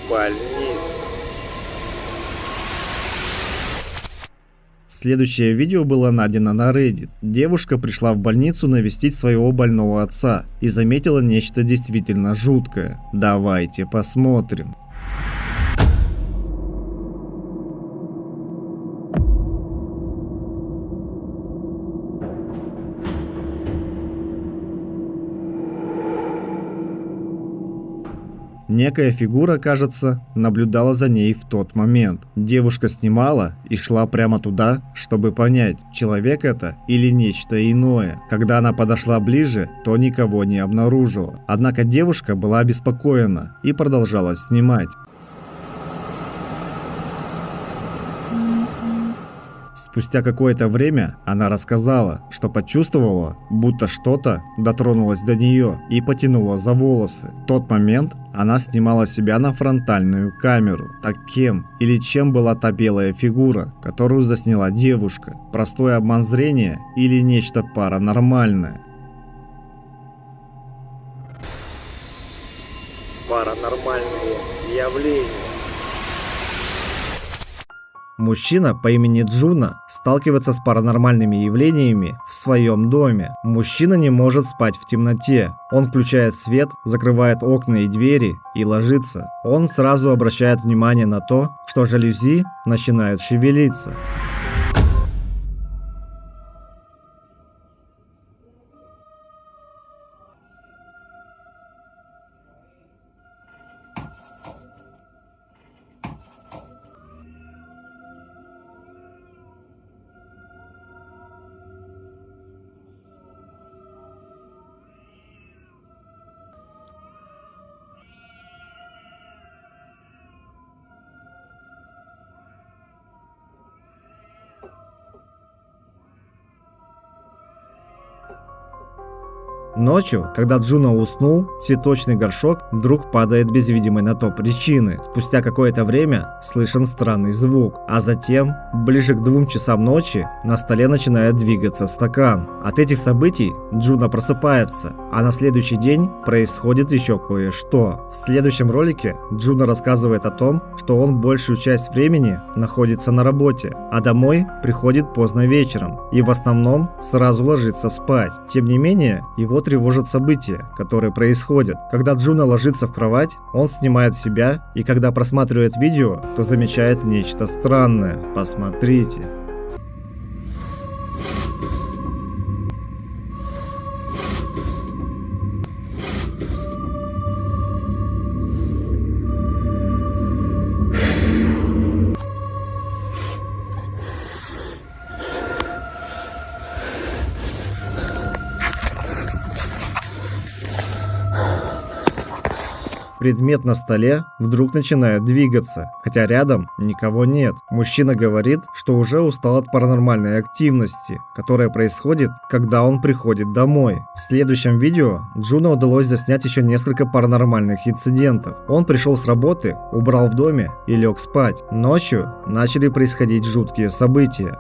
больнице. Следующее видео было найдено на Reddit. Девушка пришла в больницу навестить своего больного отца и заметила нечто действительно жуткое. Давайте посмотрим. Некая фигура, кажется, наблюдала за ней в тот момент. Девушка снимала и шла прямо туда, чтобы понять, человек это или нечто иное. Когда она подошла ближе, то никого не обнаружила. Однако девушка была обеспокоена и продолжала снимать. Спустя какое-то время она рассказала, что почувствовала, будто что-то дотронулось до нее и потянуло за волосы. В тот момент она снимала себя на фронтальную камеру. Так кем или чем была та белая фигура, которую засняла девушка? Простой обман зрения или нечто паранормальное? Паранормальные явления. Мужчина по имени Джуна сталкивается с паранормальными явлениями в своем доме. Мужчина не может спать в темноте. Он включает свет, закрывает окна и двери и ложится. Он сразу обращает внимание на то, что жалюзи начинают шевелиться. Ночью, когда Джуна уснул, цветочный горшок вдруг падает без видимой на то причины. Спустя какое-то время слышен странный звук, а затем, ближе к 2 часам ночи, на столе начинает двигаться стакан. От этих событий Джуна просыпается, а на следующий день происходит еще кое-что. В следующем ролике Джуна рассказывает о том, что он большую часть времени находится на работе, а домой приходит поздно вечером и в основном сразу ложится спать. Тем не менее, его тревожат события, которые происходят. Когда Джуна ложится в кровать, он снимает себя, и когда просматривает видео, то замечает нечто странное. Посмотрите. Предмет на столе вдруг начинает двигаться, хотя рядом никого нет. Мужчина говорит, что уже устал от паранормальной активности, которая происходит, когда он приходит домой. В следующем видео Джуна удалось заснять еще несколько паранормальных инцидентов. Он пришел с работы, убрал в доме и лег спать. Ночью начали происходить жуткие события.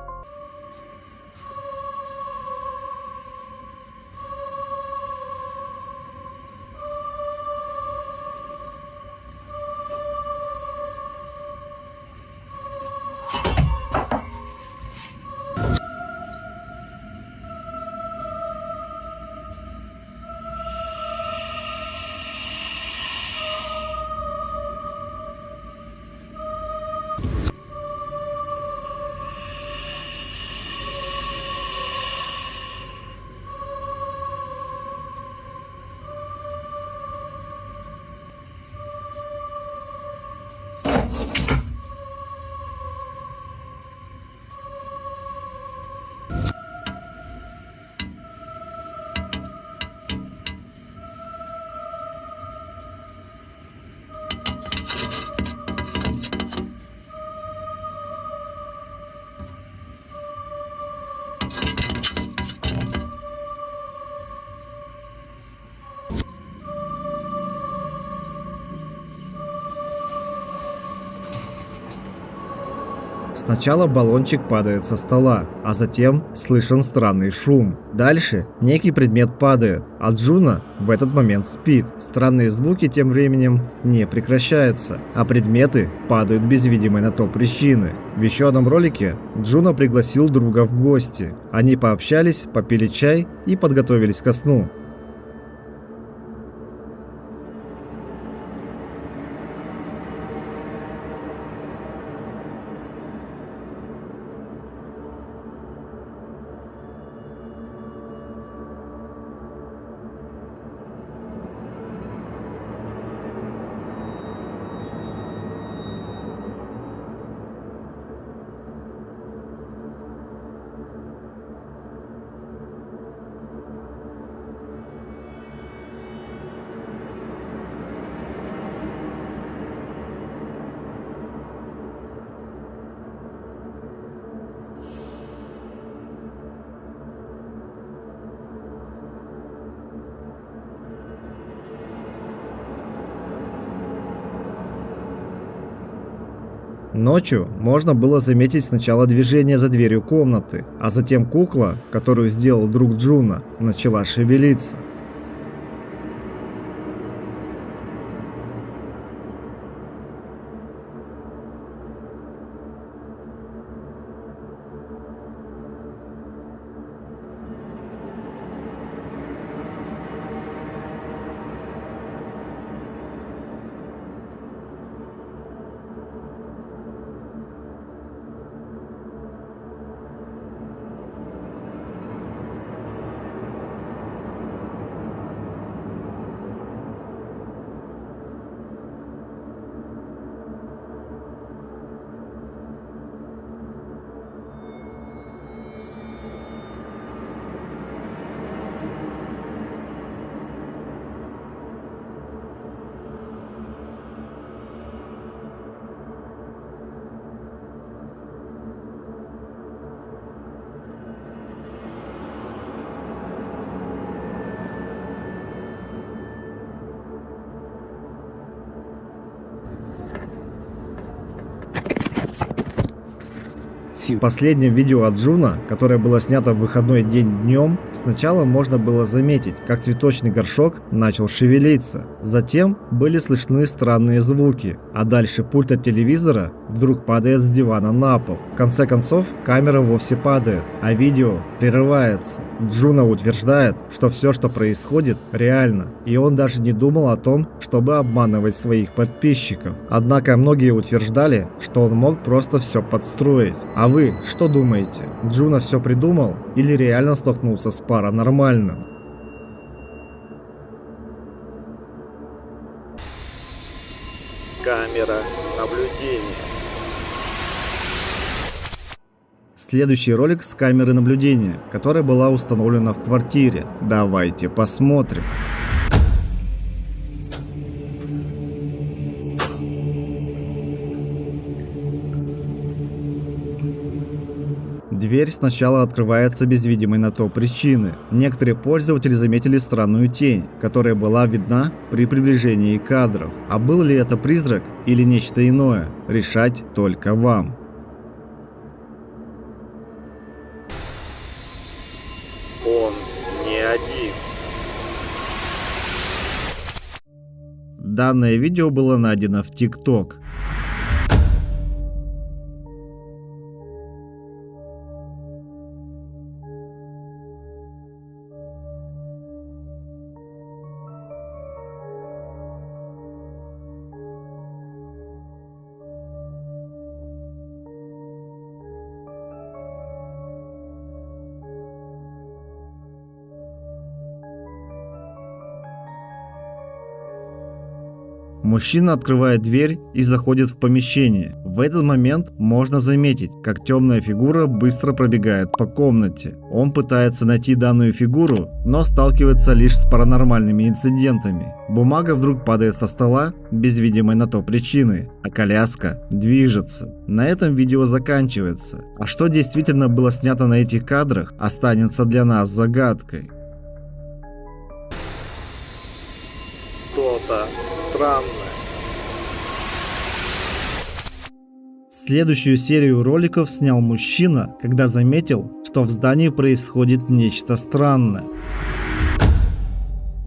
Сначала баллончик падает со стола, а затем слышен странный шум. Дальше некий предмет падает, а Джуна в этот момент спит. Странные звуки тем временем не прекращаются, а предметы падают без видимой на то причины. В еще одном ролике Джуна пригласил друга в гости. Они пообщались, попили чай и подготовились ко сну. Ночью можно было заметить сначала движение за дверью комнаты, а затем кукла, которую сделал друг Джуна, начала шевелиться. В последнем видео от Джуна, которое было снято в выходной день днем, сначала можно было заметить, как цветочный горшок начал шевелиться. Затем были слышны странные звуки, а дальше пульт от телевизора вдруг падает с дивана на пол. В конце концов, камера вовсе падает, а видео прерывается. Джуна утверждает, что все, что происходит, реально, и он даже не думал о том, чтобы обманывать своих подписчиков. Однако многие утверждали, что он мог просто все подстроить. А вы что думаете? Джуна все придумал или реально столкнулся с паранормальным? Камера наблюдения. Следующий ролик с камеры наблюдения, которая была установлена в квартире. Давайте посмотрим. Дверь сначала открывается без видимой на то причины. Некоторые пользователи заметили странную тень, которая была видна при приближении кадров. А был ли это призрак или нечто иное, решать только вам. Он не один. Данное видео было найдено в TikTok. Мужчина открывает дверь и заходит в помещение. В этот момент можно заметить, как темная фигура быстро пробегает по комнате. Он пытается найти данную фигуру, но сталкивается лишь с паранормальными инцидентами. Бумага вдруг падает со стола без видимой на то причины, а коляска движется. На этом видео заканчивается. А что действительно было снято на этих кадрах, останется для нас загадкой. Что-то странное. Следующую серию rоликов снял мужчина, когда заметил, что в здании происходит нечто странное.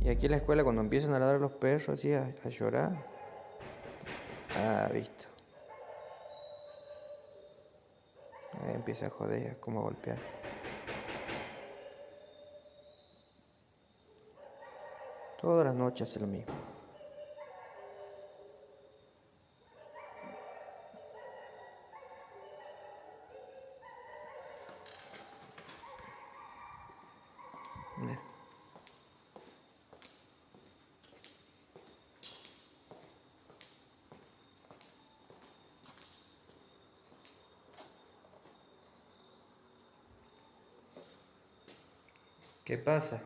Y aquí en la escuela cuando empiezan a ladrar los perros así a llorar. Ah, visto. Ahí empieza a joder, como a golpear. Todas las noches hace lo mismo. Mira. ¿Qué pasa?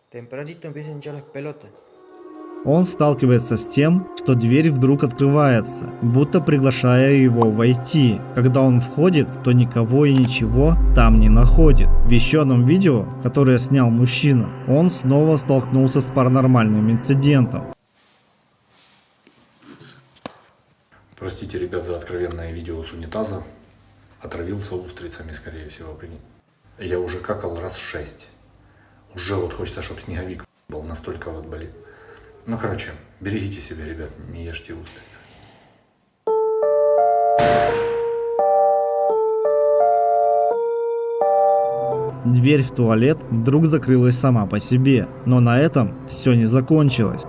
Tempranito empiezan a hinchar las pelotas. Он сталкивается с тем, что дверь вдруг открывается, будто приглашая его войти. Когда он входит, то никого и ничего там не находит. В еще одном видео, которое снял мужчина, он снова столкнулся с паранормальным инцидентом. Простите, ребят, за откровенное видео с унитаза. Отравился устрицами, скорее всего, прикинь. Я уже какал раз 6. Уже вот хочется, чтобы снеговик был, настолько вот болит. Ну, короче, берегите себя, ребят, не ешьте устрицы. Дверь в туалет вдруг закрылась сама по себе, но на этом все не закончилось.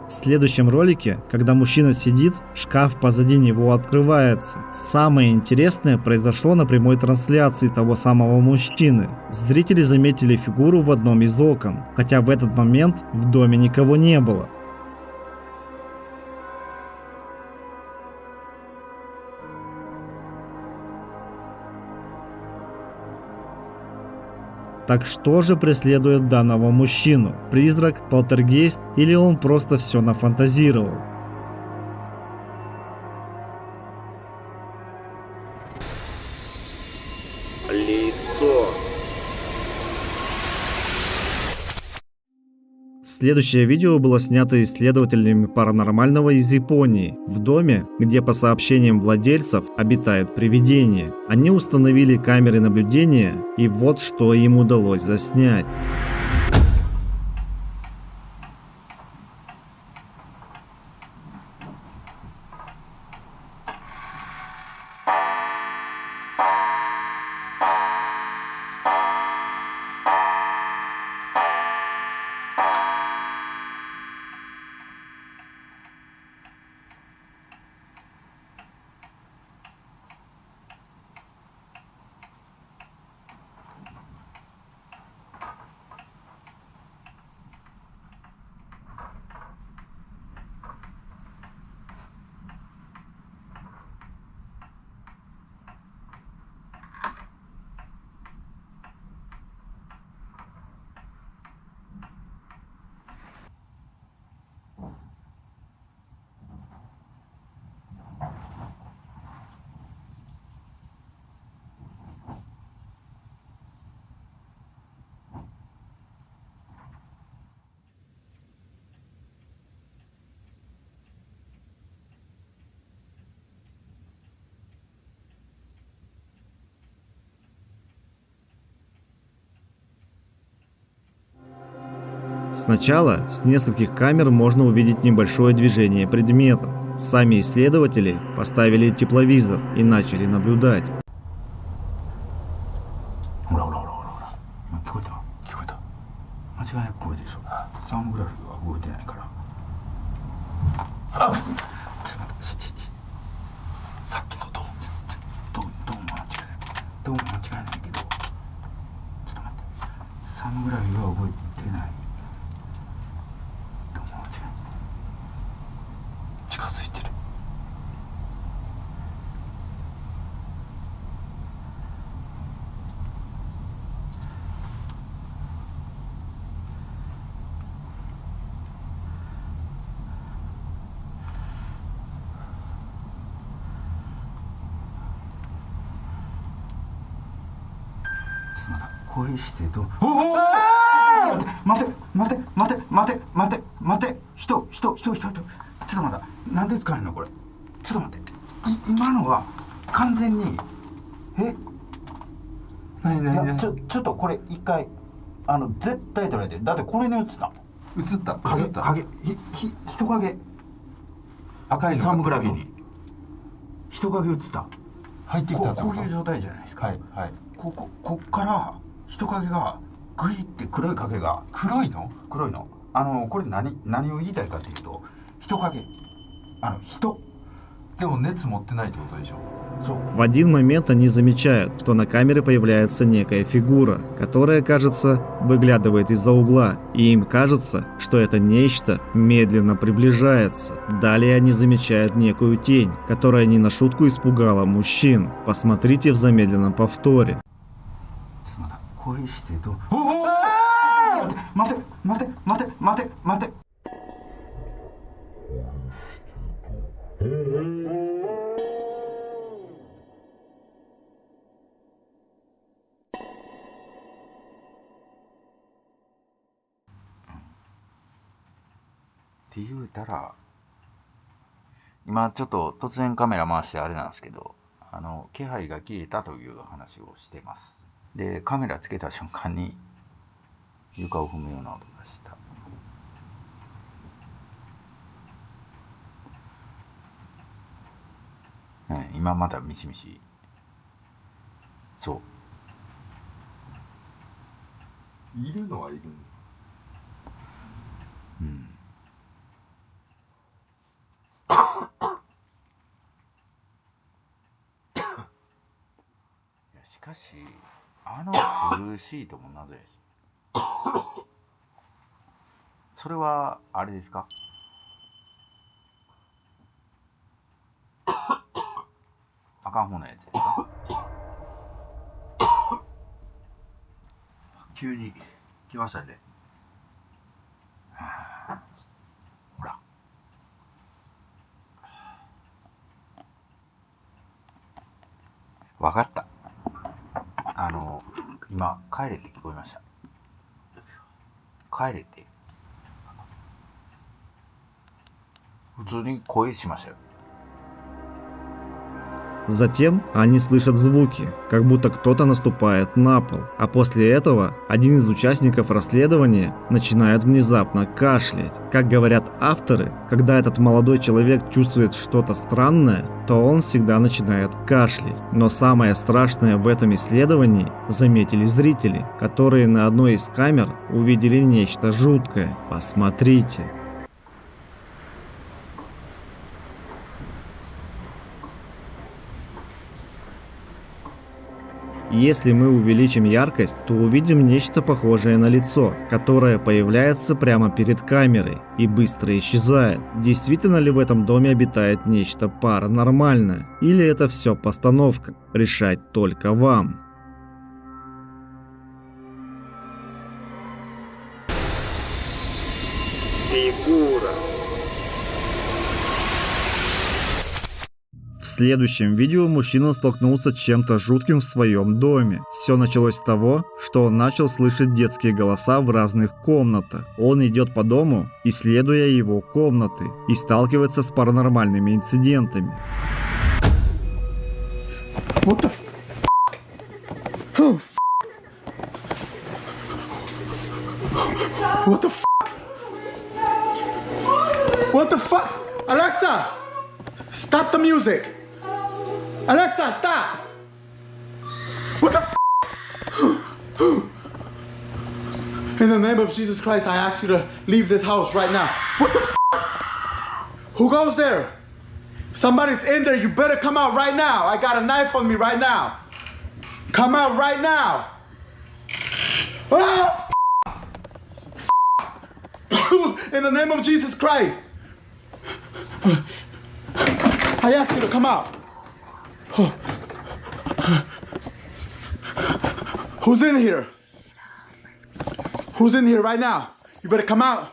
В следующем ролике, когда мужчина сидит, шкаф позади него открывается. Самое интересное произошло на прямой трансляции того самого мужчины. Зрители заметили фигуру в одном из окон, хотя в этот момент в доме никого не было. Так что же преследует данного мужчину? Призрак, полтергейст или он просто все нафантазировал? Лицо. Следующее видео было снято исследователями паранормального из Японии, в доме, где по сообщениям владельцев обитают привидения. Они установили камеры наблюдения, и вот что им удалось заснять. Сначала с нескольких камер можно увидеть небольшое движение предметов. Сами исследователи поставили тепловизор и начали наблюдать. ほらほらほらほらほら今聞こえた聞こえた間違いなく声でしょサーモグラフィーは動いてないからあっちょっと待ってさっきのドン間違いないドン間違いないけどちょっと待ってサーモグラフィーは動いてないドン間違いない近づいてる恋してどう待て人ちょっと待った。なんで使えんのこれ。ちょっと待って。今のは完全に何ちょっとこれ一回絶対取られてる。だってこれに映った影人影赤いサーモグラフィーに人影映った入ってきたこういう状態じゃないですか。はいこっから人影がグイって黒い影が黒いのこれ何を言いたいかというと人影人でも熱持ってないってことでしょ。В один момент они замечают, что на камере появляется некая фигура, которая, кажется, выглядывает из-за угла, и им кажется, что это нечто медленно приближается. Далее они замечают некую тень, которая не на шутку испугала мужчин. Посмотрите в замедленном повторе. 恋してどう待てって言うたら今ちょっと突然カメラ回してあれなんですけど気配が消えたという話をしてます。でカメラつけた瞬間に床を踏むような音がした。今まだミシミシそういるのはいる。しかしブルーシートも謎やしそれはあれですか。あかん方のやつですか。急に来ましたね。ほらわかった。今帰れって聞こえました。帰れって普通に声しましたよ。Затем они слышат звуки, как будто кто-то наступает на пол, а после этого один из участников расследования начинает внезапно кашлять. Как говорят авторы, когда этот молодой человек чувствует что-то странное, то он всегда начинает кашлять. Но самое страшное в этом исследовании заметили зрители, которые на одной из камер увидели нечто жуткое. Посмотрите. Если мы увеличим яркость, то увидим нечто похожее на лицо, которое появляется прямо перед камерой и быстро исчезает. Действительно ли в этом доме обитает нечто паранормальное? Или это все постановка? Решать только вам. Фигура. В следующем видео мужчина столкнулся с чем-то жутким в своем доме. Все началось с того, что он начал слышать детские голоса в разных комнатах. Он идет по дому, исследуя его комнаты, и сталкивается с паранормальными инцидентами. What the What the What the fuck? Alexa! Stop the music! Alexa, stop! What the In the name of Jesus Christ, I ask you to leave this house right now. What the Who goes there? Somebody's in there, you better come out right now. I got a knife on me right now. Come out right now. Oh, in the name of Jesus Christ. I ask you to come out. Who's in here? Who's in here right now? You better come out.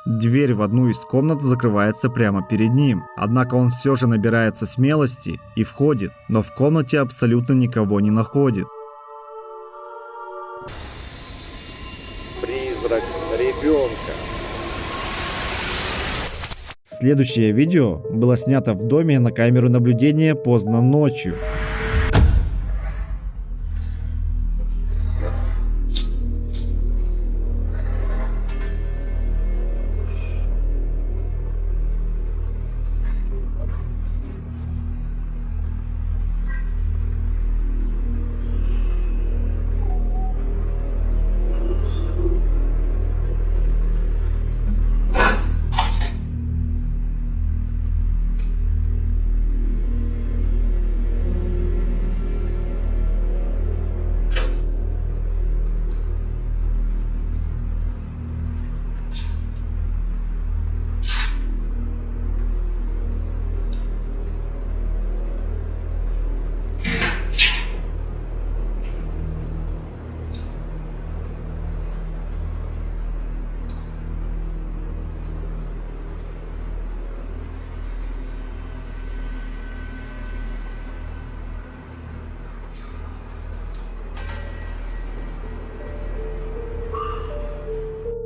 Дверь в одну из комнат закрывается прямо перед ним. Однако он все же набирается смелости и входит, но в комнате абсолютно никого не находит. Призрак ребенка. Следующее видео было снято в доме на камеру наблюдения поздно ночью.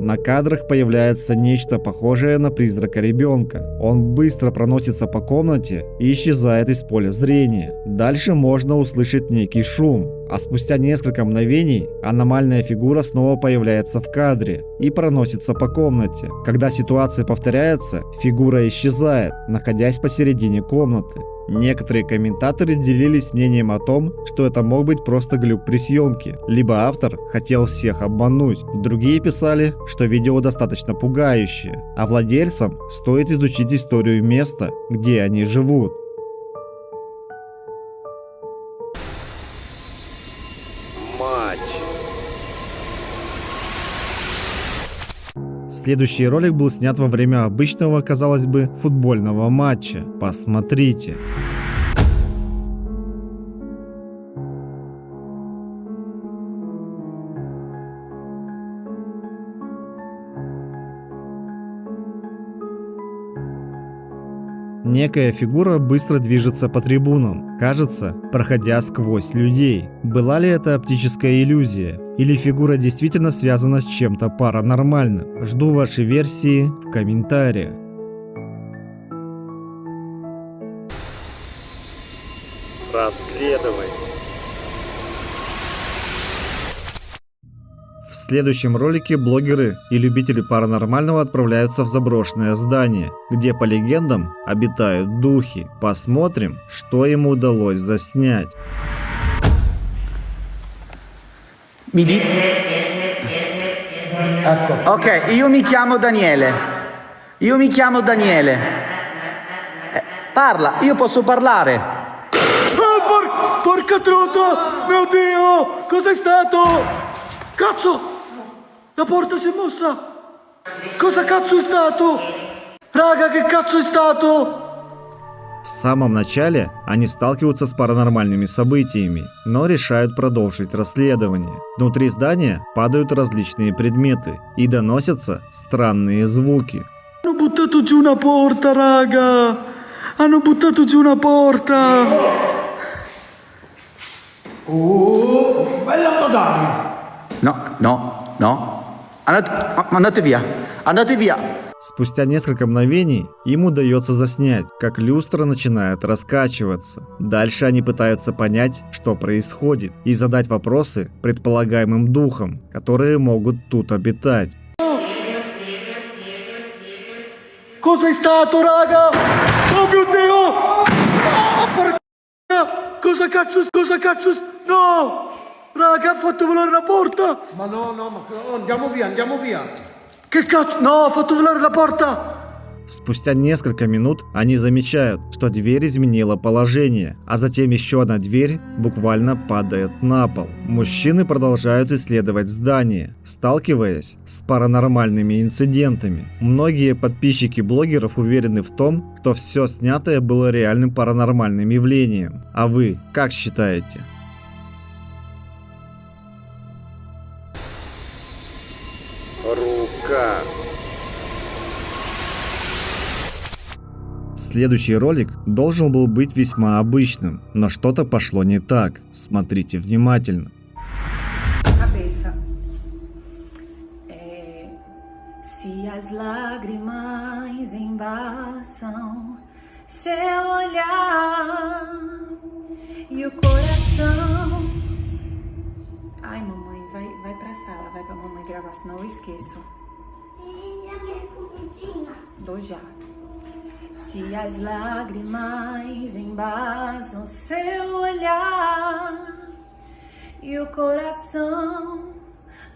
На кадрах появляется нечто похожее на призрака ребенка. Он быстро проносится по комнате и исчезает из поля зрения. Дальше можно услышать некий шум, а спустя несколько мгновений аномальная фигура снова появляется в кадре и проносится по комнате. Когда ситуация повторяется, фигура исчезает, находясь посередине комнаты. Некоторые комментаторы делились мнением о том, что это мог быть просто глюк при съемке, либо автор хотел всех обмануть. Другие писали, что видео достаточно пугающее, а владельцам стоит изучить историю места, где они живут. Мать. Следующий ролик был снят во время обычного, казалось бы, футбольного матча. Посмотрите. Некая фигура быстро движется по трибунам, кажется, проходя сквозь людей. Была ли это оптическая иллюзия? Или фигура действительно связана с чем-то паранормальным? Жду ваши версии в комментариях. Расследование. В следующем ролике блогеры и любители паранормального отправляются в заброшенное здание, где, по легендам, обитают духи. Посмотрим, что ему удалось заснять. Ok, io mi chiamo Daniele. Parla, io posso parlare. Porca trota! Mio Dio! Cos'è stato? Cazzo! La porta si è mossa! Cosa cazzo è stato? Raga, che cazzo è stato? В самом начале они сталкиваются с паранормальными событиями, но решают продолжить расследование. Внутри здания падают различные предметы и доносятся странные звуки. Hanno buttato giù una porta, raga! Hanno buttato giù una porta! Oh, bella Dario! No. Andate via. Спустя несколько мгновений им удается заснять, как люстра начинает раскачиваться. Дальше они пытаются понять, что происходит, и задать вопросы предполагаемым духам, которые могут тут обитать. Cos'è stato, raga? Oh mio Dio! Oh, porca! Cosa cazzo? No! Raga, ha fatto volare la porta! Ma no, andiamo via. Che cazzo? No, ha fatto volare la porta! Спустя несколько минут они замечают, что дверь изменила положение, а затем еще одна дверь буквально падает на пол. Мужчины продолжают исследовать здание, сталкиваясь с паранормальными инцидентами. Многие подписчики блогеров уверены в том, что все снятое было реальным паранормальным явлением. А вы как считаете? Рука. Следующий ролик должен был быть весьма обычным, но что-то пошло не так. Смотрите внимательно. Cabeça. Se as lágrimas embaçam seu olhar e o coração. Ai, mamãe, vai pra sala, vai pra mamãe gravar, senão eu esqueço. Dou já. Se as lágrimas embasam seu olhar e o coração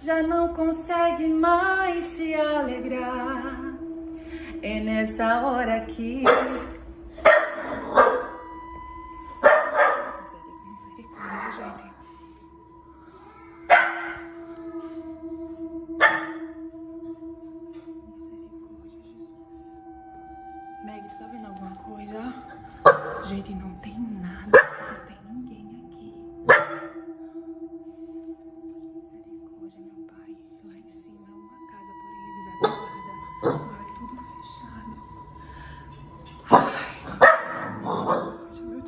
já não consegue mais se alegrar, é nessa hora que Meg, tá vendo alguma coisa? Gente, não tem nada, não tem ninguém aqui. Misericórdia, meu pai. Lá em cima, uma casa, porém desativada. Agora tudo fechado. Ai, meu Deus.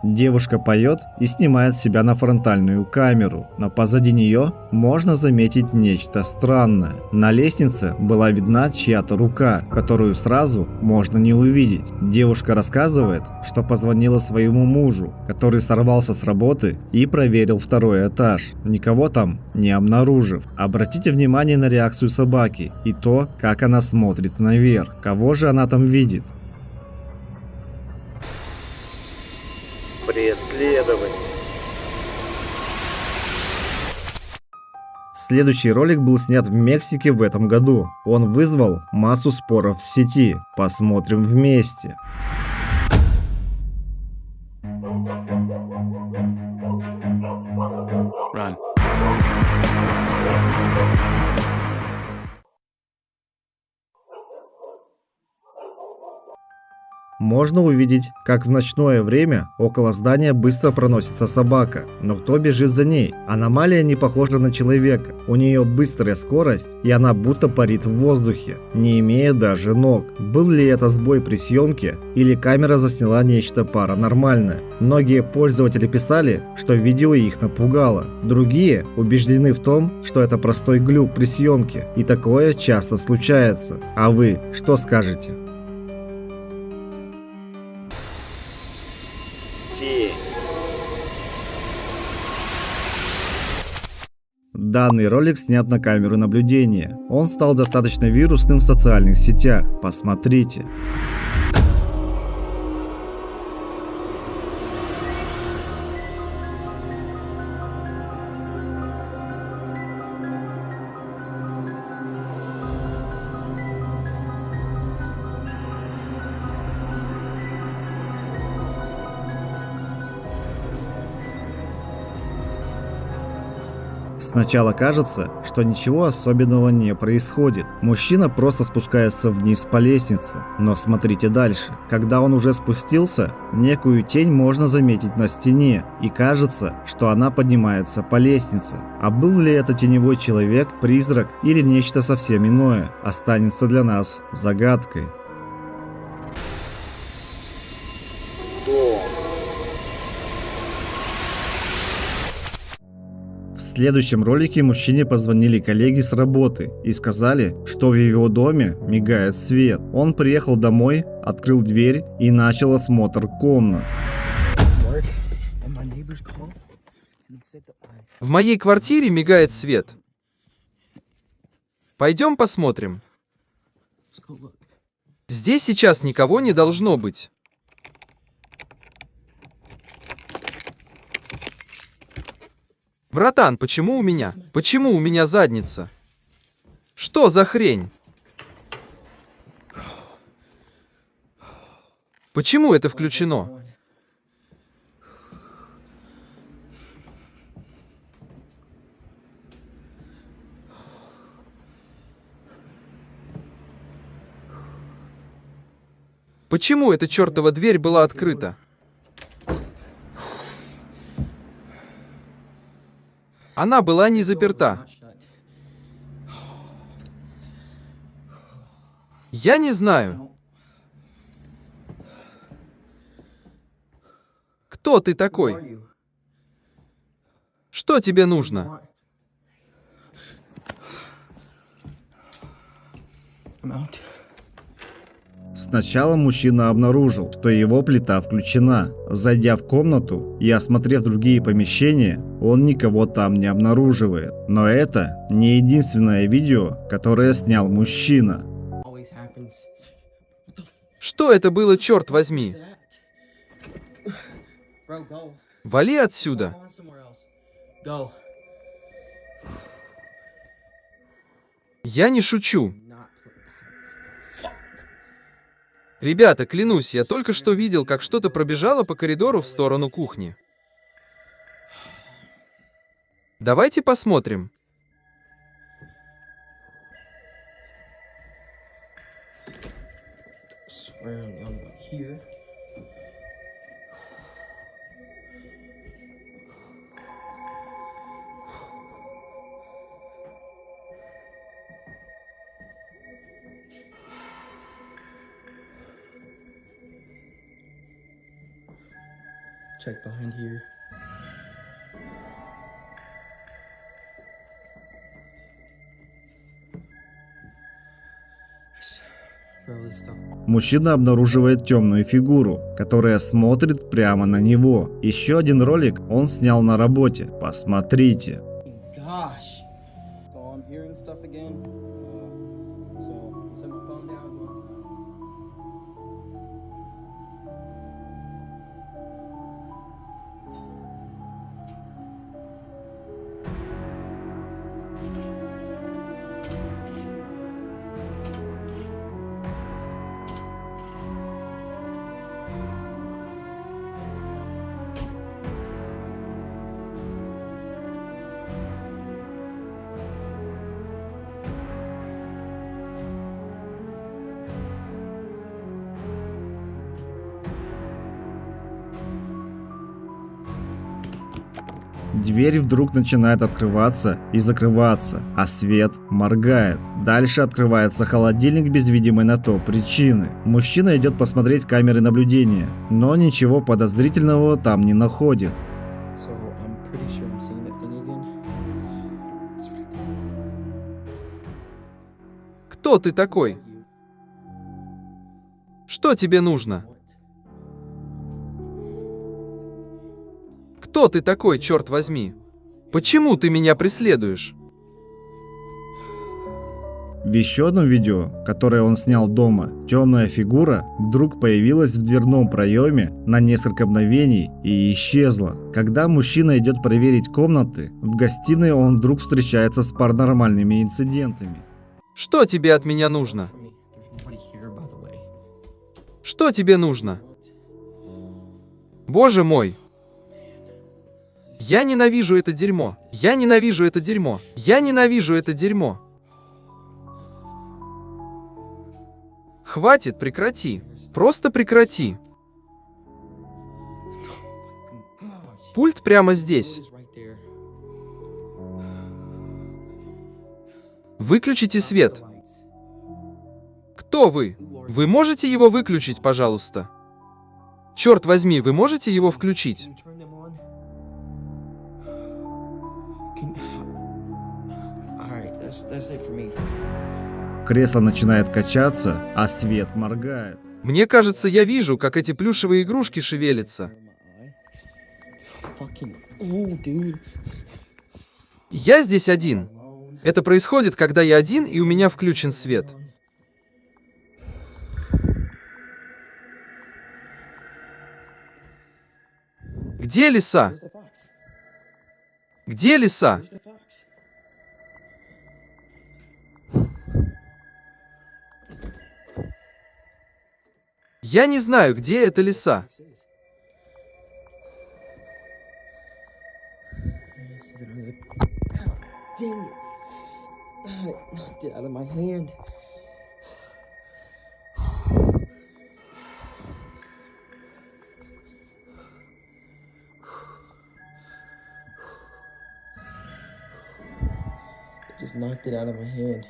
Девушка поет и снимает себя на фронтальную камеру, но позади нее можно заметить нечто странное. На лестнице была видна чья-то рука, которую сразу можно не увидеть. Девушка рассказывает, что позвонила своему мужу, который сорвался с работы и проверил второй этаж, никого там не обнаружив. Обратите внимание на реакцию собаки и то, как она смотрит наверх. Кого же она там видит? Преследование. Следующий ролик был снят в Мексике в этом году. Он вызвал массу споров в сети. Посмотрим вместе. Run. Можно увидеть, как в ночное время около здания быстро проносится собака. Но кто бежит за ней? Аномалия не похожа на человека. У нее быстрая скорость, и она будто парит в воздухе, не имея даже ног. Был ли это сбой при съемке, или камера засняла нечто паранормальное? Многие пользователи писали, что видео их напугало. Другие убеждены в том, что это простой глюк при съемке, и такое часто случается. А вы что скажете? Тень. Данный ролик снят на камеру наблюдения. Он стал достаточно вирусным в социальных сетях. Посмотрите. Сначала кажется, что ничего особенного не происходит. Мужчина просто спускается вниз по лестнице. Но смотрите дальше. Когда он уже спустился, некую тень можно заметить на стене. И кажется, что она поднимается по лестнице. А был ли это теневой человек, призрак или нечто совсем иное, останется для нас загадкой. Дом. В следующем ролике мужчине позвонили коллеги с работы и сказали, что в его доме мигает свет. Он приехал домой, открыл дверь и начал осмотр комнат. В моей квартире мигает свет. Пойдем посмотрим. Здесь сейчас никого не должно быть. Братан, почему у меня задница? Что за хрень? Почему это включено? Почему эта чертова дверь была открыта? Она была не заперта. Я не знаю. Кто ты такой? Что тебе нужно? Сначала мужчина обнаружил, что его плита включена. Зайдя в комнату и осмотрев другие помещения, он никого там не обнаруживает. Но это не единственное видео, которое снял мужчина. Что это было, черт возьми? Вали отсюда. Я не шучу. Ребята, клянусь, я только что видел, как что-то пробежало по коридору в сторону кухни. Давайте посмотрим. Check behind here. Мужчина обнаруживает темную фигуру, которая смотрит прямо на него. Еще один ролик он снял на работе. Посмотрите. Дверь вдруг начинает открываться и закрываться, а свет моргает. Дальше открывается холодильник без видимой на то причины. Мужчина идет посмотреть камеры наблюдения, но ничего подозрительного там не находит. Кто ты такой? Что тебе нужно? Кто ты такой, черт возьми? Почему ты меня преследуешь? В еще одном видео, которое он снял дома, темная фигура вдруг появилась в дверном проеме на несколько мгновений и исчезла. Когда мужчина идет проверить комнаты, в гостиной он вдруг встречается с паранормальными инцидентами. Что тебе от меня нужно? Что тебе нужно? Боже мой! Я ненавижу это дерьмо. Я ненавижу это дерьмо. Я ненавижу это дерьмо. Хватит, прекрати. Просто прекрати. Пульт прямо здесь. Выключите свет. Кто вы? Вы можете его выключить, пожалуйста? Черт возьми, вы можете его включить? Кресло начинает качаться, а свет моргает. Мне кажется, я вижу, как эти плюшевые игрушки шевелятся. Я здесь один. Это происходит, когда я один, и у меня включен свет. Где лиса? Где лиса? Я не знаю, где эта лиса. Just knocked it out of my hand.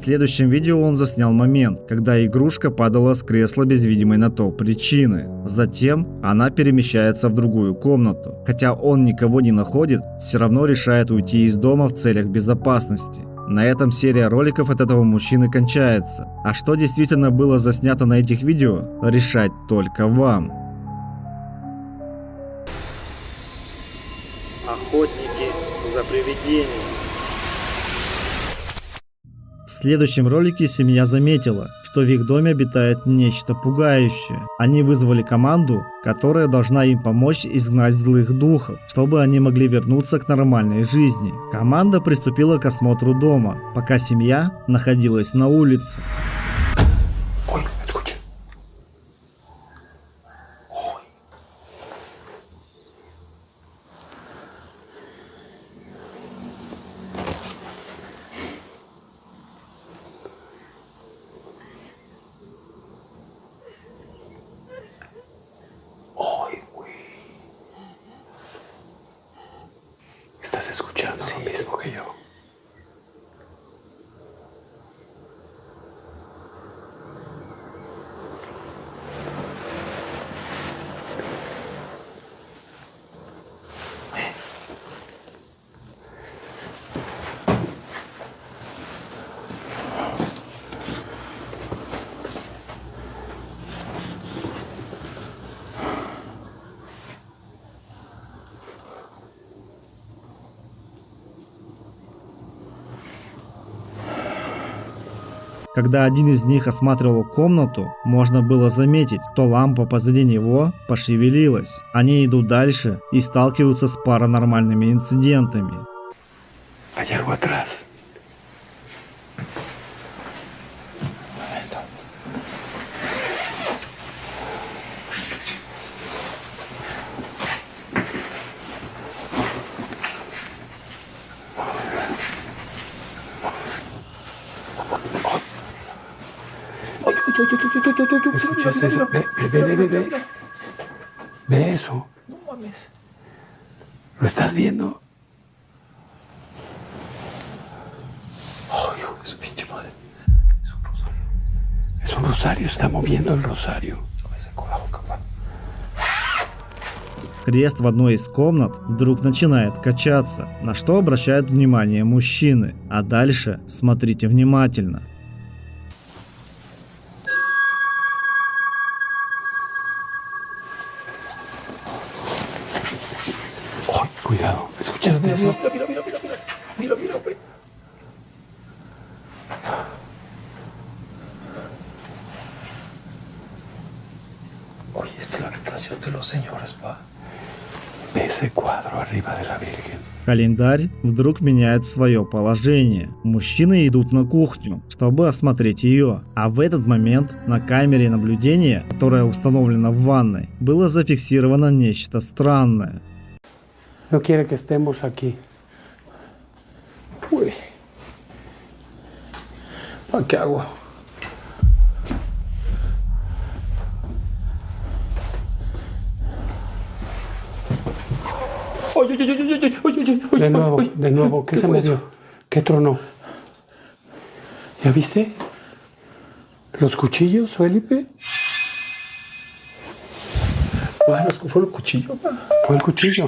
следующем видео он заснял момент, когда игрушка падала с кресла без видимой на то причины. Затем она перемещается в другую комнату. Хотя он никого не находит, все равно решает уйти из дома в целях безопасности. На этом серия роликов от этого мужчины кончается. А что действительно было заснято на этих видео, решать только вам. Охотники за привидениями. В следующем ролике семья заметила, что в их доме обитает нечто пугающее. Они вызвали команду, которая должна им помочь изгнать злых духов, чтобы они могли вернуться к нормальной жизни. Команда приступила к осмотру дома, пока семья находилась на улице. Ой, escucha. Ой. Ой, güey. ¿Estás escuchando lo mismo que yo? Когда один из них осматривал комнату, можно было заметить, что лампа позади него пошевелилась. Они идут дальше и сталкиваются с паранормальными инцидентами. Hay algo atrás. ¿Escuchaste eso? Ve. Ve eso. No mames. ¿Lo estás viendo? Oh, hijo de su pinche madre. Es un rosario. Es un rosario, está moviendo el rosario. Крест в одной из комнат вдруг начинает качаться, на что обращают внимание мужчины. А дальше смотрите внимательно. Oh, cuidado, ¿escuchaste eso? Mira, güey. Oye, esta es la habitación de los señores, pa. Ve ese cuadro arriba de la Virgen. Календарь вдруг меняет свое положение. Мужчины идут на кухню, чтобы осмотреть ее. А в этот момент на камере наблюдения, которая установлена в ванной, было зафиксировано нечто странное. No quiere que estemos aquí. Uy. ¿Qué hago? De nuevo, ¿qué se movió? ¿Qué tronó? ¿Ya viste? ¿Los cuchillos, Felipe? Bueno, fue el cuchillo. Fue el cuchillo.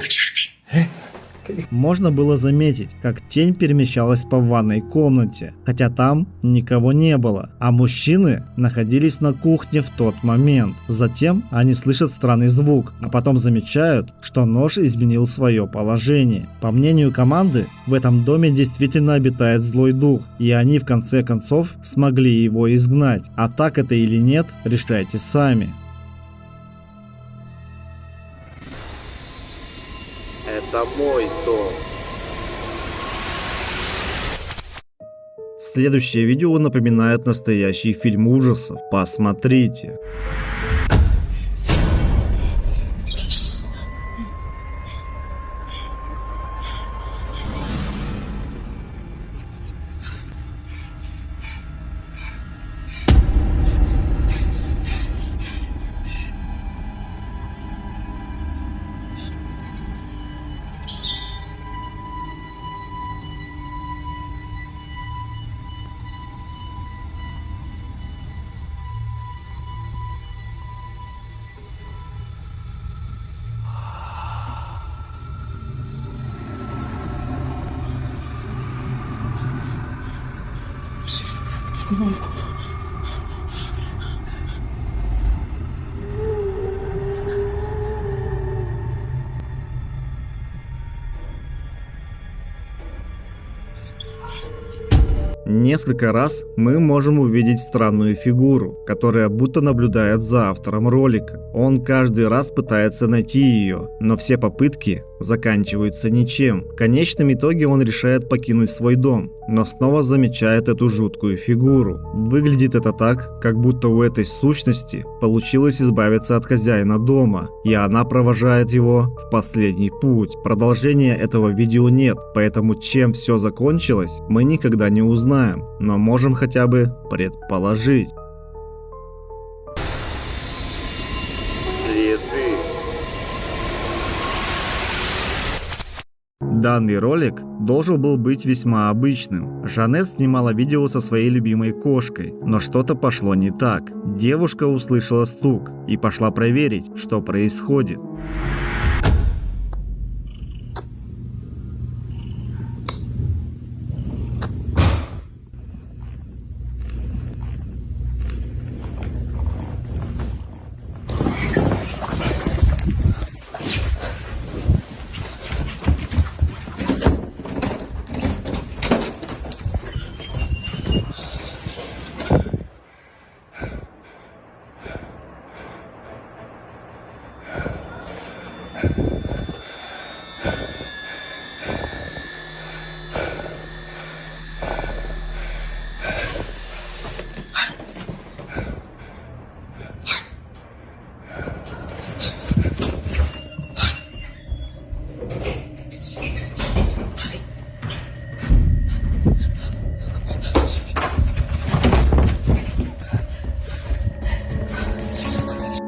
Можно было заметить, как тень перемещалась по ванной комнате, хотя там никого не было, а мужчины находились на кухне в тот момент. Затем они слышат странный звук, а потом замечают, что нож изменил свое положение. По мнению команды, в этом доме действительно обитает злой дух, и они в конце концов смогли его изгнать. А так это или нет, решайте сами. Это мой дом. Следующее видео напоминает настоящий фильм ужасов. Посмотрите. Несколько раз мы можем увидеть странную фигуру, которая будто наблюдает за автором ролика. Он каждый раз пытается найти ее, но все попытки заканчиваются ничем. В конечном итоге он решает покинуть свой дом, но снова замечает эту жуткую фигуру. Выглядит это так, как будто у этой сущности получилось избавиться от хозяина дома, и она провожает его в последний путь. Продолжения этого видео нет, поэтому чем все закончилось, мы никогда не узнаем, но можем хотя бы предположить. Следы. Данный ролик должен был быть весьма обычным. Жанет снимала видео со своей любимой кошкой, но что-то пошло не так. Девушка услышала стук и пошла проверить, что происходит.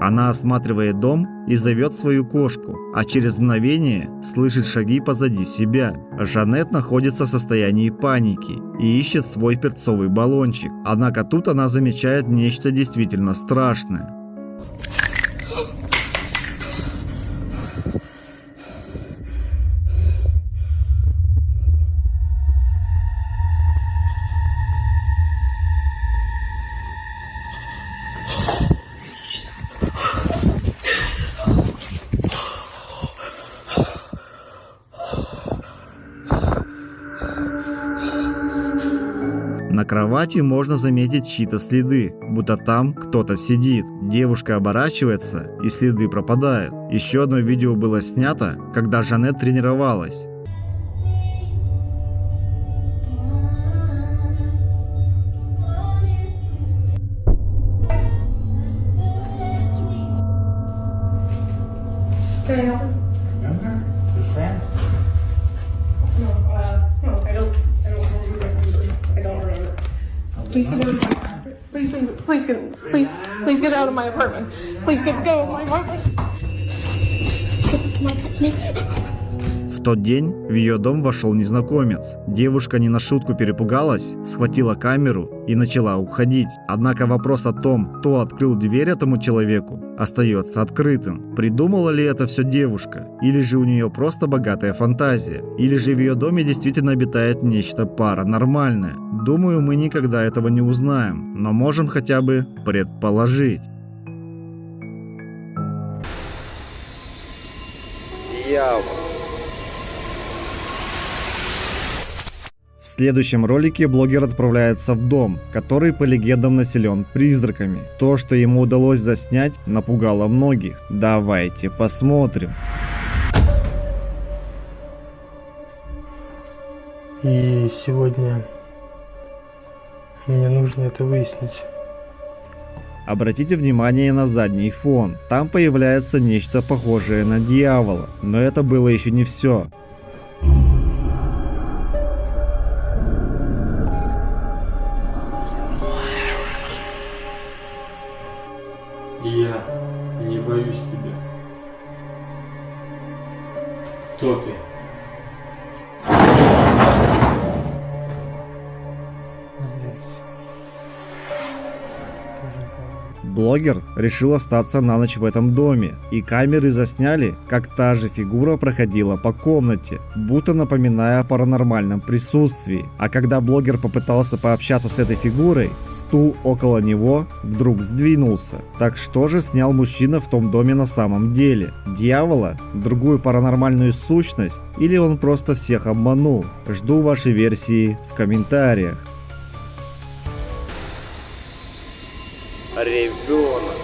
Она осматривает дом и зовет свою кошку, а через мгновение слышит шаги позади себя. Жанет находится в состоянии паники и ищет свой перцовый баллончик. Однако тут она замечает нечто действительно страшное. На кровати можно заметить чьи-то следы, будто там кто-то сидит. Девушка оборачивается, и следы пропадают. Еще одно видео было снято, когда Жанет тренировалась. Please get out of my apartment. Please get out of my apartment. В тот день в ее дом вошел незнакомец. Девушка не на шутку перепугалась, схватила камеру и начала уходить. Однако вопрос о том, кто открыл дверь этому человеку, остается открытым. Придумала ли это все девушка? Или же у нее просто богатая фантазия? Или же в ее доме действительно обитает нечто паранормальное? Думаю, мы никогда этого не узнаем, но можем хотя бы предположить. Дьявол. В следующем ролике блогер отправляется в дом, который по легендам населен призраками. То, что ему удалось заснять, напугало многих. Давайте посмотрим. И сегодня мне нужно это выяснить. Обратите внимание на задний фон. Там появляется нечто похожее на дьявола. Но это было еще не все. Я не боюсь тебя. Кто ты? Блогер решил остаться на ночь в этом доме, и камеры засняли, как та же фигура проходила по комнате, будто напоминая о паранормальном присутствии. А когда блогер попытался пообщаться с этой фигурой, стул около него вдруг сдвинулся. Так что же снял мужчина в том доме на самом деле? Дьявола? Другую паранормальную сущность? Или он просто всех обманул? Жду вашей версии в комментариях. Ребенок.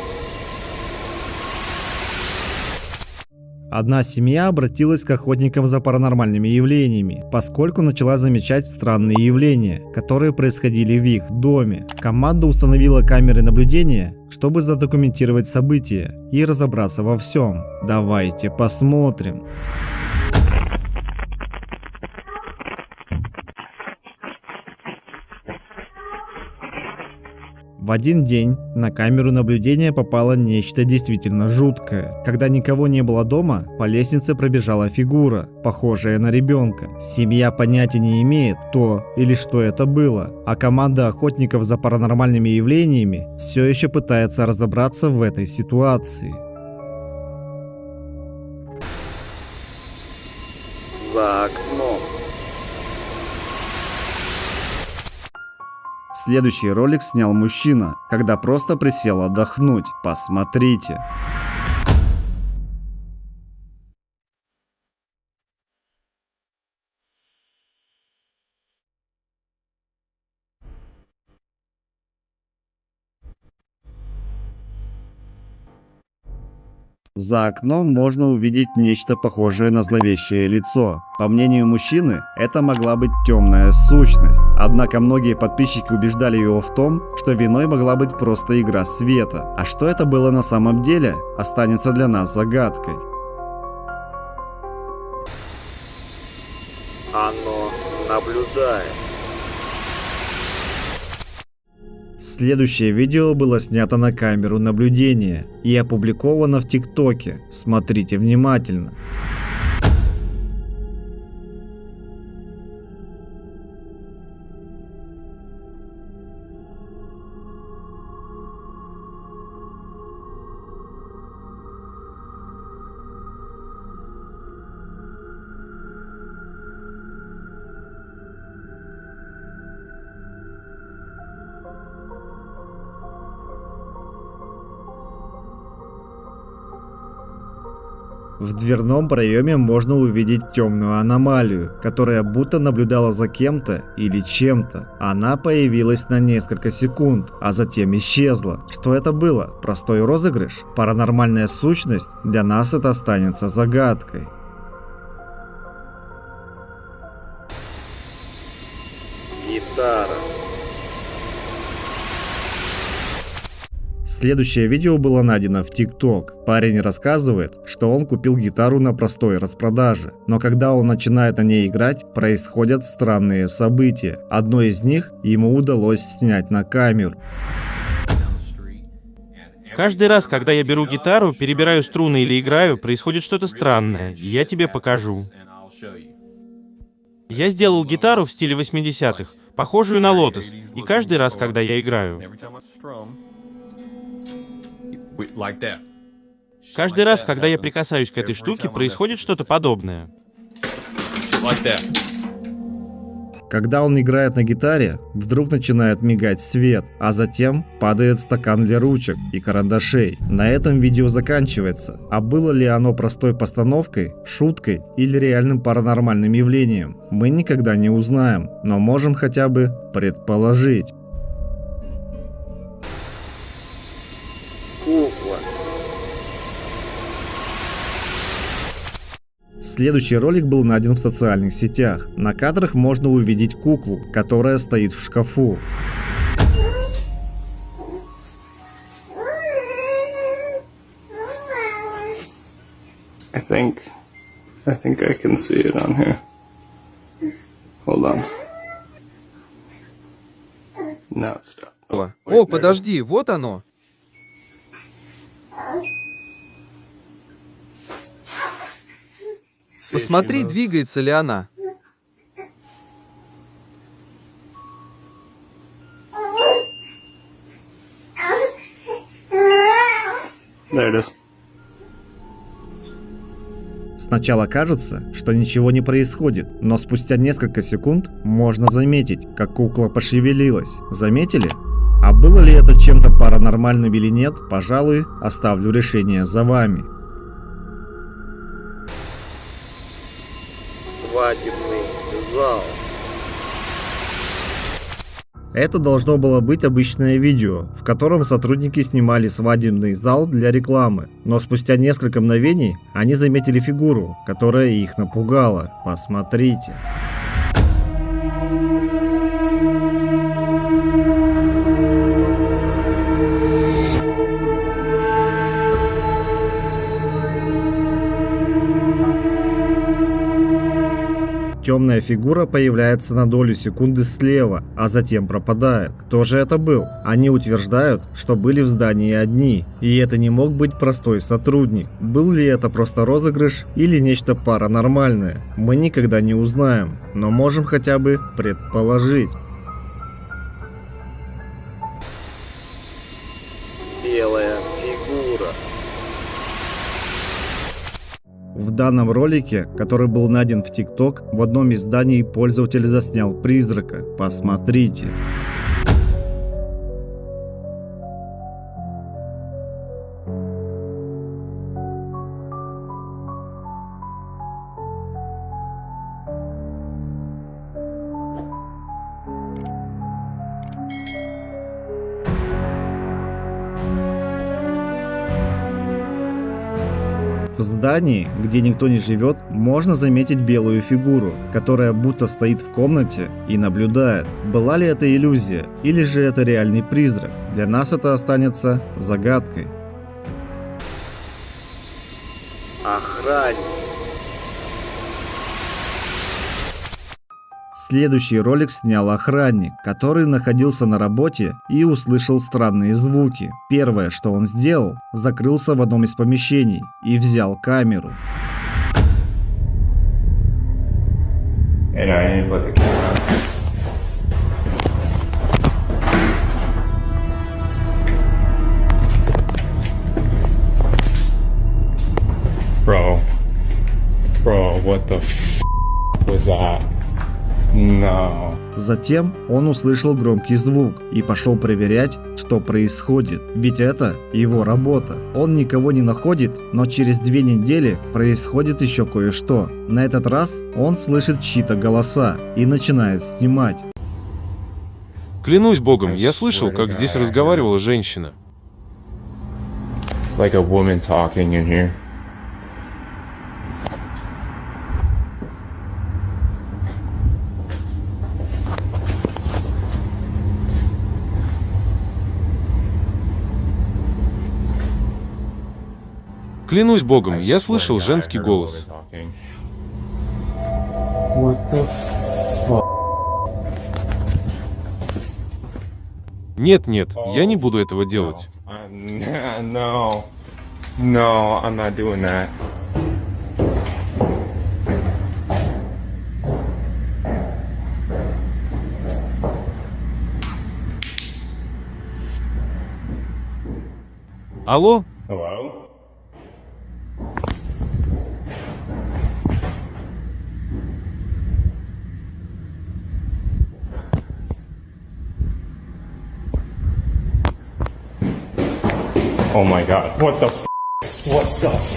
Одна семья обратилась к охотникам за паранормальными явлениями, поскольку начала замечать странные явления, которые происходили в их доме. Команда установила камеры наблюдения, чтобы задокументировать события и разобраться во всем. Давайте посмотрим. В один день на камеру наблюдения попало нечто действительно жуткое. Когда никого не было дома, по лестнице пробежала фигура, похожая на ребенка. Семья понятия не имеет, кто или что это было, а команда охотников за паранормальными явлениями все еще пытается разобраться в этой ситуации. За окном. Следующий ролик снял мужчина, когда просто присел отдохнуть. Посмотрите. За окном можно увидеть нечто похожее на зловещее лицо. По мнению мужчины, это могла быть темная сущность. Однако многие подписчики убеждали его в том, что виной могла быть просто игра света. А что это было на самом деле, останется для нас загадкой. Оно наблюдает. Следующее видео было снято на камеру наблюдения и опубликовано в ТикТоке. Смотрите внимательно. В дверном проеме можно увидеть темную аномалию, которая будто наблюдала за кем-то или чем-то. Она появилась на несколько секунд, а затем исчезла. Что это было? Простой розыгрыш? Паранормальная сущность? Для нас это останется загадкой. Гитара. Следующее видео было найдено в ТикТок. Парень рассказывает, что он купил гитару на простой распродаже. Но когда он начинает на ней играть, происходят странные события. Одно из них ему удалось снять на камеру. Каждый раз, когда я беру гитару, перебираю струны или играю, происходит что-то странное. Я тебе покажу. Я сделал гитару в стиле 80-х, похожую на Lotus, и каждый раз, когда я играю... Каждый раз, когда я прикасаюсь к этой штуке, происходит что-то подобное. Когда он играет на гитаре, вдруг начинает мигать свет, а затем падает стакан для ручек и карандашей. На этом видео заканчивается. А было ли оно простой постановкой, шуткой или реальным паранормальным явлением, мы никогда не узнаем, но можем хотя бы предположить. Кукла. Следующий ролик был найден в социальных сетях. На кадрах можно увидеть куклу, которая стоит в шкафу. I think I can see it on here. Hold on. Now it's done. О, подожди, вот оно. Посмотри, двигается ли она. There it is. Сначала кажется, что ничего не происходит, но спустя несколько секунд можно заметить, как кукла пошевелилась. Заметили? А было ли это чем-то паранормальным или нет, пожалуй, оставлю решение за вами. Свадебный зал. Это должно было быть обычное видео, в котором сотрудники снимали свадебный зал для рекламы. Но спустя несколько мгновений они заметили фигуру, которая их напугала. Посмотрите. Темная фигура появляется на долю секунды слева, а затем пропадает. Кто же это был? Они утверждают, что были в здании одни, и это не мог быть простой сотрудник. Был ли это просто розыгрыш или нечто паранормальное? Мы никогда не узнаем, но можем хотя бы предположить. Белая фигура. В данном ролике, который был найден в TikTok, в одном из зданий пользователь заснял призрака. Посмотрите. В здании, где никто не живет, можно заметить белую фигуру, которая будто стоит в комнате и наблюдает. Была ли это иллюзия, или же это реальный призрак? Для нас это останется загадкой. Охранник. Следующий ролик снял охранник, который находился на работе и услышал странные звуки. Первое, что он сделал, закрылся в одном из помещений и взял камеру. Bro, what the f was that? No. Затем он услышал громкий звук и пошел проверять, что происходит, ведь это его работа. Он никого не находит, но через 2 недели происходит еще кое-что. На этот раз он слышит чьи-то голоса и начинает снимать. Клянусь богом, я слышал, как здесь разговаривала женщина. Like a woman talking in here. Клянусь богом, я слышал женский голос. Нет, я не буду этого делать. No, I'm not doing that. Алло? Hello? Oh my god, what the f? What the f?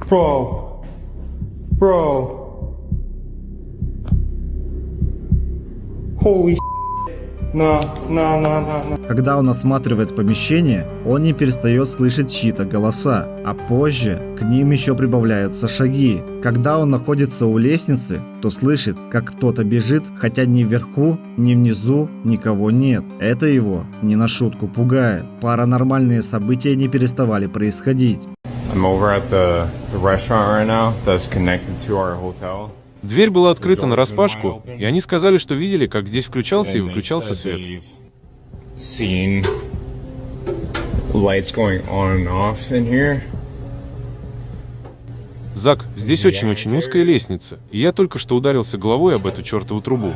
Bro. Holy No. Когда он осматривает помещение, он не перестает слышать чьи-то голоса, а позже к ним еще прибавляются шаги. Когда он находится у лестницы, то слышит, как кто-то бежит, хотя ни вверху, ни внизу никого нет. Это его не на шутку пугает. Паранормальные события не переставали происходить. I'm over at the restaurant right now that's connected to our hotel. Дверь была открыта нараспашку, и они сказали, что видели, как здесь включался и выключался свет. Seen lights going on and off in here. Зак, здесь очень-очень узкая лестница, и я только что ударился головой об эту чертову трубу.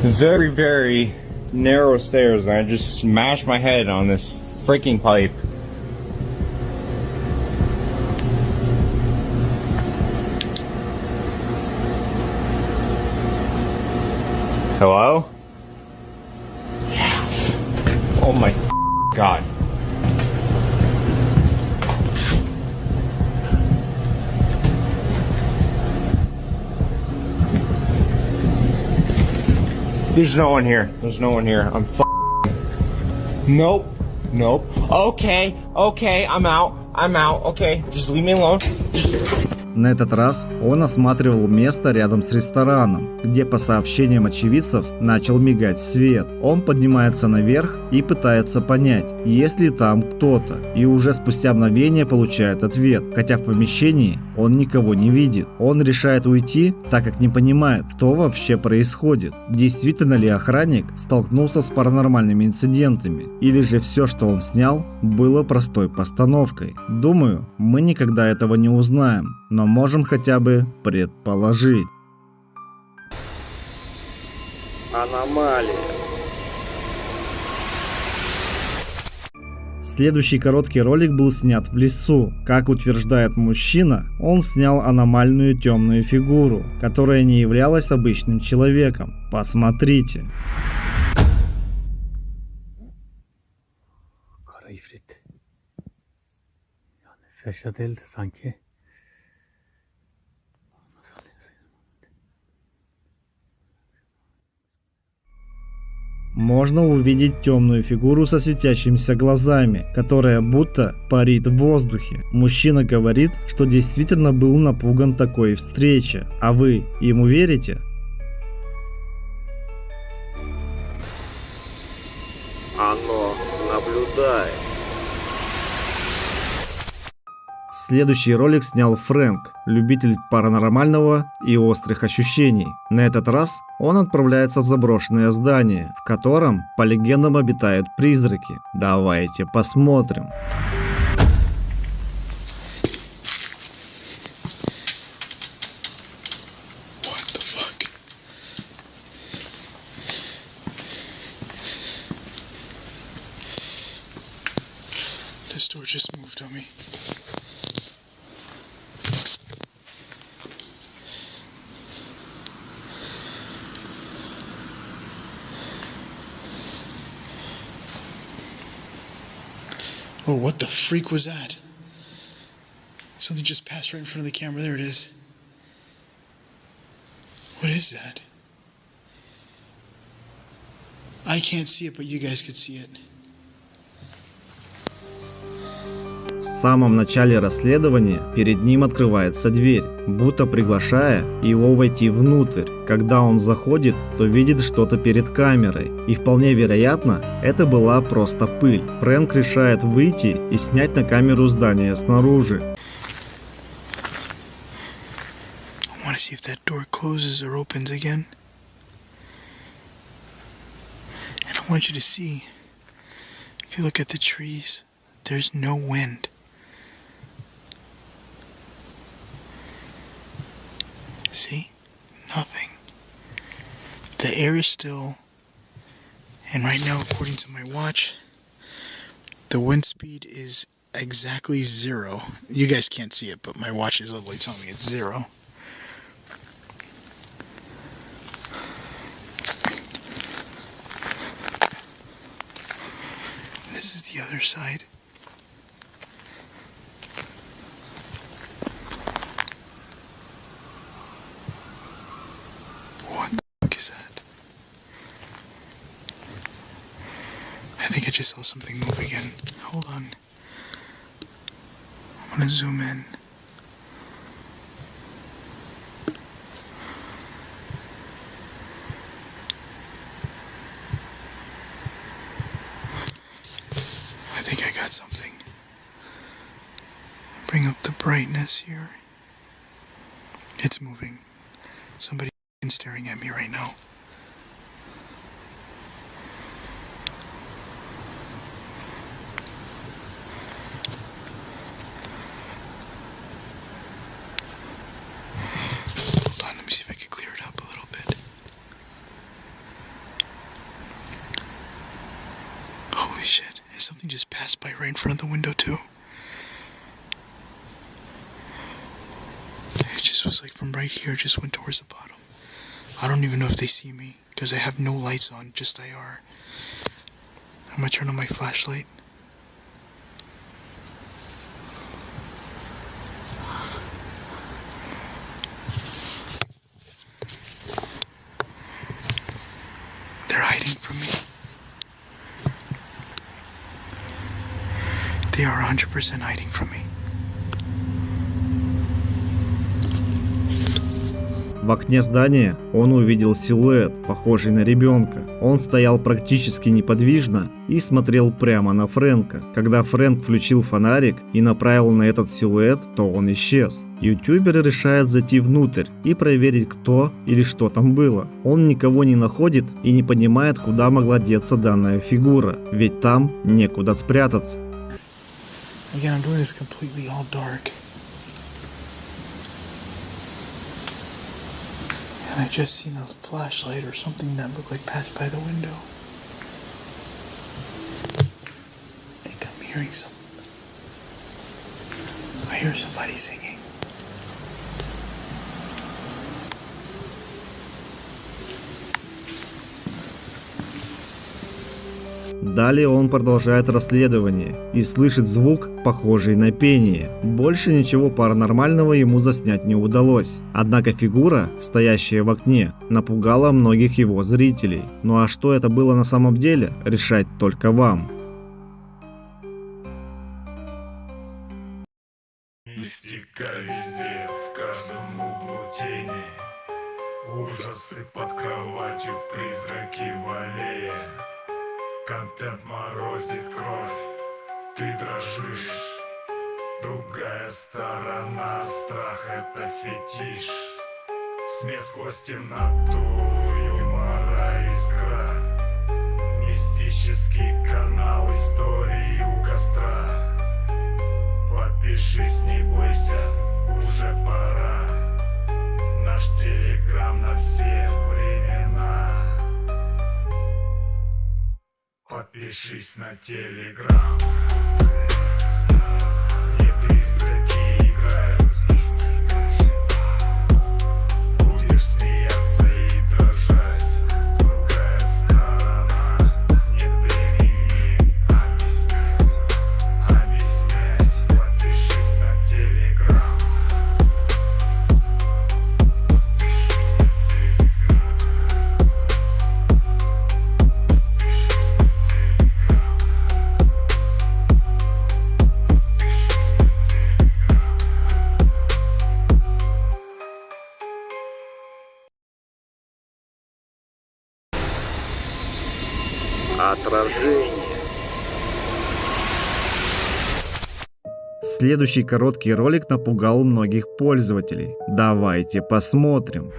Very narrow stairs, and I just smashed my head on this freaking pipe. Hello? Oh my God. There's no one here. There's no one here. I'm Nope. Nope. Okay. Okay. I'm out. I'm out. Okay. Just leave me alone. На этот раз он осматривал место рядом с рестораном, где, по сообщениям очевидцев, начал мигать свет. Он поднимается наверх и пытается понять, есть ли там кто-то, и уже спустя мгновение получает ответ, хотя в помещении он никого не видит. Он решает уйти, так как не понимает, что вообще происходит. Действительно ли охранник столкнулся с паранормальными инцидентами, или же все, что он снял, было простой постановкой. Думаю, мы никогда этого не узнаем, но можем хотя бы предположить. Аномалия. Следующий короткий ролик был снят в лесу. Как утверждает мужчина, он снял аномальную темную фигуру, которая не являлась обычным человеком. Посмотрите. Можно увидеть темную фигуру со светящимися глазами, которая будто парит в воздухе. Мужчина говорит, что действительно был напуган такой встрече. А вы ему верите? Оно наблюдает. Следующий ролик снял Фрэнк, любитель паранормального и острых ощущений. На этот раз он отправляется в заброшенное здание, в котором, по легендам, обитают призраки. Давайте посмотрим. This door just moved on me. Oh, what the freak was that? Something just passed right in front of the camera. There it is. What is that? I can't see it, but you guys could see it. В самом начале расследования перед ним открывается дверь, будто приглашая его войти внутрь. Когда он заходит, то видит что-то перед камерой, и вполне вероятно, это была просто пыль. Фрэнк решает выйти и снять на камеру здание снаружи. I want to see if that door closes or opens again. And I want you to see, if you look at the trees, there's no wind. See? Nothing. The air is still, and right now, according to my watch, the wind speed is exactly 0. You guys can't see it, but my watch is literally telling me it's 0. This is the other side. What the fuck is that? I think I just saw something move again. Hold on. I'm gonna zoom in. I think I got something. Bring up the brightness here. It's moving. Somebody staring at me right now. Hold on, let me see if I can clear it up a little bit. Holy shit, something just passed by right in front of the window too. It just was like from right here, just went towards the bottom. I don't even know if they see me because I have no lights on, just IR. I'm gonna turn on my flashlight. They're hiding from me. They are 100% hiding from me. В окне здания он увидел силуэт, похожий на ребенка. Он стоял практически неподвижно и смотрел прямо на Фрэнка. Когда Фрэнк включил фонарик и направил на этот силуэт, то он исчез. Ютубер решает зайти внутрь и проверить, кто или что там было. Он никого не находит и не понимает, куда могла деться данная фигура, ведь там некуда спрятаться. Again, I'm doing this completely all dark. And I just seen a flashlight or something that looked like passed by the window. I think I'm hearing something. I hear somebody singing. Далее он продолжает расследование и слышит звук, похожий на пение. Больше ничего паранормального ему заснять не удалось. Однако фигура, стоящая в окне, напугала многих его зрителей. Ну а что это было на самом деле, решать только вам. Мистика везде, в каждом углу тени. Ужасы под кроватью, призраки в аллее. Контент морозит кровь, ты дрожишь. Другая сторона, страх это фетиш. Смех сквозь темноту, юмора искра. Мистический канал истории у костра. Подпишись, не бойся, уже пора. Наш телеграм на все времена. Подпишись на телеграм. Где призраки играют. Будешь смеяться и дрожать. Другая сторона. Нет времени объяснять. Подпишись на телеграм. Отражение. Следующий короткий ролик напугал многих пользователей. Давайте посмотрим.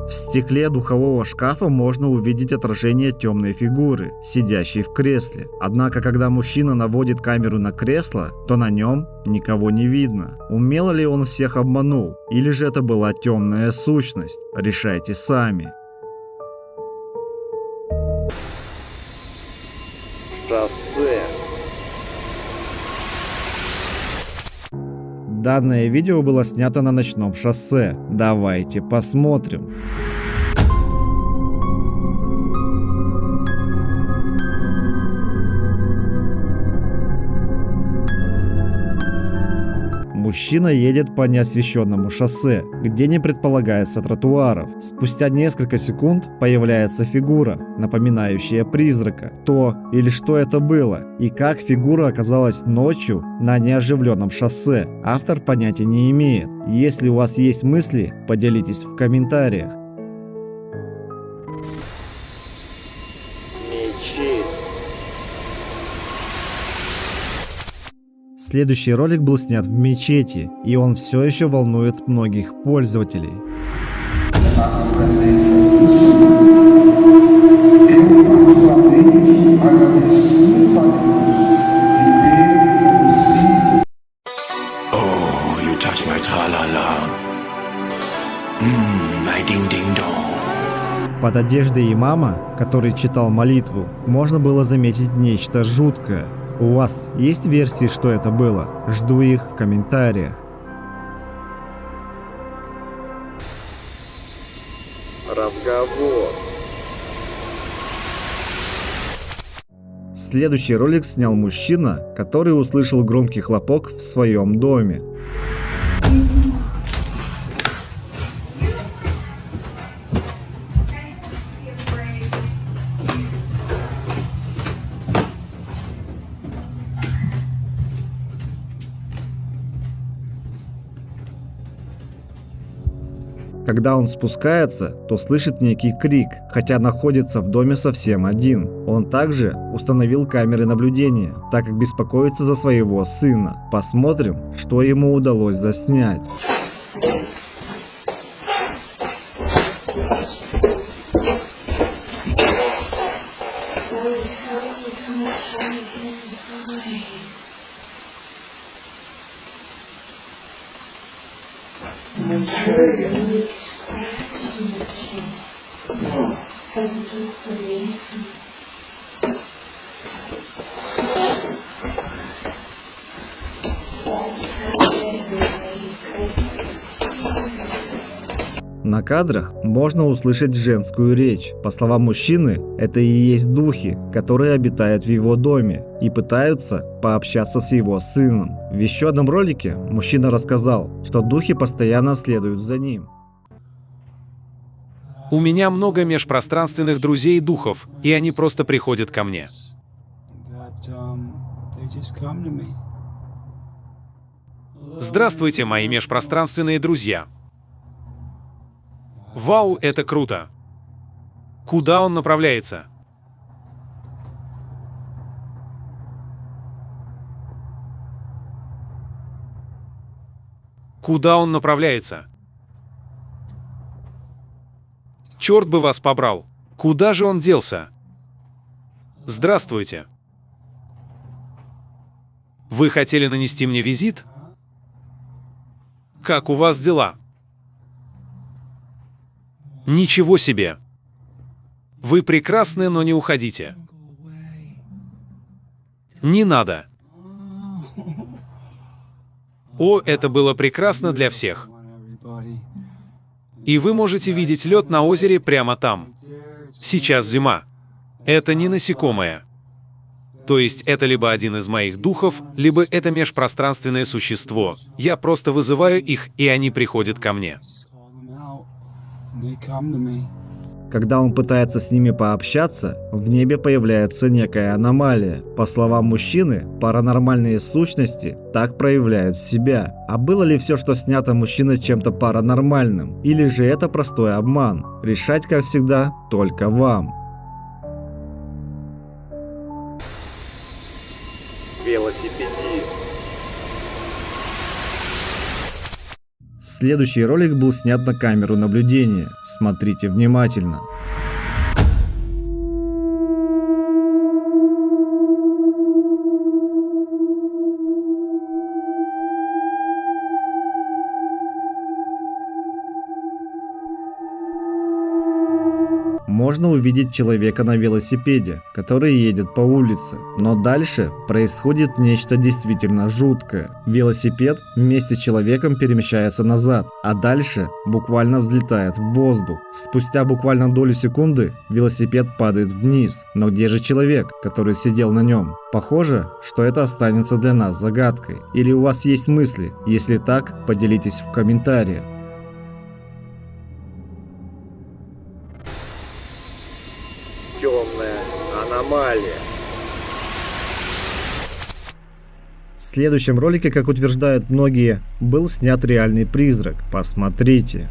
В стекле духового шкафа можно увидеть отражение темной фигуры, сидящей в кресле. Однако, когда мужчина наводит камеру на кресло, то на нем никого не видно. Умело ли он всех обманул, или же это была темная сущность? Решайте сами. Шоссе. Данное видео было снято на ночном шоссе. Давайте посмотрим. Мужчина едет по неосвещенному шоссе, где не предполагается тротуаров. Спустя несколько секунд появляется фигура, напоминающая призрака. Кто или что это было, и как фигура оказалась ночью на неоживленном шоссе, автор понятия не имеет. Если у вас есть мысли, поделитесь в комментариях. Следующий ролик был снят в мечети, и он все еще волнует многих пользователей. Oh, you touch my tra-la-la. My ding-ding-dong. Под одеждой имама, который читал молитву, можно было заметить нечто жуткое. У вас есть версии, что это было? Жду их в комментариях. Разговор. Следующий ролик снял мужчина, который услышал громкий хлопок в своем доме. Когда он спускается, то слышит некий крик, хотя находится в доме совсем один. Он также установил камеры наблюдения, так как беспокоится за своего сына. Посмотрим, что ему удалось заснять. На кадрах можно услышать женскую речь. По словам мужчины, это и есть духи, которые обитают в его доме и пытаются пообщаться с его сыном. В еще одном ролике мужчина рассказал, что духи постоянно следуют за ним. У меня много межпространственных друзей и духов, и они просто приходят ко мне. Здравствуйте, мои межпространственные друзья. Вау, это круто. Куда он направляется? Куда он направляется? Черт бы вас побрал. Куда же он делся? Здравствуйте. Вы хотели нанести мне визит? Как у вас дела? Ничего себе. Вы прекрасны, но не уходите. Не надо. О, это было прекрасно для всех. И вы можете видеть лед на озере прямо там. Сейчас зима. Это не насекомое. То есть это либо один из моих духов, либо это межпространственное существо. Я просто вызываю их, и они приходят ко мне. Когда он пытается с ними пообщаться, в небе появляется некая аномалия. По словам мужчины, паранормальные сущности так проявляют себя. А было ли все, что снято мужчиной, чем-то паранормальным? Или же это простой обман? Решать, как всегда, только вам. Велосипедист. Следующий ролик был снят на камеру наблюдения. Смотрите внимательно. Можно увидеть человека на велосипеде, который едет по улице. Но дальше происходит нечто действительно жуткое. Велосипед вместе с человеком перемещается назад, а дальше буквально взлетает в воздух. Спустя буквально долю секунды велосипед падает вниз. Но где же человек, который сидел на нем? Похоже, что это останется для нас загадкой. Или у вас есть мысли? Если так, поделитесь в комментариях. Темная аномалия. В следующем ролике, как утверждают многие, был снят реальный призрак. Посмотрите.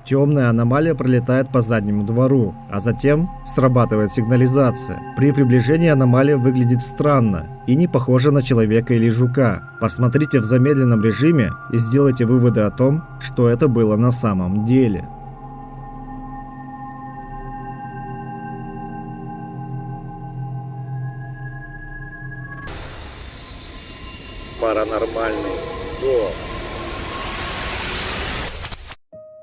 Темная аномалия пролетает по заднему двору, а затем срабатывает сигнализация. При приближении аномалия выглядит странно и не похожа на человека или жука. Посмотрите в замедленном режиме и сделайте выводы о том, что это было на самом деле. Паранормальный дом.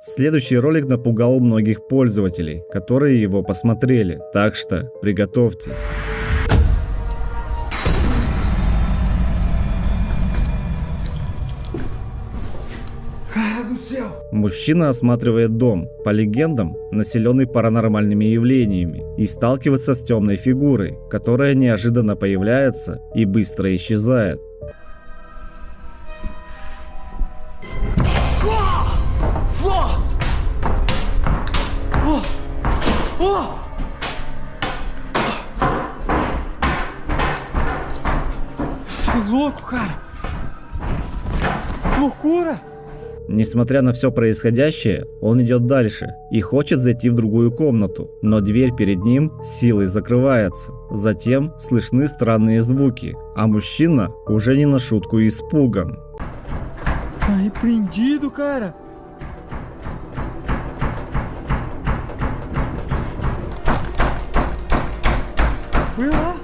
Следующий ролик напугал многих пользователей, которые его посмотрели, так что приготовьтесь. Мужчина осматривает дом, по легендам, населенный паранормальными явлениями, и сталкивается с темной фигурой, которая неожиданно появляется и быстро исчезает. Несмотря на все происходящее, он идет дальше и хочет зайти в другую комнату, но дверь перед ним силой закрывается. Затем слышны странные звуки, а мужчина уже не на шутку испуган. Tá repreendido, cara. Foi lá.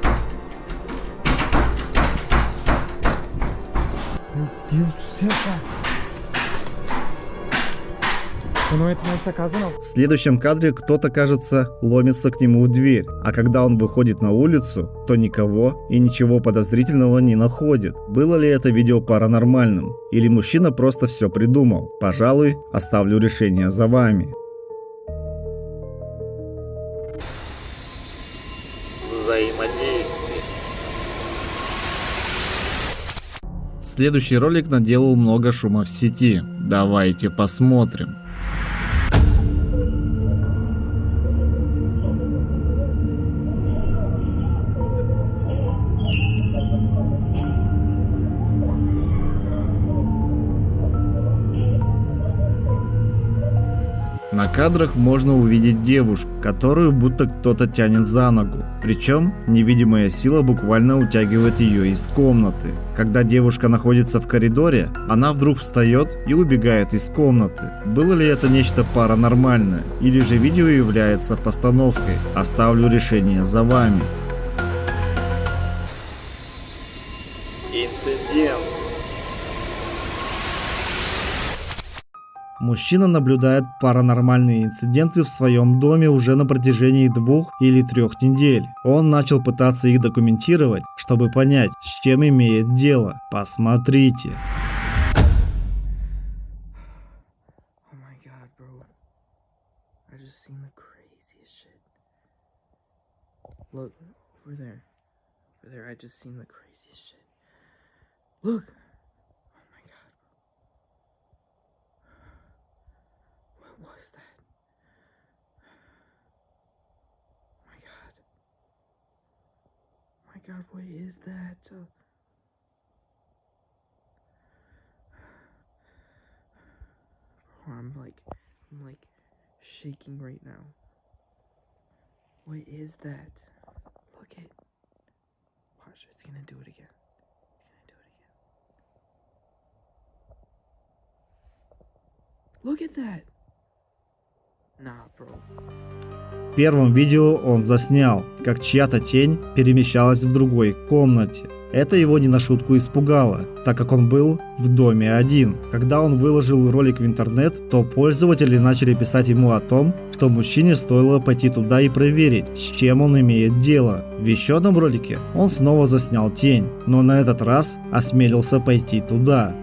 Meu Deus do céu, cara. Eu não entro nessa casa, não. В следующем кадре кто-то, кажется, ломится к нему в дверь, а когда он выходит на улицу, то никого и ничего подозрительного не находит. Было ли это видео паранормальным? Или мужчина просто все придумал? Пожалуй, оставлю решение за вами. Взаимодействие. Следующий ролик наделал много шума в сети. Давайте посмотрим. На кадрах можно увидеть девушку, которую будто кто-то тянет за ногу. Причем невидимая сила буквально утягивает ее из комнаты. Когда девушка находится в коридоре, она вдруг встает и убегает из комнаты. Было ли это нечто паранормальное? Или же видео является постановкой? Оставлю решение за вами. Инцидент. Мужчина наблюдает паранормальные инциденты в своем доме уже на протяжении 2 или 3 недель. Он начал пытаться их документировать, чтобы понять, с чем имеет дело. Посмотрите. Oh my god, bro. I just seen the craziest shit. Look, over there. Over there, I just seen the craziest shit. Look! Oh my god. What was that? Oh my god. Oh my god, what is that? I'm like shaking right now. What is that? Look it. Watch, it's gonna do it again. It's gonna do it again. Look at that. Nah, bro. В первом видео он заснял, как чья-то тень перемещалась в другой комнате. Это его не на шутку испугало, так как он был в доме один. Когда он выложил ролик в интернет, то пользователи начали писать ему о том, что мужчине стоило пойти туда и проверить, с чем он имеет дело. В еще одном ролике он снова заснял тень, но на этот раз осмелился пойти туда.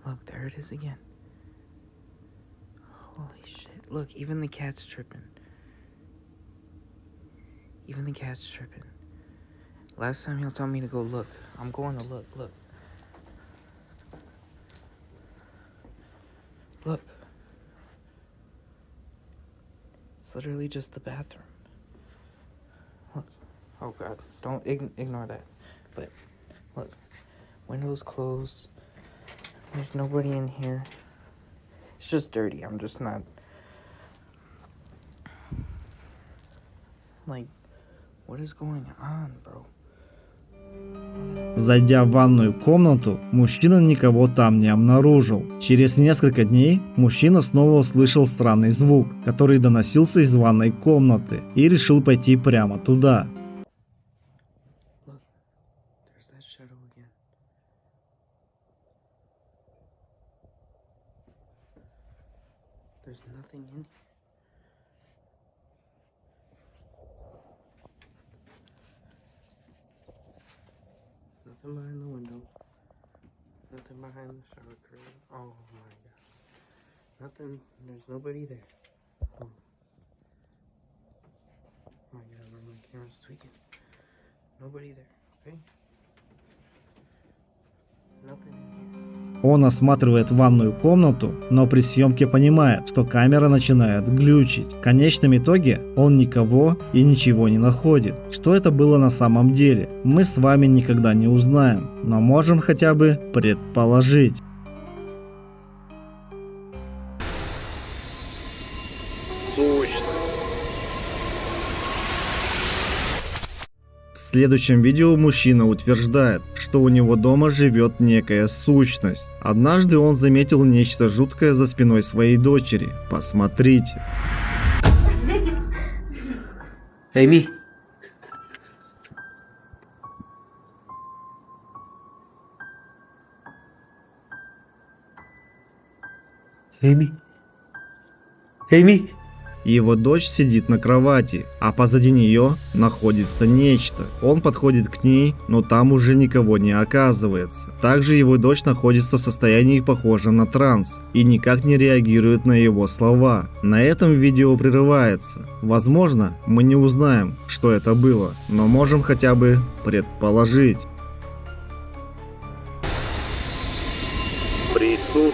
Look, there it is again. Holy shit. Look, even the cat's tripping. Even the cat's tripping. Last time he'll tell me to go look. I'm going to look. Look. Look. It's literally just the bathroom. Look. Oh god. Don't ignore that. But look. Windows closed. There's nobody in here. It's just dirty. I'm just not. Like, what is going on, bro? Зайдя в ванную комнату, мужчина никого там не обнаружил. Через несколько дней мужчина снова услышал странный звук, который доносился из ванной комнаты, и решил пойти прямо туда. Look, there's that shadow again. There's nothing in here. Nothing behind the window. Nothing behind the shower curtain. Oh my god. Nothing. There's nobody there. Oh my god, my camera's tweaking. Nobody there, okay? Nothing in here. Он осматривает ванную комнату, но при съемке понимает, что камера начинает глючить. В конечном итоге он никого и ничего не находит. Что это было на самом деле, мы с вами никогда не узнаем, но можем хотя бы предположить. Сущность. В следующем видео мужчина утверждает, что у него дома живет некая сущность. Однажды он заметил нечто жуткое за спиной своей дочери. Посмотрите. Эми. Эми. Эми. Его дочь сидит на кровати, а позади нее находится нечто. Он подходит к ней, но там уже никого не оказывается. Также его дочь находится в состоянии, похожем на транс, и никак не реагирует на его слова. На этом видео прерывается. Возможно, мы не узнаем, что это было, но можем хотя бы предположить. Присутствие.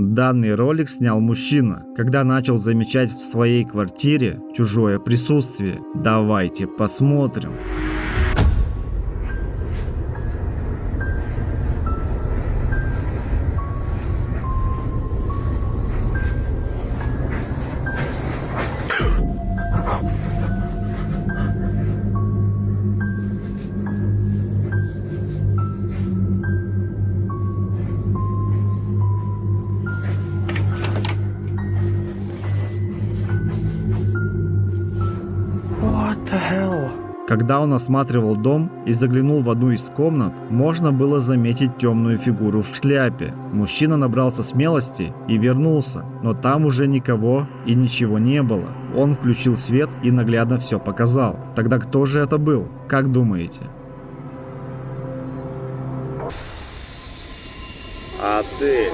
Данный ролик снял мужчина, когда начал замечать в своей квартире чужое присутствие. Давайте посмотрим. Когда он осматривал дом и заглянул в одну из комнат, можно было заметить темную фигуру в шляпе. Мужчина набрался смелости и вернулся, но там уже никого и ничего не было. Он включил свет и наглядно все показал. Тогда кто же это был? Как думаете? Отель.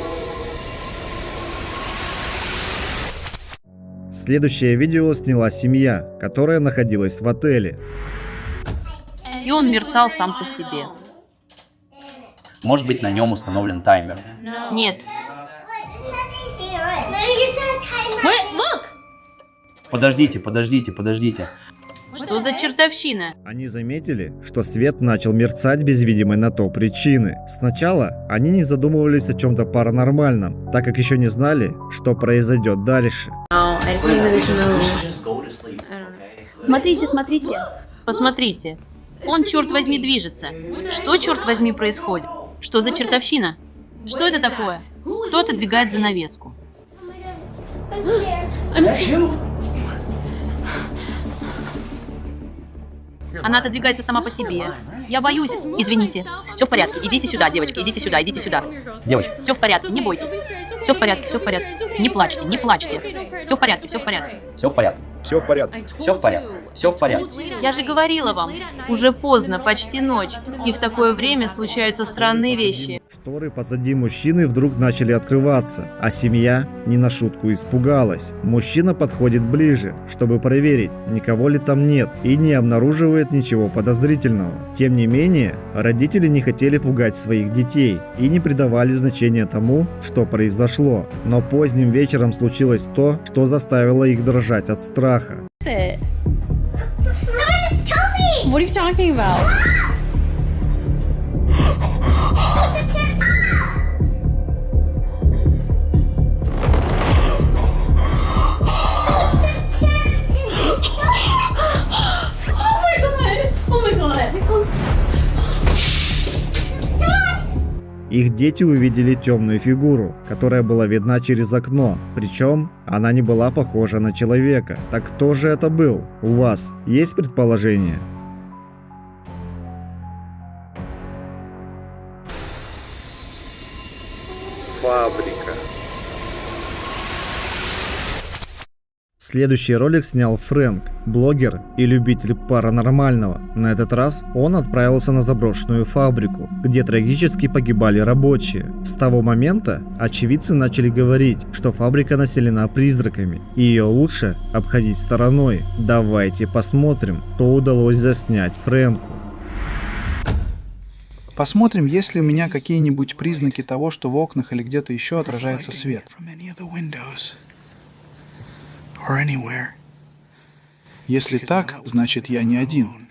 Следующее видео сняла семья, которая находилась в отеле. И он мерцал сам по себе. Может быть, на нем установлен таймер. Нет. Подождите, подождите, подождите. Что за чертовщина? Они заметили, что свет начал мерцать без видимой на то причины. Сначала они не задумывались о чем-то паранормальном, так как еще не знали, что произойдет дальше. Смотрите, смотрите. Посмотрите. Он, черт возьми, движется. Что, черт возьми, происходит? Что за чертовщина? Что это такое? Кто отодвигает занавеску? Она отодвигается сама по себе. Я боюсь. Извините. Все в порядке. Идите сюда, девочки. Идите сюда, идите сюда. Девочки. Все в порядке, не бойтесь. Все в порядке, все в порядке. Не плачьте, не плачьте. Все в порядке, все в порядке. Все в порядке. Все в порядке. Все в порядке. Все в порядке. Я же говорила вам. Уже поздно, почти ночь. И в такое время случаются странные вещи. Шторы позади мужчины вдруг начали открываться, а семья не на шутку испугалась. Мужчина подходит ближе, чтобы проверить, никого ли там нет, и не обнаруживает ничего подозрительного. Тем не менее, родители не хотели пугать своих детей и не придавали значения тому, что произошло. Но поздним вечером случилось то, что заставило их дрожать от страха. What are you talking about? Их дети увидели темную фигуру, которая была видна через окно, причем она не была похожа на человека. Так кто же это был? У вас есть предположение? Фабрика. Следующий ролик снял Фрэнк, блогер и любитель паранормального. На этот раз он отправился на заброшенную фабрику, где трагически погибали рабочие. С того момента очевидцы начали говорить, что фабрика населена призраками, и ее лучше обходить стороной. Давайте посмотрим, что удалось заснять Фрэнку. Посмотрим, есть ли у меня какие-нибудь признаки того, что в окнах или где-то еще отражается свет. Если так, значит я не один.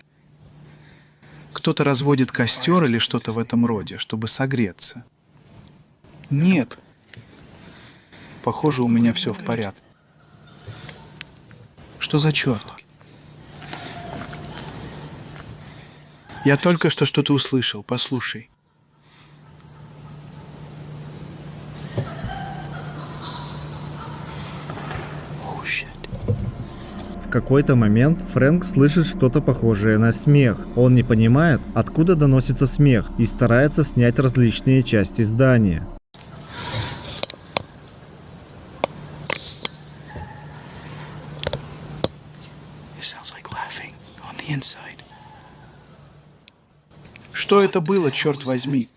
Кто-то разводит костер или что-то в этом роде, чтобы согреться. Нет. Похоже, у меня все в порядке. Что за черт? Я только что что-то услышал. Послушай. В какой-то момент Фрэнк слышит что-то похожее на смех. Он не понимает, откуда доносится смех, и старается снять различные части здания. Что это было, черт возьми?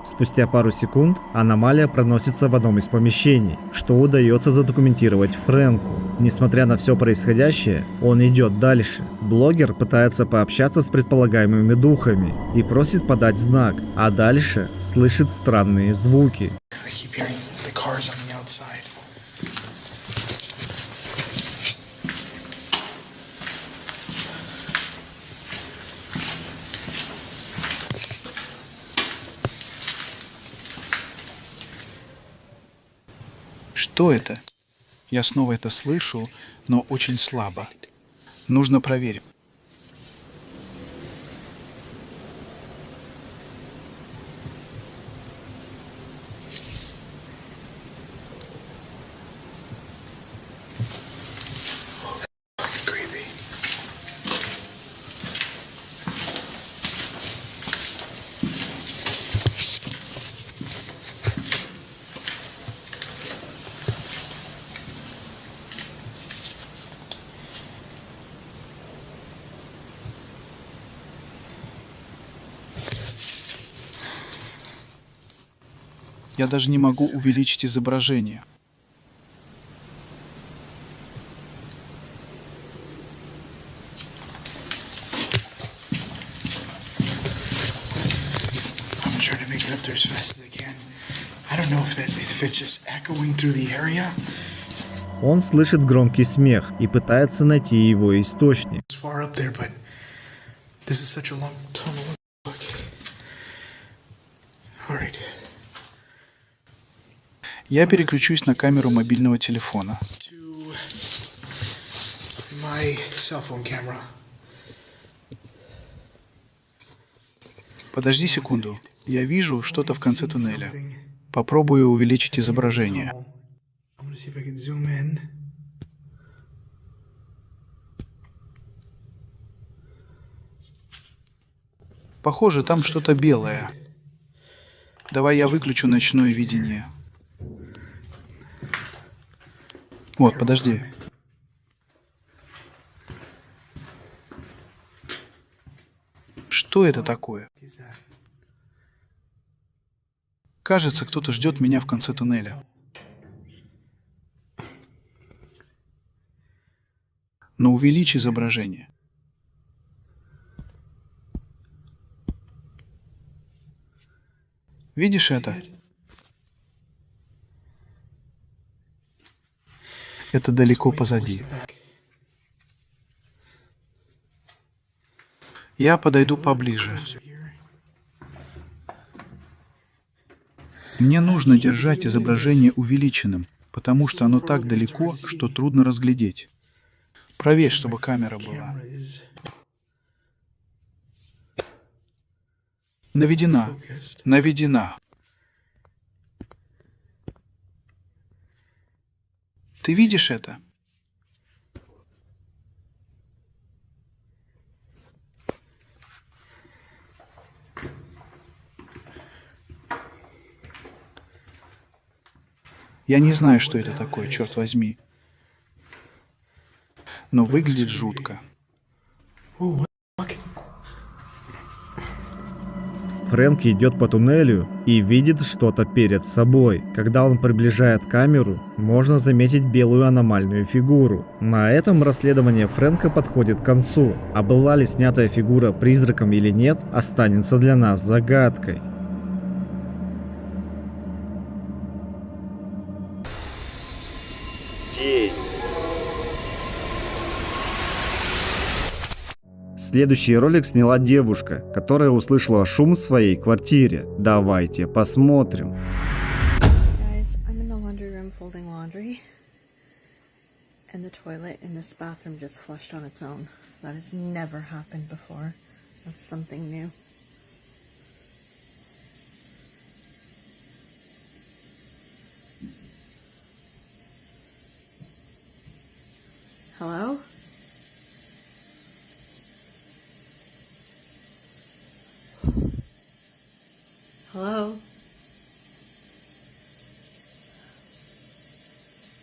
Спустя пару секунд аномалия проносится в одном из помещений, что удается задокументировать Фрэнку. Несмотря на все происходящее, он идет дальше. Блогер пытается пообщаться с предполагаемыми духами и просит подать знак, а дальше слышит странные звуки. Что это? Я снова это слышу, но очень слабо. Нужно проверить. Я даже не могу увеличить изображение. Он слышит громкий смех и пытается найти его источник. Я переключусь на камеру мобильного телефона. Подожди секунду. Я вижу что-то в конце туннеля. Попробую увеличить изображение. Похоже, там что-то белое. Давай я выключу ночное видение. Вот, подожди. Что это такое? Кажется, кто-то ждет меня в конце туннеля. Но увеличь изображение. Видишь это? Это далеко позади. Я подойду поближе. Мне нужно держать изображение увеличенным, потому что оно так далеко, что трудно разглядеть. Проверь, чтобы камера была. Наведена. Наведена. Ты видишь это? Я не знаю, что это такое, черт возьми. Но выглядит жутко. Фрэнк идет по туннелю и видит что-то перед собой. Когда он приближает камеру, можно заметить белую аномальную фигуру. На этом расследование Фрэнка подходит к концу. А была ли снятая фигура призраком или нет, останется для нас загадкой. Тень. Следующий ролик сняла девушка, которая услышала шум в своей квартире. Давайте посмотрим. Guys, I'm in the laundry room folding laundry, and the toilet in this bathroom just flushed on its own. That has never happened before. That's something new. Hello? Hello?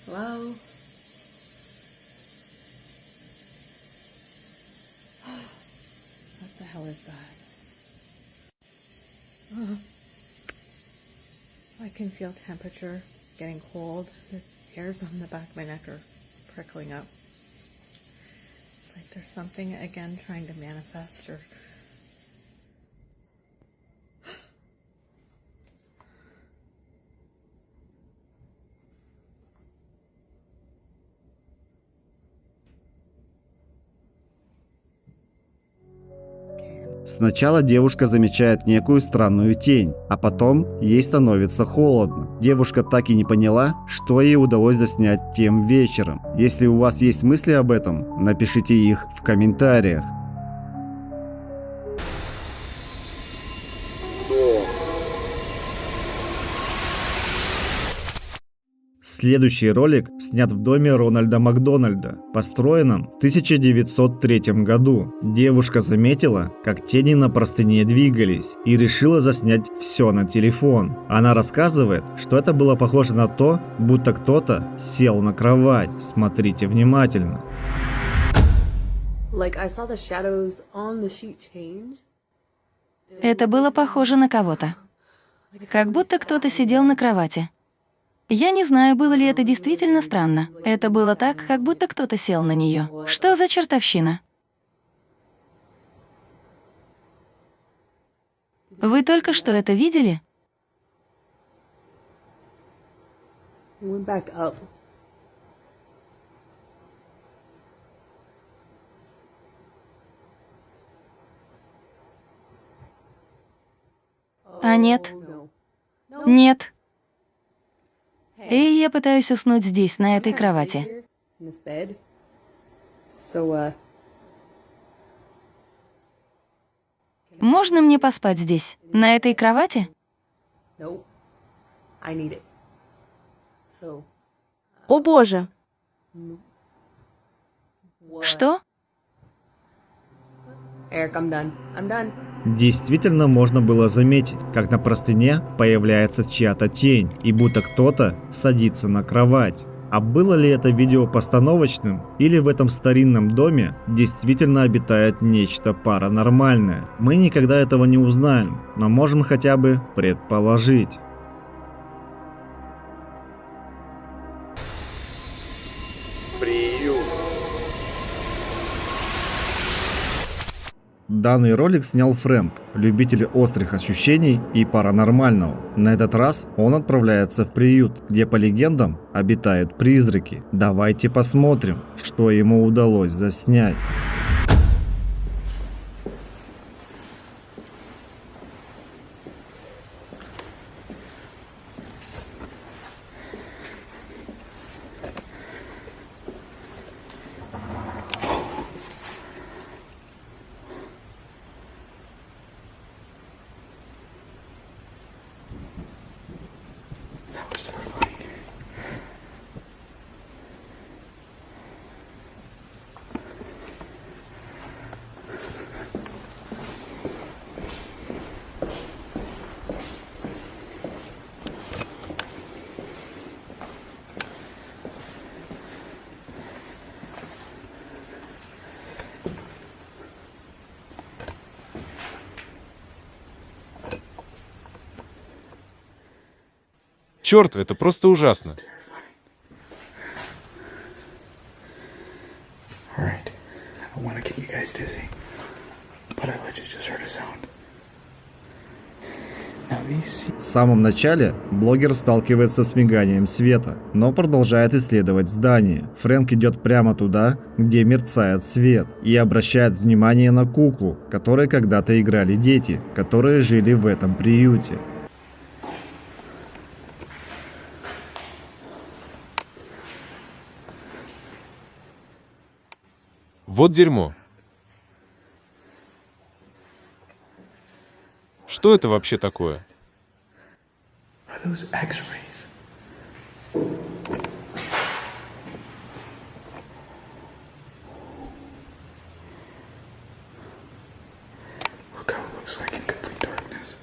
Hello? What the hell is that? I can feel temperature getting cold. The hairs on the back of my neck are prickling up. It's like there's something again trying to manifest or... Сначала девушка замечает некую странную тень, а потом ей становится холодно. Девушка так и не поняла, что ей удалось заснять тем вечером. Если у вас есть мысли об этом, напишите их в комментариях. Следующий ролик снят в доме Рональда Макдональда, построенном в 1903 году. Девушка заметила, как тени на простыне двигались, и решила заснять все на телефон. Она рассказывает, что это было похоже на то, будто кто-то сел на кровать. Смотрите внимательно. Это было похоже на кого-то. Как будто кто-то сидел на кровати. Я не знаю, было ли это действительно странно. Это было так, как будто кто-то сел на нее. Что за чертовщина? Вы только что это видели? А нет. Нет. И я пытаюсь уснуть здесь, на этой кровати. Можно мне поспать здесь, на этой кровати? О боже! Что? Eric, I'm done. Действительно можно было заметить, как на простыне появляется чья-то тень, и будто кто-то садится на кровать. А было ли это видео постановочным, или в этом старинном доме действительно обитает нечто паранормальное? Мы никогда этого не узнаем, но можем хотя бы предположить. Данный ролик снял Фрэнк, любитель острых ощущений и паранормального. На этот раз он отправляется в приют, где по легендам обитают призраки. Давайте посмотрим, что ему удалось заснять. Черт, это просто ужасно. Alright, I don't want to get you guys dizzy, but I legit just heard a sound. Now these... В самом начале блогер сталкивается с миганием света, но продолжает исследовать здание. Фрэнк идет прямо туда, где мерцает свет, и обращает внимание на куклу, которой когда-то играли дети, которые жили в этом приюте. Вот дерьмо. Что это вообще такое? Are those X-rays? Look how it looks like in complete darkness.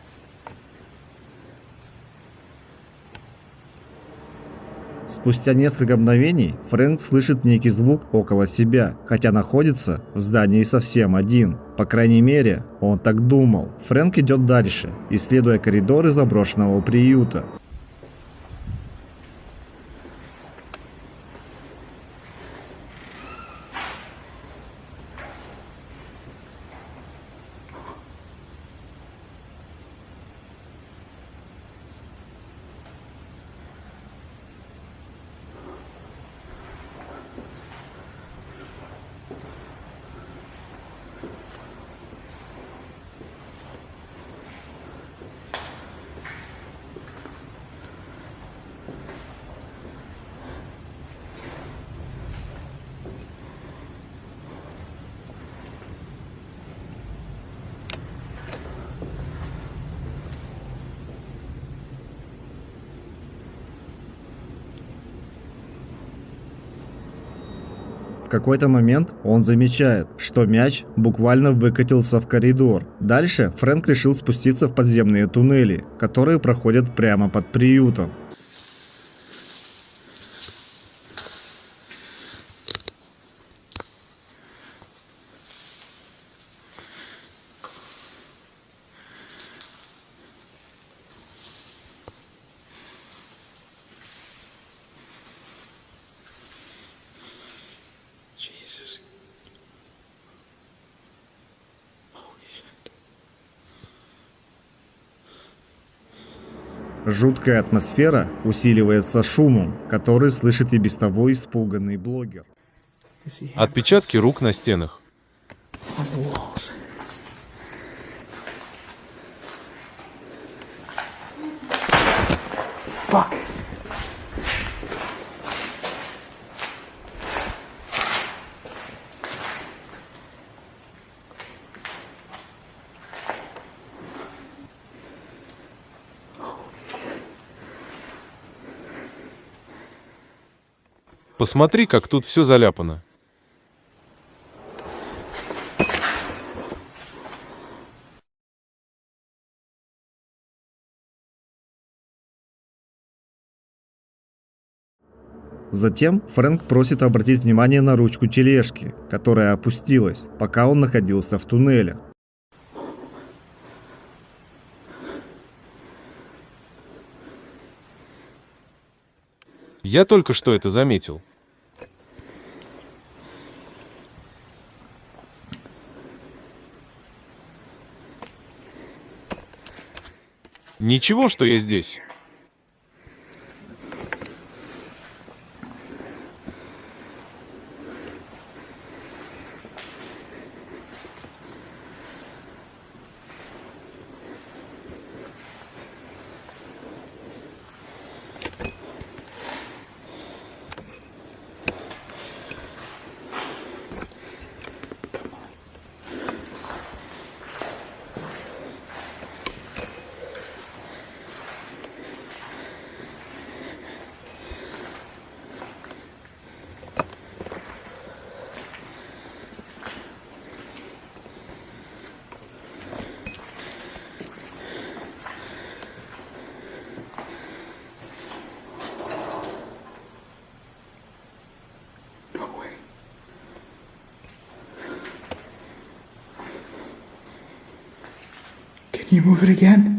Спустя несколько мгновений Фрэнк слышит некий звук около себя, хотя находится в здании совсем один. По крайней мере, он так думал. Фрэнк идет дальше, исследуя коридоры заброшенного приюта. В какой-то момент он замечает, что мяч буквально выкатился в коридор. Дальше Фрэнк решил спуститься в подземные туннели, которые проходят прямо под приютом. Жуткая атмосфера усиливается шумом, который слышит и без того испуганный блогер. Отпечатки рук на стенах. Fuck. Посмотри, как тут все заляпано. Затем Фрэнк просит обратить внимание на ручку тележки, которая опустилась, пока он находился в туннелях. Я только что это заметил. Ничего, что я здесь. Can you move it again?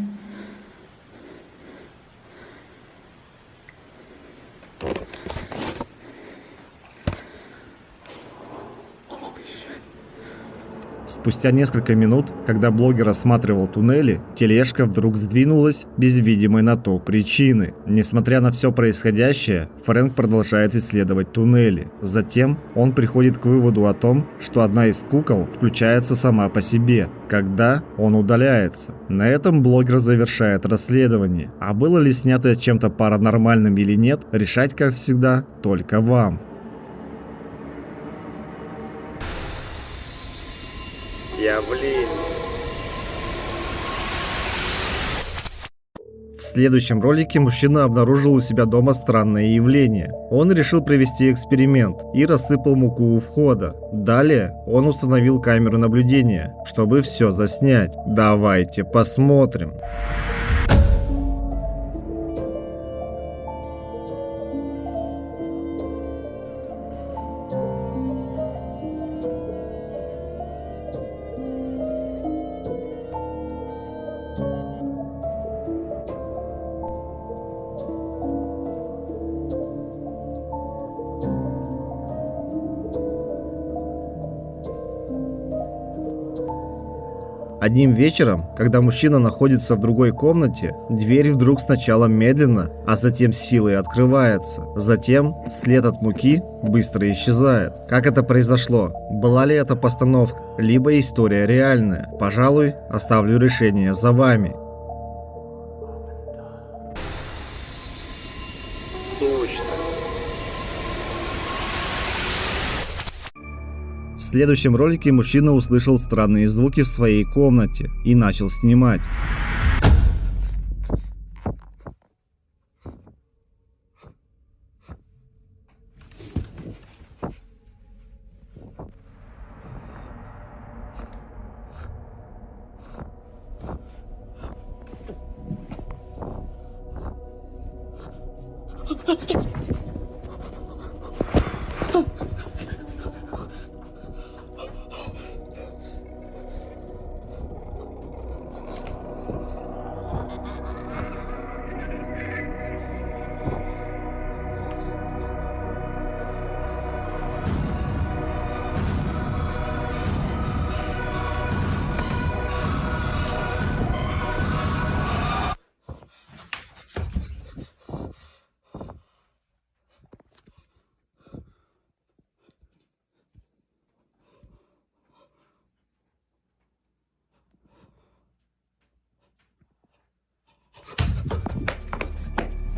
Спустя несколько минут, когда блогер осматривал туннели, тележка вдруг сдвинулась без видимой на то причины. Несмотря на все происходящее, Фрэнк продолжает исследовать туннели. Затем он приходит к выводу о том, что одна из кукол включается сама по себе, когда он удаляется. На этом блогер завершает расследование. А было ли снято чем-то паранормальным или нет, решать, как всегда, только вам. Явление. В следующем ролике мужчина обнаружил у себя дома странное явление. Он решил провести эксперимент и рассыпал муку у входа. Далее он установил камеру наблюдения, чтобы все заснять. Давайте посмотрим. Одним вечером, когда мужчина находится в другой комнате, дверь вдруг сначала медленно, а затем силой открывается. Затем след от муки быстро исчезает. Как это произошло? Была ли это постановка, либо история реальная? Пожалуй, оставлю решение за вами. В следующем ролике мужчина услышал странные звуки в своей комнате и начал снимать.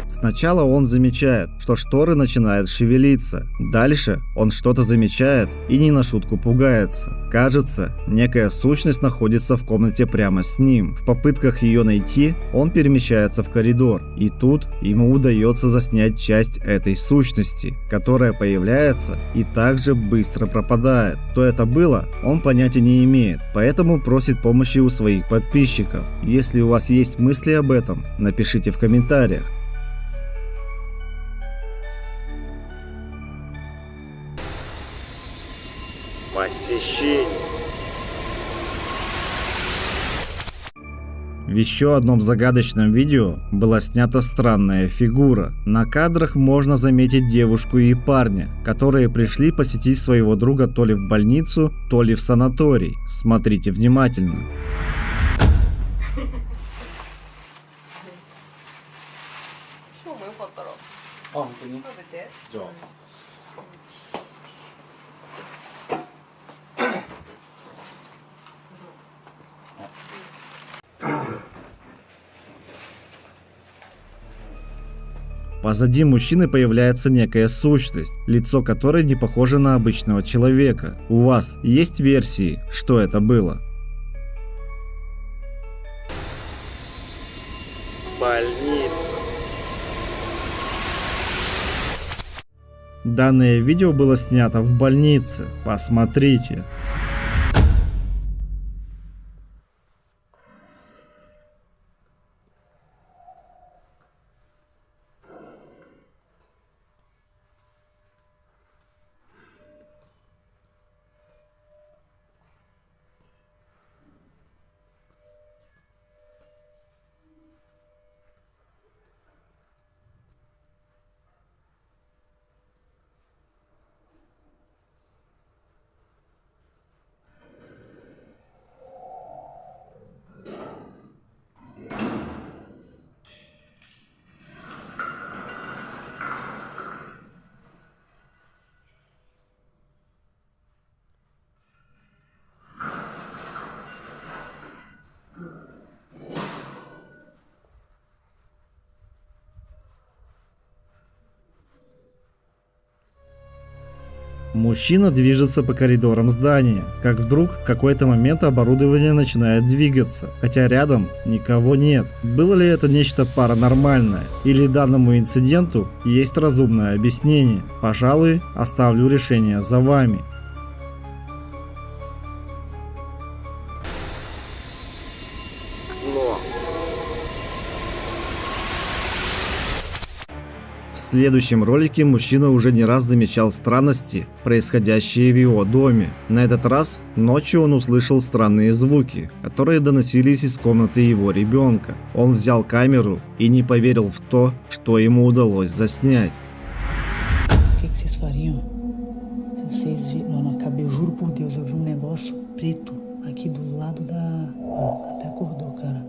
Сначала он замечает, что шторы начинают шевелиться. Дальше он что-то замечает и не на шутку пугается. Кажется, некая сущность находится в комнате прямо с ним. В попытках ее найти, он перемещается в коридор. И тут ему удается заснять часть этой сущности, которая появляется и также быстро пропадает. Что это было, он понятия не имеет, поэтому просит помощи у своих подписчиков. Если у вас есть мысли об этом, напишите в комментариях. Посещение. В еще одном загадочном видео была снята странная фигура. На кадрах можно заметить девушку и парня, которые пришли посетить своего друга то ли в больницу, то ли в санаторий. Смотрите внимательно. Позади мужчины появляется некая сущность, лицо которой не похоже на обычного человека. У вас есть версии, что это было? Больница. Данное видео было снято в больнице. Посмотрите. Мужчина движется по коридорам здания, как вдруг в какой-то момент оборудование начинает двигаться, хотя рядом никого нет. Было ли это нечто паранормальное, или данному инциденту есть разумное объяснение? Пожалуй, оставлю решение за вами. Но В следующем ролике мужчина уже не раз замечал странности, происходящие в его доме. На этот раз ночью он услышал странные звуки, которые доносились из комнаты его rебенка. Он взял камеру и не поверил в то, что ему удалось заснять. O que vocês fariam se vocês... Mano, acabei, juro por Deus, eu vi um negócio preto aqui do lado da... Ó, até acordou, cara.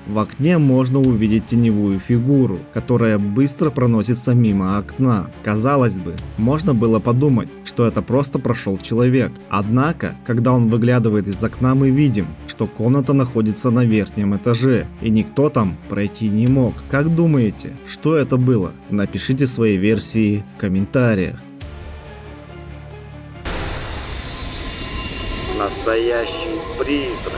В окне можно увидеть теневую фигуру, которая быстро проносится мимо окна. Казалось бы, можно было подумать, что это просто прошел человек. Однако, когда он выглядывает из окна, мы видим, что комната находится на верхнем этаже, и никто там пройти не мог. Как думаете, что это было? Напишите свои версии в комментариях. настоящий призрак.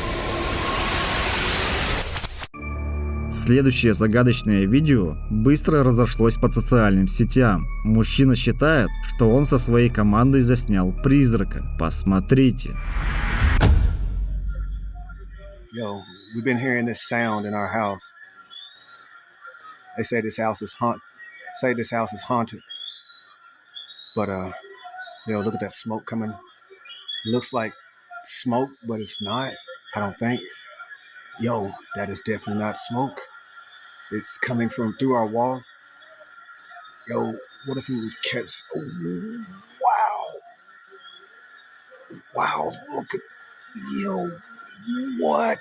Следующее загадочное видео быстро разошлось по социальным сетям. Мужчина считает, что он со своей командой заснял призрака. Посмотрите. Yo, we've been hearing this sound in our house. They say this house is haunted. But yo, look at that smoke coming. Looks like smoke, but it's not. I don't think. Yo, that is definitely not smoke. It's coming from through our walls. Yo, what if we would catch... Oh, wow. Wow, look at... Yo, what?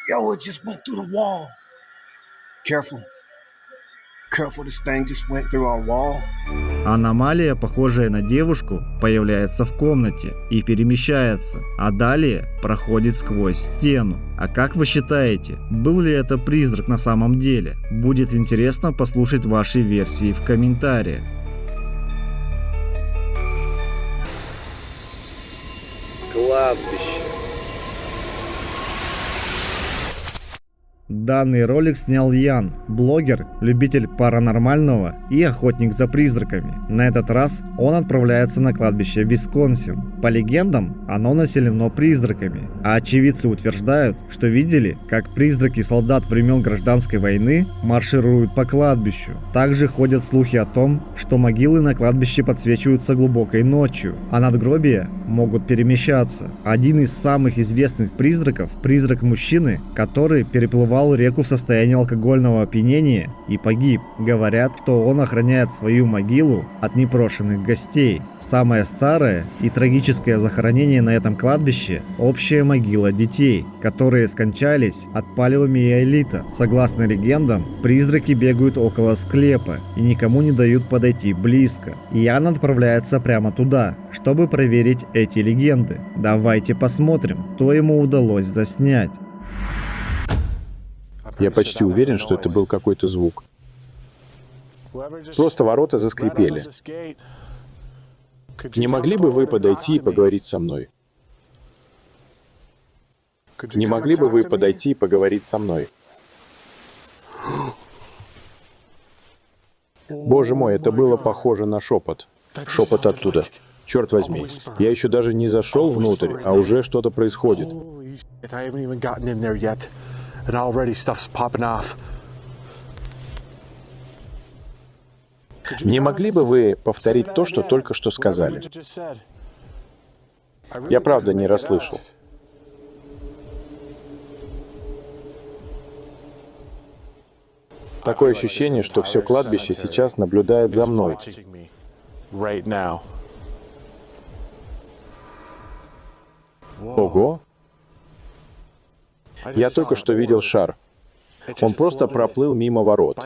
Yo, it just went through the wall. Careful. Careful, this thing just went through our wall. Аномалия, похожая на девушку, появляется в комнате и перемещается, а далее проходит сквозь стену. А как вы считаете, был ли это призрак на самом деле? Будет интересно послушать ваши версии в комментариях. Кладбище. Данный ролик снял Ян, блогер, любитель паранормального и охотник за призраками. На этот раз он отправляется на кладбище в Висконсин. По легендам, оно населено призраками, а очевидцы утверждают, что видели, как призраки солдат времен Гражданской войны маршируют по кладбищу. Также ходят слухи о том, что могилы на кладбище подсвечиваются глубокой ночью, а надгробия могут перемещаться. Один из самых известных призраков – призрак мужчины, который переплывал реку в состоянии алкогольного опьянения и погиб. Говорят, что он охраняет свою могилу от непрошенных гостей. Самое старое и трагическое захоронение на этом кладбище – общая могила детей, которые скончались от полиомиелита. Согласно легендам, призраки бегают около склепа и никому не дают подойти близко. Ян отправляется прямо туда, чтобы проверить эти легенды. Давайте посмотрим, что ему удалось заснять. Я почти уверен, что это был какой-то звук. Просто ворота заскрипели. Не могли бы вы подойти и поговорить со мной? Не могли бы вы подойти и поговорить со мной? Боже мой, это было похоже на шепот. Шепот оттуда. Черт возьми, я еще даже не зашел внутрь, а уже что-то происходит. And already stuff's popping off. Не могли бы вы повторить то, что только что сказали? Я правда не расслышал. Такое ощущение, что все кладбище сейчас наблюдает за мной. Ого! Я только что видел шар. Он просто проплыл мимо ворот.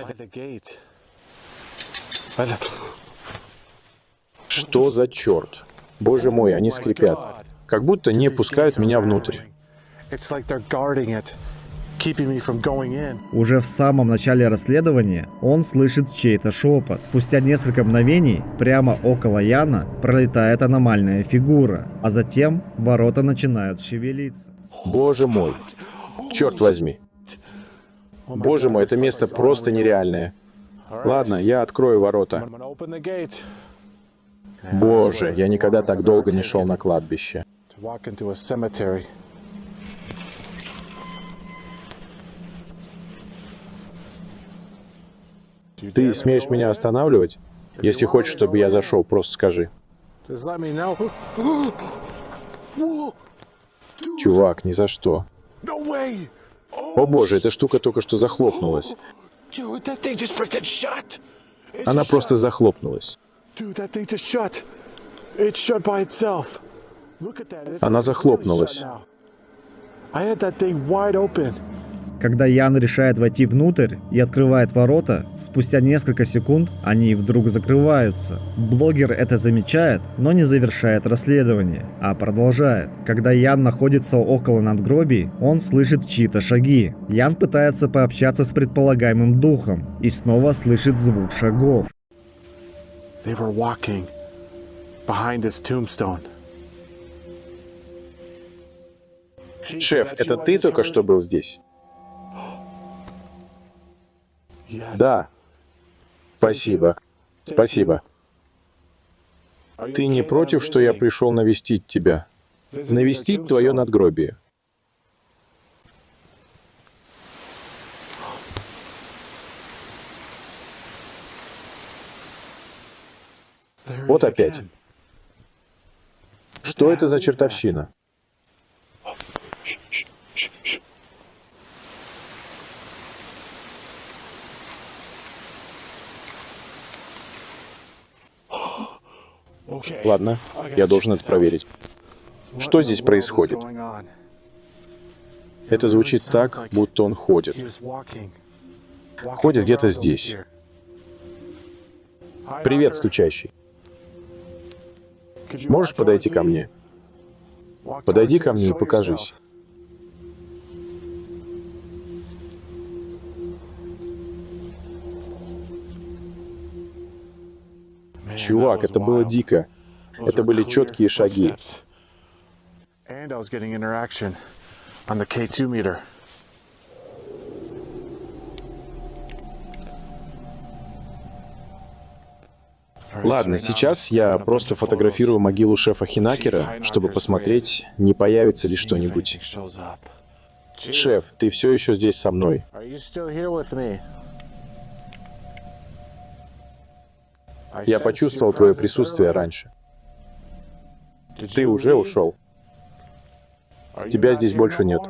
Что за черт? Боже мой, они скрипят. Как будто не пускают меня внутрь. Уже в самом начале расследования он слышит чей-то шепот. Спустя несколько мгновений прямо около Яна пролетает аномальная фигура, а затем ворота начинают шевелиться. Боже мой. Черт возьми. Боже мой, это место просто нереальное. Ладно, я открою ворота. Боже, я никогда так долго не шел на кладбище. Ты смеешь меня останавливать? Если хочешь, чтобы я зашел, просто скажи. Чувак, ни за что. О боже, эта штука только что захлопнулась. Она просто захлопнулась. Она захлопнулась. Когда Ян решает войти внутрь и открывает ворота, спустя несколько секунд они вдруг закрываются. Блогер это замечает, но не завершает расследование, а продолжает. Когда Ян находится около надгробий, он слышит чьи-то шаги. Ян пытается пообщаться с предполагаемым духом и снова слышит звук шагов. Шеф, это ты только что был здесь? Да. Спасибо. Спасибо. Ты не против, что я пришел навестить тебя? Навестить твое надгробие? Вот опять. Что это за чертовщина? Ладно, я должен это проверить. Что здесь происходит? Это звучит так, будто он ходит. Ходит где-то здесь. Привет, стучащий. Можешь подойти ко мне? Подойди ко мне и покажись. Чувак, это было дико. Это были четкие шаги. Ладно, сейчас я просто фотографирую могилу шефа Хинакера, чтобы посмотреть, не появится ли что-нибудь. Шеф, ты все еще здесь со мной? Я почувствовал твое присутствие раньше. Ты уже ушел. Тебя здесь больше нет.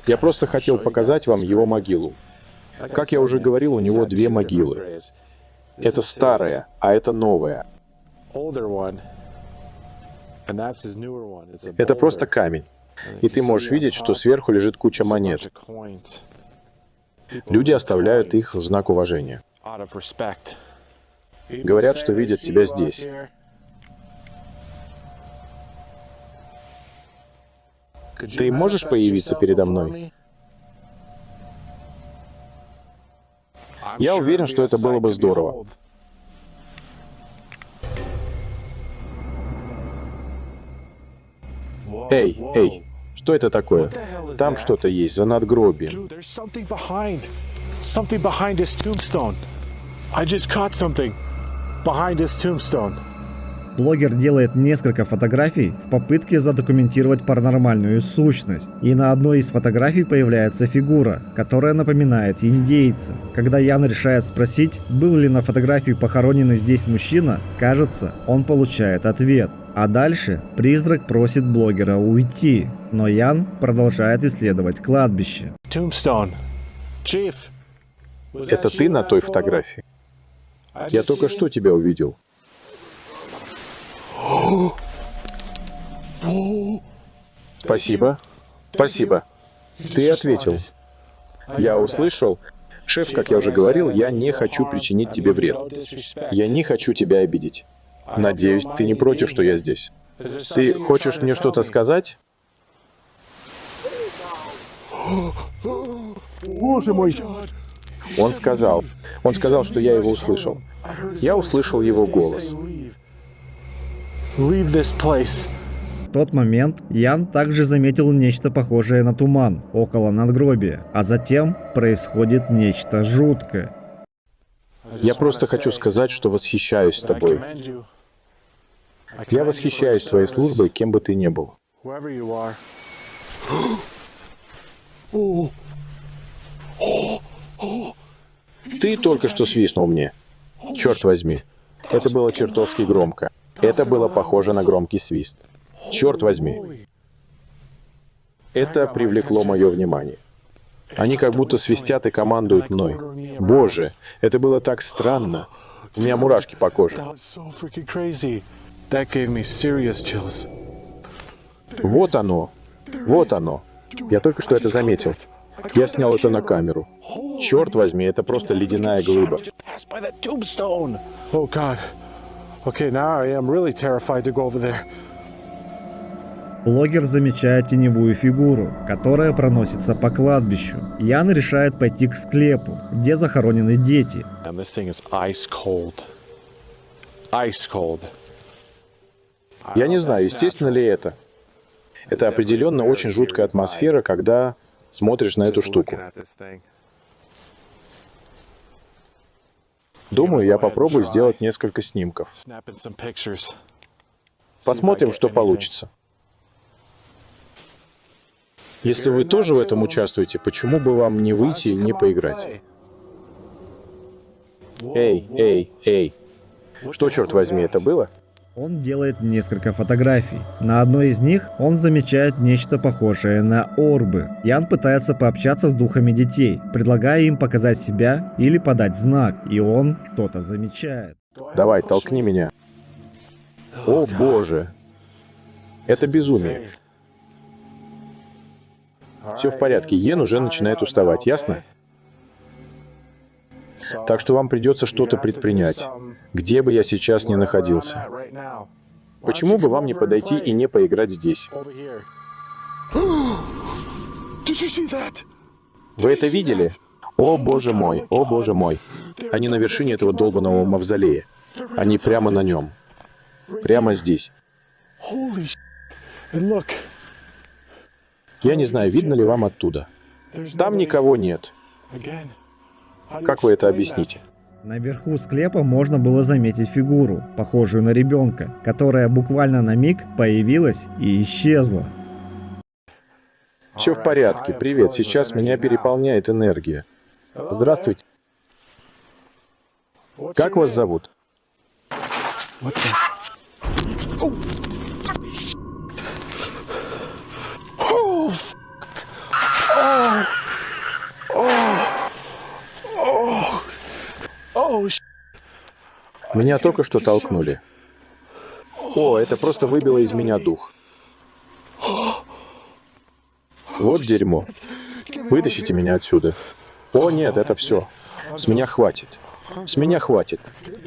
Я просто хотел показать вам его могилу. Как я уже говорил, у него две могилы. Это старая, а это новая. Это просто камень. И ты можешь видеть, что сверху лежит куча монет. Люди оставляют их в знак уважения. Говорят, что видят тебя здесь. Ты можешь появиться передо мной? Я уверен, что это было бы здорово. Эй, эй, что это такое? Там что-то есть, за надгробием. Блогер делает несколько фотографий в попытке задокументировать паранормальную сущность. И на одной из фотографий появляется фигура, которая напоминает индейца. Когда Ян решает спросить, был ли на фотографии похороненный здесь мужчина, кажется, он получает ответ. А дальше призрак просит блогера уйти, но Ян продолжает исследовать кладбище. Это ты на той фотографии? Я только что тебя увидел. Спасибо. Спасибо. Ты ответил. Я услышал Шеф, как я уже говорил, я не хочу причинить тебе вред. Я не хочу тебя обидеть. Надеюсь, ты не против, что я здесь. Ты хочешь мне что-то сказать? Боже мой! Он сказал, что я его услышал. Я услышал его голос. Leave this place. В тот момент Ян также заметил нечто похожее на туман около надгробия, а затем происходит нечто жуткое. Я просто хочу сказать, что восхищаюсь тобой. Я восхищаюсь твоей службой, кем бы ты ни был. Whoever you are. Ты только что свистнул мне. Черт возьми. Это было чертовски громко. Это было похоже на громкий свист. Черт возьми. Это привлекло мое внимание. Они как будто свистят и командуют мной. Боже, это было так странно. У меня мурашки по коже. So freaking crazy. That gave me serious chills. Вот оно. Вот оно. Я только что это заметил. Я снял это на камеру. Черт возьми, это просто ледяная глыба. Oh God. Okay, now I am really terrified to go over there. Блогер замечает теневую фигуру, которая проносится по кладбищу. Ян решает пойти к склепу, где захоронены дети. And this thing is ice cold. Ice cold. Я не знаю, естественно ли это. Это определенно очень жуткая атмосфера, когда смотришь на эту штуку. Думаю, я попробую сделать несколько снимков. Посмотрим, что получится. Если вы тоже в этом участвуете, почему бы вам не выйти и не поиграть? Эй, эй, эй. Что, черт возьми, это было? Он делает несколько фотографий. На одной из них он замечает нечто похожее на орбы. Ян пытается пообщаться с духами детей, предлагая им показать себя или подать знак, и он что-то замечает. Давай, толкни меня. О, боже. Это безумие. Все в порядке, Йен уже начинает уставать, ясно? Так что вам придется что-то предпринять, где бы я сейчас ни находился. Почему бы вам не подойти и не поиграть здесь? Вы это видели? О боже мой, о боже мой. Они на вершине этого долбанного мавзолея. Они прямо на нем. Прямо здесь. Я не знаю, видно ли вам оттуда. Там никого нет. Как вы это объясните? Наверху склепа можно было заметить фигуру, похожую на ребенка, которая буквально на миг появилась и исчезла. Все в порядке, привет, сейчас меня переполняет энергия. Здравствуйте. Как вас зовут? Меня только что толкнули. О, это просто выбило из меня дух. Вот дерьмо. Вытащите меня отсюда. О, нет, это все. С меня хватит. С меня хватит.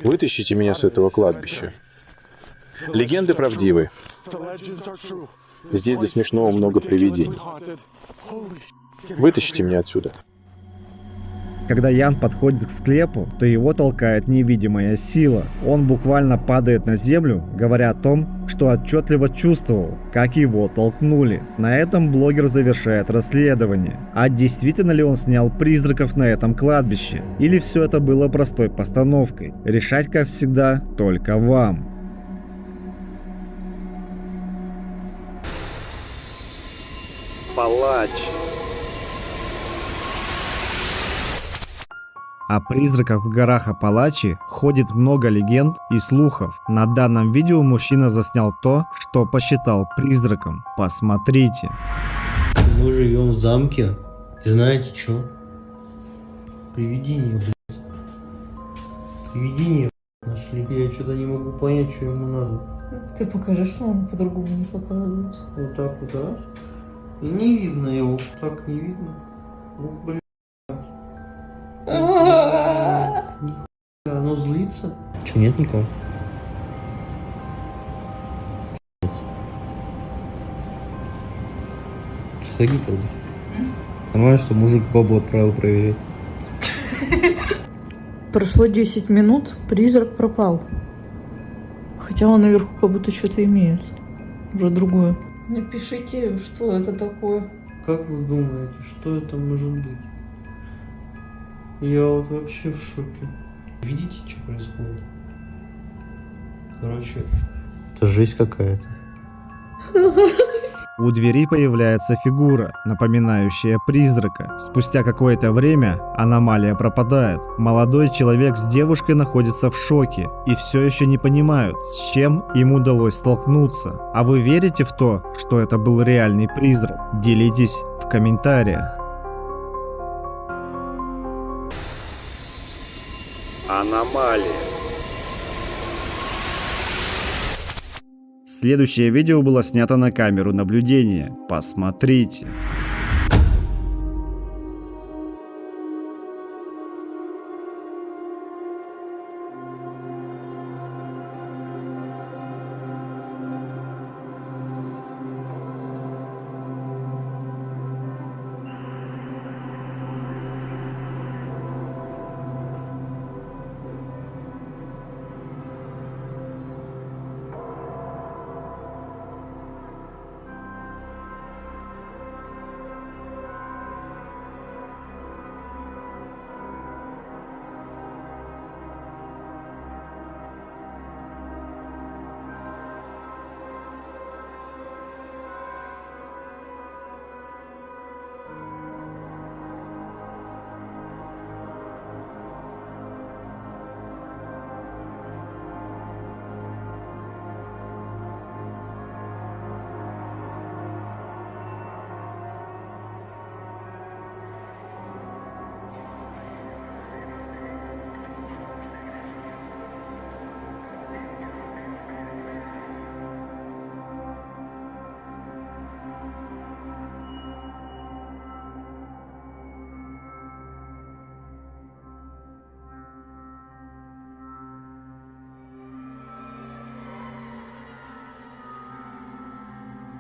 Вытащите меня с этого кладбища. Легенды правдивы. Здесь до смешного много привидений. Вытащите меня отсюда. Когда Ян подходит к склепу, то его толкает невидимая сила. Он буквально падает на землю, говоря о том, что отчетливо чувствовал, как его толкнули. На этом блогер завершает расследование. А действительно ли он снял призраков на этом кладбище? Или все это было простой постановкой? Решать, как всегда, только вам. Палач. О призраках в горах Апалачи ходит много легенд и слухов. На данном видео мужчина заснял то, что посчитал призраком. Посмотрите. Мы живем в замке. Знаете что? Привидение, блядь. Привидение, блядь, нашли. Я что-то не могу понять, что ему надо. Ты покажешь, что он по-другому не показывает. Вот так вот, да? И не видно его. Так не видно. Ну, блядь. Пошевелиться? Че, нет никак? Сходи тогда. Понимаешь, что мужик бабу отправил проверять. Прошло 10 минут, призрак пропал. Хотя он наверху как будто что-то имеет. Уже другое. Напишите, что это такое. Как вы думаете, что это может быть? Я вот вообще в шоке. Видите, что происходит? Короче, это жесть какая-то. У двери появляется фигура, напоминающая призрака. Спустя какое-то время аномалия пропадает. Молодой человек с девушкой находится в шоке и все еще не понимают, с чем им удалось столкнуться. А вы верите в то, что это был реальный призрак? Делитесь в комментариях. Аномалия. Следующее видео было снято на камеру наблюдения. Посмотрите.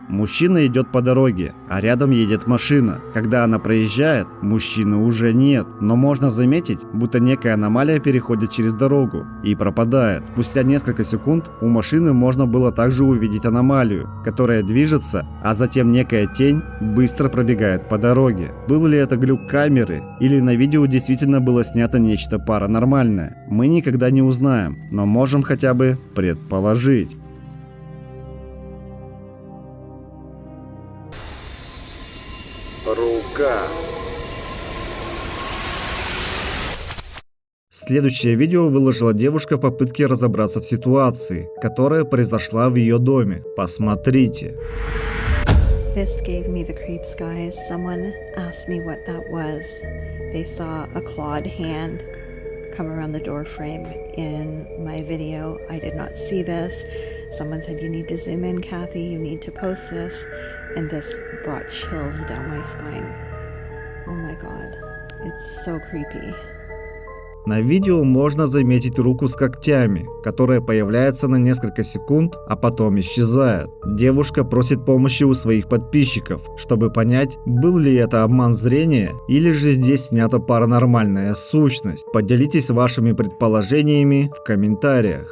Мужчина идет по дороге, а рядом едет машина. Когда она проезжает, мужчины уже нет. Но можно заметить, будто некая аномалия переходит через дорогу и пропадает. Спустя несколько секунд у машины можно было также увидеть аномалию, которая движется, а затем некая тень быстро пробегает по дороге. Был ли это глюк камеры, или на видео действительно было снято нечто паранормальное? Мы никогда не узнаем, но можем хотя бы предположить. Рука. Следующее видео выложила девушка в попытке разобраться в ситуации, которая произошла в ее доме. Посмотрите. This gave me the creeps, guys. Someone asked me what that was. They saw a clawed hand come around the door frame in my video. I did not see this. Someone said, you need to zoom in, Kathy. You need to post this. And this brought chills down my spine. Oh my god. It's so creepy. На видео можно заметить руку с когтями, которая появляется на несколько секунд, а потом исчезает. Девушка просит помощи у своих подписчиков, чтобы понять, был ли это обман зрения, или же здесь снята паранормальная сущность. Поделитесь вашими предположениями в комментариях.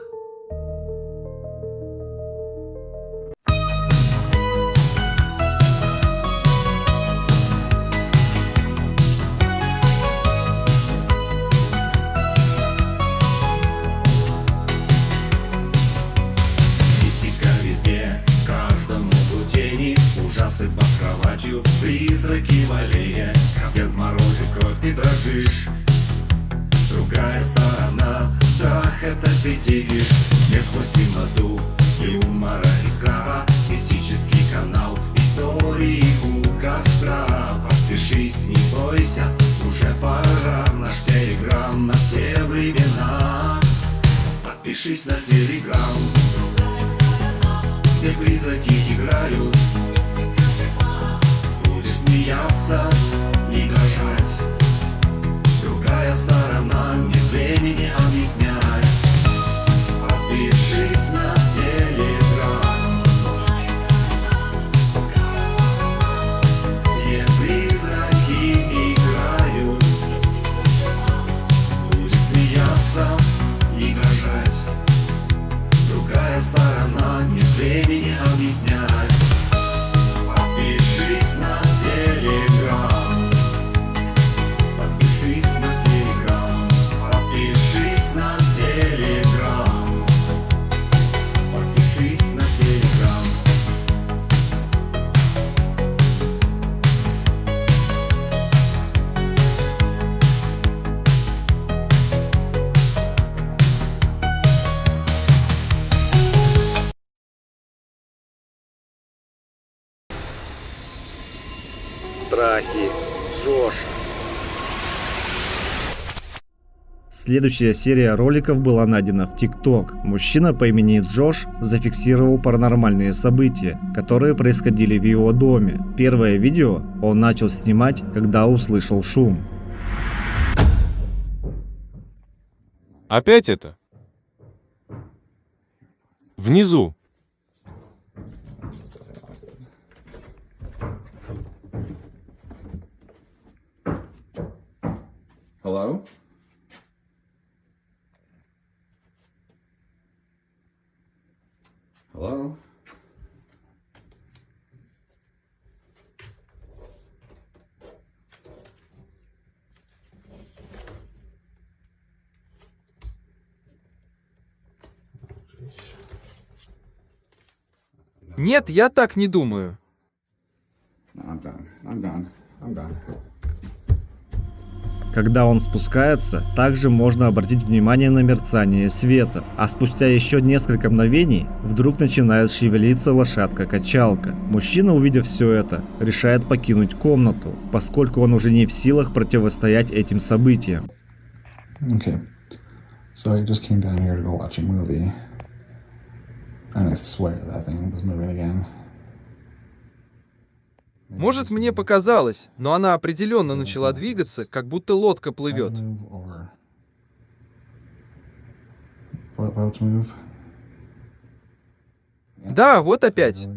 Призраки в аллее, Дед морозит кровь, ты дрожишь. Другая сторона, страх это ты видишь. Нет сквозь темноту и юмора искра. Мистический канал, истории у костра. Подпишись, не бойся, уже пора. Наш телеграм на все времена. Подпишись на телеграм, где призраки играют. Смеяться, не дрожать. Другая сторона, нет времени объяснять. времени объяснять. Подпишись на Телеграм. Подпишись на Телеграм. Подпишись на Телеграм. Подпишись на Телеграм. Страхи Джоша. Следующая серия роликов была найдена в ТикТок. Мужчина по имени Джош зафиксировал паранормальные события, которые происходили в его доме. Первое видео он начал снимать, когда услышал шум. Опять это? Внизу. Hello? Hello? Нет, я так не думаю. I'm done. Когда он спускается, также можно обратить внимание на мерцание света, а спустя еще несколько мгновений вдруг начинает шевелиться лошадка-качалка. Мужчина, увидев все это, решает покинуть комнату, поскольку он уже не в силах противостоять этим событиям. Okay. So I just came down here to go watch a movie. And I swear that thing was moving again. Может, мне показалось, но она определенно начала двигаться, как будто лодка плывет. Да, вот опять.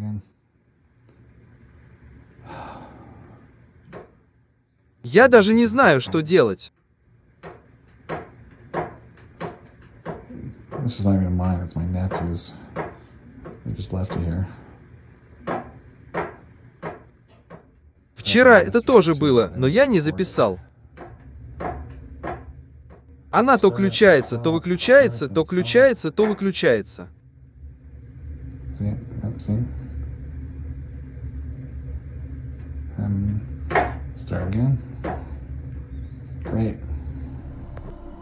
Я даже не знаю, что делать. This is not even mine, it's my nephew's. They just left it here. Вчера это тоже было, но я не записал. Она то включается, то выключается, то включается, то выключается. Start again. Great.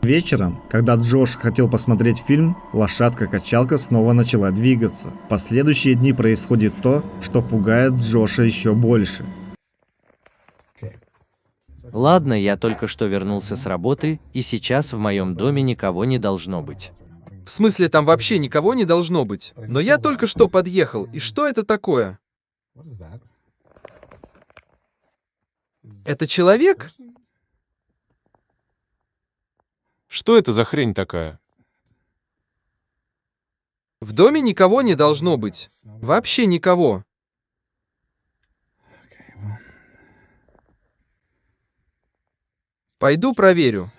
Вечером, когда Джош хотел посмотреть фильм, лошадка-качалка снова начала двигаться. В последующие дни происходит то, что пугает Джоша еще больше. Ладно, я только что вернулся с работы, и сейчас в моем доме никого не должно быть. В смысле, там вообще никого не должно быть. Но я только что подъехал, и что это такое? Это человек? Что это за хрень такая? В доме никого не должно быть. Вообще никого. Пойду проверю.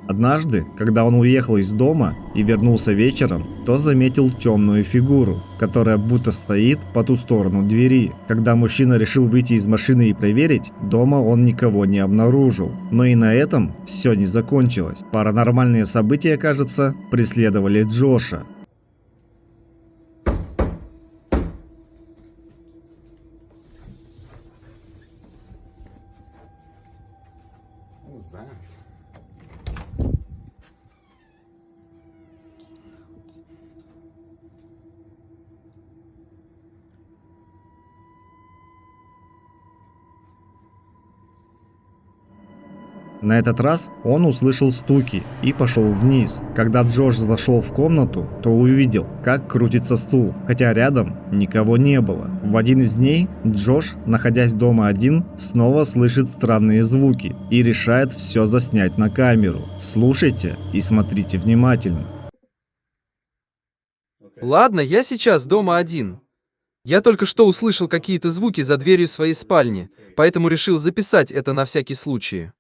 Однажды, когда он уехал из дома и вернулся вечером, то заметил темную фигуру, которая будто стоит по ту сторону двери. Когда мужчина решил выйти из машины и проверить, дома он никого не обнаружил. Но и на этом все не закончилось. Паранормальные события, кажется, преследовали Джоша. На этот раз он услышал стуки и пошел вниз. Когда Джош зашел в комнату, то увидел, как крутится стул, хотя рядом никого не было. В один из дней Джош, находясь дома один, снова слышит странные звуки и решает все заснять на камеру. Слушайте и смотрите внимательно. Ладно, я сейчас дома один. Я только что услышал какие-то звуки за дверью своей спальни, поэтому решил записать это на всякий случай.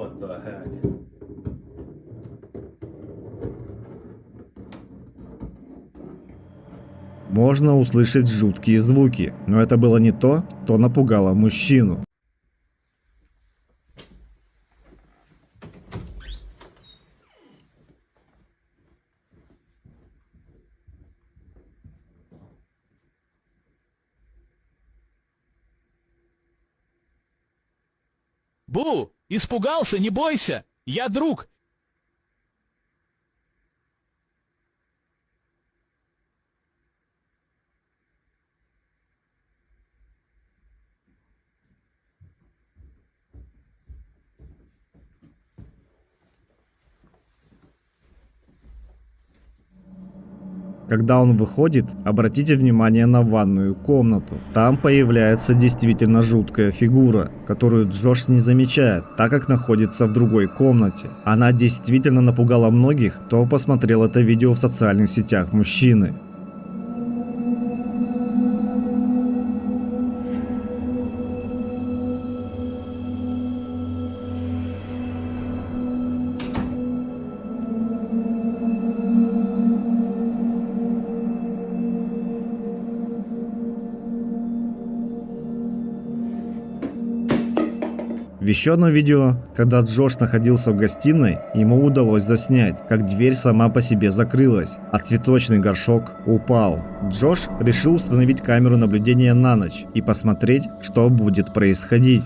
What the heck? Можно услышать жуткие звуки, но это было не то, что напугало мужчину. Бу, испугался, не бойся, я друг. Когда он выходит, обратите внимание на ванную комнату. Там появляется действительно жуткая фигура, которую Джош не замечает, так как находится в другой комнате. Она действительно напугала многих, кто посмотрел это видео в социальных сетях мужчины. В еще одном видео, когда Джош находился в гостиной, ему удалось заснять, как дверь сама по себе закрылась, а цветочный горшок упал. Джош решил установить камеру наблюдения на ночь и посмотреть, что будет происходить.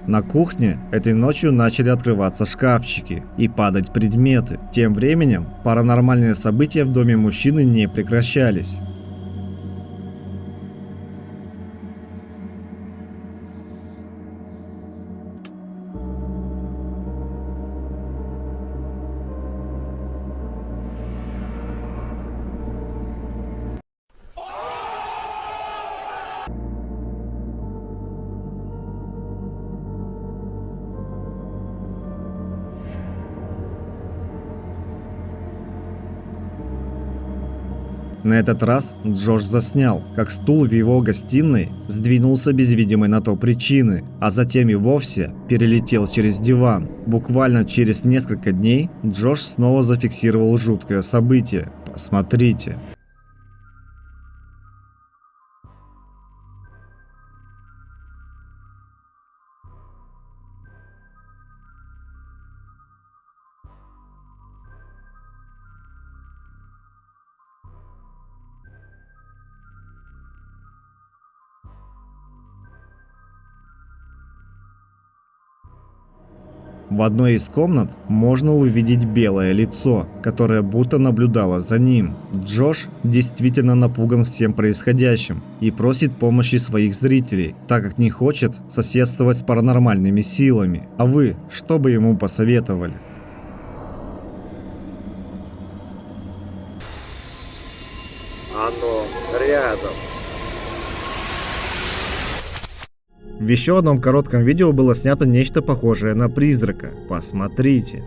На кухне этой ночью начали открываться шкафчики и падать предметы. Тем временем паранормальные события в доме мужчины не прекращались. На этот раз Джош заснял, как стул в его гостиной сдвинулся без видимой на то причины, а затем и вовсе перелетел через диван. Буквально через несколько дней Джош снова зафиксировал жуткое событие. Посмотрите. В одной из комнат можно увидеть белое лицо, которое будто наблюдало за ним. Джош действительно напуган всем происходящим и просит помощи своих зрителей, так как не хочет соседствовать с паранормальными силами. А вы что бы ему посоветовали? Оно рядом. В еще одном коротком видео было снято нечто похожее на призрака. Посмотрите.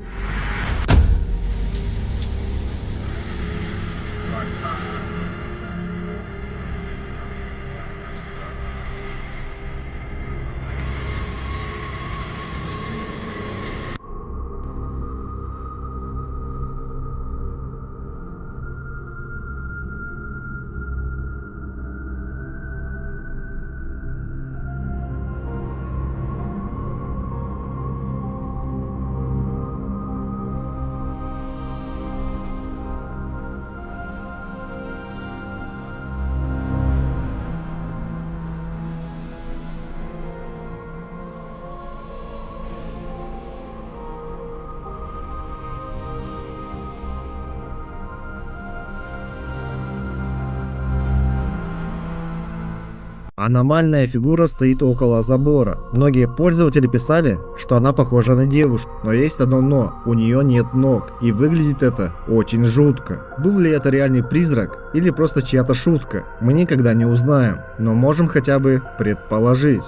Аномальная фигура стоит около забора. Многие пользователи писали, что она похожа на девушку. Но есть одно но. У нее нет ног. И выглядит это очень жутко. Был ли это реальный призрак или просто чья-то шутка? Мы никогда не узнаем. Но можем хотя бы предположить.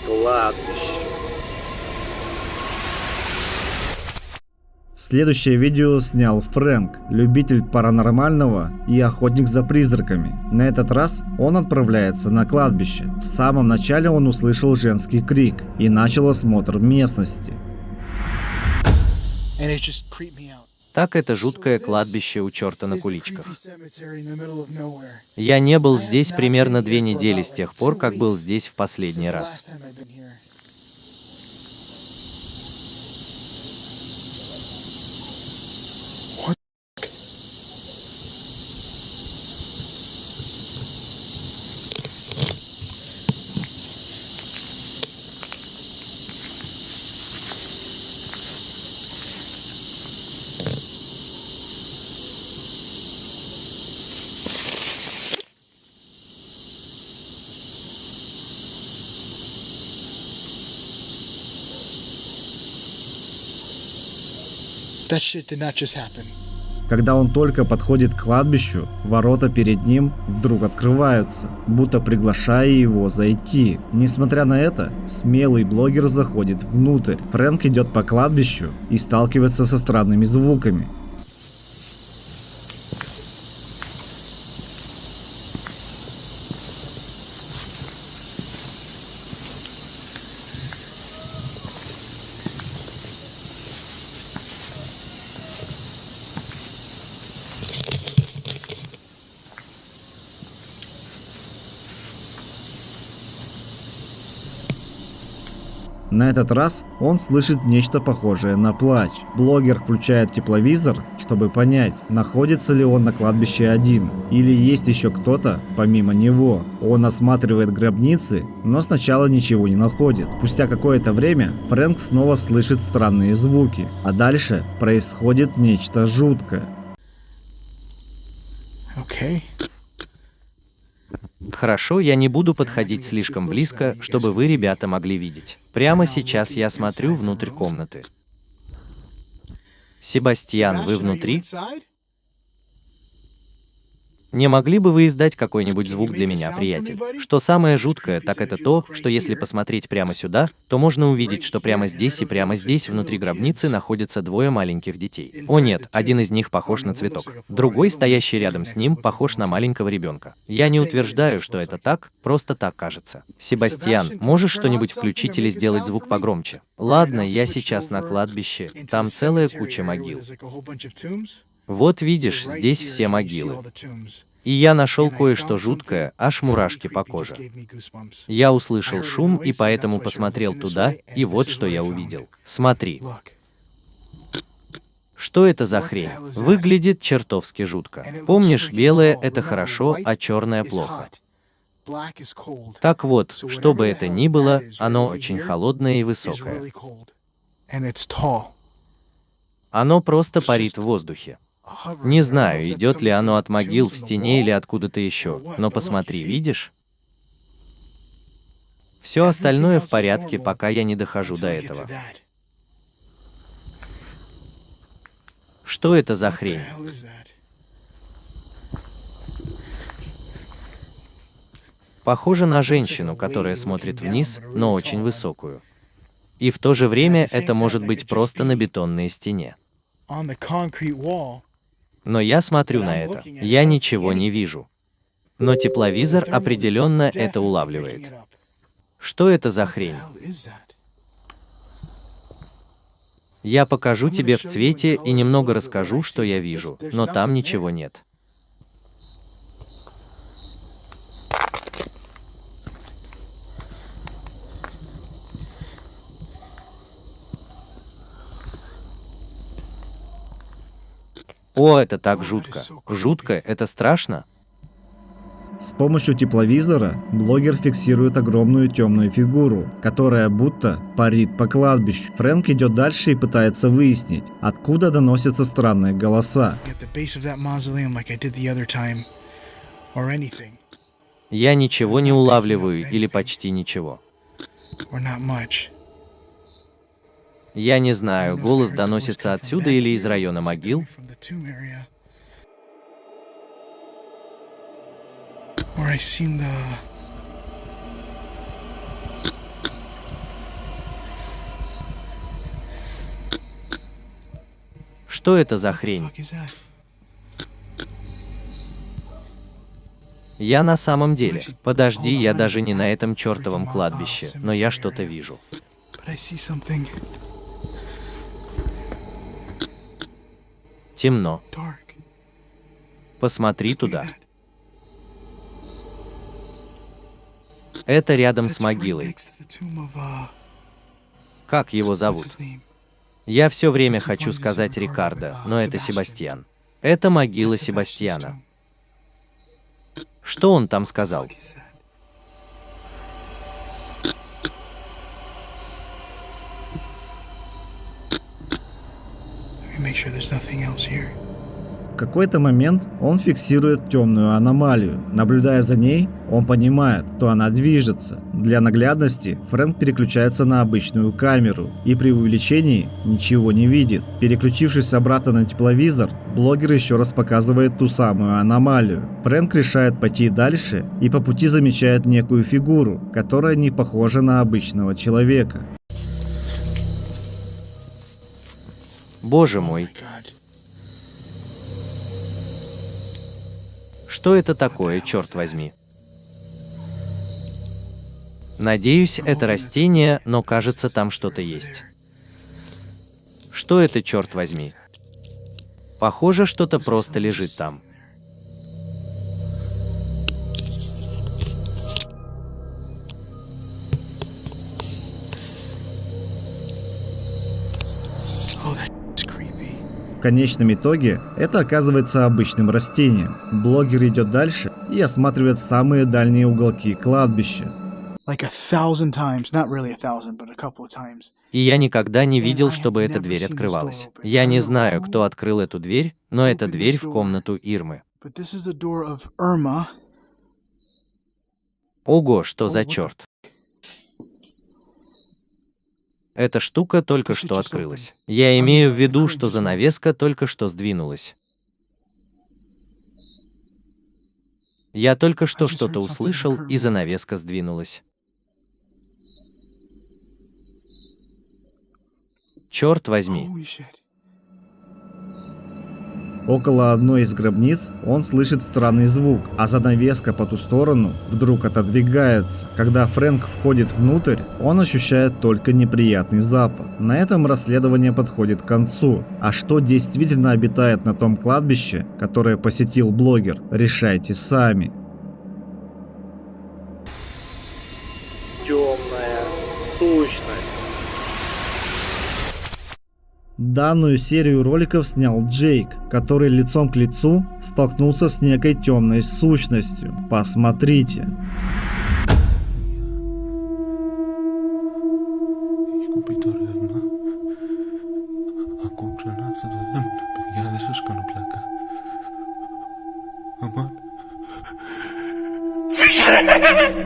Кладбище. Следующее видео снял Фрэнк, любитель паранормального и охотник за призраками. На этот раз он отправляется на кладбище. В самом начале он услышал женский крик и начал осмотр местности. Так это жуткое кладбище у черта на куличках. Я не был здесь примерно 2 недели с тех пор, как был здесь в последний раз. That shit did not just happen. Когда он только подходит к кладбищу, ворота перед ним вдруг открываются, будто приглашая его зайти. Несмотря на это, смелый блогер заходит внутрь. Фрэнк идет по кладбищу и сталкивается со странными звуками. На этот раз он слышит нечто похожее на плач. Блогер включает тепловизор, чтобы понять, находится ли он на кладбище один, или есть еще кто-то помимо него. Он осматривает гробницы, но сначала ничего не находит. Спустя какое-то время Фрэнк снова слышит странные звуки, а дальше происходит нечто жуткое. Okay. Хорошо, я не буду подходить слишком близко, чтобы вы, ребята, могли видеть. Прямо сейчас я смотрю внутрь комнаты. Себастьян, вы внутри? Не могли бы вы издать какой-нибудь звук для меня, приятель? Что самое жуткое, так это то, что если посмотреть прямо сюда, то можно увидеть, что прямо здесь и прямо здесь внутри гробницы находятся 2 маленьких детей. О нет, один из них похож на цветок. Другой, стоящий рядом с ним, похож на маленького ребенка. Я не утверждаю, что это так, просто так кажется. Себастьян, можешь что-нибудь включить или сделать звук погромче? Ладно, я сейчас на кладбище, там целая куча могил. Вот видишь, здесь все могилы. И я нашел кое-что жуткое, аж мурашки по коже. Я услышал шум и поэтому посмотрел туда, и вот что я увидел. Смотри. Что это за хрень? Выглядит чертовски жутко. Помнишь, белое — это хорошо, а черное — плохо. Так вот, что бы это ни было, оно очень холодное и высокое. Оно просто парит в воздухе. Не знаю, идет ли оно от могил в стене или откуда-то еще, но посмотри, видишь? Все остальное в порядке, пока я не дохожу до этого. Что это за хрень? Похоже на женщину, которая смотрит вниз, но очень высокую. И в то же время это может быть просто на бетонной стене. Но я смотрю на это. Я ничего не вижу. Но тепловизор определенно это улавливает. Что это за хрень? Я покажу тебе в цвете и немного расскажу, что я вижу, но там ничего нет. О, это так жутко. Жутко, это страшно. С помощью тепловизора блогер фиксирует огромную темную фигуру, которая будто парит по кладбищу. Фрэнк идет дальше и пытается выяснить, откуда доносятся странные голоса. Я ничего не улавливаю или почти ничего. Я не знаю, голос доносится отсюда или из района могил. Что это за хрень? Я на самом деле. Подожди, я даже не на этом чертовом кладбище, но я что-то вижу. Темно. Посмотри туда. Это рядом с могилой. Как его зовут? Я все время хочу сказать Рикардо, но это Себастьян. Это могила Себастьяна. Что он там сказал? В какой-то момент он фиксирует темную аномалию. Наблюдая за ней, он понимает, что она движется. Для наглядности Фрэнк переключается на обычную камеру и при увеличении ничего не видит. Переключившись обратно на тепловизор, блогер еще раз показывает ту самую аномалию. Фрэнк решает пойти дальше и по пути замечает некую фигуру, которая не похожа на обычного человека. Боже мой. Что это такое, черт возьми? Надеюсь, это растение, но кажется, там что-то есть. Что это, черт возьми? Похоже, что-то просто лежит там. В конечном итоге это оказывается обычным растением. Блогер идет дальше и осматривает самые дальние уголки кладбища. И я никогда не видел, чтобы эта дверь открывалась. Я не знаю, кто открыл эту дверь, но это дверь в комнату Ирмы. Ого, что за черт? Эта штука только что открылась. Я имею в виду, что занавеска только что сдвинулась. Я только что что-то услышал, и занавеска сдвинулась. Черт возьми. Около одной из гробниц он слышит странный звук, а занавеска по ту сторону вдруг отодвигается. Когда Фрэнк входит внутрь, он ощущает только неприятный запах. На этом расследование подходит к концу. А что действительно обитает на том кладбище, которое посетил блогер, решайте сами. Темная сущность. Данную серию роликов снял Джейк, который лицом к лицу столкнулся с некой темной сущностью. Посмотрите.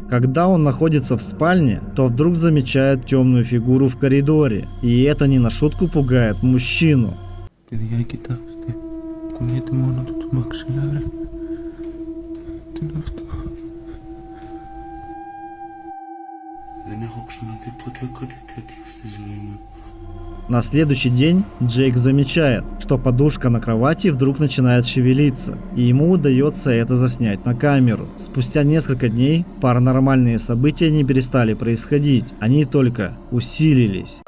Когда он находится в спальне, то вдруг замечает темную фигуру в коридоре, и это не на шутку пугает мужчину. Παιδιά, κοιτάξτε. Κουνιέται μόνο του το μαξιλάρι. Τι είναι αυτό? Δεν έχω ξαναδεί ποτέ κάτι τέτοιο στη ζωή μου. На следующий день Джейк замечает, что подушка на кровати вдруг начинает шевелиться, и ему удается это заснять на камеру. Спустя несколько дней паранормальные события не перестали происходить, они только усилились.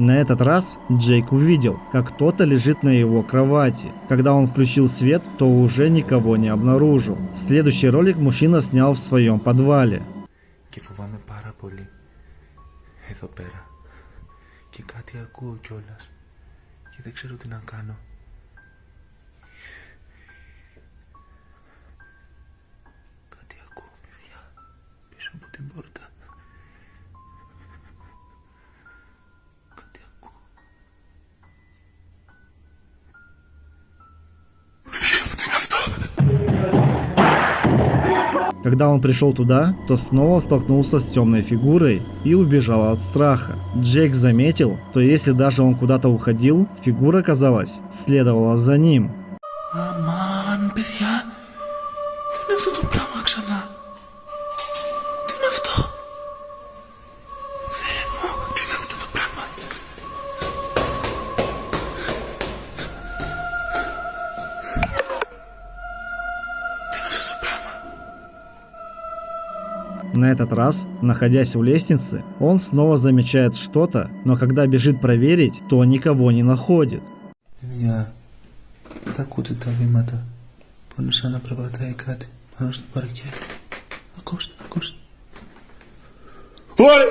На этот раз Джейк увидел, как кто-то лежит на его кровати. Когда он включил свет, то уже никого не обнаружил. Следующий ролик мужчина снял в своем подвале. Και φοβάμαι πάρα πολύ εδώ πέρα. Και κάτι ακούω κιόλας. Και δεν ξέρω τι να κάνω. Κάτι ακούω, παιδιά, πίσω από την πόρτα. Когда он пришел туда, то снова столкнулся с темной фигурой и убежал от страха. Джейк заметил, что если даже он куда-то уходил, фигура, казалось, следовала за ним. Αμάν, παιδιά, τι είναι αυτό το πράγμα ξανά? Τι είναι αυτό? Θεέ μου, τι είναι αυτό το πράγμα? Τι είναι αυτό το πράγμα? На этот раз, находясь у лестницы, он снова замечает что-то, но когда бежит проверить, то никого не находит. Παιδιά, τα ακούτε τα βήματα που είναι σαν να περπατάει κάτι πάνω στο παρκέ? Ακούστε, ακούστε. Ой,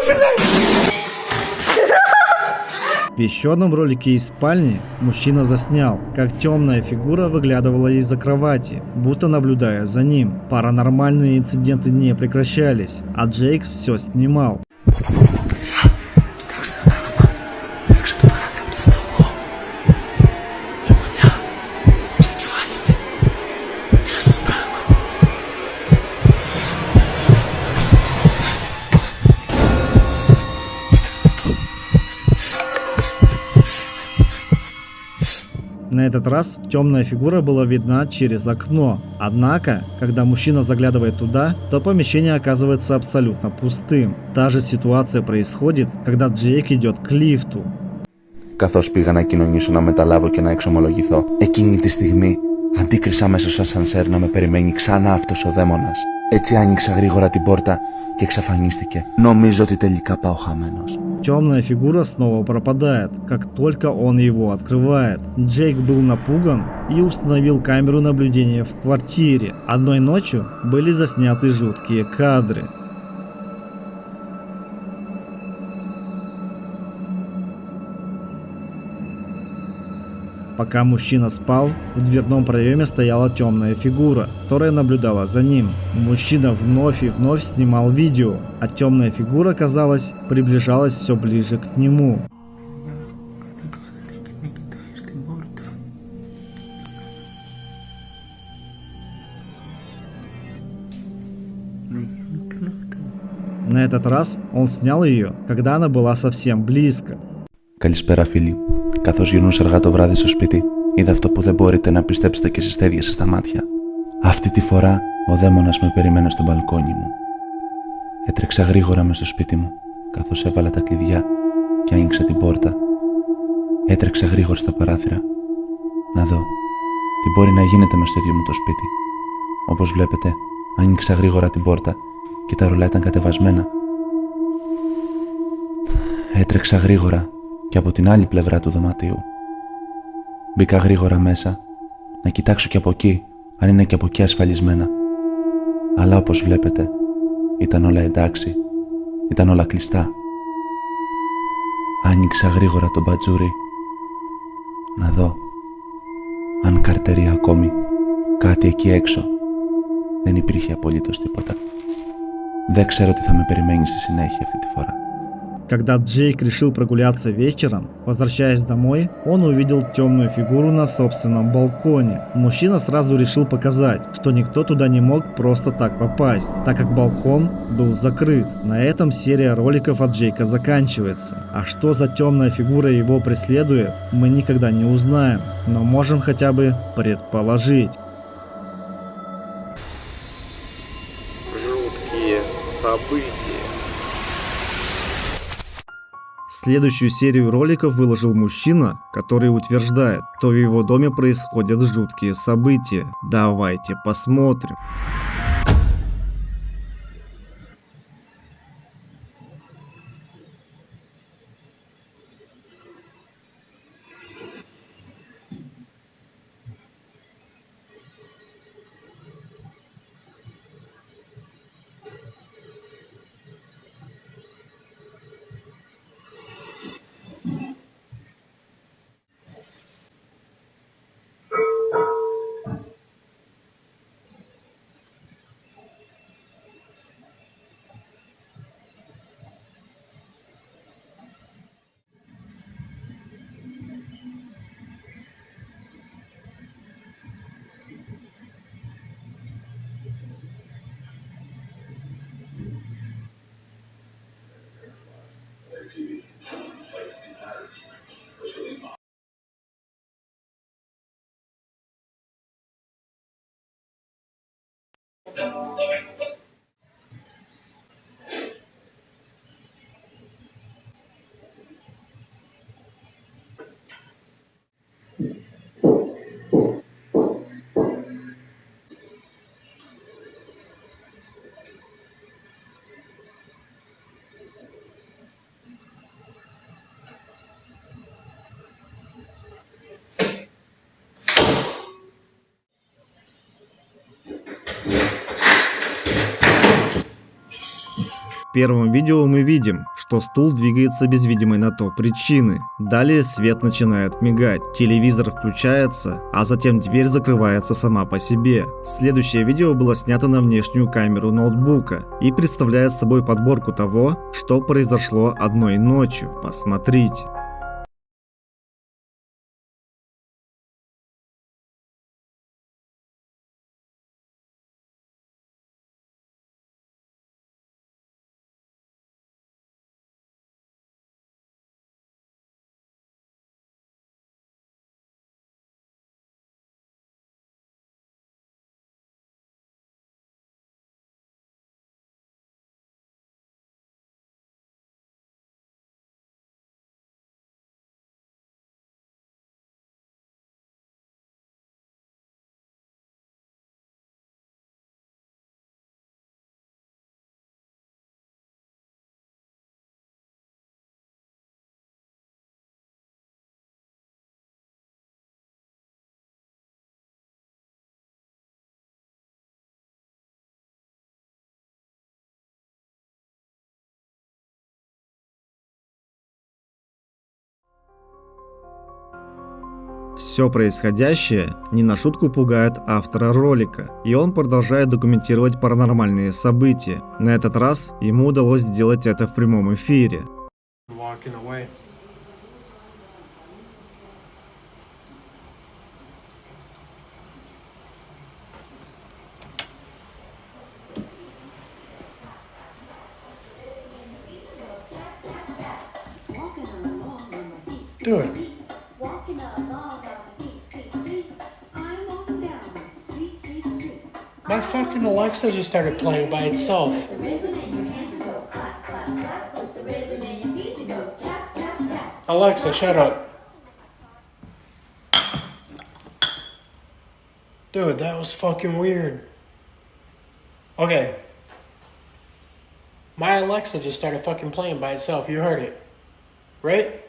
В еще одном ролике из спальни мужчина заснял, как темная фигура выглядывала из-за кровати, будто наблюдая за ним. Паранормальные инциденты не прекращались, а Джейк все снимал. На этот раз темная фигура была видна через окно. Однако, когда мужчина заглядывает туда, то помещение оказывается абсолютно пустым. Та же ситуация происходит, когда Джейк идет к лифту. Καθώς πήγα να κοινωνήσω, να μεταλάβω και να εξομολογηθώ, εκείνη τη στιγμή αντίκρισα μέσα στο ασανσέρ να με περιμένει ξανά αυτός ο δαίμονας. Έτσι άνοιξα γρήγορα την πόρτα και εξαφανίστηκε. Νομίζω ότι τελικά πάω χαμένος. Темная фигура снова пропадает, как только он его открывает. Джейк был напуган и установил камеру наблюдения в квартире. Одной ночью были засняты жуткие кадры. Пока мужчина спал, в дверном проеме стояла темная фигура, которая наблюдала за ним. Мужчина вновь и вновь снимал видео, а темная фигура, казалось, приближалась все ближе к нему. На этот раз он снял ее, когда она была совсем близко. Καλησπέρα φίλοι. Καθώς γυρνούσα αργά το βράδυ στο σπίτι, είδα αυτό που δεν μπορείτε να πιστέψετε και εσείς τα ίδια σας τα μάτια. Αυτή τη φορά ο δαίμονας με περίμενε στο μπαλκόνι μου. Έτρεξα γρήγορα μες στο σπίτι μου, καθώς έβαλα τα κλειδιά και άνοιξα την πόρτα. Έτρεξα γρήγορα στα παράθυρα, να δω τι μπορεί να γίνεται μες στο ίδιο μου το σπίτι. Όπως βλέπετε, άνοιξα γρήγορα την πόρτα και τα ρολά ήταν κατεβασμένα. Έτρεξα γρήγορα και από την άλλη πλευρά του δωματίου. Μπήκα γρήγορα μέσα, να κοιτάξω και από εκεί, αν είναι και από εκεί ασφαλισμένα. Αλλά όπως βλέπετε, ήταν όλα εντάξει, ήταν όλα κλειστά. Άνοιξα γρήγορα το μπατζούρι, να δω αν καρτερεί ακόμη κάτι εκεί έξω. Δεν υπήρχε απολύτως τίποτα. Δεν ξέρω τι θα με περιμένει στη συνέχεια αυτή τη φορά. Когда Джейк решил прогуляться вечером, возвращаясь домой, он увидел темную фигуру на собственном балконе. Мужчина сразу решил показать, что никто туда не мог просто так попасть, так как балкон был закрыт. На этом серия роликов от Джейка заканчивается. А что за темная фигура его преследует, мы никогда не узнаем, но можем хотя бы предположить. Жуткие события. Следующую серию роликов выложил мужчина, который утверждает, что в его доме происходят жуткие события. Давайте посмотрим. В первом видео мы видим, что стул двигается без видимой на то причины. Далее свет начинает мигать, телевизор включается, а затем дверь закрывается сама по себе. Следующее видео было снято на внешнюю камеру ноутбука и представляет собой подборку того, что произошло одной ночью. Посмотрите. Все происходящее не на шутку пугает автора ролика, и он продолжает документировать паранормальные события. На этот раз ему удалось сделать это в прямом эфире. Dude. My fucking Alexa just started playing by itself. Alexa, shut up. Dude, that was fucking weird. Okay. My Alexa just started fucking playing by itself. You heard it. Right?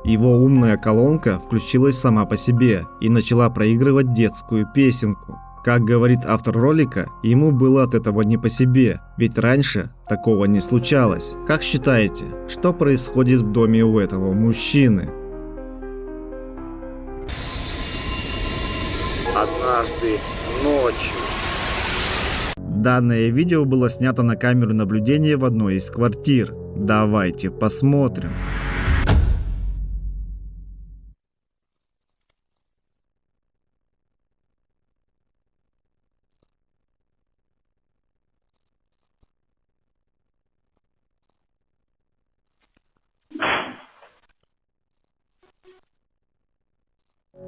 Его умная колонка включилась сама по себе и начала проигрывать детскую песенку. Как говорит автор ролика, ему было от этого не по себе, ведь раньше такого не случалось. Как считаете, что происходит в доме у этого мужчины? Однажды ночью. Данное видео было снято на камеру наблюдения в одной из квартир. Давайте посмотрим.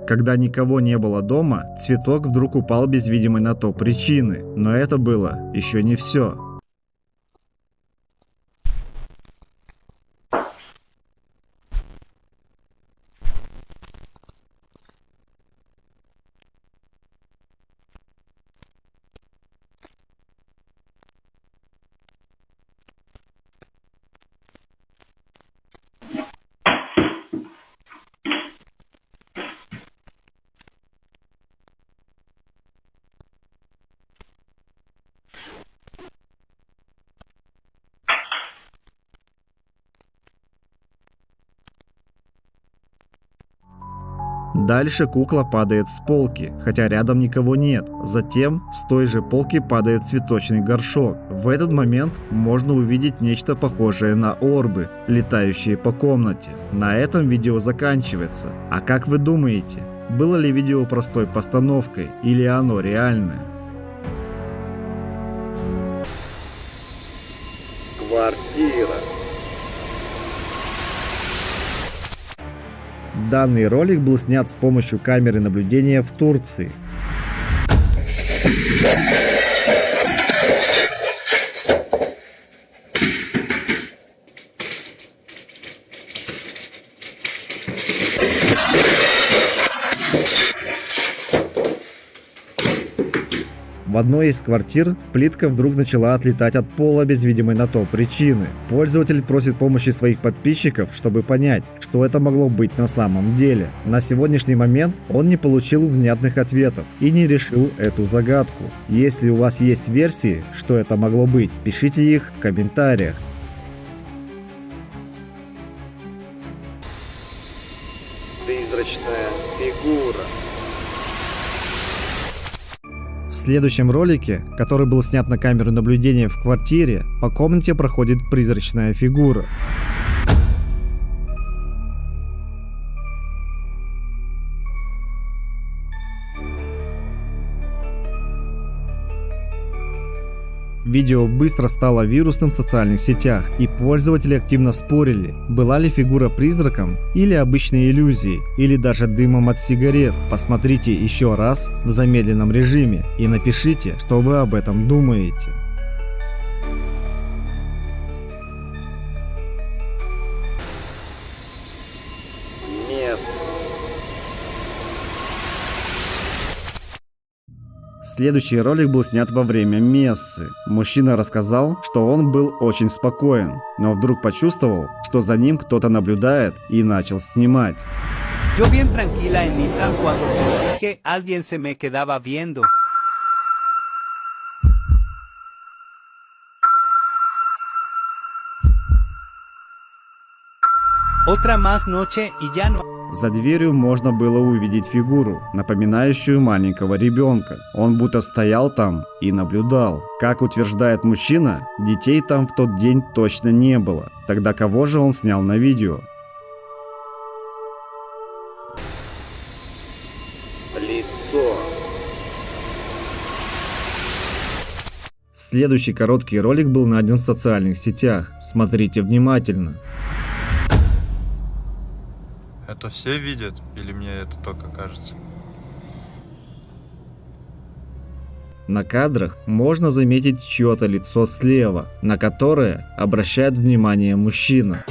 Когда никого не было дома, цветок вдруг упал без видимой на то причины. Но это было еще не все. Дальше кукла падает с полки, хотя рядом никого нет. Затем с той же полки падает цветочный горшок. В этот момент можно увидеть нечто похожее на орбы, летающие по комнате. На этом видео заканчивается. А как вы думаете, было ли видео простой постановкой или оно реальное? Квартира. Данный ролик был снят с помощью камеры наблюдения в Турции. В одной из квартир плитка вдруг начала отлетать от пола без видимой на то причины. Пользователь просит помощи своих подписчиков, чтобы понять, что это могло быть на самом деле. На сегодняшний момент он не получил внятных ответов и не решил эту загадку. Если у вас есть версии, что это могло быть, пишите их в комментариях. Призрачная фигура. В следующем ролике, который был снят на камеру наблюдения в квартире, по комнате проходит призрачная фигура. Видео быстро стало вирусным в социальных сетях, и пользователи активно спорили, была ли фигура призраком или обычной иллюзией, или даже дымом от сигарет. Посмотрите еще раз в замедленном режиме и напишите, что вы об этом думаете. Следующий ролик был снят во время мессы. Мужчина рассказал, что он был очень спокоен, но вдруг почувствовал, что за ним кто-то наблюдает, и начал снимать. Yo bien tranquila en misa cuando sentí que alguien se me quedaba viendo. Otra más noche y ya no. За дверью можно было увидеть фигуру, напоминающую маленького ребенка. Он будто стоял там и наблюдал. Как утверждает мужчина, детей там в тот день точно не было. Тогда кого же он снял на видео? Лицо. Следующий короткий ролик был найден в социальных сетях. Смотрите внимательно. Это все видят или мне это только кажется? На кадрах можно заметить чье-то лицо слева, на которое обращает внимание мужчина.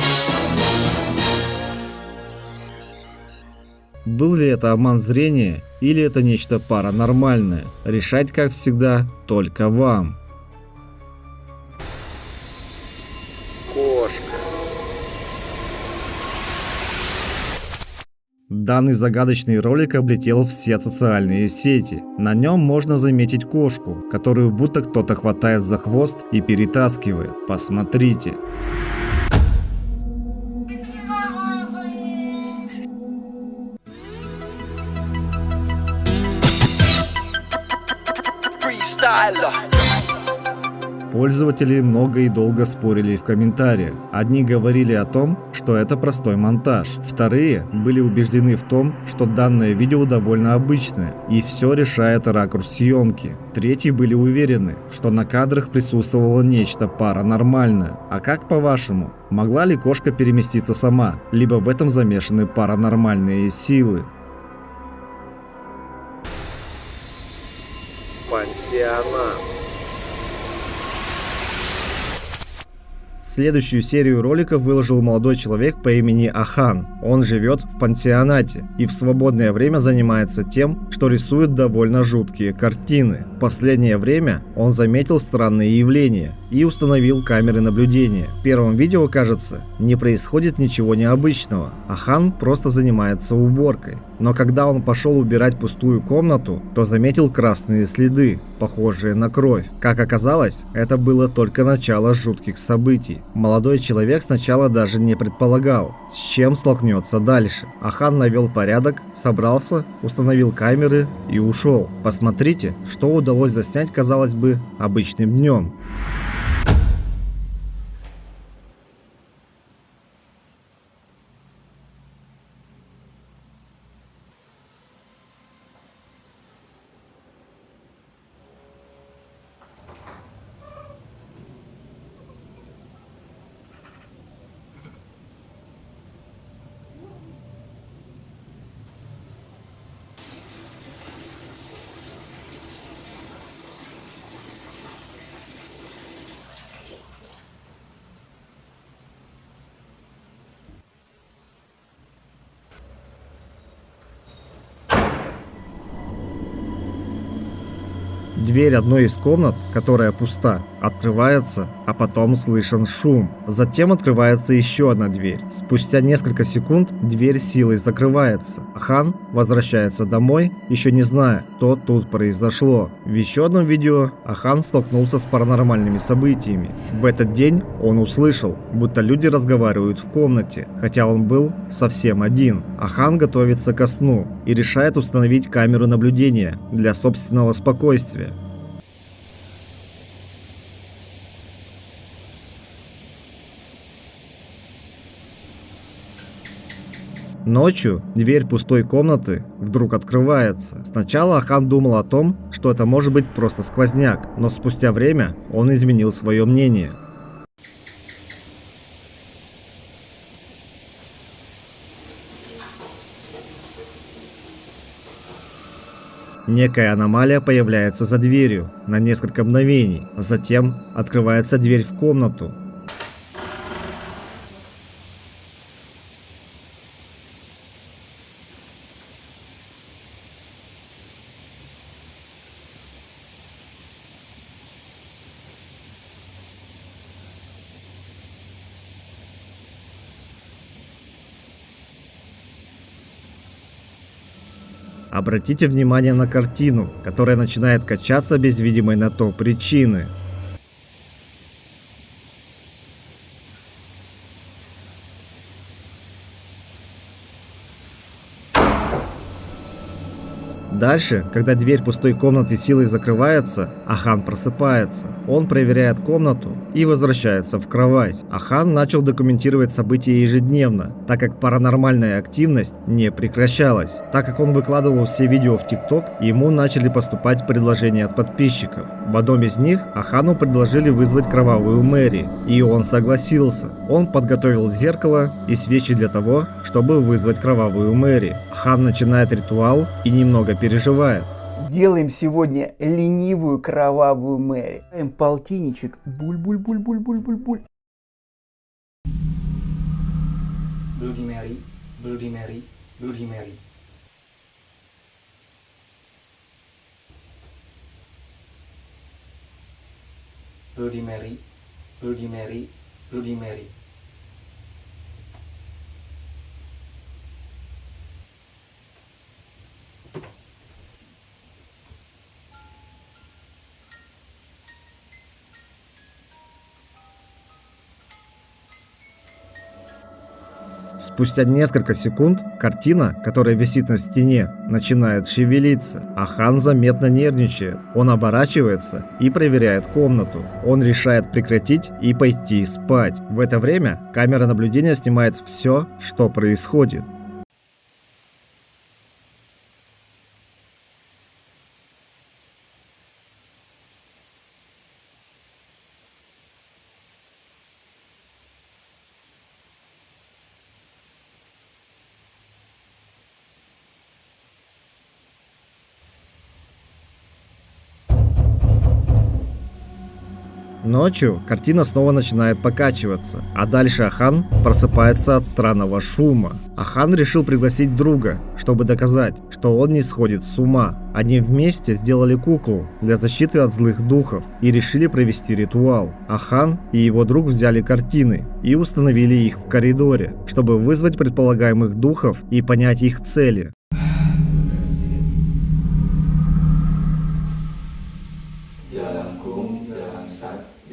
Был ли это обман зрения или это нечто паранормальное? Решать, как всегда, только вам. Кошка. Данный загадочный ролик облетел все социальные сети. На нем можно заметить кошку, которую будто кто-то хватает за хвост и перетаскивает. Посмотрите. Freestyler. Пользователи много и долго спорили в комментариях. Одни говорили о том, что это простой монтаж. Вторые были убеждены в том, что данное видео довольно обычное и все решает ракурс съемки. Третьи были уверены, что на кадрах присутствовало нечто паранормальное. А как по-вашему, могла ли кошка переместиться сама, либо в этом замешаны паранормальные силы? Пансионат. Следующую серию роликов выложил молодой человек по имени Ахан. Он живет в пансионате и в свободное время занимается тем, что рисует довольно жуткие картины. В последнее время он заметил странные явления и установил камеры наблюдения. В первом видео, кажется, не происходит ничего необычного. Ахан просто занимается уборкой. Но когда он пошел убирать пустую комнату, то заметил красные следы, похожие на кровь. Как оказалось, это было только начало жутких событий. Молодой человек сначала даже не предполагал, с чем столкнется дальше. Ахан навел порядок, собрался, установил камеры и ушел. Посмотрите, что удалось заснять, казалось бы, обычным днем. Дверь одной из комнат, которая пуста, открывается, а потом слышен шум. Затем открывается еще одна дверь. Спустя несколько секунд дверь силой закрывается. Ахан возвращается домой, еще не зная, что тут произошло. В еще одном видео Ахан столкнулся с паранормальными событиями. В этот день он услышал, будто люди разговаривают в комнате, хотя он был совсем один. Ахан готовится ко сну и решает установить камеру наблюдения для собственного спокойствия. Ночью дверь пустой комнаты вдруг открывается. Сначала Ахан думал о том, что это может быть просто сквозняк, но спустя время он изменил свое мнение. Некая аномалия появляется за дверью на несколько мгновений, затем открывается дверь в комнату. Обратите внимание на картину, которая начинает качаться без видимой на то причины. Дальше, когда дверь пустой комнаты силой закрывается, Ахан просыпается. Он проверяет комнату и возвращается в кровать. Ахан начал документировать события ежедневно, так как паранормальная активность не прекращалась. Так как он выкладывал все видео в ТикТок, ему начали поступать предложения от подписчиков. В одном из них Ахану предложили вызвать кровавую Мэри, и он согласился. Он подготовил зеркало и свечи для того, чтобы вызвать кровавую Мэри. Ахан начинает ритуал и немного переживает. Делаем сегодня ленивую кровавую Мэри. Ставим полтинничек. Буль-буль-буль-буль-буль-буль-буль. Bloody Mary, Bloody Mary, Bloody Mary. Bloody Mary, Bloody Mary, Bloody Mary. Спустя несколько секунд картина, которая висит на стене, начинает шевелиться. Ахан заметно нервничает. Он оборачивается и проверяет комнату. Он решает прекратить и пойти спать. В это время камера наблюдения снимает все, что происходит. Ночью картина снова начинает покачиваться, а дальше Ахан просыпается от странного шума. Ахан решил пригласить друга, чтобы доказать, что он не сходит с ума. Они вместе сделали куклу для защиты от злых духов и решили провести ритуал. Ахан и его друг взяли картины и установили их в коридоре, чтобы вызвать предполагаемых духов и понять их цели.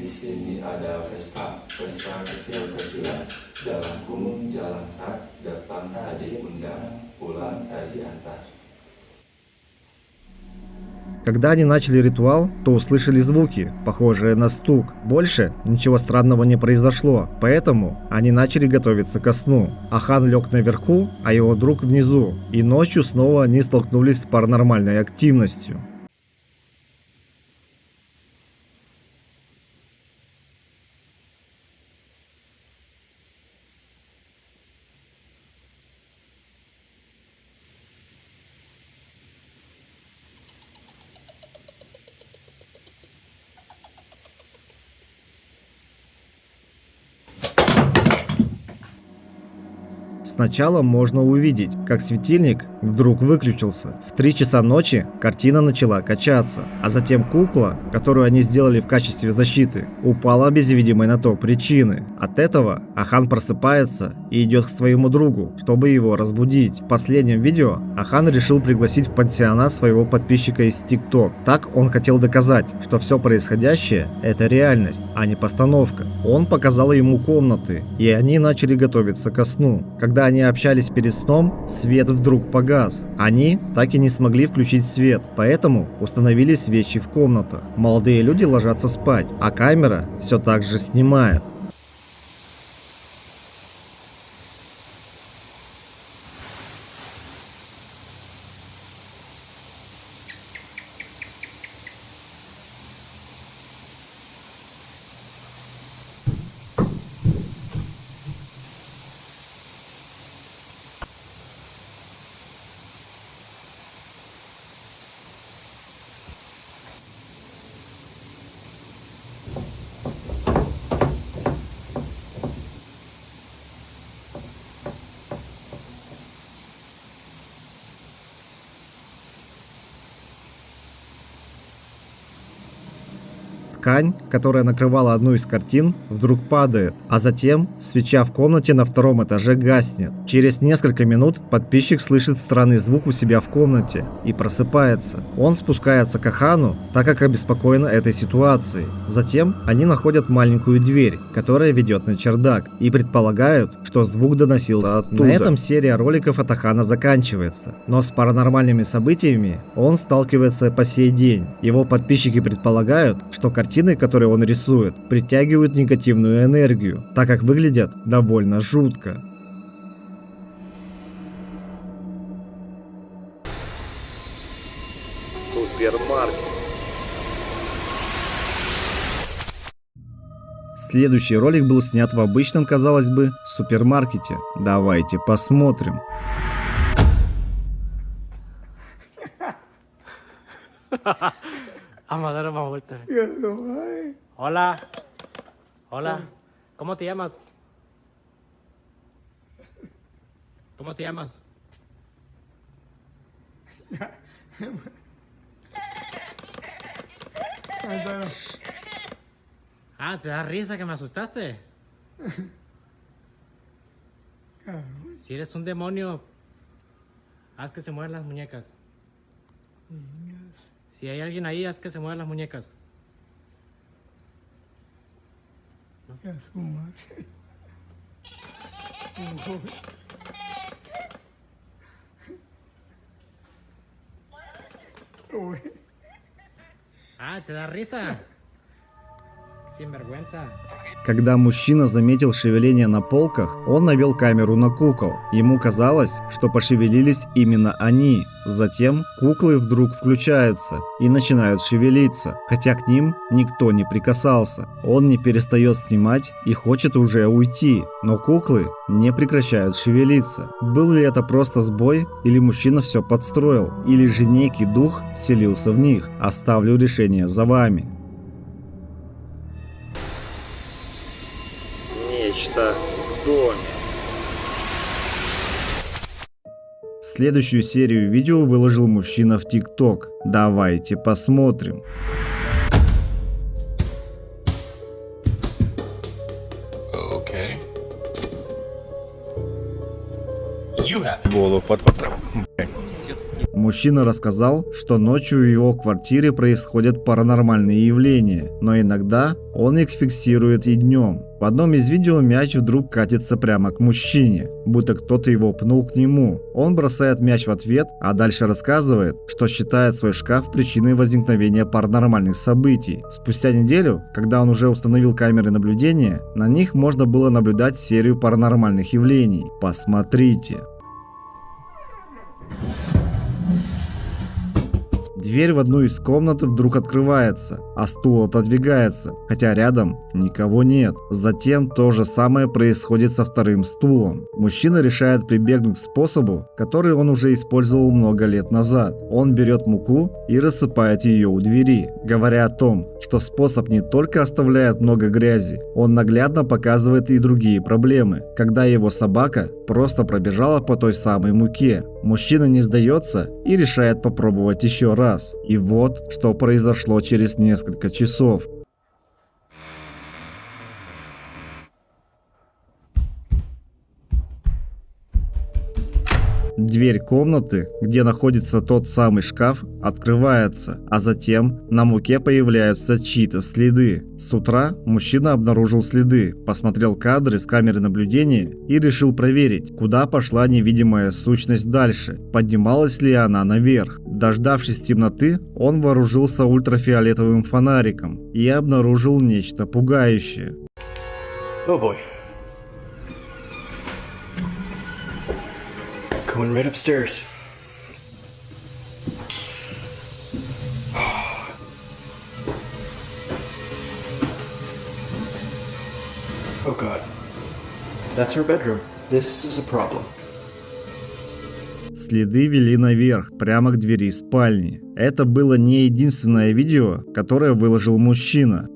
Di sini ada pesta kecil-kecilan. Jalan Gunung, jalan sak, depan tadi undang, pulang tadi antar. Когда они начали ритуал, то услышали звуки, похожие на стук. Больше ничего странного не произошло, поэтому они начали готовиться ко сну. Ахан лег наверху, а его друг внизу, и ночью снова они столкнулись с паранормальной активностью. Сначала можно увидеть, как светильник вдруг выключился. В 3 часа ночи картина начала качаться, а затем кукла, которую они сделали в качестве защиты, упала без видимой на то причины. От этого Ахан просыпается и идет к своему другу, чтобы его разбудить. В последнем видео Ахан решил пригласить в пансионат своего подписчика из TikTok. Так он хотел доказать, что все происходящее – это реальность, а не постановка. Он показал ему комнаты, и они начали готовиться ко сну. Когда они общались перед сном, свет вдруг погас. Они так и не смогли включить свет, поэтому установили свечи в комнатах. Молодые люди ложатся спать, а камера все так же снимает. Ткань, которая накрывала одну из картин, вдруг падает, а затем свеча в комнате на 2-м этаже гаснет. Через несколько минут подписчик слышит странный звук у себя в комнате и просыпается. Он спускается к Ахану, так как обеспокоен этой ситуацией. Затем они находят маленькую дверь, которая ведет на чердак, и предполагают, что звук доносился оттуда. На этом серия роликов от Ахана заканчивается, но с паранормальными событиями он сталкивается по сей день. Его подписчики предполагают, что картины, которые он рисует, притягивают негативную энергию, так как выглядят довольно жутко. Супермаркет. Следующий ролик был снят в обычном, казалось бы, супермаркете. Давайте посмотрим. Vamos a dar una vuelta. Hola. Hola. ¿Cómo te llamas? ¿Cómo te llamas? Ah, ¿te da risa que me asustaste? Si eres un demonio, haz que se muevan las muñecas. Si hay alguien ahí, haz que se muevan las muñecas. ¿No? ¿Te da risa? Sinvergüenza. Когда мужчина заметил шевеление на полках, он навел камеру на кукол. Ему казалось, что пошевелились именно они. Затем куклы вдруг включаются и начинают шевелиться, хотя к ним никто не прикасался. Он не перестает снимать и хочет уже уйти, но куклы не прекращают шевелиться. Был ли это просто сбой, или мужчина все подстроил, или же некий дух вселился в них? Оставлю решение за вами. Нечто в доме. Следующую серию видео выложил мужчина в ТикТок. Давайте посмотрим. Okay. Голову под... Мужчина рассказал, что ночью в его квартире происходят паранормальные явления, но иногда он их фиксирует и днем. В одном из видео мяч вдруг катится прямо к мужчине, будто кто-то его пнул к нему. Он бросает мяч в ответ, а дальше рассказывает, что считает свой шкаф причиной возникновения паранормальных событий. Спустя неделю, когда он уже установил камеры наблюдения, на них можно было наблюдать серию паранормальных явлений. Посмотрите. Дверь в одну из комнат вдруг открывается, а стул отодвигается, хотя рядом никого нет. Затем то же самое происходит со вторым стулом. Мужчина решает прибегнуть к способу, который он уже использовал много лет назад. Он берет муку и рассыпает ее у двери, говоря о том, что способ не только оставляет много грязи, он наглядно показывает и другие проблемы, когда его собака просто пробежала по той самой муке. Мужчина не сдается и решает попробовать еще раз. И вот, что произошло через несколько часов. Дверь комнаты, где находится тот самый шкаф, открывается, а затем на муке появляются чьи-то следы. С утра мужчина обнаружил следы, посмотрел кадры с камеры наблюдения и решил проверить, куда пошла невидимая сущность дальше, поднималась ли она наверх. Дождавшись темноты, он вооружился ультрафиолетовым фонариком и обнаружил нечто пугающее. Oh boy. Going right upstairs. Oh God. That's her bedroom. This is a problem. Следы вели наверх, прямо к двери спальни. Это было не единственное видео, которое выложил мужчина.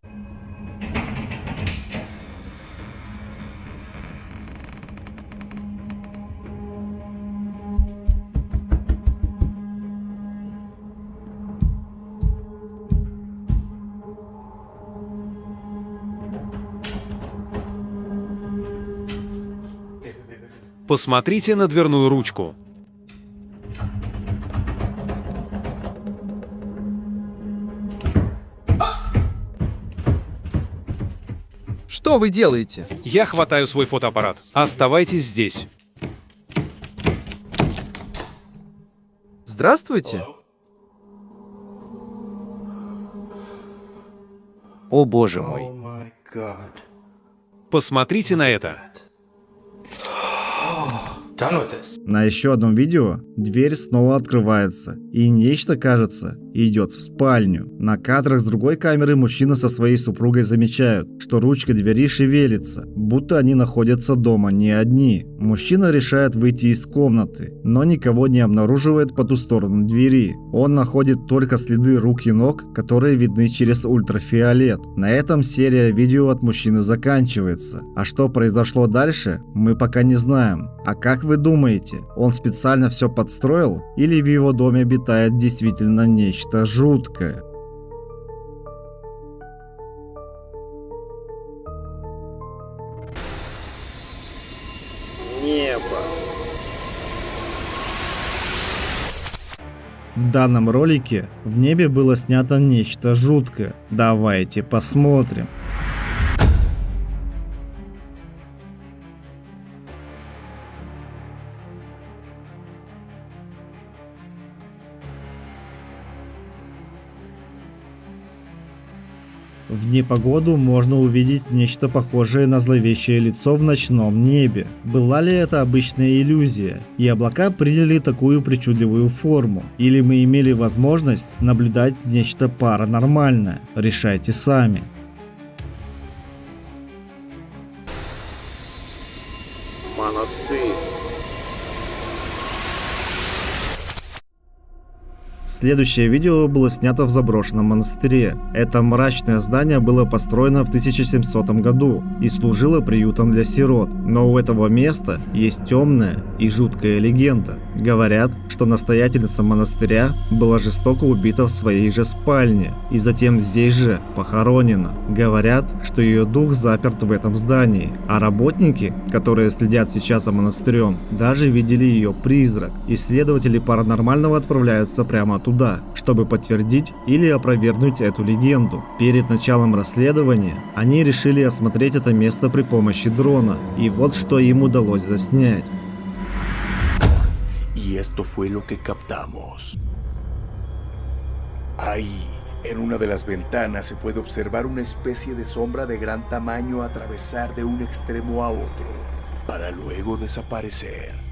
Посмотрите на дверную ручку. Что вы делаете? Я хватаю свой фотоаппарат. Оставайтесь здесь. Здравствуйте. О боже мой. Посмотрите на это. На еще одном видео дверь снова открывается, и нечто, кажется, идет в спальню. На кадрах с другой камеры мужчина со своей супругой замечают, что ручка двери шевелится, будто они находятся дома не одни. Мужчина решает выйти из комнаты, но никого не обнаруживает по ту сторону двери. Он находит только следы рук и ног, которые видны через ультрафиолет. На этом серия видео от мужчины заканчивается. А что произошло дальше, мы пока не знаем. А как вы думаете, он специально все подстроил, или в его доме обитает действительно нечто жуткое? Небо. В данном ролике в небе было снято нечто жуткое. Давайте посмотрим. В непогоду можно увидеть нечто похожее на зловещее лицо в ночном небе. Была ли это обычная иллюзия, и облака приняли такую причудливую форму? Или мы имели возможность наблюдать нечто паранормальное? Решайте сами. Монастырь. Следующее видео было снято в заброшенном монастыре. Это мрачное здание было построено в 1700 году и служило приютом для сирот. Но у этого места есть темная и жуткая легенда. Говорят, что настоятельница монастыря была жестоко убита в своей же спальне и затем здесь же похоронена. Говорят, что ее дух заперт в этом здании, а работники, которые следят сейчас за монастырем, даже видели ее призрак. Исследователи паранормального отправляются прямо туда, чтобы подтвердить или опровергнуть эту легенду. Перед началом расследования они решили осмотреть это место при помощи дрона, и вот что им удалось заснять. Y esto fue lo que captamos. Ahí, en una de las ventanas se puede observar una especie de sombra de gran tamaño atravesar de un extremo a otro, para luego desaparecer.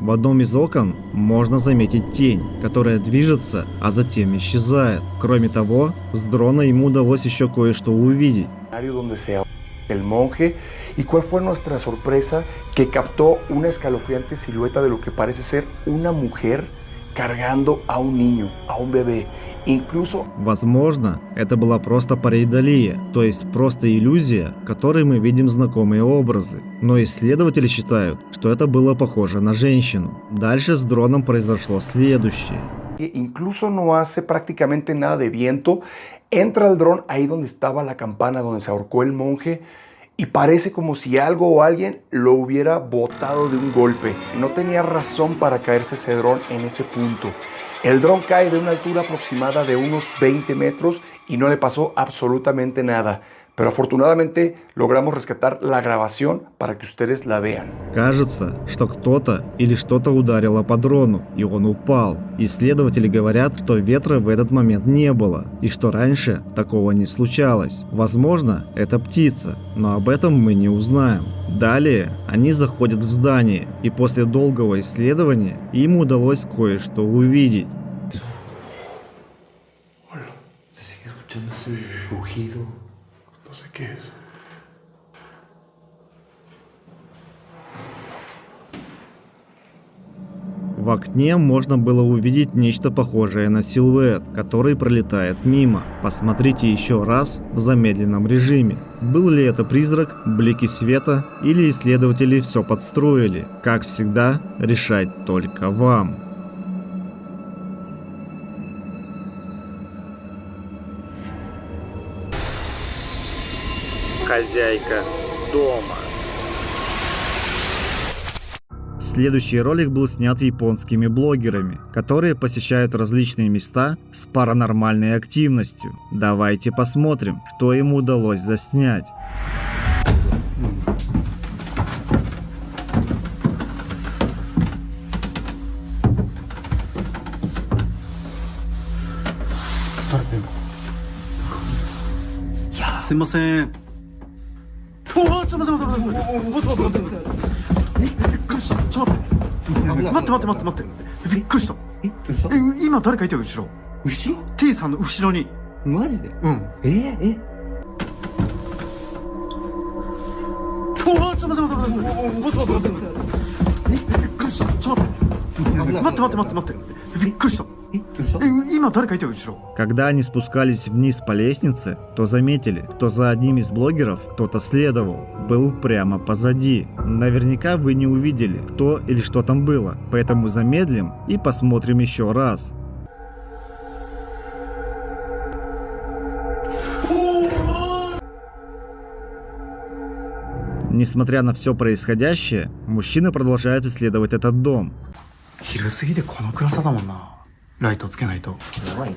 В одном из окон можно заметить тень, которая движется, а затем исчезает. Кроме того, с дрона ему удалось еще кое-что увидеть. El monje, y cuál fue nuestra sorpresa que captó una escalofriante silueta de lo que parece ser una mujer cargando a un niño, a un bebé. Incluso... Возможно, это была просто пареидолия, то есть просто иллюзия, в которой мы видим знакомые образы. Но исследователи считают, что это было похоже на женщину. Дальше с дроном произошло следующее. Incluso no hace prácticamente nada de viento. Entra el dron ahí donde estaba la campana donde se ahorcó el monje y parece como si algo o alguien lo hubiera botado de un golpe. No tenía razón para caerse ese dron en ese punto. El dron cae de una altura aproximada de unos 20 metros y no le pasó absolutamente nada. Pero afortunadamente logramos rescatar la grabación para que ustedes la vean. Кажется, что кто-то или что-то ударило по дрону, и он упал. Исследователи говорят, что ветра в этот момент не было, и что раньше такого не случалось. Возможно, это птица, но об этом мы не узнаем. Далее они заходят в здание, и после долгого исследования им удалось кое-что увидеть. Se sigue escuchando ese rugido. No sé qué es. В окне можно было увидеть нечто похожее на силуэт, который пролетает мимо. Посмотрите еще раз в замедленном режиме. Был ли это призрак, блики света или исследователи все подстроили? Как всегда, решать только вам. Хозяйка дома. Следующий ролик был снят японскими блогерами, которые посещают различные места с паранормальной активностью. Давайте посмотрим, что им удалось заснять.すいません。おお、ちょっと待って待って待って待って。びっくりした。ちょっと待って。待って。びっくりした。今誰かいたよ、後ろ。後ろ ?T さんの後ろに。マジでうん。おお、ちょっと待って。びっくりした。ちょっと待って。びっくりした。Когда они спускались вниз по лестнице, то заметили, что за одним из блогеров кто-то следовал, был прямо позади. Наверняка вы не увидели, кто или что там было, поэтому замедлим и посмотрим еще раз. Несмотря на все происходящее, мужчины продолжают исследовать этот дом. 昼過ぎでこの暗さだもんな。ライトつけないと。やばいね。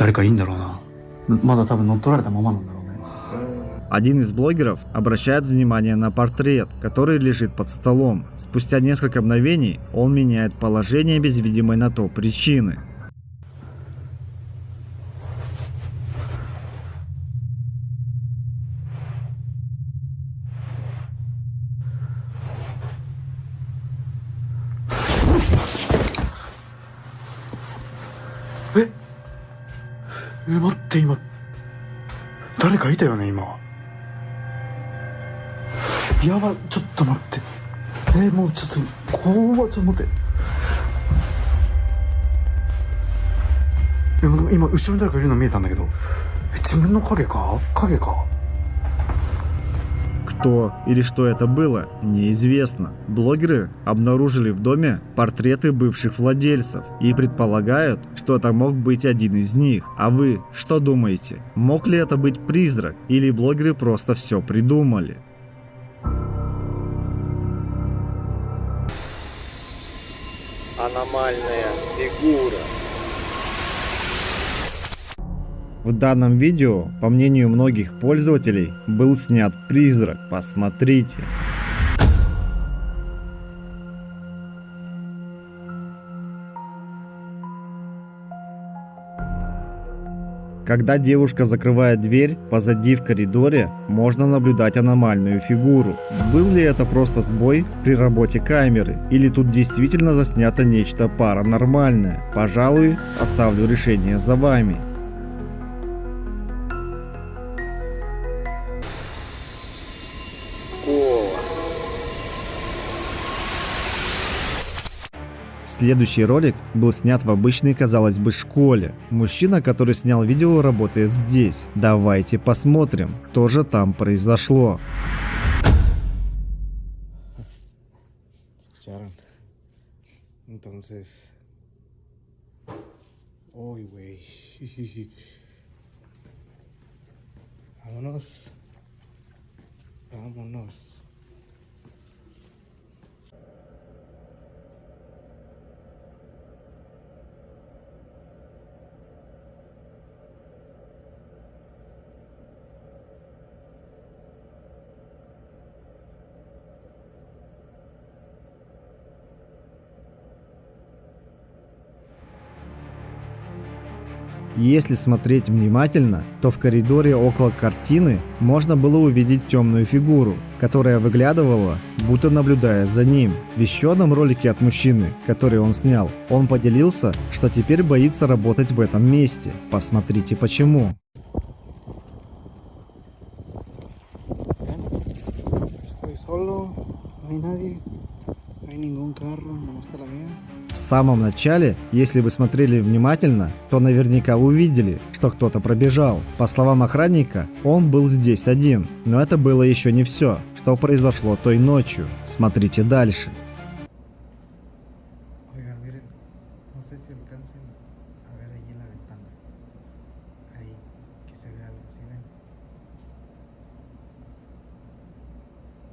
誰かいいんだろうな。まだ多分乗っ取られたままなんだろうね。Один из блогеров обращает внимание на портрет, который лежит под столом. Спустя несколько мгновений он меняет положение без видимой на то причины. Э? 待って今誰かいたよね今。やばちょっと待って。もうちょっと怖っ。ちょっと待って。今後ろに誰かいるの見えたんだけど、自分の影か？影か？ Кто или что это было, неизвестно. Блогеры обнаружили в доме портреты бывших владельцев и предполагают, что это мог быть один из них. А вы что думаете? Мог ли это быть призрак или блогеры просто все придумали? Аномальная фигура. В данном видео, по мнению многих пользователей, был снят призрак. Посмотрите. Когда девушка закрывает дверь, позади в коридоре можно наблюдать аномальную фигуру. Был ли это просто сбой при работе камеры, или тут действительно заснято нечто паранормальное? Пожалуй, оставлю решение за вами. Следующий ролик был снят в обычной, казалось бы, школе. Мужчина, который снял видео, работает здесь. Давайте посмотрим, что же там произошло. ¿Escucharon? Entonces... Uy, güey. Vámonos. Vámonos. Если смотреть внимательно, то в коридоре около картины можно было увидеть темную фигуру, которая выглядывала, будто наблюдая за ним. В еще одном ролике от мужчины, который он снял, он поделился, что теперь боится работать в этом месте. Посмотрите почему. Estoy solo, no hay nadie, no hay ningún carro, no está la mía. В самом начале, если вы смотрели внимательно, то наверняка увидели, что кто-то пробежал. По словам охранника, он был здесь один. Но это было еще не все, что произошло той ночью. Смотрите дальше. Oigan, miren, no sé si alcancen a ver ahí en la ventana. Ahí, que se ve algo, ¿sí ven?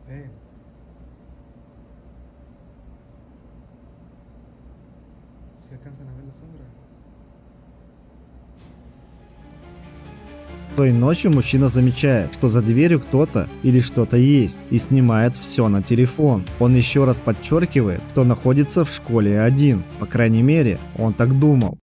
Ven. ¿Se alcanzan a ver la sombra? Той ночью мужчина замечает, что за дверью кто-то или что-то есть, и снимает все на телефон. Он еще раз подчеркивает, что находится в школе один. По крайней мере, он так думал.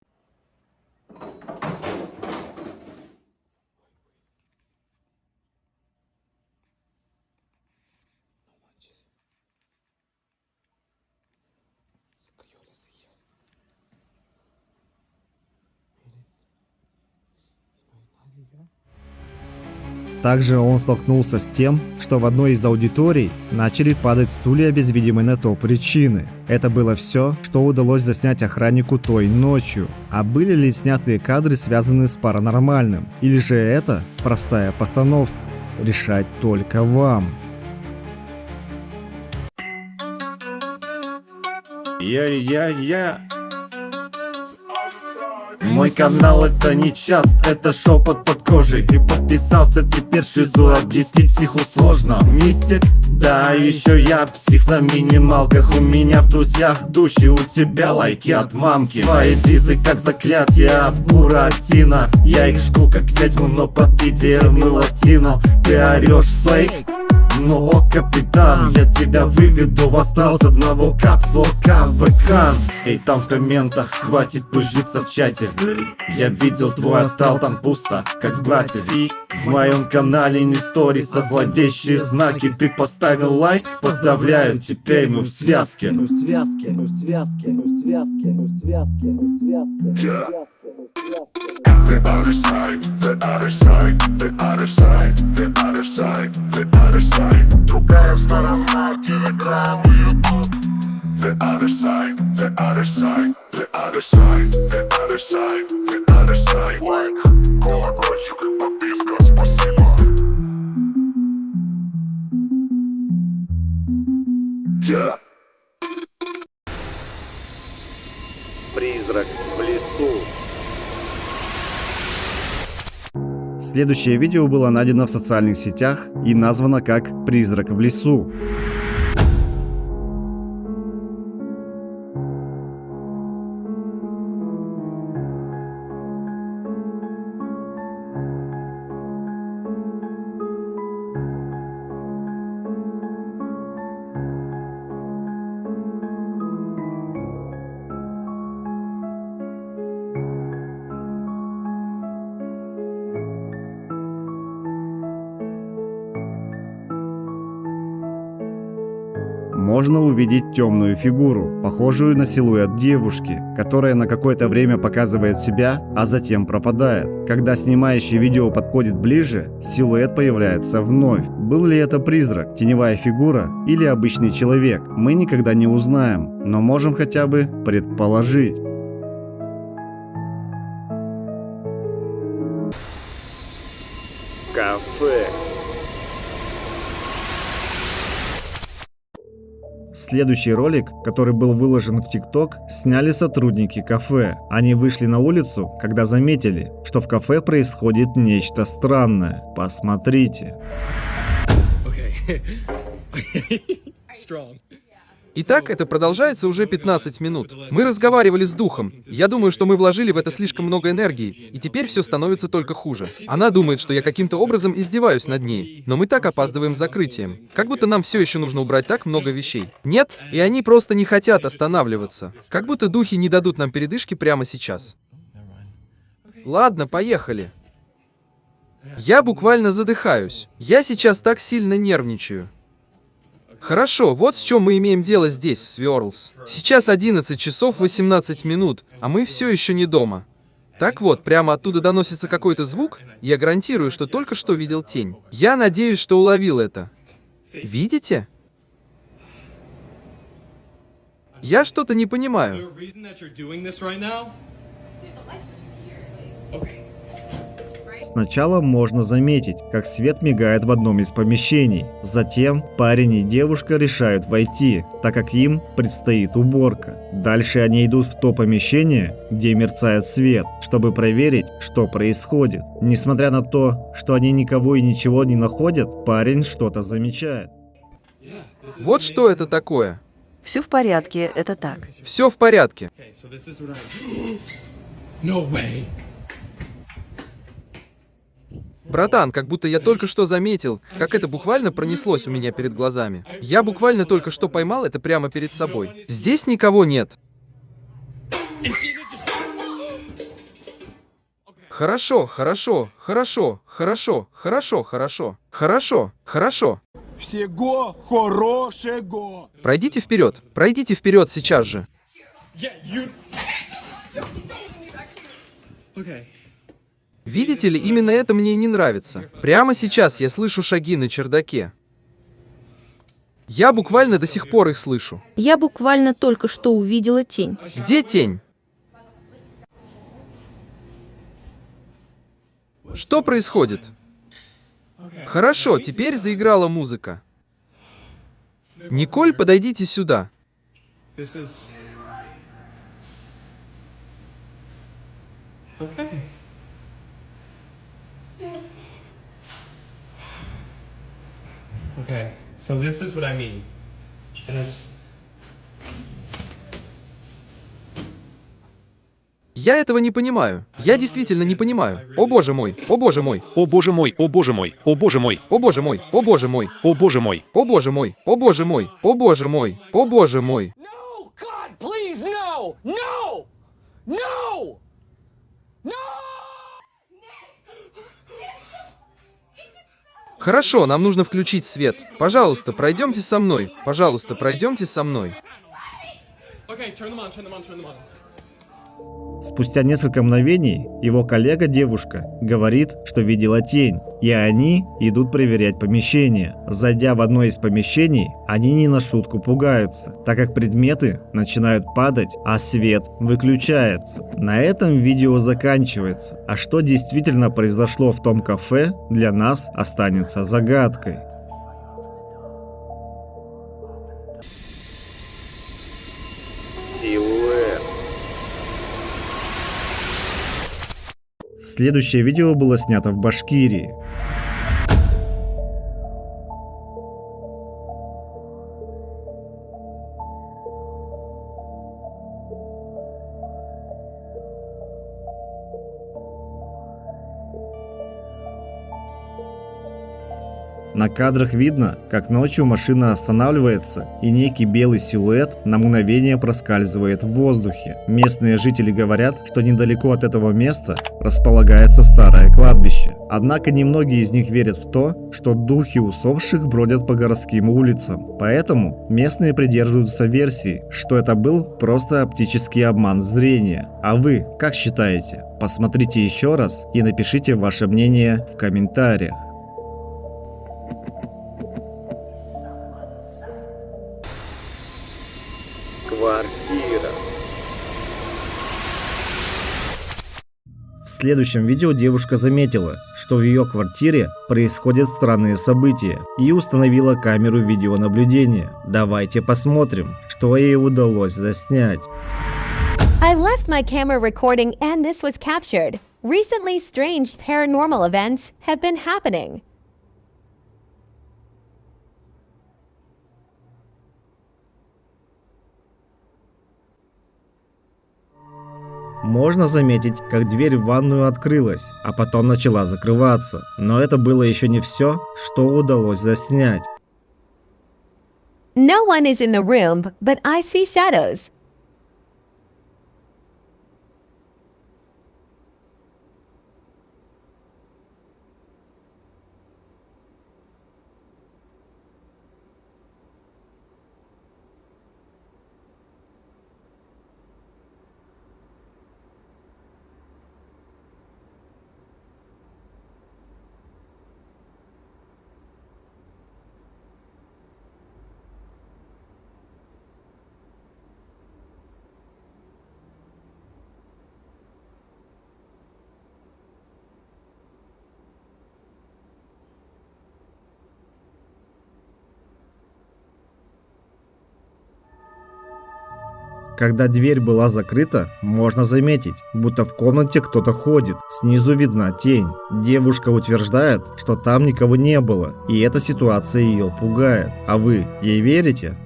Также он столкнулся с тем, что в одной из аудиторий начали падать стулья без видимой на то причины. Это было все, что удалось заснять охраннику той ночью. А были ли снятые кадры связаны с паранормальным? Или же это простая постановка? Решать только вам. Мой канал это не час, это шепот под кожей. Ты подписался, теперь шизу, объяснить психу сложно. Мистик, Да, еще я псих на минималках. У меня в друзьях души, у тебя лайки от мамки. Твои дизы как заклятие от Буратино. Я их жгу как ведьму, но под идеями латино. Ты орешь фейк, ну о, капитан, я тебя выведу в астрал с одного капслока вакант. Эй, там в комментах хватит пыжиться в чате. Я видел твой астрал, там пусто, как в брате. И в моем канале не сторис, а зловещие знаки. Ты поставил лайк, поздравляю, теперь мы в связке. Мы в связке, мы в связке, мы в связке, мы в связке, мы в связке. The other side, the other side, the other side, the other side, the other side. Другая сторона телеграммы. The other side, the other side, the other side, the other side, the other side. Лайк, колокольчик и подписка, спасибо. Yeah. Призрак в лесу. Следующее видео было найдено в социальных сетях и названо как «Призрак в лесу». Можно увидеть темную фигуру, похожую на силуэт девушки, которая на какое-то время показывает себя, а затем пропадает. Когда снимающий видео подходит ближе, силуэт появляется вновь. Был ли это призрак, теневая фигура или обычный человек, мы никогда не узнаем, но можем хотя бы предположить. Кафе. Следующий ролик, который был выложен в TikTok, сняли сотрудники кафе. Они вышли на улицу, когда заметили, что в кафе происходит нечто странное. Посмотрите. Итак, это продолжается уже 15 минут. Мы разговаривали с духом. Я думаю, что мы вложили в это слишком много энергии, и теперь все становится только хуже. Она думает, что я каким-то образом издеваюсь над ней, но мы так опаздываем с закрытием. Как будто нам все еще нужно убрать так много вещей. Нет, и они просто не хотят останавливаться. Как будто духи не дадут нам передышки прямо сейчас. Ладно, поехали. Я буквально задыхаюсь. Я сейчас так сильно нервничаю. Хорошо, вот с чем мы имеем дело здесь, в Сверлс. Сейчас 11 часов 18 минут, а мы все еще не дома. Так вот, прямо оттуда доносится какой-то звук, я гарантирую, что только что видел тень. Я надеюсь, что уловил это. Видите? Я что-то не понимаю. Сначала можно заметить, как свет мигает в одном из помещений. Затем парень и девушка решают войти, так как им предстоит уборка. Дальше они идут в то помещение, где мерцает свет, чтобы проверить, что происходит. Несмотря на то, что они никого и ничего не находят, парень что-то замечает. Вот что это такое. Все в порядке, это так. Все в порядке. Братан, как будто я только что заметил, как это буквально пронеслось у меня перед глазами. Я буквально только что поймал это прямо перед собой. Здесь никого нет. Хорошо, хорошо, хорошо, хорошо, хорошо, хорошо, хорошо, хорошо. Всего хорошего. Пройдите вперед сейчас же. Видите ли, именно это мне не нравится. Прямо сейчас я слышу шаги на чердаке. Я буквально до сих пор их слышу. Я буквально только что увидела тень. Где тень? Что происходит? Хорошо, теперь заиграла музыка. Николь, подойдите сюда. Okay. So this is what I mean. And I just... Я этого не понимаю. Я действительно не понимаю. О боже мой, о боже мой. О боже мой, о боже мой, о боже мой. О боже мой, о боже мой. О боже мой. О боже мой, о боже мой. О боже мой, о боже мой. God, please, no! No! No! Хорошо, нам нужно включить свет. Пожалуйста, пройдемте со мной. Пожалуйста, пройдемте со мной. Okay, turn them on, turn them on, turn them on. Спустя несколько мгновений его коллега-девушка говорит, что видела тень, и они идут проверять помещение. Зайдя в одно из помещений, они не на шутку пугаются, так как предметы начинают падать, а свет выключается. На этом видео заканчивается, а что действительно произошло в том кафе, для нас останется загадкой. Силуэт. Следующее видео было снято в Башкирии. На кадрах видно, как ночью машина останавливается, и некий белый силуэт на мгновение проскальзывает в воздухе. Местные жители говорят, что недалеко от этого места располагается старое кладбище. Однако немногие из них верят в то, что духи усопших бродят по городским улицам. Поэтому местные придерживаются версии, что это был просто оптический обман зрения. А вы как считаете? Посмотрите еще раз и напишите ваше мнение в комментариях. Квартира. В следующем видео девушка заметила, что в ее квартире происходят странные события, и установила камеру видеонаблюдения. Давайте посмотрим, что ей удалось заснять. I left my camera recording and this was captured. Recently, strange paranormal events have been happening. Можно заметить, как дверь в ванную открылась, а потом начала закрываться. Но это было еще не все, что удалось заснять. No one is in the room, but I see shadows. Когда дверь была закрыта, можно заметить, будто в комнате кто-то ходит. Снизу видна тень. Девушка утверждает, что там никого не было, и эта ситуация ее пугает. А вы ей верите?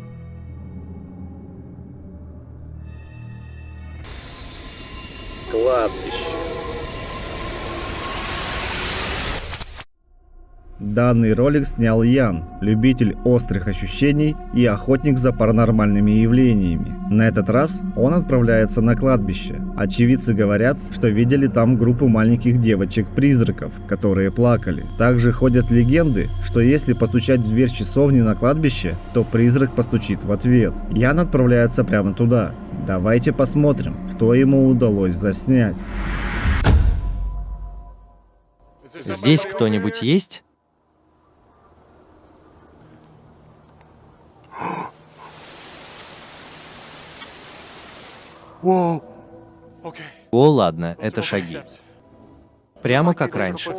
Кладбище. Данный ролик снял Ян, любитель острых ощущений и охотник за паранормальными явлениями. На этот раз он отправляется на кладбище. Очевидцы говорят, что видели там группу маленьких девочек-призраков, которые плакали. Также ходят легенды, что если постучать в дверь часовни на кладбище, то призрак постучит в ответ. Ян отправляется прямо туда. Давайте посмотрим, что ему удалось заснять. Здесь кто-нибудь есть? О, ладно, это шаги. Прямо как раньше.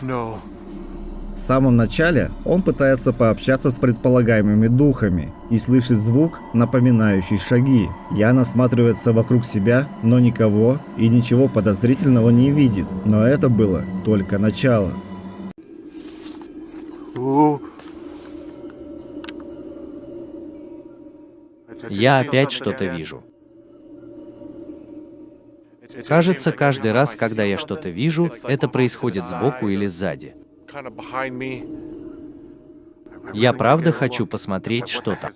No. В самом начале он пытается пообщаться с предполагаемыми духами и слышит звук, напоминающий шаги. Ян осматривается вокруг себя, но никого и ничего подозрительного не видит. Но это было только начало. Я опять что-то вижу. Кажется, каждый раз, когда я что-то вижу, это происходит сбоку или сзади. Я правда хочу посмотреть, что там.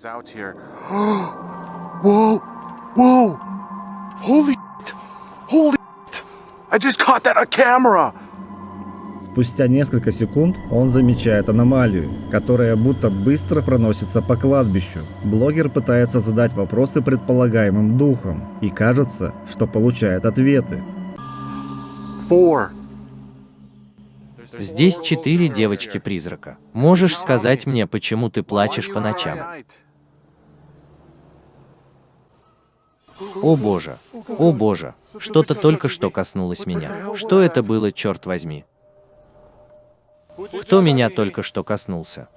Whoa! Whoa! Holy shit! Holy shit! I just caught that on camera! Спустя несколько секунд он замечает аномалию, которая будто быстро проносится по кладбищу. Блогер пытается задать вопросы предполагаемым духам, и кажется, что получает ответы. Здесь 4 девочки-призрака. Можешь сказать мне, почему ты плачешь по ночам? О боже, что-то только что коснулось меня. Что это было, черт возьми? Кто меня только что коснулся?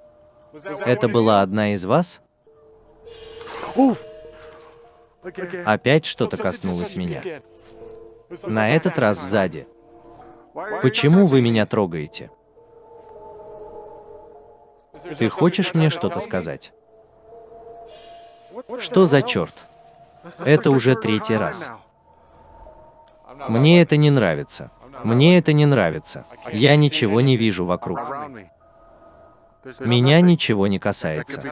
Это была одна из вас? Опять что-то коснулось меня. На этот раз сзади. Почему вы меня трогаете? Ты хочешь мне что-то сказать? Что за черт? Это уже 3-й раз. Мне это не нравится. Мне это не нравится. Я ничего не вижу вокруг. Меня ничего не касается.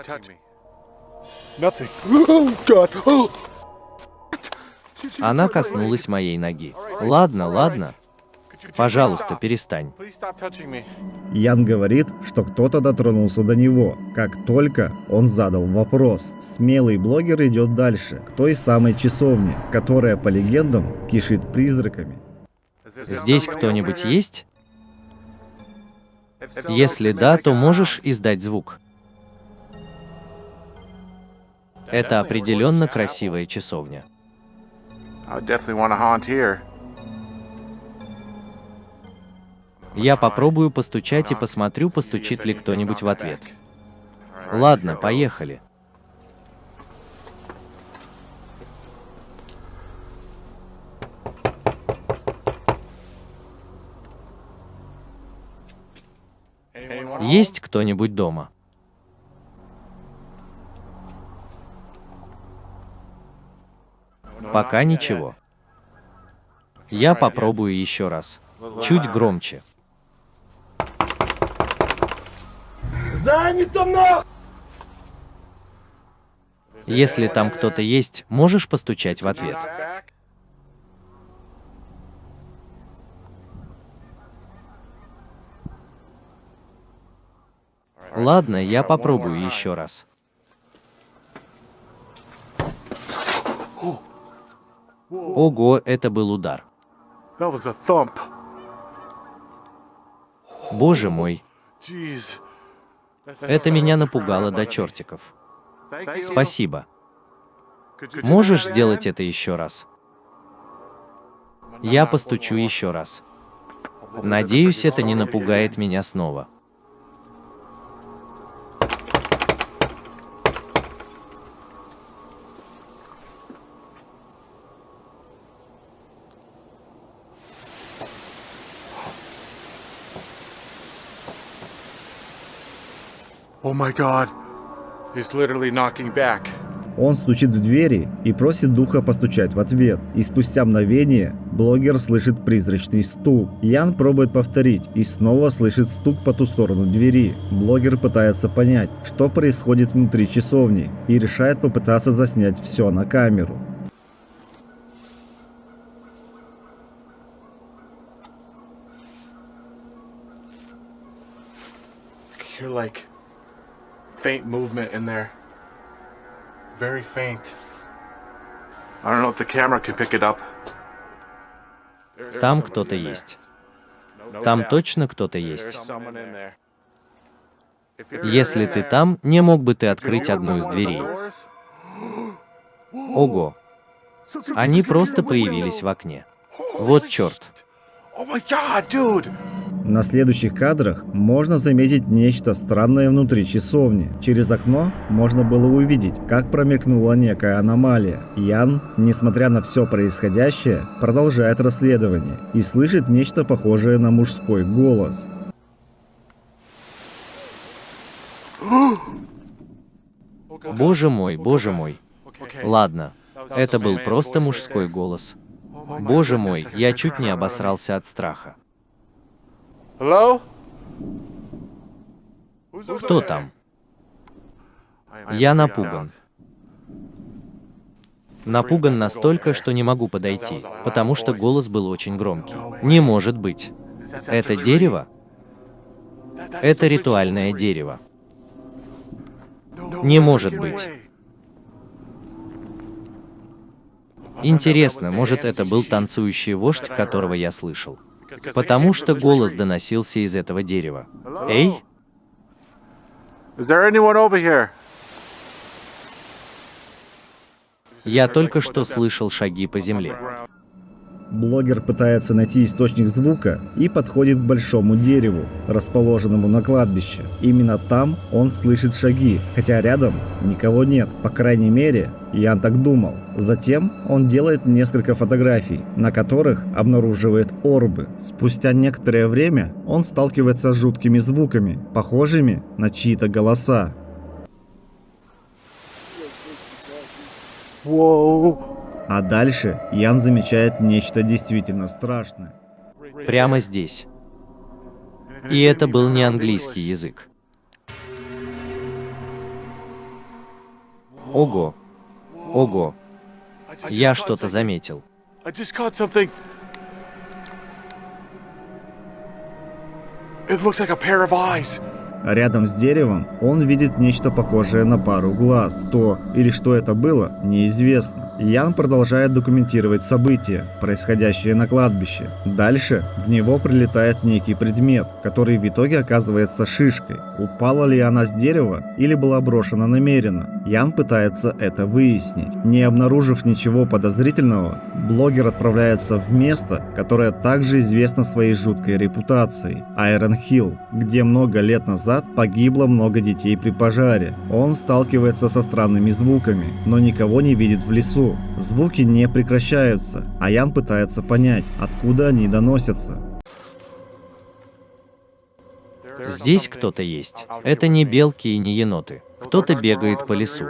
Она коснулась моей ноги. Ладно. Пожалуйста, перестань. Ян говорит, что кто-то дотронулся до него, как только он задал вопрос. Смелый блогер идет дальше, к той самой часовне, которая, по легендам, кишит призраками. Здесь кто-нибудь есть? Если да, то можешь издать звук. Это определенно красивая часовня. Я попробую постучать и посмотрю, постучит ли кто-нибудь в ответ. Ладно, поехали. Есть кто-нибудь дома? Пока ничего. Я попробую еще раз. Чуть громче. Занято нахуй! Если там кто-то есть, можешь постучать в ответ. Ладно, я попробую еще раз. Ого, это был удар. Боже мой. Это меня напугало до чертиков. Спасибо. Можешь сделать это еще раз? Я постучу еще раз. Надеюсь, это не напугает меня снова. Oh my God. He's literally knocking back. Он стучит в двери и просит духа постучать в ответ. И спустя мгновение блогер слышит призрачный стук. Ян пробует повторить и снова слышит стук по ту сторону двери. Блогер пытается понять, что происходит внутри часовни, и решает попытаться заснять все на камеру. You're like faint movement in there. Very faint. I don't know if the camera can pick it up. Там кто-то есть. Там точно кто-то есть. Если ты там, не мог бы ты открыть одну из дверей? Ого. Они просто появились в окне. Вот черт. Oh my God, dude! На следующих кадрах можно заметить нечто странное внутри часовни. Через окно можно было увидеть, как промелькнула некая аномалия. Ян, несмотря на все происходящее, продолжает расследование и слышит нечто похожее на мужской голос. Боже мой, боже мой. Ладно, это был просто мужской голос. Боже мой, я чуть не обосрался от страха. Кто там? Я напуган. Напуган настолько, что не могу подойти, потому что голос был очень громкий. Не может быть. Это дерево? Это ритуальное дерево. Не может быть. Интересно, может, это был танцующий вождь, которого я слышал? Потому что голос доносился из этого дерева. Эй? Я только что слышал шаги по земле. Блогер пытается найти источник звука и подходит к большому дереву, расположенному на кладбище. Именно там он слышит шаги, хотя рядом никого нет, по крайней мере, Ян так думал. Затем он делает несколько фотографий, на которых обнаруживает орбы. Спустя некоторое время он сталкивается с жуткими звуками, похожими на чьи-то голоса. А дальше Ян замечает нечто действительно страшное. Прямо здесь. И это был не английский язык. Ого. Ого. Я что-то заметил. Рядом с деревом он видит нечто похожее на пару глаз. Кто или что это было, неизвестно. Ян продолжает документировать события, происходящие на кладбище. Дальше в него прилетает некий предмет, который в итоге оказывается шишкой. Упала ли она с дерева или была брошена намеренно? Ян пытается это выяснить. Не обнаружив ничего подозрительного, блогер отправляется в место, которое также известно своей жуткой репутацией – Айрон Хилл, где много лет назад погибло много детей при пожаре. Он сталкивается со странными звуками, но никого не видит в лесу. Звуки не прекращаются, а Ян пытается понять, откуда они доносятся. Здесь кто-то есть. Это не белки и не еноты. Кто-то бегает по лесу.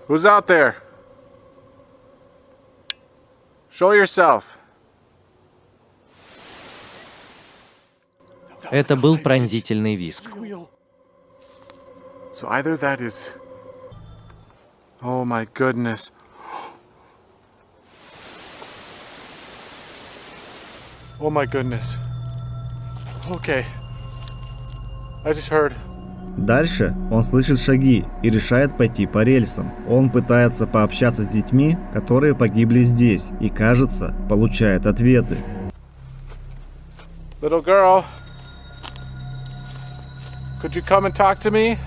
Who's out there? Show yourself. Это был пронзительный визг. So either that is... Oh my goodness. Oh my goodness. Okay. I just heard... Дальше он слышит шаги и решает пойти по рельсам. Он пытается пообщаться с детьми, которые погибли здесь, и, кажется, получает ответы. Little girl, could you come and talk to me?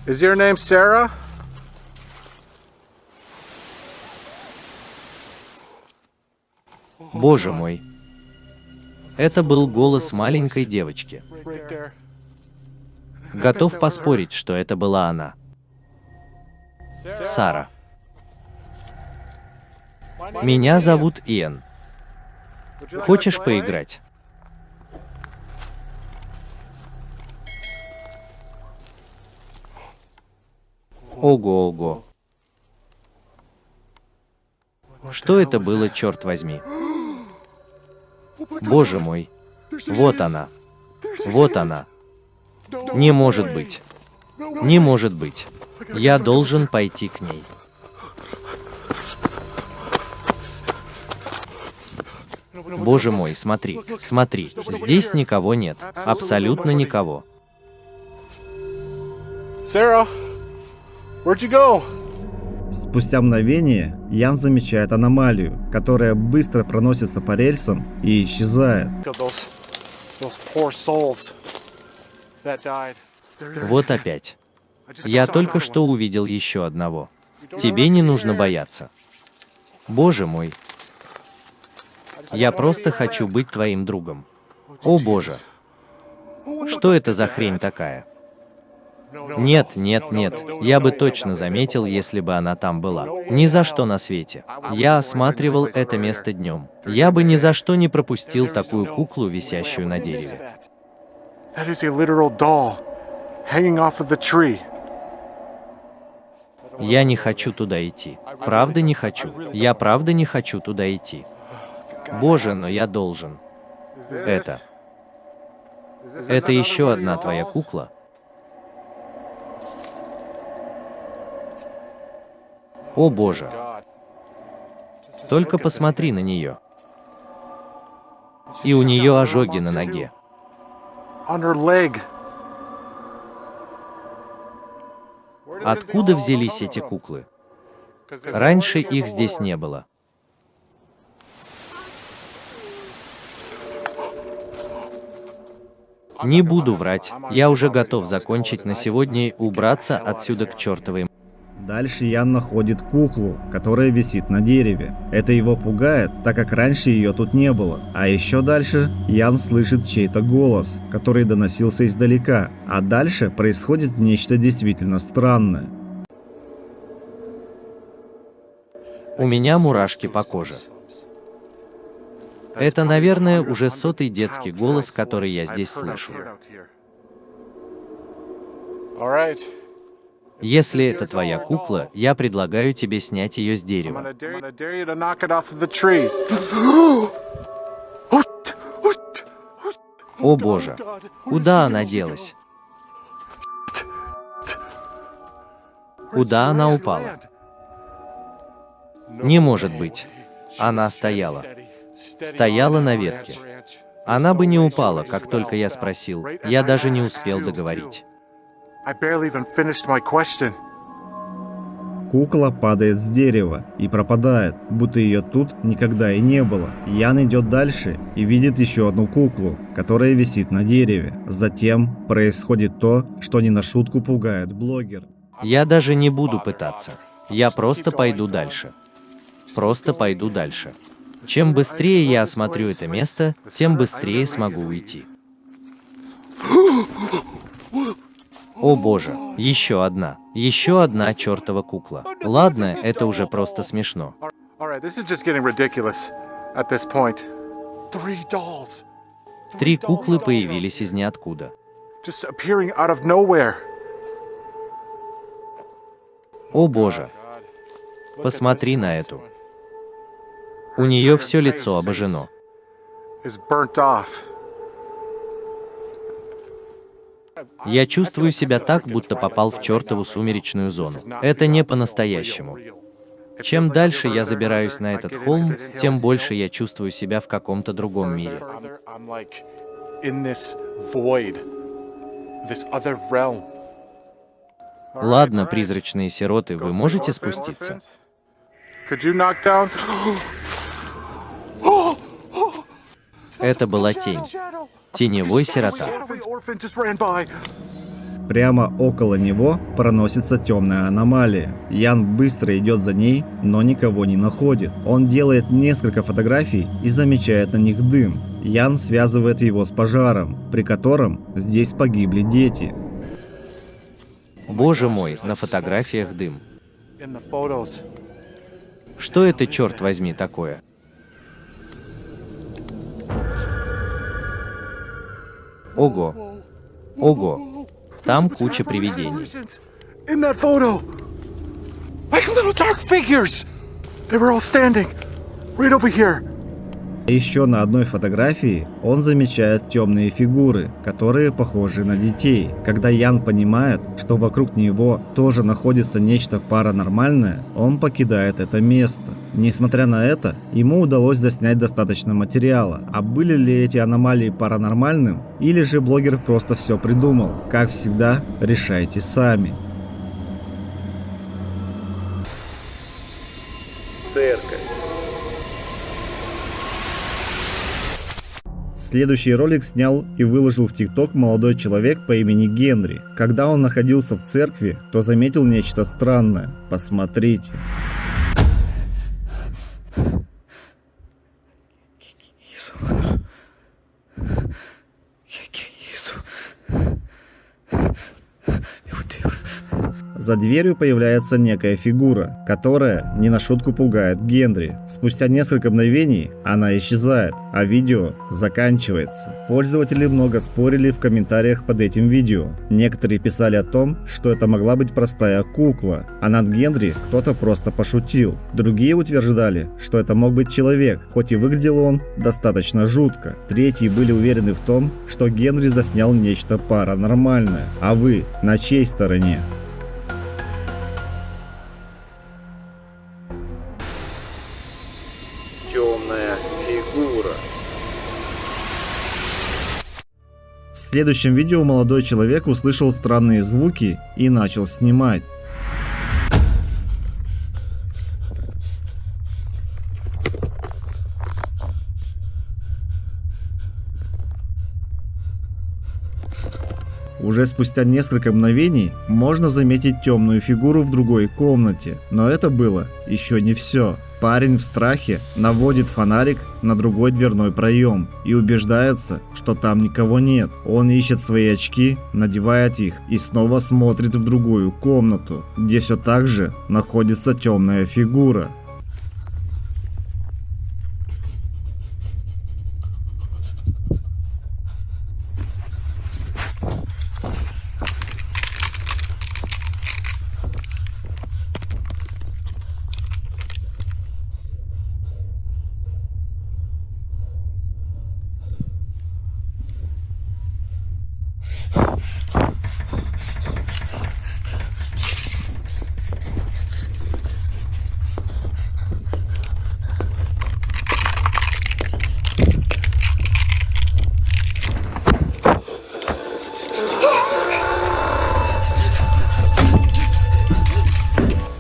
Is your name Sarah? Боже мой. Это был голос маленькой девочки. Готов поспорить, что это была она. Сара. Меня зовут Иэн. Хочешь поиграть? Ого-ого. Что это было, черт возьми? Боже мой. Вот она. Вот она. Не может быть. Не может быть. Я должен пойти к ней. Боже мой, смотри, смотри. Здесь никого нет. Абсолютно никого. Sarah, where'd you go? Спустя мгновение Ян замечает аномалию, которая быстро проносится по рельсам и исчезает. Вот опять. Я только что увидел еще одного. Тебе не нужно бояться. Боже мой. Я просто хочу быть твоим другом. О боже. Что это за хрень такая? Нет, нет, нет. Я бы точно заметил, если бы она там была. Ни за что на свете. Я осматривал это место днем. Я бы ни за что не пропустил такую куклу, висящую на дереве. That is a literal doll hanging off of the tree. Я не хочу туда идти. Правда не хочу. Я правда не хочу туда идти. Боже, но я должен. Это еще одна твоя кукла? О боже. Только посмотри на нее. И у нее ожоги на ноге. Откуда взялись эти куклы? Раньше их здесь не было. Не буду врать, я уже готов закончить на сегодня и убраться отсюда к чертовой. Дальше Ян находит куклу, которая висит на дереве. Это его пугает, так как раньше ее тут не было. А еще дальше Ян слышит чей-то голос, который доносился издалека. А дальше происходит нечто действительно странное. У меня мурашки по коже. Это, наверное, уже 100-й детский голос, который я здесь слышу. Если это твоя кукла, я предлагаю тебе снять ее с дерева. О боже, куда она делась? Куда она упала? Не может быть. Она стояла. Стояла на ветке. Она бы не упала, как только я спросил. Я даже не успел договорить. Кукла падает с дерева и пропадает, будто ее тут никогда и не было. Ян идет дальше и видит еще одну куклу, которая висит на дереве. Затем происходит то, что не на шутку пугает блогера. Я даже не буду пытаться. Я просто пойду дальше. Просто пойду дальше. Чем быстрее я осмотрю это место, тем быстрее смогу уйти. О боже, еще одна чертова кукла. Ладно, это уже просто смешно. 3 куклы появились из ниоткуда. О боже, посмотри на эту. У нее все лицо обожжено. Я чувствую себя так, будто попал в чертову сумеречную зону. Это не по-настоящему. Чем дальше я забираюсь на этот холм, тем больше я чувствую себя в каком-то другом мире. Ладно, призрачные сироты, вы можете спуститься? Это была тень. Теневой сирота. Прямо около него проносится темная аномалия. Ян быстро идет за ней, но никого не находит. Он делает несколько фотографий и замечает на них дым. Ян связывает его с пожаром, при котором здесь погибли дети. Боже мой, на фотографиях дым. Что это, черт возьми, такое? Ого. Ого. Там куча привидений. Еще на одной фотографии он замечает темные фигуры, которые похожи на детей. Когда Ян понимает, что вокруг него тоже находится нечто паранормальное, он покидает это место. Несмотря на это, ему удалось заснять достаточно материала. А были ли эти аномалии паранормальным, или же блогер просто все придумал? Как всегда, решайте сами. Церковь. Следующий ролик снял и выложил в ТикТок молодой человек по имени Генри. Когда он находился в церкви, то заметил нечто странное. Посмотрите. За дверью появляется некая фигура, которая не на шутку пугает Генри. Спустя несколько мгновений она исчезает, а видео заканчивается. Пользователи много спорили в комментариях под этим видео. Некоторые писали о том, что это могла быть простая кукла, а над Генри кто-то просто пошутил. Другие утверждали, что это мог быть человек, хоть и выглядел он достаточно жутко. Третьи были уверены в том, что Генри заснял нечто паранормальное. А вы на чьей стороне? Темная фигура. В следующем видео молодой человек услышал странные звуки и начал снимать. Уже спустя несколько мгновений можно заметить темную фигуру в другой комнате, но это было еще не все. Парень в страхе наводит фонарик на другой дверной проем и убеждается, что там никого нет. Он ищет свои очки, надевает их и снова смотрит в другую комнату, где все так же находится темная фигура.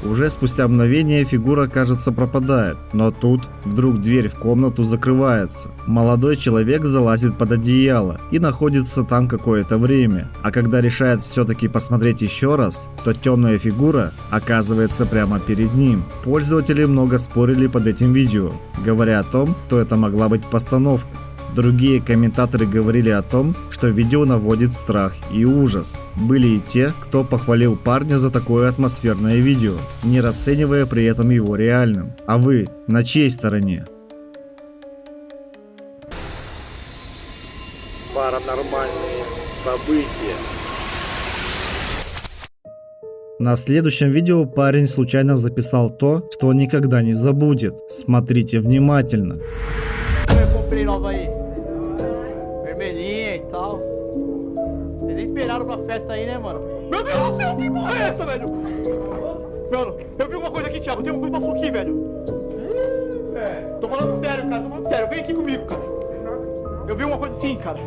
Уже спустя мгновение фигура, кажется, пропадает, но тут вдруг дверь в комнату закрывается. Молодой человек залазит под одеяло и находится там какое-то время, а когда решает все-таки посмотреть еще раз, то темная фигура оказывается прямо перед ним. Пользователи много спорили под этим видео, говоря о том, что это могла быть постановка. Другие комментаторы говорили о том, что видео наводит страх и ужас. Были и те, кто похвалил парня за такое атмосферное видео, не расценивая при этом его реальным. А вы на чьей стороне? Паранормальные события. На следующем видео парень случайно записал то, что он никогда не забудет. Смотрите внимательно. Vermelhinha e tal. Vocês nem esperaram pra festa aí, né, mano? Meu Deus do céu, que porra é essa, velho? Mano, eu vi uma coisa aqui, Thiago. Tem uma coisa passou aqui, velho. Tô falando sério, cara. Tô falando sério. Vem aqui comigo, cara. Eu vi uma coisa assim, cara.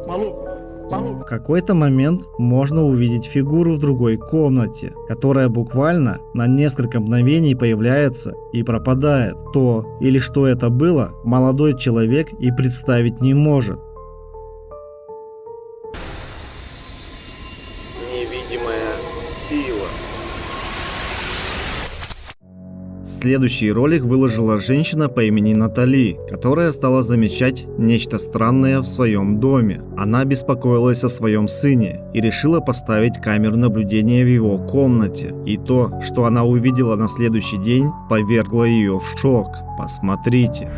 Maluco. В какой-то момент можно увидеть фигуру в другой комнате, которая буквально на несколько мгновений появляется и пропадает. То или что это было, молодой человек и представить не может. Невидимая сила. Следующий ролик выложила женщина по имени Натали, которая стала замечать нечто странное в своем доме. Она беспокоилась о своем сыне и решила поставить камеру наблюдения в его комнате. И то, что она увидела на следующий день, повергло ее в шок. Посмотрите.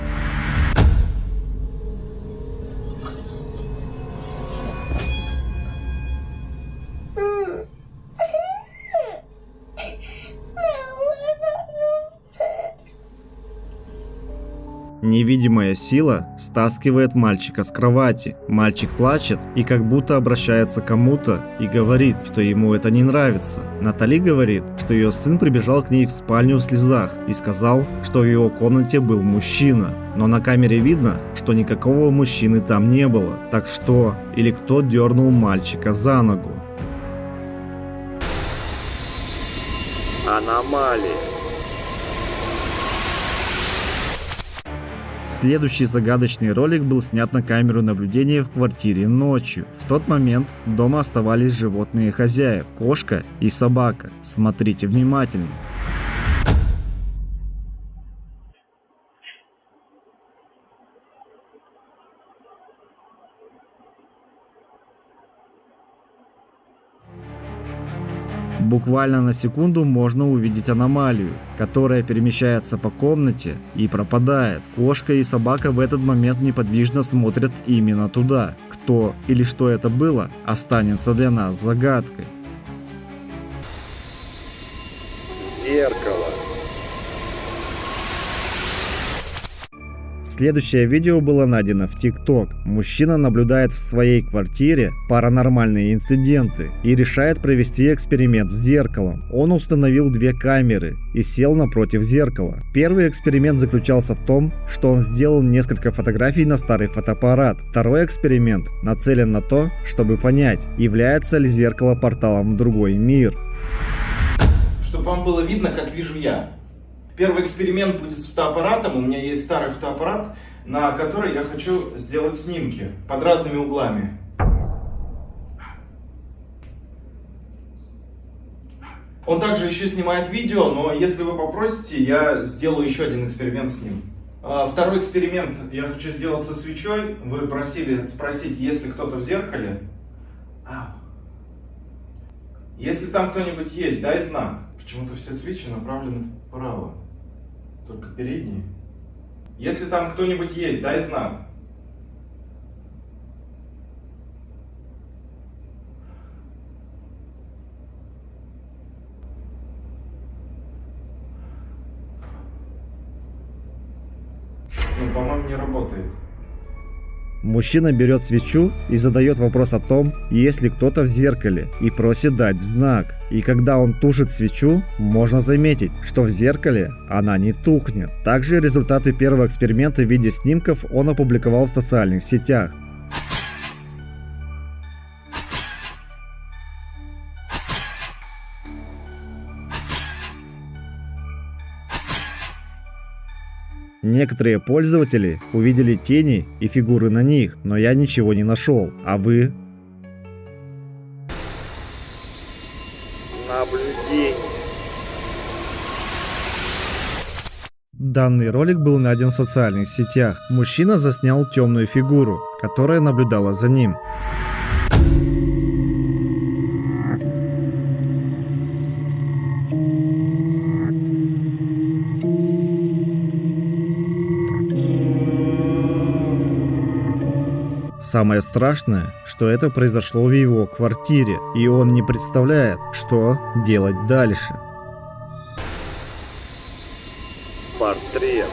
Невидимая сила стаскивает мальчика с кровати. Мальчик плачет и как будто обращается к кому-то и говорит, что ему это не нравится. Натали говорит, что ее сын прибежал к ней в спальню в слезах и сказал, что в его комнате был мужчина. Но на камере видно, что никакого мужчины там не было. Так что или кто дернул мальчика за ногу? Аномалия. Следующий загадочный ролик был снят на камеру наблюдения в квартире ночью. В тот момент дома оставались животные хозяев, кошка и собака. Смотрите внимательно. Буквально на секунду можно увидеть аномалию, которая перемещается по комнате и пропадает. Кошка и собака в этот момент неподвижно смотрят именно туда. Кто или что это было, останется для нас загадкой. Зеркало. Следующее видео было найдено в ТикТок. Мужчина наблюдает в своей квартире паранормальные инциденты и решает провести эксперимент с зеркалом. Он установил 2 камеры и сел напротив зеркала. Первый эксперимент заключался в том, что он сделал несколько фотографий на старый фотоаппарат. Второй эксперимент нацелен на то, чтобы понять, является ли зеркало порталом в другой мир. Чтобы вам было видно, как вижу я. Первый эксперимент будет с фотоаппаратом. У меня есть старый фотоаппарат, на который я хочу сделать снимки под разными углами. Он также еще снимает видео, но если вы попросите, я сделаю еще один эксперимент с ним. Второй эксперимент я хочу сделать со свечой. Вы просили спросить, есть ли кто-то в зеркале. Если там кто-нибудь есть, дай знак. Почему-то все свечи направлены вправо, только передние. Если там кто-нибудь есть, дай знак. Ну, по-моему, не работает. Мужчина берет свечу и задает вопрос о том, есть ли кто-то в зеркале, и просит дать знак. И когда он тушит свечу, можно заметить, что в зеркале она не тухнет. Также результаты первого эксперимента в виде снимков он опубликовал в социальных сетях. Некоторые пользователи увидели тени и фигуры на них, но я ничего не нашел. А вы? Наблюдение. Данный ролик был найден в социальных сетях. Мужчина заснял темную фигуру, которая наблюдала за ним. Самое страшное, что это произошло в его квартире, и он не представляет, что делать дальше. Портрет.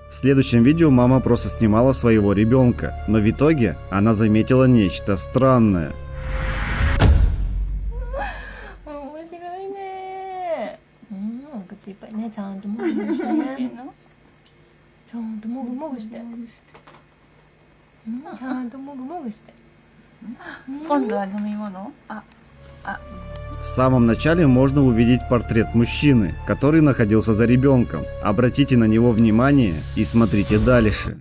В следующем видео мама просто снимала своего ребенка, но в итоге она заметила нечто странное. В самом начале можно увидеть портрет мужчины, который находился за ребенком. Обратите на него внимание и смотрите дальше.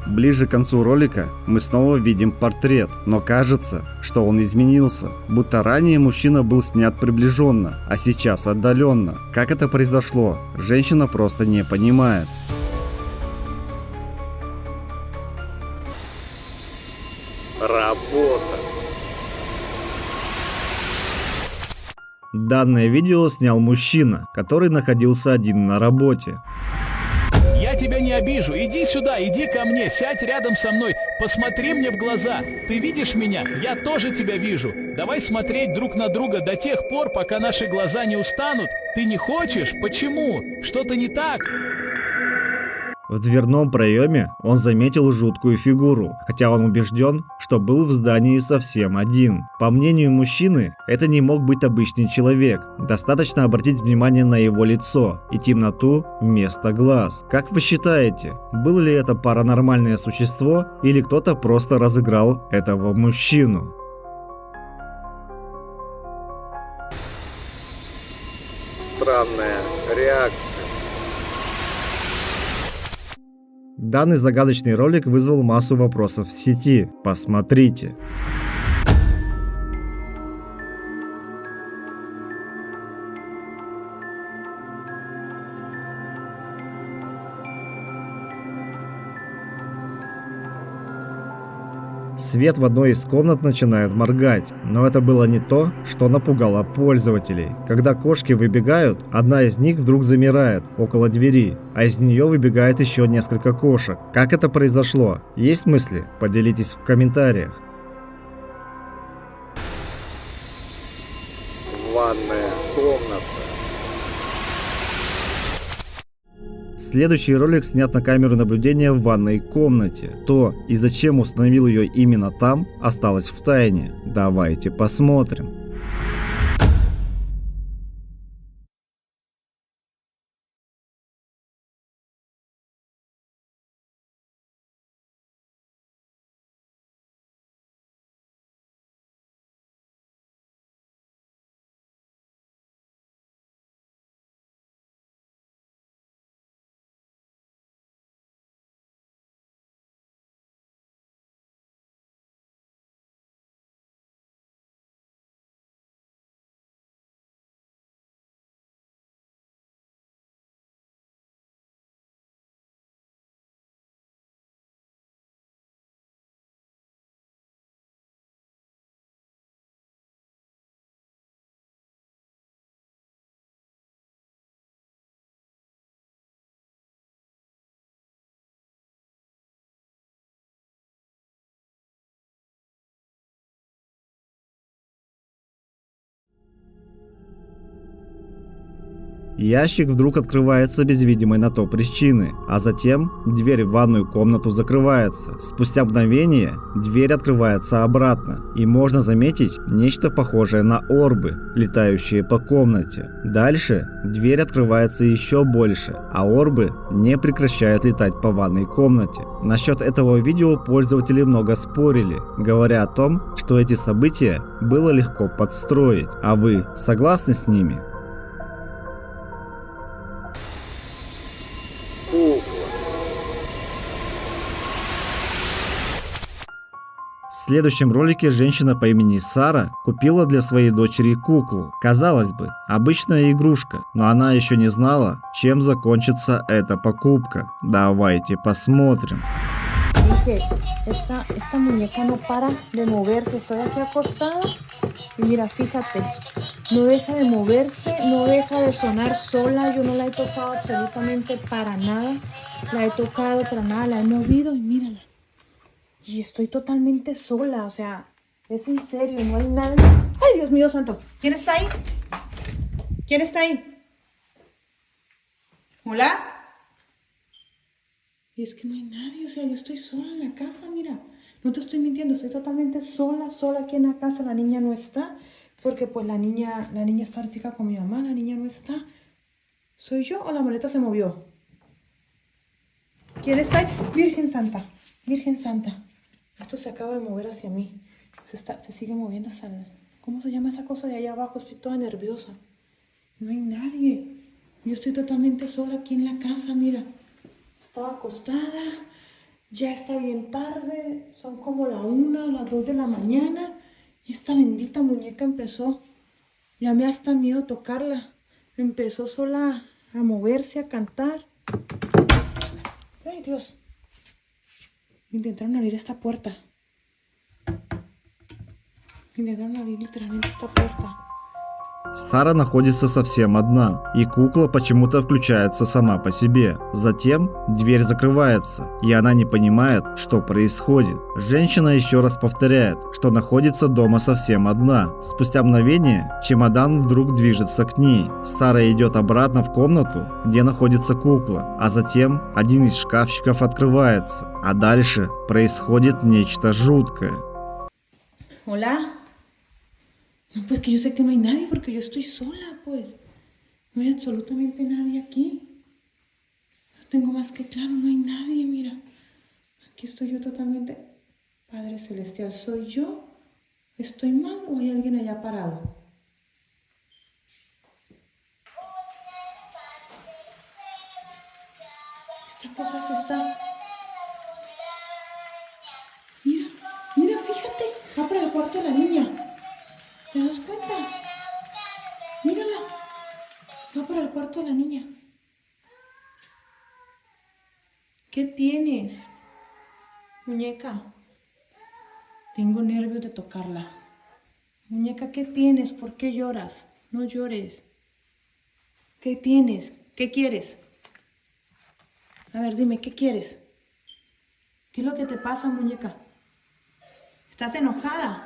Ближе к концу ролика мы снова видим портрет, но кажется, что он изменился. Будто ранее мужчина был снят приближенно, а сейчас отдаленно. Как это произошло, женщина просто не понимает. Работа. Данное видео снял мужчина, который находился один на работе. Я тебя не обижу. Иди сюда, иди ко мне, сядь рядом со мной, посмотри мне в глаза. Ты видишь меня? Я тоже тебя вижу. Давай смотреть друг на друга до тех пор, пока наши глаза не устанут. Ты не хочешь? Почему? Что-то не так? В дверном проеме он заметил жуткую фигуру, хотя он убежден, что был в здании совсем один. По мнению мужчины, это не мог быть обычный человек. Достаточно обратить внимание на его лицо и темноту вместо глаз. Как вы считаете, было ли это паранормальное существо или кто-то просто разыграл этого мужчину? Странная реакция. Данный загадочный ролик вызвал массу вопросов в сети. Посмотрите. Свет в одной из комнат начинает моргать, но это было не то, что напугало пользователей. Когда кошки выбегают, одна из них вдруг замирает около двери, а из нее выбегает еще несколько кошек. Как это произошло? Есть мысли? Поделитесь в комментариях. Ванная комната. Следующий ролик снят на камеру наблюдения в ванной комнате. То и зачем установил ее именно там, осталось в тайне. Давайте посмотрим. Ящик вдруг открывается без видимой на то причины, а затем дверь в ванную комнату закрывается. Спустя мгновение дверь открывается обратно, и можно заметить нечто похожее на орбы, летающие по комнате. Дальше дверь открывается еще больше, а орбы не прекращают летать по ванной комнате. Насчет этого видео пользователи много спорили, говоря о том, что эти события было легко подстроить. А вы согласны с ними? В следующем ролике женщина по имени Сара купила для своей дочери куклу. Казалось бы, обычная игрушка, но она еще не знала, чем закончится эта покупка. Давайте посмотрим. Dije, esta muñeca no para de moverse, estoy aquí acostada y mira, fíjate, no deja de moverse, no deja de sonar sola, yo no la he tocado absolutamente para nada, la he tocado para nada, la he movido y mírala. Y estoy totalmente sola, o sea, es en serio, no hay nada. ¡Ay, Dios mío santo! ¿Quién está ahí? ¿Quién está ahí? ¿Hola? Y es que no hay nadie, o sea, yo estoy sola en la casa, mira. No te estoy mintiendo, estoy totalmente sola aquí en la casa. La niña no está, porque pues la niña está ahorita con mi mamá, la niña no está. ¿Soy yo o la maleta se movió? ¿Quién está ahí? Virgen Santa, Virgen Santa. Esto se acaba de mover hacia mí. Se sigue moviendo hasta el... ¿Cómo se llama esa cosa de allá abajo? Estoy toda nerviosa. No hay nadie. Yo estoy totalmente sola aquí en la casa, mira. Estaba acostada. Ya está bien tarde. Son como la 1, las 2 de la mañana. Y esta bendita muñeca empezó... Ya me da hasta miedo tocarla. Empezó sola a moverse, a cantar. ¡Ay, Dios! Intentaron abrir esta puerta. Intentaron abrir literalmente esta puerta. Сара находится совсем одна, и кукла почему-то включается сама по себе. Затем дверь закрывается, и она не понимает, что происходит. Женщина еще раз повторяет, что находится дома совсем одна. Спустя мгновение чемодан вдруг движется к ней. Сара идет обратно в комнату, где находится кукла, а затем один из шкафчиков открывается, а дальше происходит нечто жуткое. Hola. No, pues que yo sé que no hay nadie porque yo estoy sola, pues. No hay absolutamente nadie aquí. Lo tengo más que claro, no hay nadie, mira. Aquí estoy yo totalmente. Padre Celestial, ¿soy yo? ¿Estoy mal o hay alguien allá parado? Esta cosa se está... Mira, mira, fíjate. Va para el cuarto de la niña. ¿Te das cuenta? Mírala. Va para el cuarto de la niña. ¿Qué tienes? Muñeca. Tengo nervios de tocarla. Muñeca, ¿qué tienes? ¿Por qué lloras? No llores. ¿Qué tienes? ¿Qué quieres? A ver, dime, ¿qué quieres? ¿Qué es lo que te pasa, muñeca? ¿Estás enojada?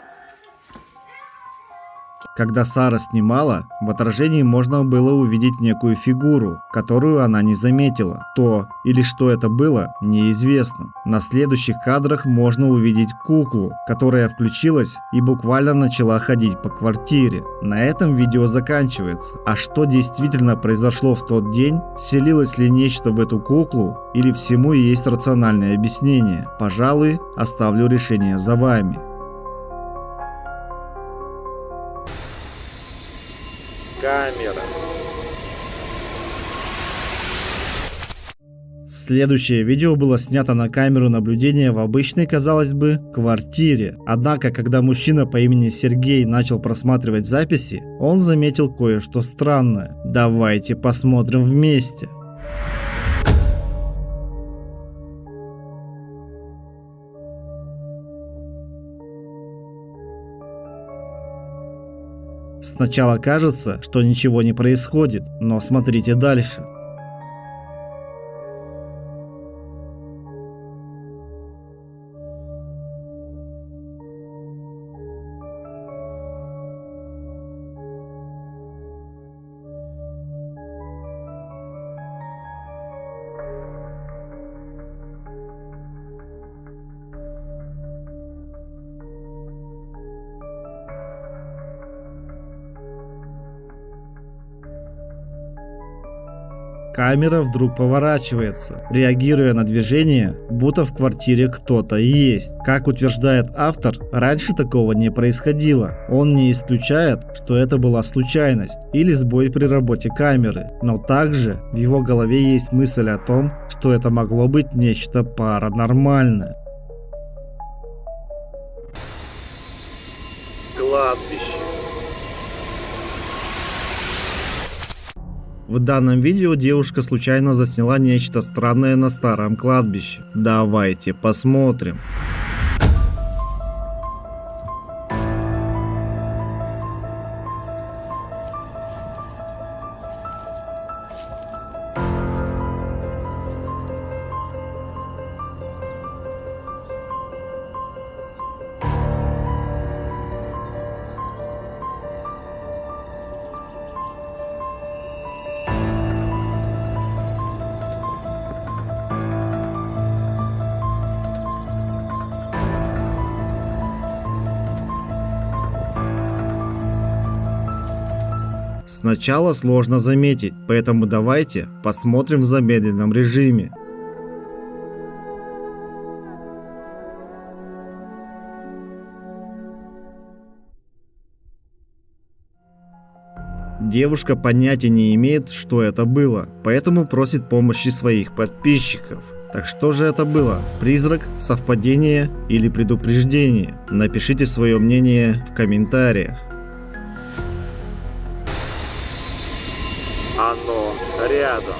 Когда Сара снимала, в отражении можно было увидеть некую фигуру, которую она не заметила. То или что это было, неизвестно. На следующих кадрах можно увидеть куклу, которая включилась и буквально начала ходить по квартире. На этом видео заканчивается. А что действительно произошло в тот день, вселилось ли нечто в эту куклу, или всему есть рациональное объяснение? Пожалуй, оставлю решение за вами. Камера. Следующее видео было снято на камеру наблюдения в обычной, казалось бы, квартире. Однако, когда мужчина по имени Сергей начал просматривать записи, он заметил кое-что странное. Давайте посмотрим вместе. Сначала кажется, что ничего не происходит, но смотрите дальше. Камера вдруг поворачивается, реагируя на движение, будто в квартире кто-то есть. Как утверждает автор, раньше такого не происходило. Он не исключает, что это была случайность или сбой при работе камеры, но также в его голове есть мысль о том, что это могло быть нечто паранормальное. Кладбище. В данном видео девушка случайно засняла нечто странное на старом кладбище. Давайте посмотрим. Сначала сложно заметить, поэтому давайте посмотрим в замедленном режиме. Девушка понятия не имеет, что это было, поэтому просит помощи своих подписчиков. Так что же это было? Призрак, совпадение или предупреждение? Напишите свое мнение в комментариях. Оно рядом.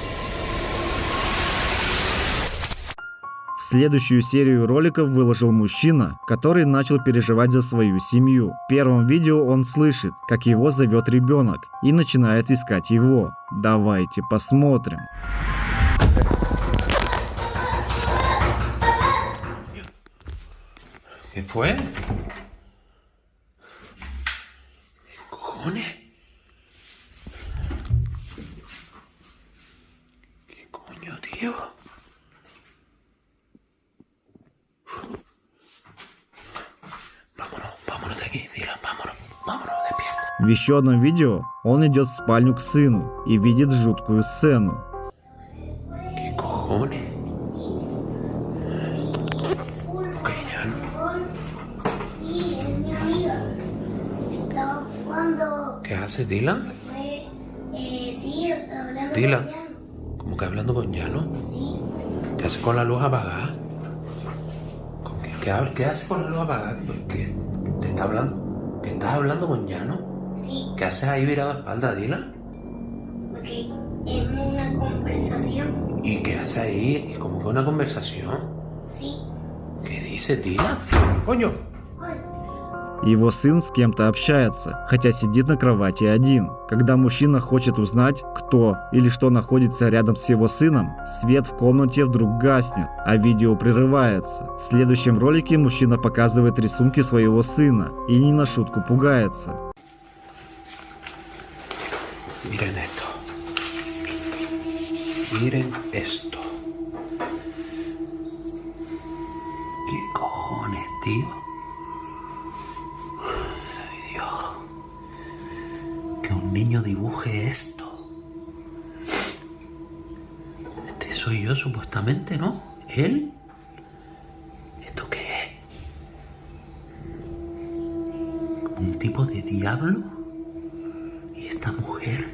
Следующую серию роликов выложил мужчина, который начал переживать за свою семью. В первом видео он слышит, как его зовет ребенок и начинает искать его. Давайте посмотрим. ¿Qué fue? ¿Qué cojones? ¿Qué coño, tío? Vámonos de aquí, Dylan, vámonos, despierta. В еще одном видео он идет в спальню к сыну и видит жуткую сцену. ¿Qué cojones? ¿Qué hace Dylan? Dylan, ¿cómo que hablando con Llano? ¿Qué hace con la luz apagada? ¿Qué hace con la luz apagada? ¿Qué te está hablando? ¿Qué estás hablando con Llano? Sí. ¿Qué haces ahí virado a espalda, Dylan? Porque es una conversación. ¿Y qué hace ahí? ¿Es como que una conversación? Sí. ¿Qué dice Dylan? ¡Coño! Его сын с кем-то общается, хотя сидит на кровати один. Когда мужчина хочет узнать, кто или что находится рядом с его сыном, свет в комнате вдруг гаснет, а видео прерывается. В следующем ролике мужчина показывает рисунки своего сына и не на шутку пугается. Miren esto. Miren esto. ¿Qué cojones, tío? Que un niño dibuje esto. Este soy yo supuestamente, ¿no? ¿Él? ¿Esto qué es? ¿Como un tipo de diablo? ¿Y esta mujer?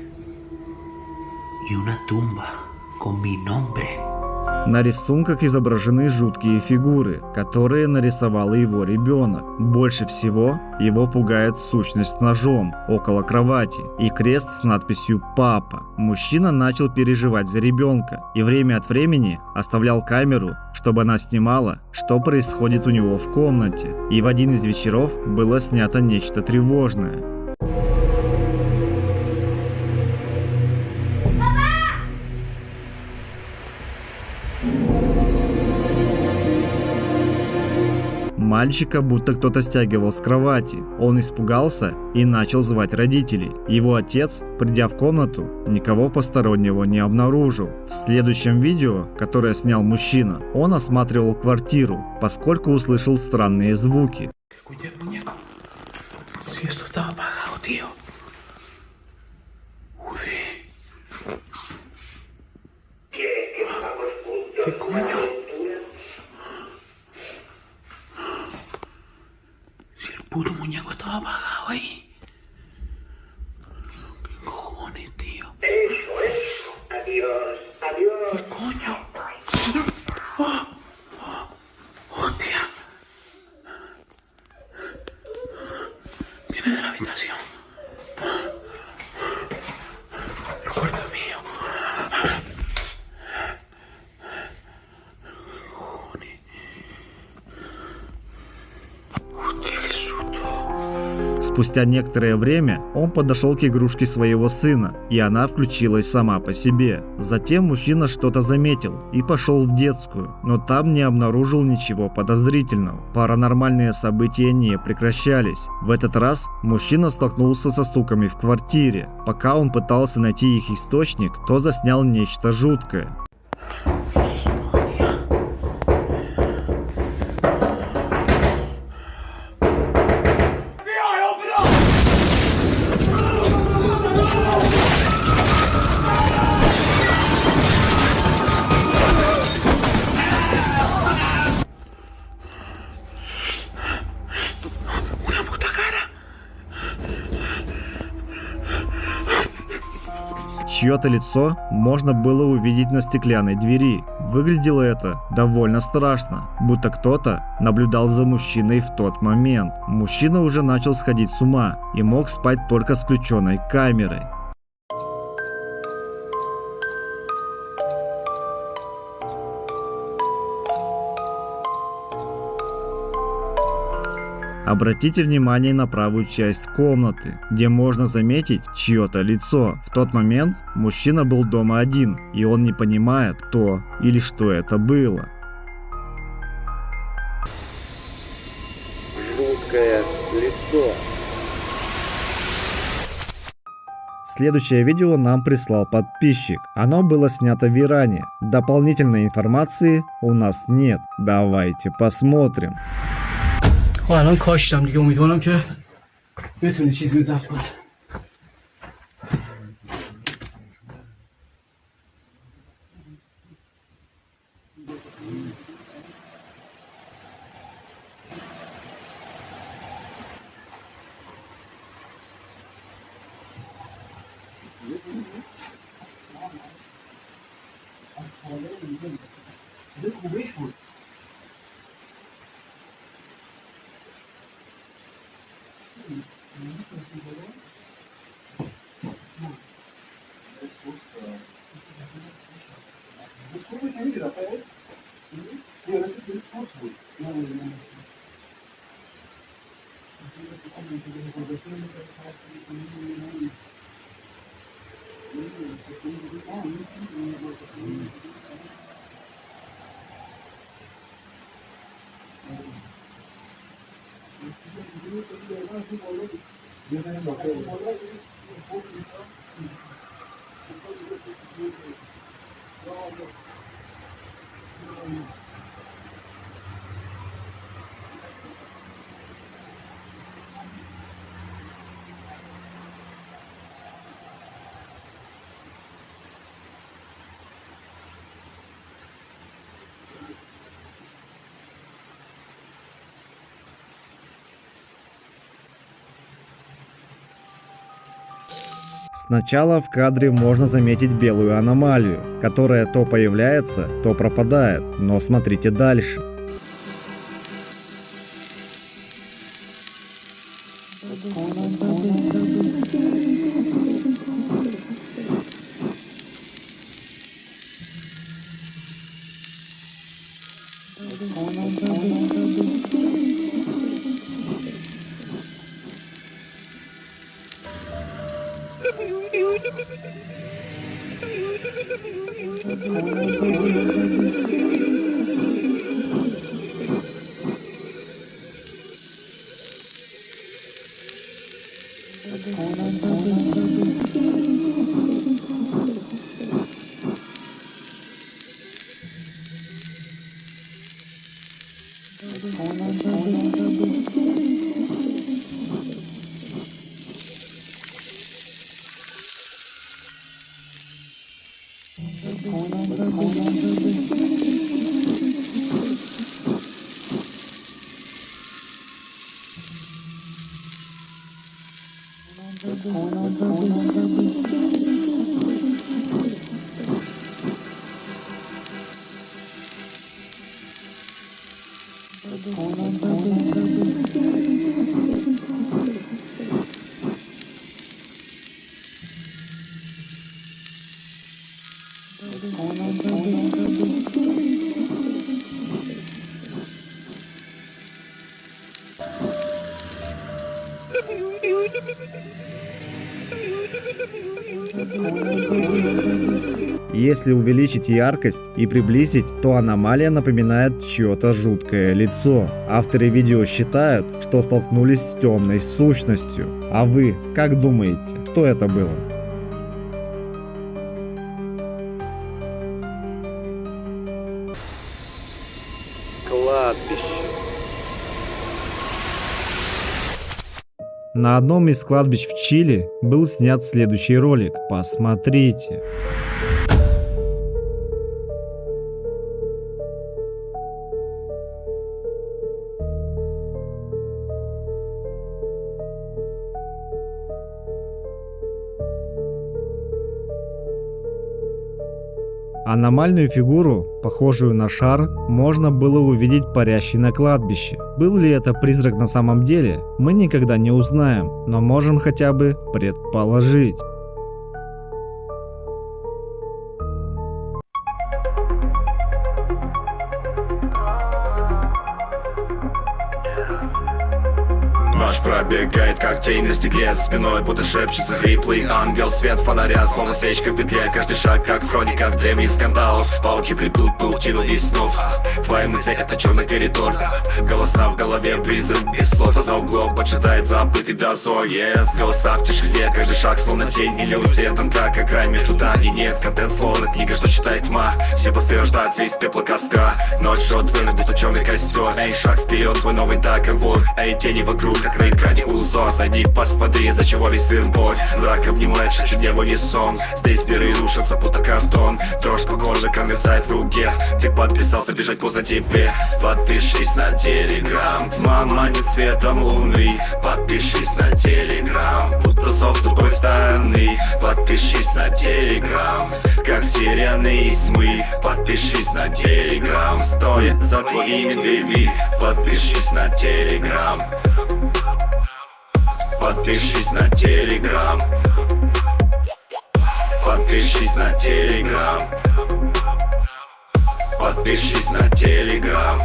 Y una tumba con mi nombre. На рисунках изображены жуткие фигуры, которые нарисовал его ребенок. Больше всего его пугает сущность с ножом около кровати и крест с надписью «Папа». Мужчина начал переживать за ребенка и время от времени оставлял камеру, чтобы она снимала, что происходит у него в комнате. И в один из вечеров было снято нечто тревожное. Мальчика будто кто-то стягивал с кровати. Он испугался и начал звать родителей. Его отец, придя в комнату, никого постороннего не обнаружил. В следующем видео, которое снял мужчина, он осматривал квартиру, поскольку услышал странные звуки. ¿Qué coño? Si el puto muñeco estaba apagado ahí. ¿Qué cojones, tío? Eso. Adiós. ¿Qué coño? ¡Oh! ¡Hostia! Viene de la habitación. El cuarto es mío. Спустя некоторое время он подошел к игрушке своего сына, и она включилась сама по себе. Затем мужчина что-то заметил и пошел в детскую, но там не обнаружил ничего подозрительного. Паранормальные события не прекращались. В этот раз мужчина столкнулся со стуками в квартире. Пока он пытался найти их источник, то заснял нечто жуткое. Чье-то лицо можно было увидеть на стеклянной двери. Выглядело это довольно страшно, будто кто-то наблюдал за мужчиной в тот момент. Мужчина уже начал сходить с ума и мог спать только с включенной камерой. Обратите внимание на правую часть комнаты, где можно заметить чье-то лицо. В тот момент мужчина был дома один, и он не понимает, кто или что это было. Жуткое лицо. Следующее видео нам прислал подписчик. Оно было снято в Иране. Дополнительной информации у нас нет. Давайте посмотрим. خب الان کاشتم دیگه امیدوارم که بتونی چیزی رو ضبط کنی. Сначала в кадре можно заметить белую аномалию, которая то появляется, то пропадает. Но смотрите дальше. Если увеличить яркость и приблизить, то аномалия напоминает чье-то жуткое лицо. Авторы видео считают, что столкнулись с темной сущностью. А вы как думаете, что это было? Кладбище. На одном из кладбищ в Чили был снят следующий ролик. Посмотрите. Аномальную фигуру, похожую на шар, можно было увидеть парящей на кладбище. Был ли это призрак на самом деле, мы никогда не узнаем, но можем хотя бы предположить. пробегает как тень на стекле. За спиной будто шепчется хриплый ангел. Свет фонаря, словно свечка в петле. Каждый шаг как в хрониках древних скандалов. Пауки плетут паутину из снов. Твои мысли это черный коридор. Голоса в голове, призрак без слов. А за углом поджидает забытый дозор. Голоса в тишине, каждый шаг словно тень. Иллюзия тонка, как край между да и нет. Контент словно книга, что читает тьма. Все посты рождаются из пепла костра. Ночь жжет вынут, будто черный костер. Эй, шаг вперед, твой новый договор. Эй, тени вокруг, как на экране узор. Зайди, посмотри, из-за чего весь сыр-бор. Мрак обнимает, шепчет небо не сон. Здесь миры рушатся, будто картон. Дрожь по коже, мерцает в руке. Ты подписался, бежать поздно тебе. Подпишись на Телеграм. Тьма манит светом луны. Подпишись на Телеграм. Будто зов с другой стороны. Подпишись на Телеграм. Как сирены из тьмы. Подпишись на Телеграм. Стоит за твоими дверьми. Подпишись на Телеграм. Подпишись на Телеграм. Подпишись на Телеграм. Подпишись на Телеграм.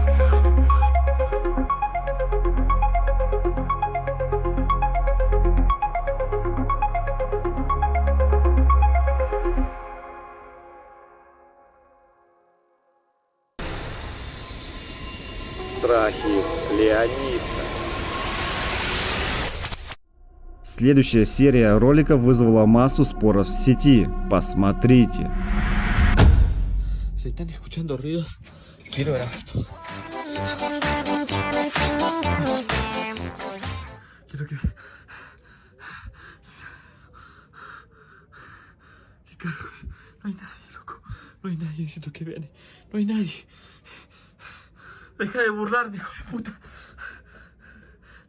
Страхи Леонида. Следующая серия роликов вызвала массу споров в сети. Посмотрите. Se están escuchando ruidos. Quiero grabar todo. Quiero que... ¿Qué carajos? No hay nadie, loco. No hay nadie, necesito que vean. No hay nadie. Deja de burlarme, hijo de puta.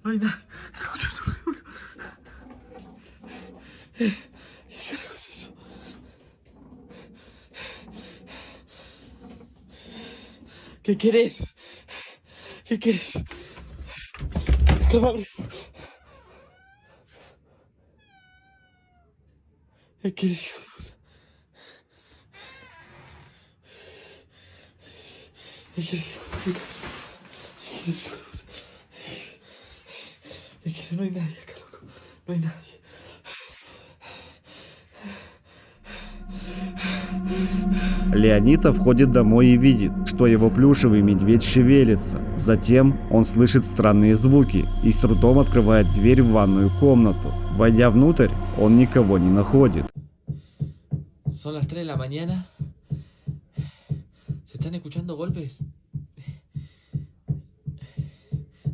No hay nadie. Está escuchando ruido. ¿Qué carajos es eso? ¿Qué querés? ¿Qué querés? Cabrón. ¿Qué querés, hijo de puta? ¿Qué querés, hijo de puta? ¿Qué querés, hijo de puta? ¿Qué querés? No hay nadie acá, loco. No hay nadie. Леонита входит домой и видит, что его плюшевый медведь шевелится. Затем он слышит странные звуки и с трудом открывает дверь в ванную комнату. Войдя внутрь, он никого не находит. Son las 3 de la mañana. Se están escuchando golpes.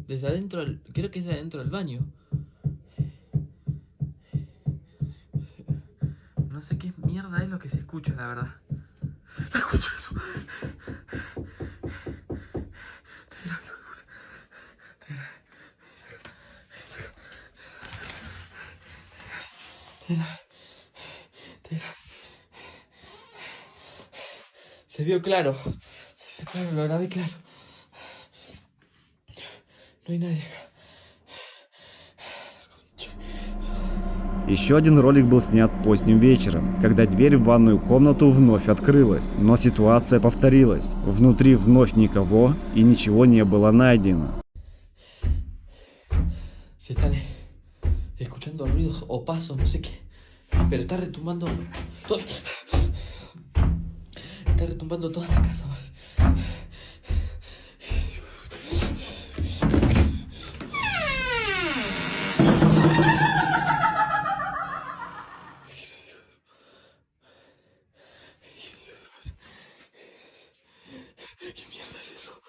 Desde adentro, creo que es de adentro del baño. No sé qué mierda es lo que se escucha, la verdad. No escucho eso. Se vio claro. Se vio claro, lo grabé claro. No hay nadie acá. Еще один ролик был снят поздним вечером, когда дверь в ванную комнату вновь открылась, но ситуация повторилась. Внутри вновь никого и ничего не было найдено. Se están escuchando ruidos o pasos, no sé qué. Pero está retumbando todo. Está retumbando toda la casa. ¿Qué mierda es eso?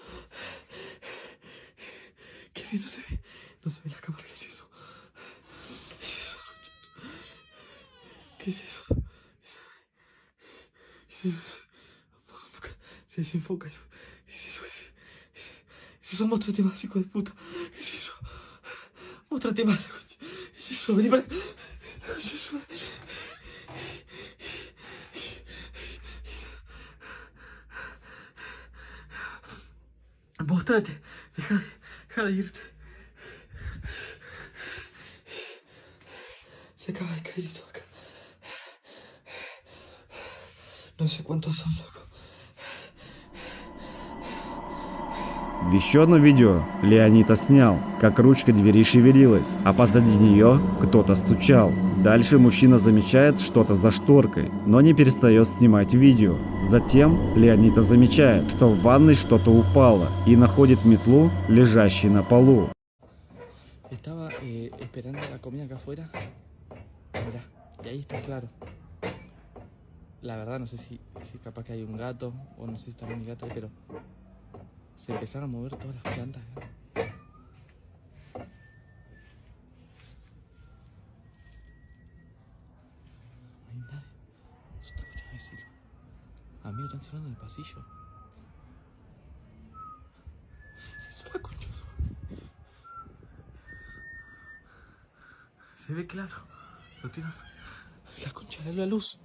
¿Qué bien no se ve? No se ve la cámara, ¿qué es eso? ¿Qué es eso? ¿Qué es eso? ¿Qué es eso? Se desenfoca eso. ¿Qué es eso? Esos son monstruos más, hijo de puta. ¿Qué es eso? Móstrate más, coño. ¿Qué es eso? Vení para... ¿Qué es eso? Móstrate. Deja de irte. Se acaba de caer y todo acá. No sé cuántos son, loco. В еще одно видео Леонита снял, как ручка двери шевелилась, а позади нее кто-то стучал. Дальше мужчина замечает что-то за шторкой, но не перестает снимать видео. Затем Леонита замечает, что в ванной что-то упало и находит метлу, лежащей на полу. Estaba esperando la comida acá afuera. Mira, y ahí está claro. La verdad no sé si capaz que hay un gato o no sé si está mi gato ahí, pero se empezaron a mover todas las plantas. No hay nadie. Está escuchando decirlo. Amigo, están cerrando en el pasillo. Se hizo la concha. Se ve claro. Lo tiran. La concha de la luz.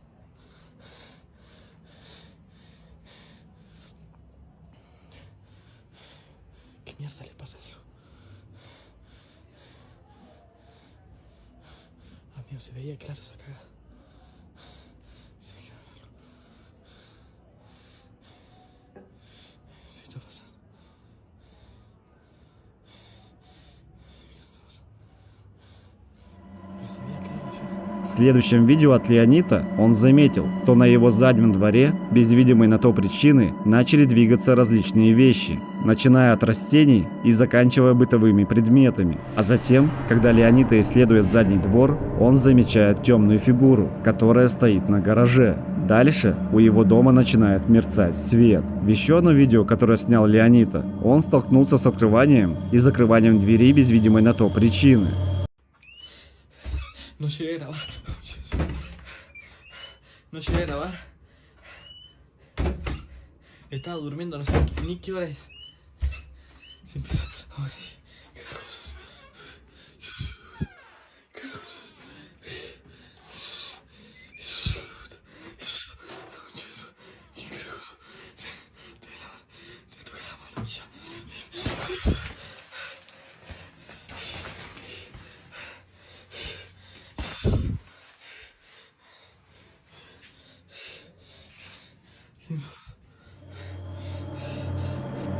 ¿Qué mierda le pasa a algo? Amigo, se veía claro esa cagada. Se veía claro. ¿Qué está pasando? В следующем видео от Леонита он заметил, что на его заднем дворе, без видимой на то причины, начали двигаться различные вещи, начиная от растений и заканчивая бытовыми предметами. А затем, когда Леонита исследует задний двор, он замечает темную фигуру, которая стоит на гараже. Дальше у его дома начинает мерцать свет. В еще одно видео, которое снял Леонита, он столкнулся с открыванием и закрыванием двери без видимой на то причины. No llegué a grabar. No llegué a grabar. Estaba durmiendo, no sé ni qué hora es. Se empezó. Ay, carajos. Carajos. Te toca la mano ya.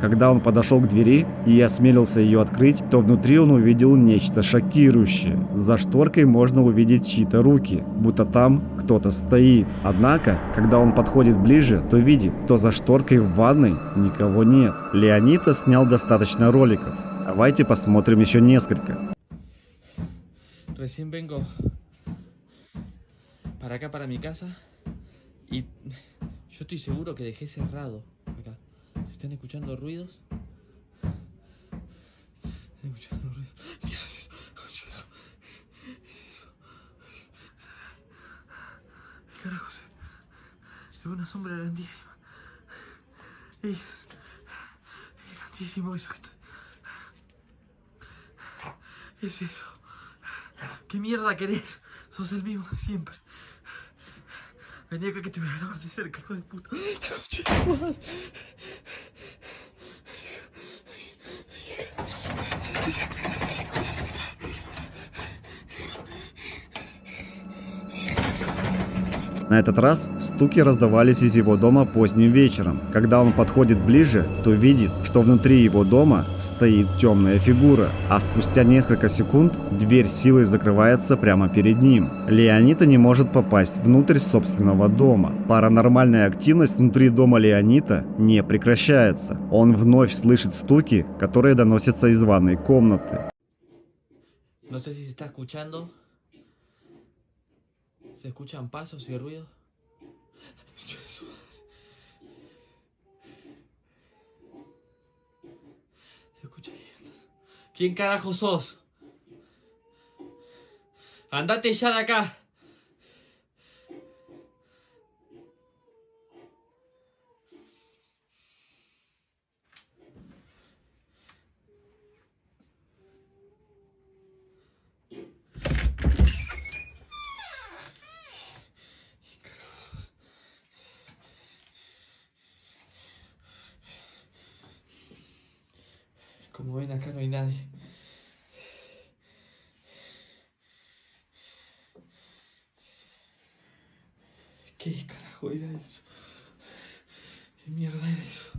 Когда он подошел к двери и осмелился ее открыть, то внутри он увидел нечто шокирующее. За шторкой можно увидеть чьи-то руки, будто там кто-то стоит. Однако, когда он подходит ближе, то видит, что за шторкой в ванной никого нет. Леонита снял достаточно роликов. Давайте посмотрим еще несколько. Recién vengo para acá, para mi casa, y yo estoy seguro que dejé cerrado acá. ¿Se están escuchando ruidos? ¿Están escuchando ruidos? Mira, es eso. Es eso. ¿Qué carajo se ve una sombra grandísima? Es grandísimo eso. Es eso. ¿Qué mierda querés? Sos el mismo de siempre. Vení acá que te voy a grabar de cerca, hijo de puta. La concha de tu madre. На этот раз стуки раздавались из его дома поздним вечером. Когда он подходит ближе, то видит, что внутри его дома стоит темная фигура, а спустя несколько секунд дверь силой закрывается прямо перед ним. Леонита не может попасть внутрь собственного дома. Паранормальная активность внутри дома Леонита не прекращается. Он вновь слышит стуки, которые доносятся из ванной комнаты. No sé si se está escuchando. ¿Se escuchan pasos y ruidos? Se escucha. ¿Quién carajo sos? ¡Andate ya de acá! Como ven, acá no hay nadie. ¿Qué carajo era eso? ¿Qué mierda era eso?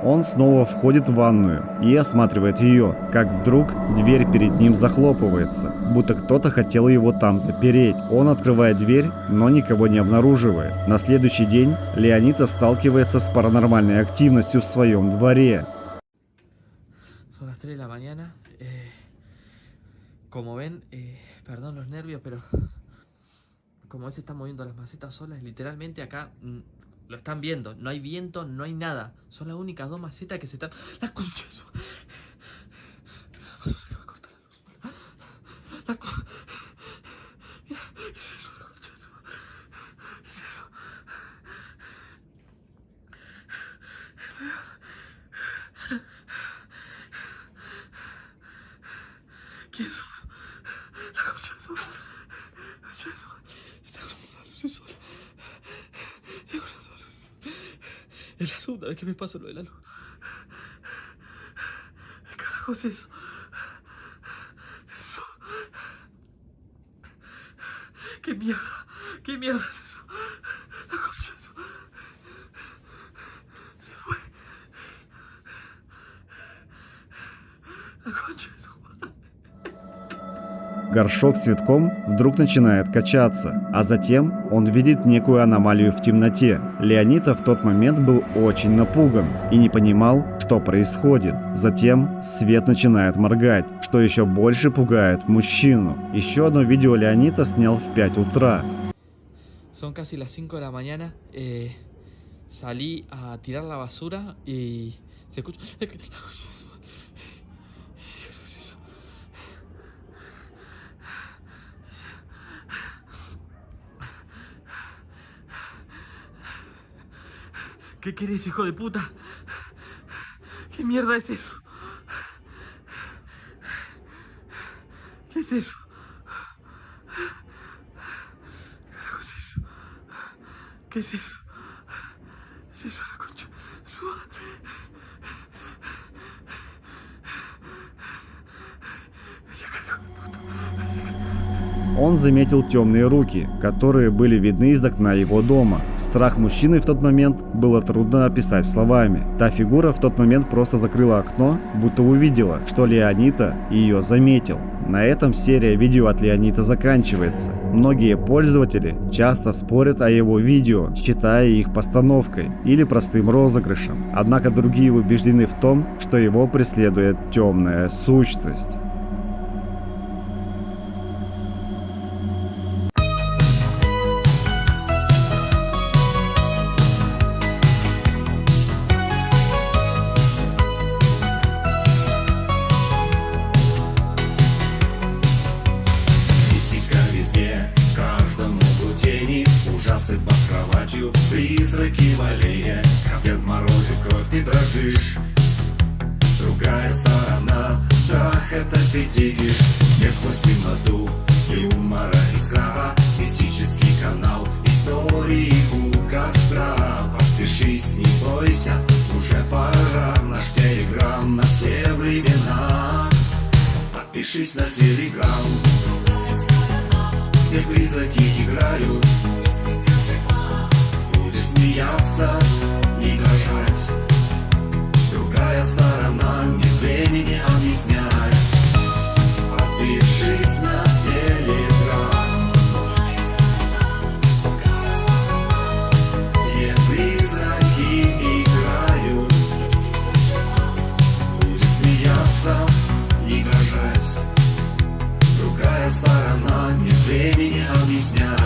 Он снова входит в ванную и осматривает ее, как вдруг дверь перед ним захлопывается, будто кто-то хотел его там запереть. Он открывает дверь, но никого не обнаруживает. На следующий день Леонита сталкивается с паранормальной активностью в своем дворе. Son las 3 de la mañana. Como ven, perdón los nervios, pero como ven se están moviendo las macetas solas. Literalmente acá lo están viendo. No hay viento, no hay nada. Son las únicas dos macetas que se están... ¡La concha de su... Mira, se va a cortar la luz. La concha... Mira, ¿qué es eso? La concha de su... ¿Qué es eso? ¿Qué es eso? La concha de su... La concha de su... Se está cortando la luz sola. Es la segunda vez que me pasa lo de la luz. ¿Qué carajo es eso? Eso. ¿Qué mierda? ¿Qué mierda es eso? La concha de eso. Se fue. La concha de eso. Горшок с цветком вдруг начинает качаться, а затем он видит некую аномалию в темноте. Леонита в тот момент был очень напуган и не понимал, что происходит. Затем свет начинает моргать, что еще больше пугает мужчину. Еще одно видео Леонита снял в 5 утра. Son casi las 5 de la mañana. Salí a tirar la basura y se escucha... ¿Qué querés, hijo de puta? ¿Qué mierda es eso? ¿Qué es eso? ¿Qué carajo es eso? ¿Qué es eso? ¿Es eso la concha? Su madre. Он заметил темные руки, которые были видны из окна его дома. Страх мужчины в тот момент было трудно описать словами. Та фигура в тот момент просто закрыла окно, будто увидела, что Леонита ее заметил. На этом серия видео от Леонита заканчивается. Многие пользователи часто спорят о его видео, считая их постановкой или простым розыгрышем. Однако другие убеждены в том, что его преследует темная сущность. Ужасы под кроватью, призраки в аллее. Дед Мороз, кровь, ты дрожишь. Другая сторона, страх это ты видишь. Не сквозь темноту, юмора и скраба. Мистический канал, истории у костра. Подпишись, не бойся, уже пора. Наш телеграм на все времена. Подпишись на телеграм, где призраки играют. Смеяться, не дрожать. Другая сторона, нет времени объяснять. Подпишись на телеграм, где призраки играют. Будешь смеяться, не дрожать. Другая сторона, нет времени объяснять.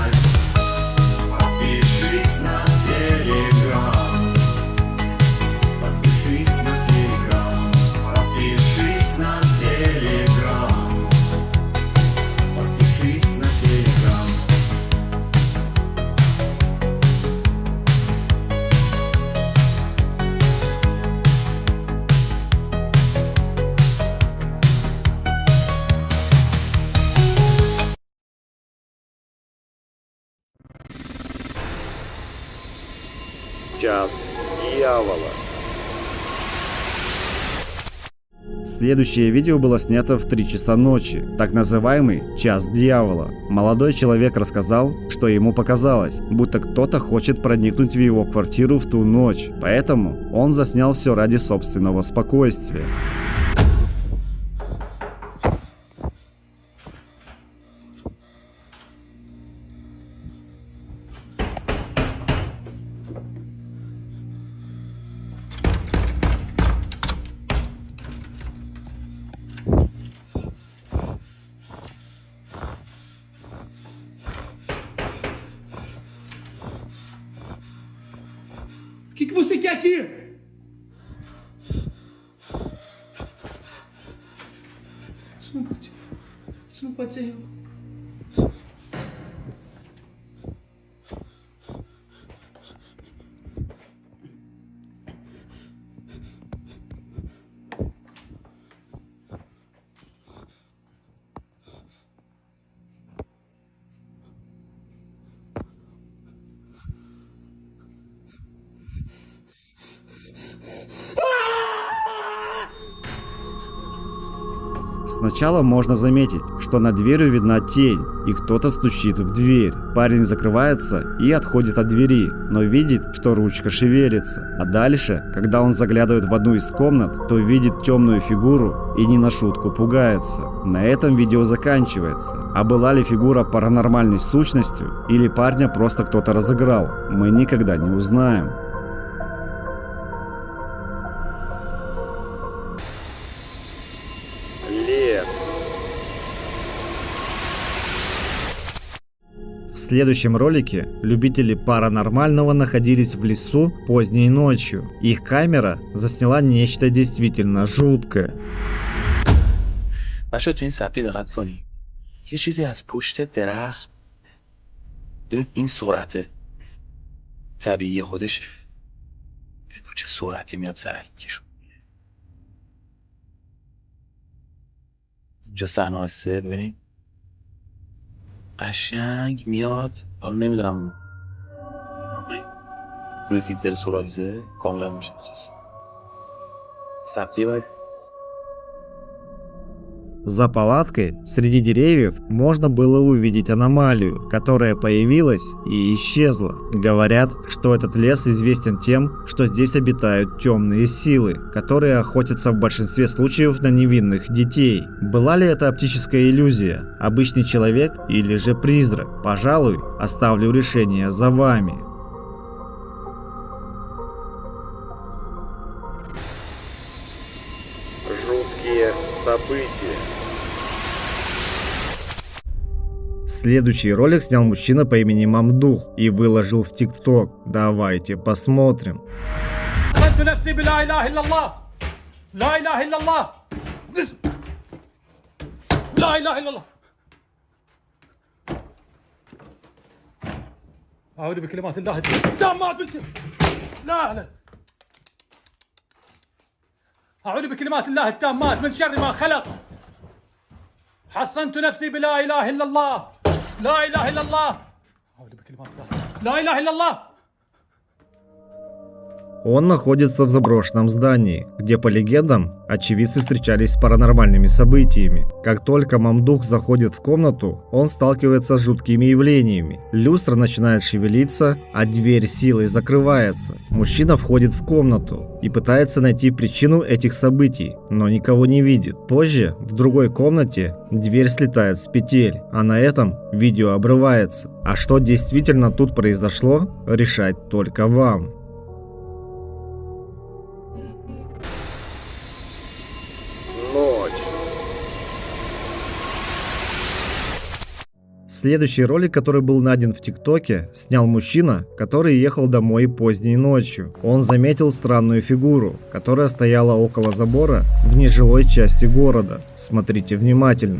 Следующее видео было снято в 3 часа ночи, так называемый «Час дьявола». Молодой человек рассказал, что ему показалось, будто кто-то хочет проникнуть в его квартиру в ту ночь, поэтому он заснял все ради собственного спокойствия. O que você quer aqui? Isso não pode ser. Isso não pode ser eu. Сначала можно заметить, что над дверью видна тень, и кто-то стучит в дверь. Парень закрывается и отходит от двери, но видит, что ручка шевелится. А дальше, когда он заглядывает в одну из комнат, то видит темную фигуру и не на шутку пугается. На этом видео заканчивается. А была ли фигура паранормальной сущностью, или парня просто кто-то разыграл, мы никогда не узнаем. Лес. В следующем ролике любители паранормального находились в лесу поздней ночью. Их камера засняла нечто действительно жуткое. بچه تو این صفحه دقت کنی یه چیزی از پشت درخت ببین این سرعت طبیعی خودشه ببین چه سرعتی میاد سرکشون اینجا صحنه آسه ببینیم قشنگ میاد حالا نمیدونم روی فیلتر سورالیزه کاملا مشخص ثبتی باید За палаткой среди деревьев можно было увидеть аномалию, которая появилась и исчезла. Говорят, что этот лес известен тем, что здесь обитают темные силы, которые охотятся в большинстве случаев на невинных детей. Была ли это оптическая иллюзия, обычный человек или же призрак? Пожалуй, оставлю решение за вами. Жуткие события. Следующий ролик снял мужчина по имени Мамдух и выложил в ТикТок. Давайте посмотрим. أعوذ بكلمات الله التامات لا أعوذ بكلمات الله التامات من شر ما خلق حصنت نفسي بلا إله إلا الله لا إله إلا الله أعوذ بكلمات الله لا إله إلا الله. Он находится в заброшенном здании, где, по легендам, очевидцы встречались с паранормальными событиями. Как только Мамдух заходит в комнату, он сталкивается с жуткими явлениями. Люстра начинает шевелиться, а дверь силой закрывается. Мужчина входит в комнату и пытается найти причину этих событий, но никого не видит. Позже, в другой комнате, дверь слетает с петель, а на этом видео обрывается. А что действительно тут произошло, решать только вам. Следующий ролик, который был найден в ТикТоке, снял мужчина, который ехал домой поздней ночью. Он заметил странную фигуру, которая стояла около забора в нежилой части города. Смотрите внимательно.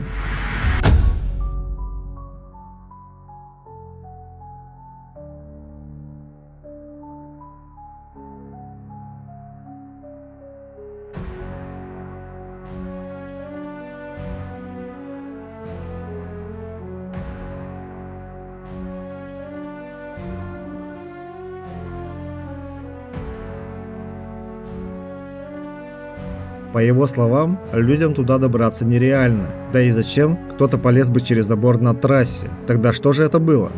По его словам, людям туда добраться нереально. Да и зачем кто-то полез бы через забор на трассе? Тогда что же это было?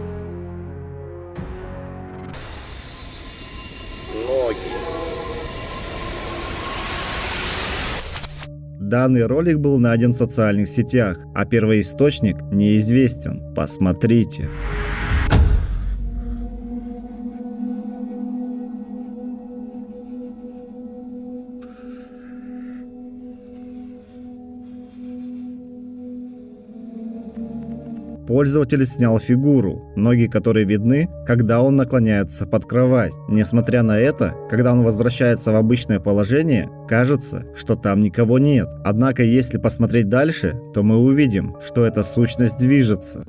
Ноги. Данный ролик был найден в социальных сетях, а первоисточник неизвестен. Посмотрите. Пользователь снял фигуру, ноги которой видны, когда он наклоняется под кровать. Несмотря на это, когда он возвращается в обычное положение, кажется, что там никого нет. Однако, если посмотреть дальше, то мы увидим, что эта сущность движется.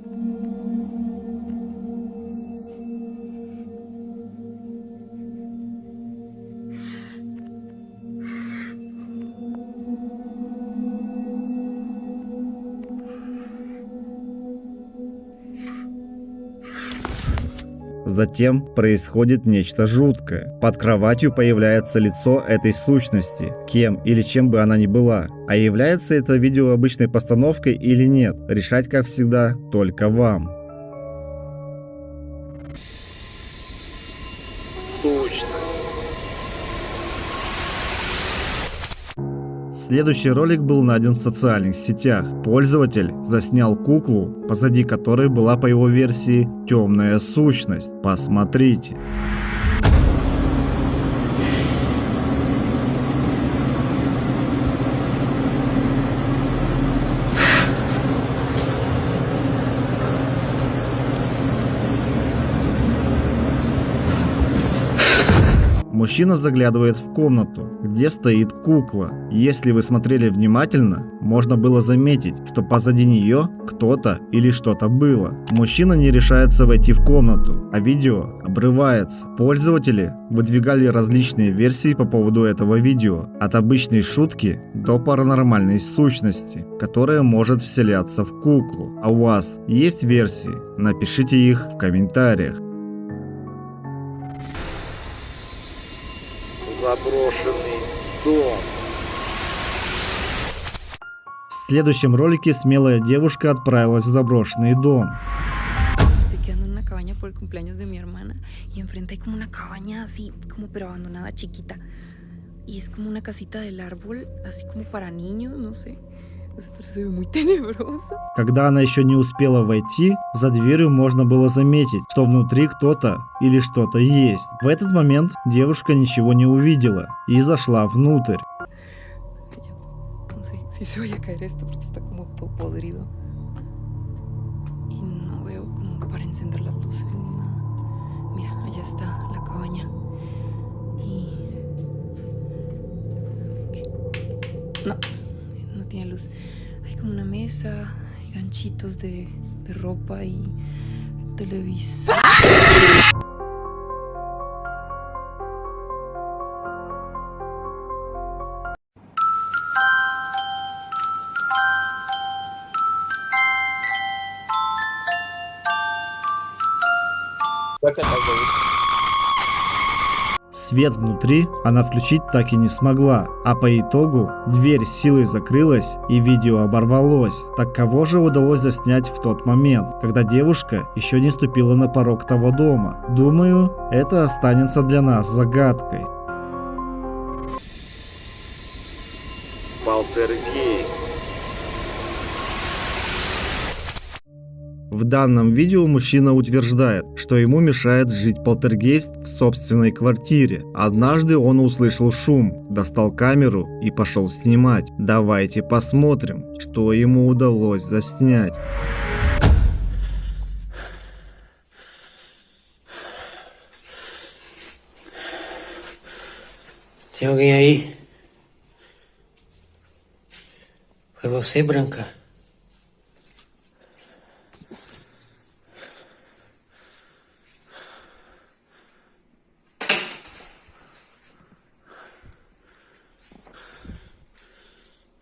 Затем происходит нечто жуткое. Под кроватью появляется лицо этой сущности, кем или чем бы она ни была. А является это видео обычной постановкой или нет, решать, как всегда, только вам. Сущность. Следующий ролик был найден в социальных сетях. Пользователь заснял куклу, позади которой была, по его версии, темная сущность. Посмотрите. Мужчина заглядывает в комнату, где стоит кукла. Если вы смотрели внимательно, можно было заметить, что позади нее кто-то или что-то было. Мужчина не решается войти в комнату, а видео обрывается. Пользователи выдвигали различные версии по поводу этого видео, от обычной шутки до паранормальной сущности, которая может вселяться в куклу. А у вас есть версии? Напишите их в комментариях. Заброшенный дом. В следующем ролике смелая девушка отправилась в заброшенный дом. Estoy quedando en una cabaña por el cumpleaños de mi hermana y enfrente hay como una cabaña así, como pero abandonada, chiquita. Y es como una casita del árbol, así como para niños, no sé. Pero se ve muy tenebroso. Когда она еще не успела войти, за дверью можно было заметить, что внутри кто-то или что-то есть. В этот момент девушка ничего не увидела и зашла внутрь. No sé si se vaya a caer esto porque está como todo podrido. Y no veo como para encender las luces ni nada. Mira, allá está la cabaña. Y... No, no tiene luz. Hay como una mesa, hay ganchitos de ropa y televisor. Свет внутри она включить так и не смогла, а по итогу дверь силой закрылась и видео оборвалось. Так кого же удалось заснять в тот момент, когда девушка еще не ступила на порог того дома? Думаю, это останется для нас загадкой. Полтергейст. В данном видео мужчина утверждает, что ему мешает жить полтергейст в собственной квартире. Однажды он услышал шум, достал камеру и пошел снимать. Давайте посмотрим, что ему удалось заснять. Tem alguém aí? Foi você, Branca?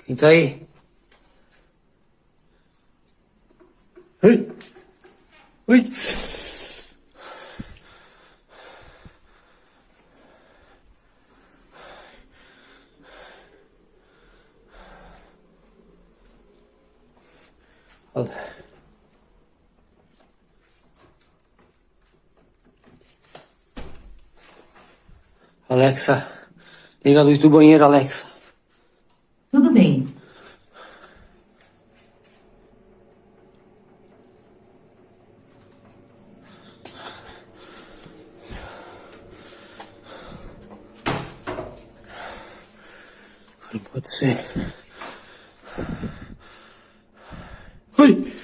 Quem tá aí? Ai! Ai! Alexa, liga a luz do banheiro, Alexa. Tudo bem. Não pode ser. Oi!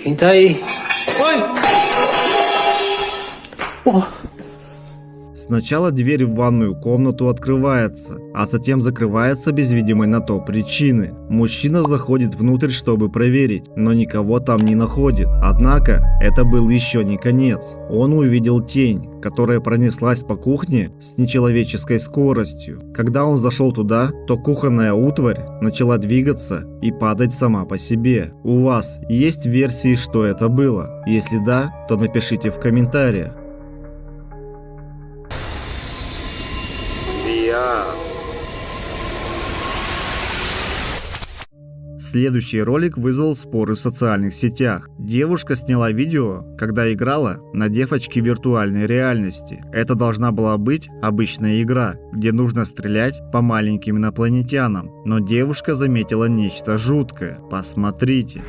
Quem tá aí? Ой! Сначала дверь в ванную комнату открывается, а затем закрывается без видимой на то причины. Мужчина заходит внутрь, чтобы проверить, но никого там не находит. Однако, это был еще не конец. Он увидел тень, которая пронеслась по кухне с нечеловеческой скоростью. Когда он зашел туда, то кухонная утварь начала двигаться и падать сама по себе. У вас есть версии, что это было? Если да, то напишите в комментариях. Следующий ролик вызвал споры в социальных сетях. Девушка сняла видео, когда играла, надев очки виртуальной реальности. Это должна была быть обычная игра, где нужно стрелять по маленьким инопланетянам. Но девушка заметила нечто жуткое. Посмотрите.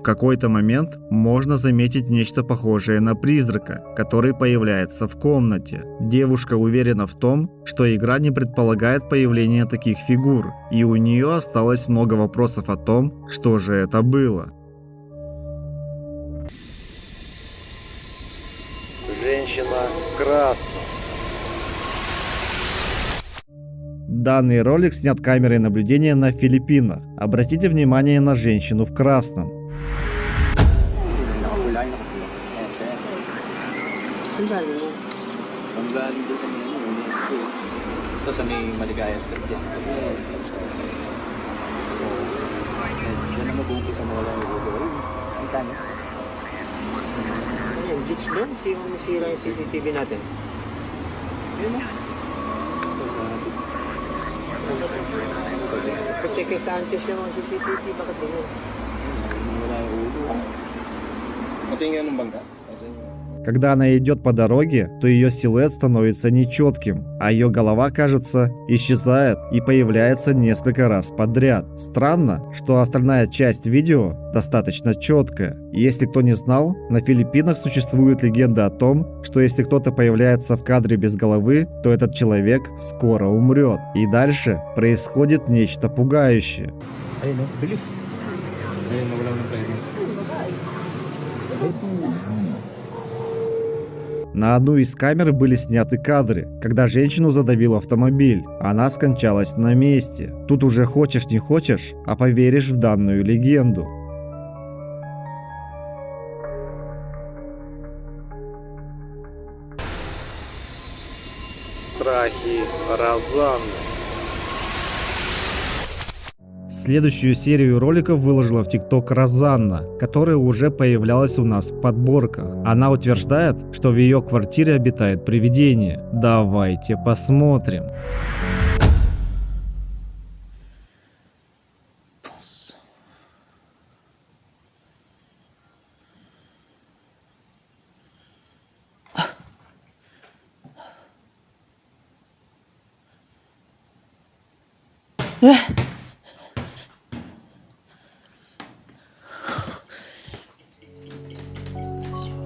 В какой-то момент можно заметить нечто похожее на призрака, который появляется в комнате. Девушка уверена в том, что игра не предполагает появление таких фигур, и у нее осталось много вопросов о том, что же это было. Женщина в красном. Данный ролик снят камерой наблюдения на Филиппинах. Обратите внимание на женщину в красном. Saan galing mo? Ang galing doon kami ito sa may Maligaya Street yan. Yan ang mabuti sa mga lang yung kita niyo. Ayan, glitch doon. Masira yung CCTV natin. Yun na. Check kay Sanchez yung CCTV. Bakit ganyan? Wala yung ulo. Patingin ng bangka. Когда она идет по дороге, то ее силуэт становится нечетким, а ее голова, кажется, исчезает и появляется несколько раз подряд. Странно, что остальная часть видео достаточно четкая. Если кто не знал, на Филиппинах существует легенда о том, что если кто-то появляется в кадре без головы, то этот человек скоро умрет. И дальше происходит нечто пугающее. На одну из камер были сняты кадры, когда женщину задавил автомобиль. Она скончалась на месте. Тут уже хочешь не хочешь, а поверишь в данную легенду. Страхи Розанны. Следующую серию роликов выложила в ТикТок Розанна, которая уже появлялась у нас в подборках. Она утверждает, что в ее квартире обитает привидение. Давайте посмотрим.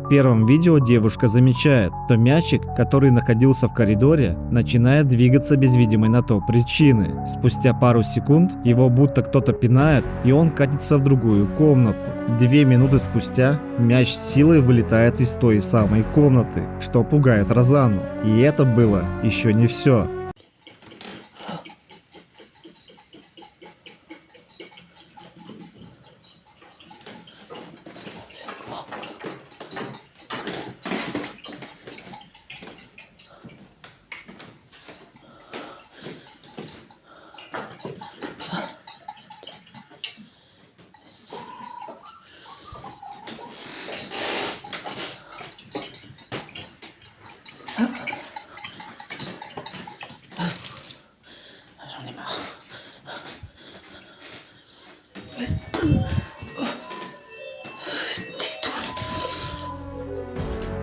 В первом видео девушка замечает, что мячик, который находился в коридоре, начинает двигаться без видимой на то причины. Спустя пару секунд его будто кто-то пинает, и он катится в другую комнату. 2 минуты спустя мяч с силой вылетает из той самой комнаты, что пугает Розанну. И это было еще не все. J'en ai marre.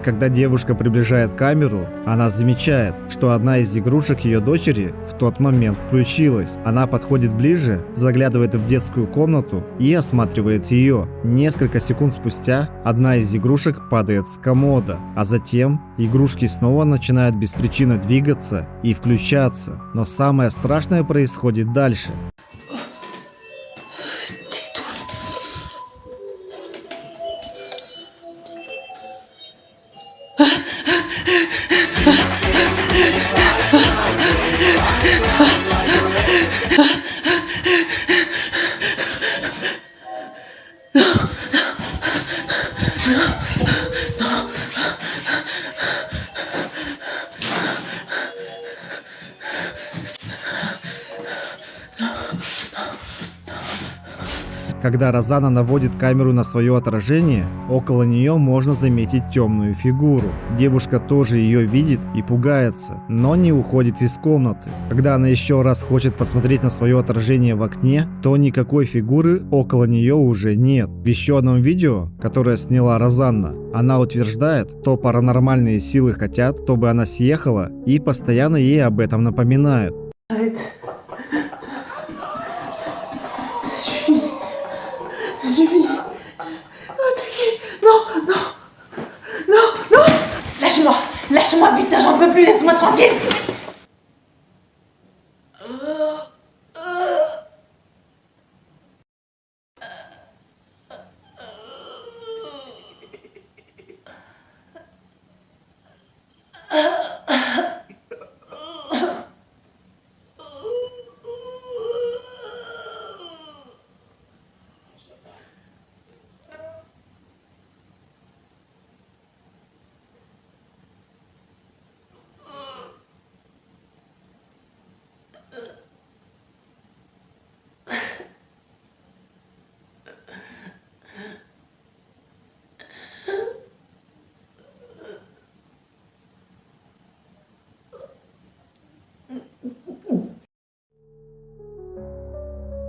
Когда девушка приближает камеру, она замечает, что одна из игрушек ее дочери в тот момент включилась. Она подходит ближе, заглядывает в детскую комнату и осматривает ее. Несколько секунд спустя одна из игрушек падает с комода, а затем игрушки снова начинают без причины двигаться и включаться. Но самое страшное происходит дальше. Когда Розанна наводит камеру на свое отражение, около нее можно заметить темную фигуру. Девушка тоже ее видит и пугается, но не уходит из комнаты. Когда она еще раз хочет посмотреть на свое отражение в окне, то никакой фигуры около нее уже нет. В еще одном видео, которое сняла Розанна, она утверждает, что паранормальные силы хотят, чтобы она съехала, и постоянно ей об этом напоминают. Suffit. Attaquez. Non, non. Non, non. Lâche-moi. Lâche-moi, putain, j'en peux plus, laisse-moi tranquille.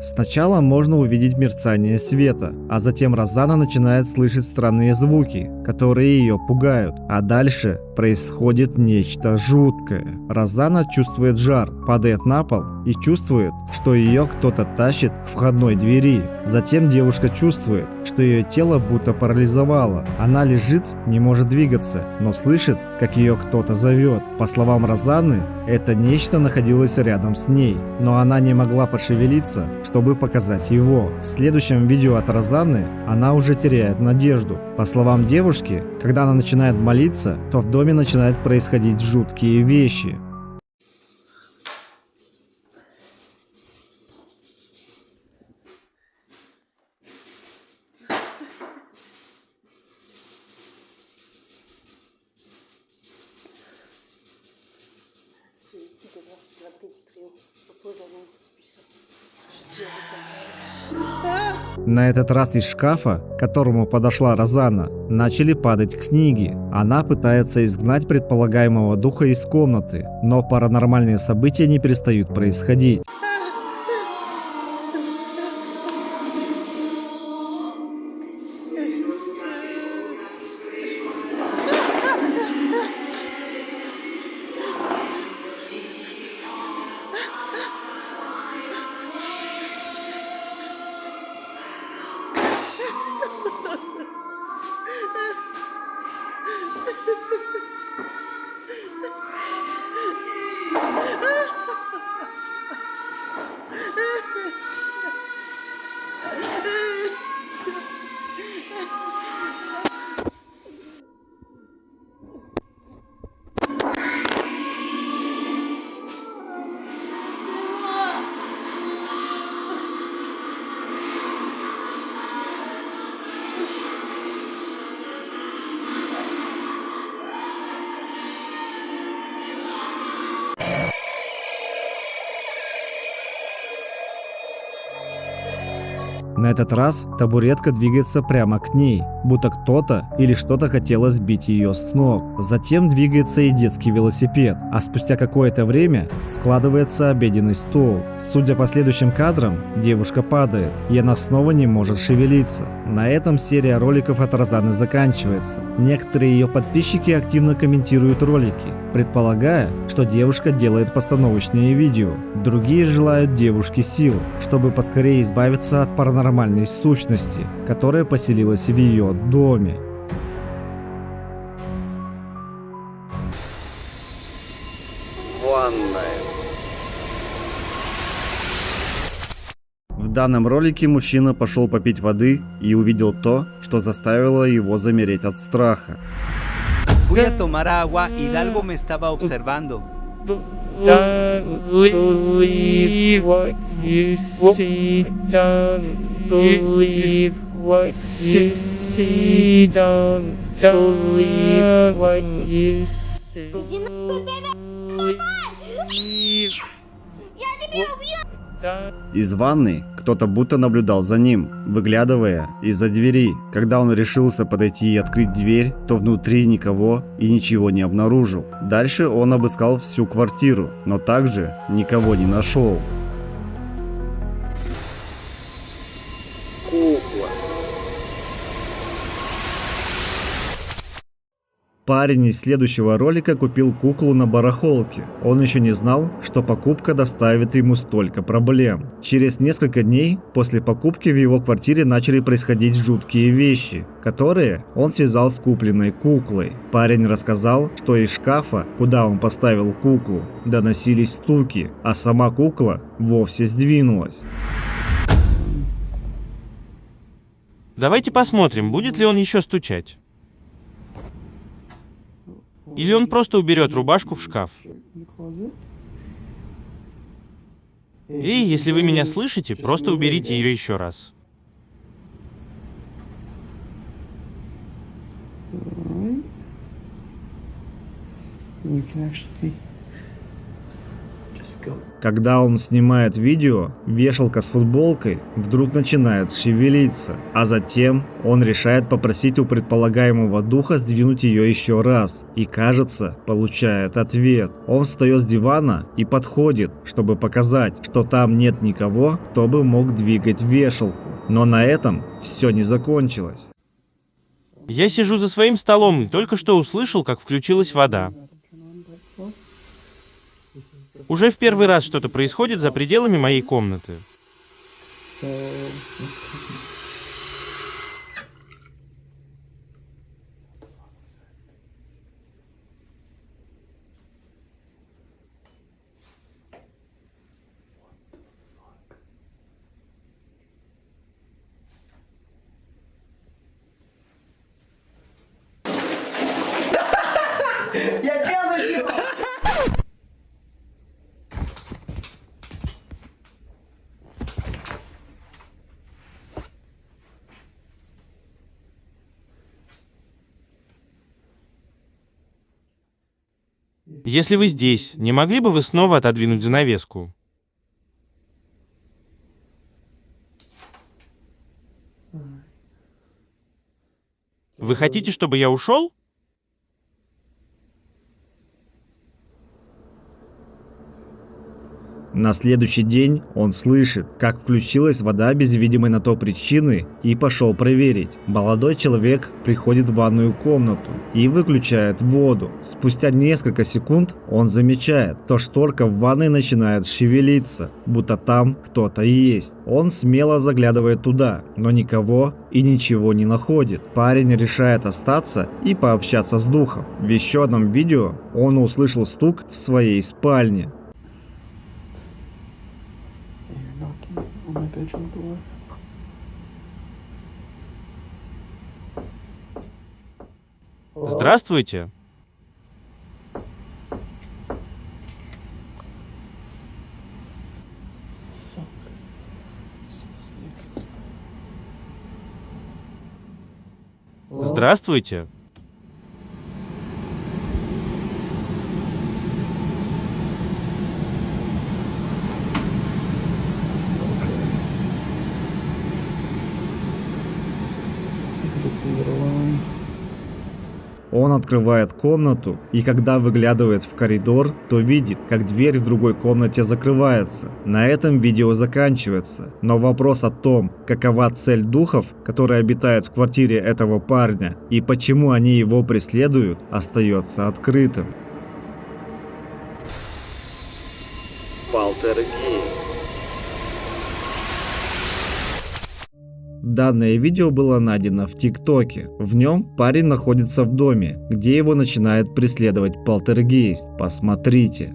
Сначала можно увидеть мерцание света, а затем Розанна начинает слышать странные звуки, которые ее пугают. А дальше происходит нечто жуткое. Розанна чувствует жар, падает на пол и чувствует, что ее кто-то тащит к входной двери. Затем девушка чувствует, что ее тело будто парализовало. Она лежит, не может двигаться, но слышит, как ее кто-то зовет. По словам Розанны, это нечто находилось рядом с ней, но она не могла пошевелиться, чтобы показать его. В следующем видео от Розанны она уже теряет надежду. По словам девушки, когда она начинает молиться, то в доме начинают происходить жуткие вещи. Celui qui demeure sous l'abri du trio repose dans l'ombre du puissant. Je dis На этот раз из шкафа, к которому подошла Розанна, начали падать книги. Она пытается изгнать предполагаемого духа из комнаты, но паранормальные события не перестают происходить. На этот раз табуретка двигается прямо к ней, будто кто-то или что-то хотело сбить ее с ног. Затем двигается и детский велосипед, а спустя какое-то время складывается обеденный стол. Судя по следующим кадрам, девушка падает, и она снова не может шевелиться. На этом серия роликов от Розаны заканчивается. Некоторые ее подписчики активно комментируют ролики, предполагая, что девушка делает постановочные видео. Другие желают девушке сил, чтобы поскорее избавиться от паранормальной сущности, которая поселилась в ее доме. Ванная. В данном ролике мужчина пошел попить воды и увидел то, что заставило его замереть от страха. Fui a tomar agua y Hidalgo me estaba observando. Don't believe what you see. Don't believe what you see. Don't believe what you see. Из ванны кто-то будто наблюдал за ним, выглядывая из-за двери. Когда он решился подойти и открыть дверь, то внутри никого и ничего не обнаружил. Дальше он обыскал всю квартиру, но также никого не нашел. Кукла. Парень из следующего ролика купил куклу на барахолке. Он еще не знал, что покупка доставит ему столько проблем. Через несколько дней после покупки в его квартире начали происходить жуткие вещи, которые он связал с купленной куклой. Парень рассказал, что из шкафа, куда он поставил куклу, доносились стуки, а сама кукла вовсе сдвинулась. Давайте посмотрим, будет ли он еще стучать. Или он просто уберет рубашку в шкаф. И если вы меня слышите, просто уберите ее еще раз. Когда он снимает видео, вешалка с футболкой вдруг начинает шевелиться, а затем он решает попросить у предполагаемого духа сдвинуть ее еще раз и, кажется, получает ответ. Он встает с дивана и подходит, чтобы показать, что там нет никого, кто бы мог двигать вешалку. Но на этом все не закончилось. Я сижу за своим столом и только что услышал, как включилась вода. Уже в первый раз что-то происходит за пределами моей комнаты. Я пьяный! Если вы здесь, не могли бы вы снова отодвинуть занавеску? Вы хотите, чтобы я ушел? На следующий день он слышит, как включилась вода без видимой на то причины, и пошел проверить. Молодой человек приходит в ванную комнату и выключает воду. Спустя несколько секунд он замечает, что шторка в ванной начинает шевелиться, будто там кто-то есть. Он смело заглядывает туда, но никого и ничего не находит. Парень решает остаться и пообщаться с духом. В еще одном видео он услышал стук в своей спальне. Здравствуйте. Здравствуйте. Он открывает комнату, и когда выглядывает в коридор, то видит, как дверь в другой комнате закрывается. На этом видео заканчивается, но вопрос о том, какова цель духов, которые обитают в квартире этого парня, и почему они его преследуют, остается открытым. Полтергейст. Данное видео было найдено в ТикТоке. В нем парень находится в доме, где его начинает преследовать полтергейст. Посмотрите.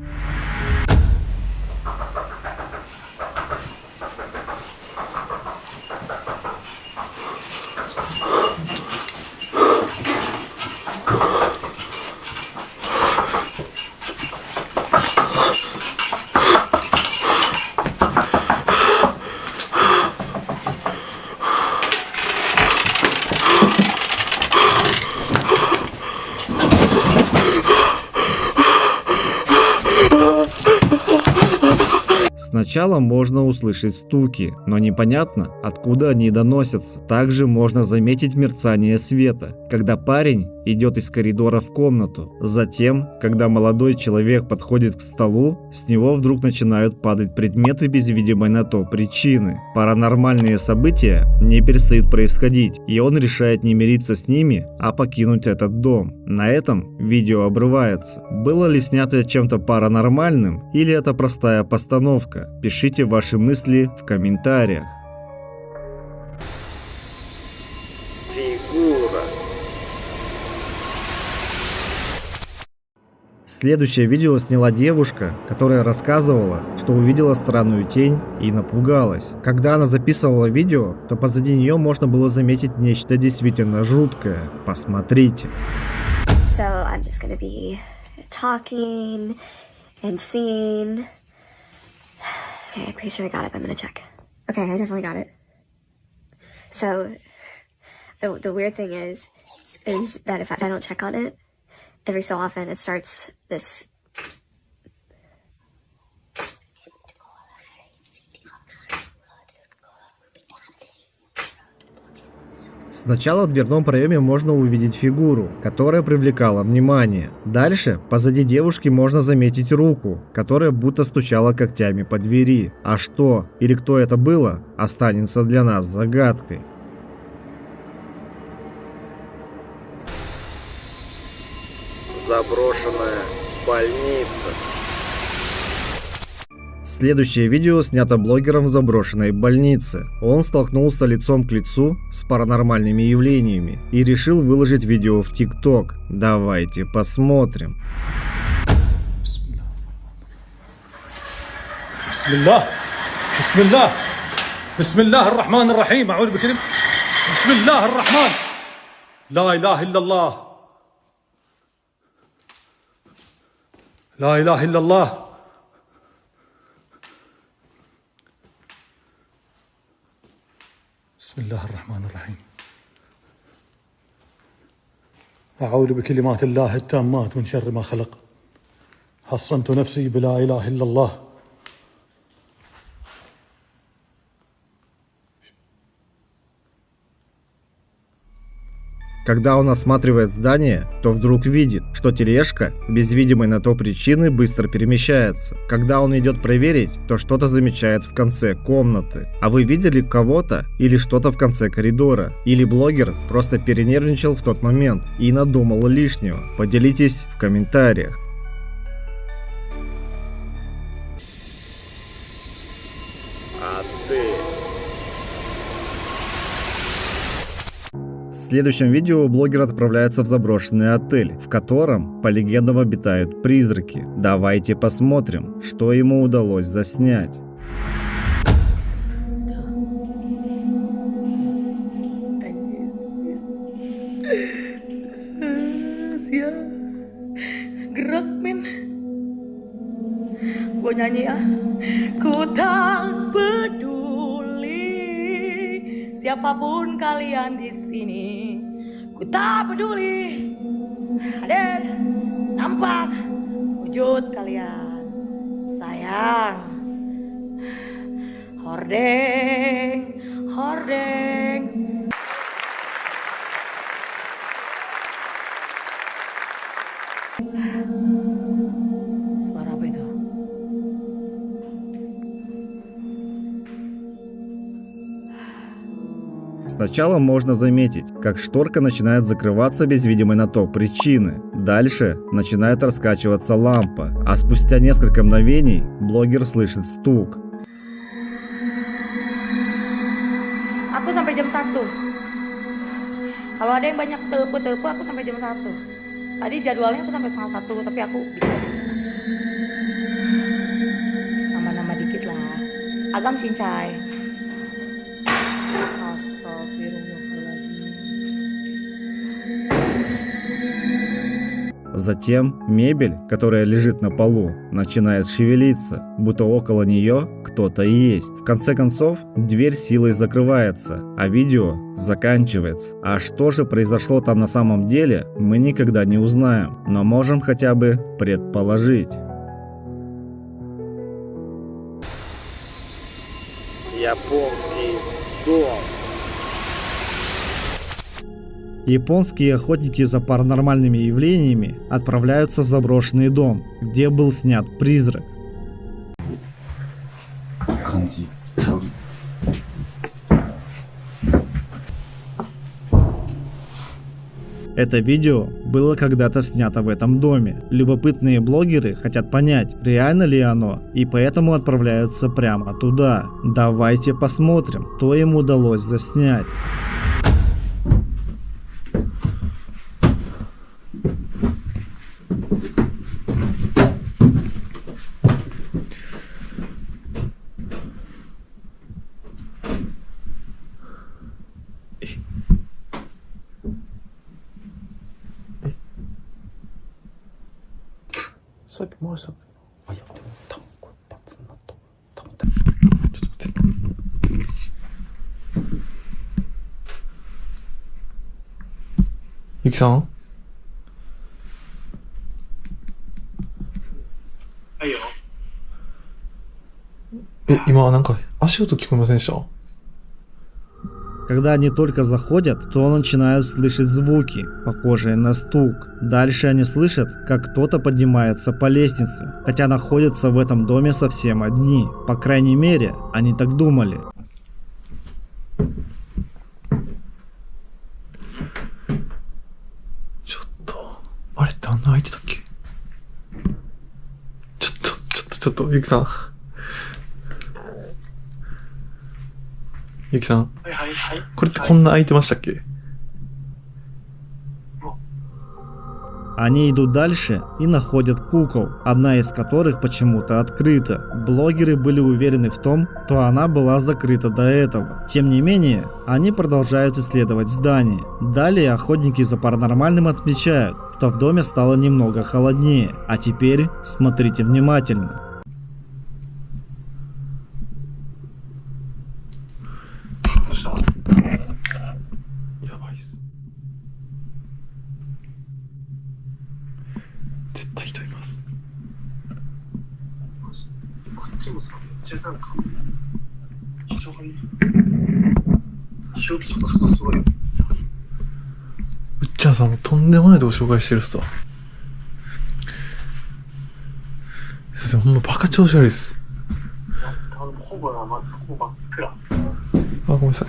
Сначала можно услышать стуки, но непонятно, откуда они доносятся. Также можно заметить мерцание света, когда парень идет из коридора в комнату. Затем, когда молодой человек подходит к столу, с него вдруг начинают падать предметы без видимой на то причины. Паранормальные события не перестают происходить, и он решает не мириться с ними, а покинуть этот дом. На этом видео обрывается. Было ли снято чем-то паранормальным, или это простая постановка? Пишите ваши мысли в комментариях. Фигура. Следующее видео сняла девушка, которая рассказывала, что увидела странную тень и напугалась. Когда она записывала видео, то позади нее можно было заметить нечто действительно жуткое. Посмотрите. So I'm just gonna be talking and seeing. Okay, I'm pretty sure I got it, but I'm gonna check. Okay, I definitely got it. So the weird thing is that if I don't check on it, every so often it starts this. Сначала в дверном проеме можно увидеть фигуру, которая привлекала внимание. Дальше позади девушки можно заметить руку, которая будто стучала когтями по двери. А что или кто это было, останется для нас загадкой. Заброшенная больница. Следующее видео снято блогером в заброшенной больнице. Он столкнулся лицом к лицу с паранормальными явлениями и решил выложить видео в ТикТок. Давайте посмотрим. Бисмиллах, бисмиллах, бисмиллах ар-Рахман ар-Рахим, а'уду бикалим, бисмиллах ар-Рахман, ла илаха илляллах, ла илаха илляллах. بسم الله الرحمن الرحيم أعوذ بكلمات الله التامات من شر ما خلق حصنت نفسي بلا إله إلا الله. Когда он осматривает здание, то вдруг видит, что тележка, без видимой на то причины, быстро перемещается. Когда он идет проверить, то что-то замечает в конце комнаты. А вы видели кого-то или что-то в конце коридора? Или блогер просто перенервничал в тот момент и надумал лишнего? Поделитесь в комментариях. А ты? В следующем видео блогер отправляется в заброшенный отель, в котором, по легендам, обитают призраки. Давайте посмотрим, что ему удалось заснять. Gerak men. Gue nyanyi ya. Ku tak peduli siapapun kalian di sini. Ku tak peduli hadir nampak wujud kalian. Sayang. Hordeng, hordeng. Сначала можно заметить, как шторка начинает закрываться без видимой на то причины. Дальше начинает раскачиваться лампа, а спустя несколько мгновений блогер слышит стук. Aku sampai jam 1. Kalau ada yang banyak telepon aku sampai jam 1. Tadi jadwalnya aku sampai setengah 1, tapi aku bisa. Nama-nama dikit lah. Agam cincai. Затем мебель, которая лежит на полу, начинает шевелиться, будто около нее кто-то есть. В конце концов, дверь силой закрывается, а видео заканчивается. А что же произошло там на самом деле, мы никогда не узнаем, но можем хотя бы предположить. Японский дом. Японские охотники за паранормальными явлениями отправляются в заброшенный дом, где был снят призрак. Это видео было когда-то снято в этом доме. Любопытные блогеры хотят понять, реально ли оно, и поэтому отправляются прямо туда. Давайте посмотрим, что им удалось заснять.ゆきさん？はいよ。今なんか足音聞こえませんでした？ Когда они только заходят, то начинают слышать звуки, похожие на стук. Дальше они слышат, как кто-то поднимается по лестнице, хотя находятся в этом доме совсем одни. По крайней мере, они так думали. Юки-сан, これってこんな開いてましたっけ? Они идут дальше и находят кукол, одна из которых почему-то открыта. Блогеры были уверены в том, что она была закрыта до этого. Тем не менее, они продолжают исследовать здание. Далее охотники за паранормальным отмечают, что в доме стало немного холоднее. А теперь смотрите внимательно. Уччанさんもとんでもないとこ紹介してるっすわ。先生ほんまバカ調子悪いっす。ほぼ真っ暗。あ、ごめんなさい。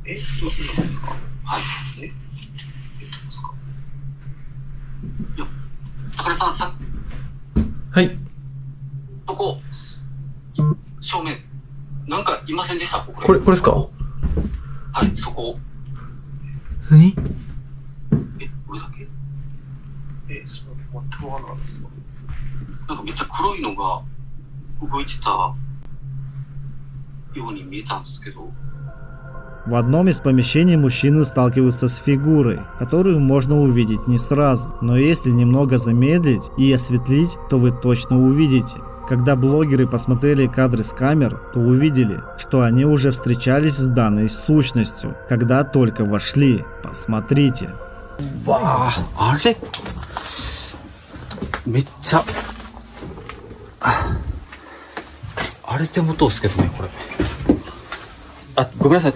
今ですか？はい。どこですか？いや、高根さんはい。ここ正面なんかいませんでした？これですか？はい、そこ。何？これだけ？それ全くわからないですよ。なんかめっちゃ黒いのが動いてたように見えたんですけど。В одном из помещений мужчины сталкиваются с фигурой, которую можно увидеть не сразу. Но если немного замедлить и осветлить, то вы точно увидите. Когда блогеры посмотрели кадры с камер, то увидели, что они уже встречались с данной сущностью, когда только вошли. Посмотрите. わあ、あれめっちゃあれ手元ですけどね、これ。あ、ごめんなさい。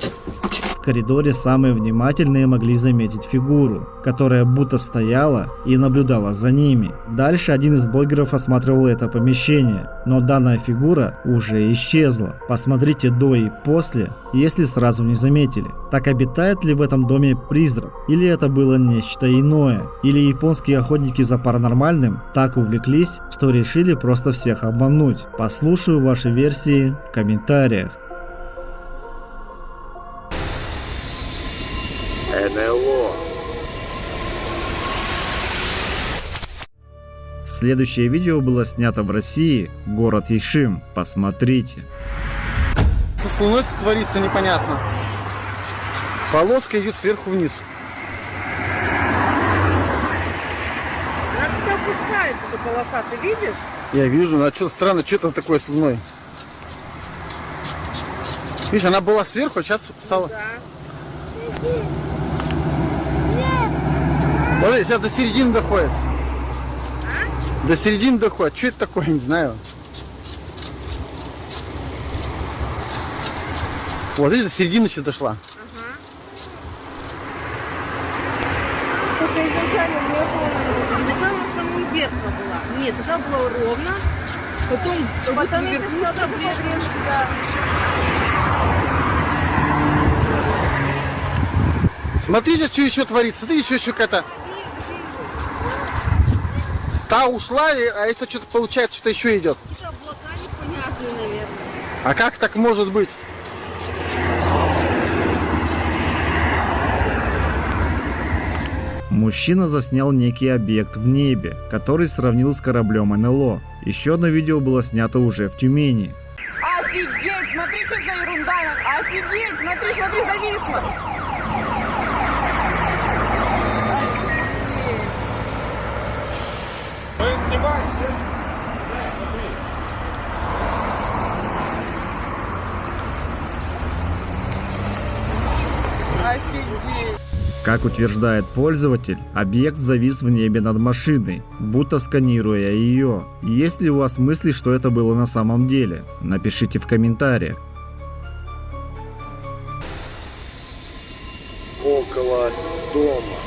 коридоре самые внимательные могли заметить фигуру, которая будто стояла и наблюдала за ними. Дальше один из блогеров осматривал это помещение, но данная фигура уже исчезла. Посмотрите до и после, если сразу не заметили. Так обитает ли в этом доме призрак? Или это было нечто иное? Или японские охотники за паранормальным так увлеклись, что решили просто всех обмануть? Послушаю ваши версии в комментариях. НЛО. Следующее видео было снято в России, город Ишим. Посмотрите. Со Луной творится непонятно. Полоска идет сверху вниз. Она как опускается, эта полоса, ты видишь? Я вижу, а что странно, что это такое с Луной? Видишь, она была сверху, а сейчас стала. Да. Смотри, сейчас до середины доходит. А? До середины доходит. Что это такое, не знаю. Вот видишь, до середины сейчас дошла. Слушай, изначально не было. Изначально самого верха была. Нет, сначала было ровно, потом верхушка да. Смотрите, что еще творится. Смотри, еще какая-то. Та ушла, а это что-то получается, что еще идет. Это облака непонятные, наверное. А как так может быть? Мужчина заснял некий объект в небе, который сравнил с кораблем НЛО. Еще одно видео было снято уже в Тюмени. Офигеть, смотри, что за ерунда. Офигеть, смотри, зависло. Офигеть. Как утверждает пользователь, объект завис в небе над машиной, будто сканируя ее. Есть ли у вас мысли, что это было на самом деле? Напишите в комментариях. Около дома.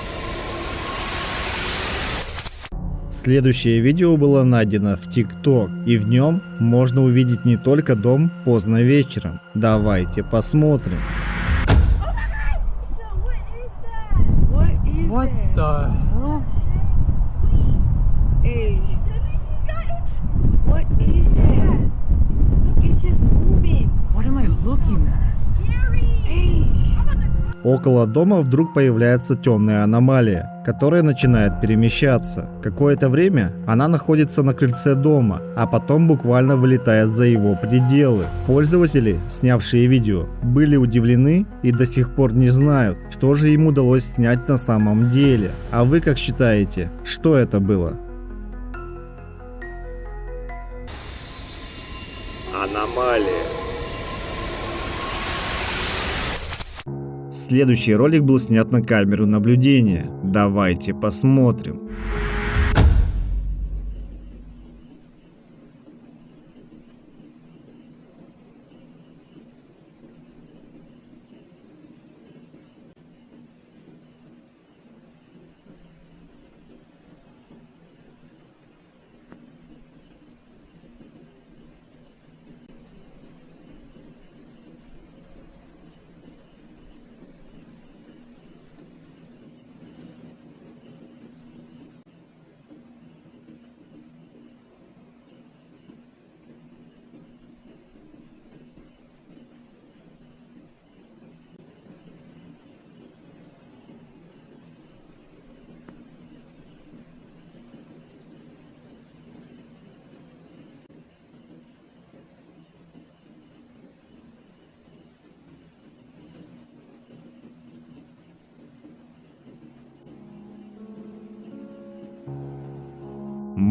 Следующее видео было найдено в TikTok, и в нем можно увидеть не только дом поздно вечером. Давайте посмотрим. What the hell? Hey. What is that? Look, it's just moving. What am I looking at? Hey. Около дома вдруг появляется темная аномалия, которая начинает перемещаться. Какое-то время она находится на крыльце дома, а потом буквально вылетает за его пределы. Пользователи, снявшие видео, были удивлены и до сих пор не знают, что же им удалось снять на самом деле. А вы как считаете, что это было? Аномалия. Следующий ролик был снят на камеру наблюдения. Давайте посмотрим.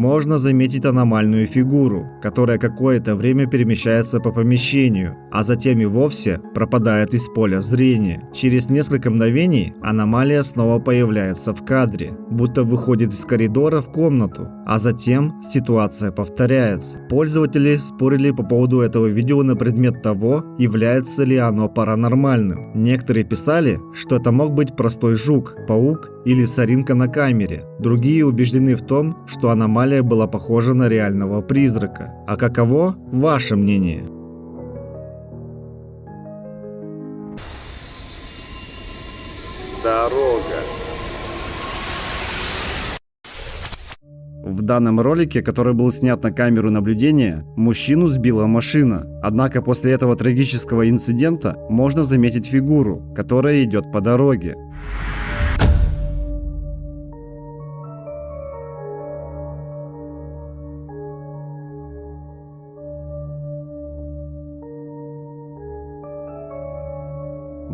можно заметить аномальную фигуру, которая какое-то время перемещается по помещению, а затем и вовсе пропадает из поля зрения. Через несколько мгновений аномалия снова появляется в кадре, будто выходит из коридора в комнату, а затем ситуация повторяется. Пользователи спорили по поводу этого видео на предмет того, является ли оно паранормальным. Некоторые писали, что это мог быть простой жук, паук или соринка на камере. Другие убеждены в том, что аномалия была похожа на реального призрака. А каково ваше мнение? Дорога. В данном ролике, который был снят на камеру наблюдения, мужчину сбила машина. Однако после этого трагического инцидента можно заметить фигуру, которая идет по дороге.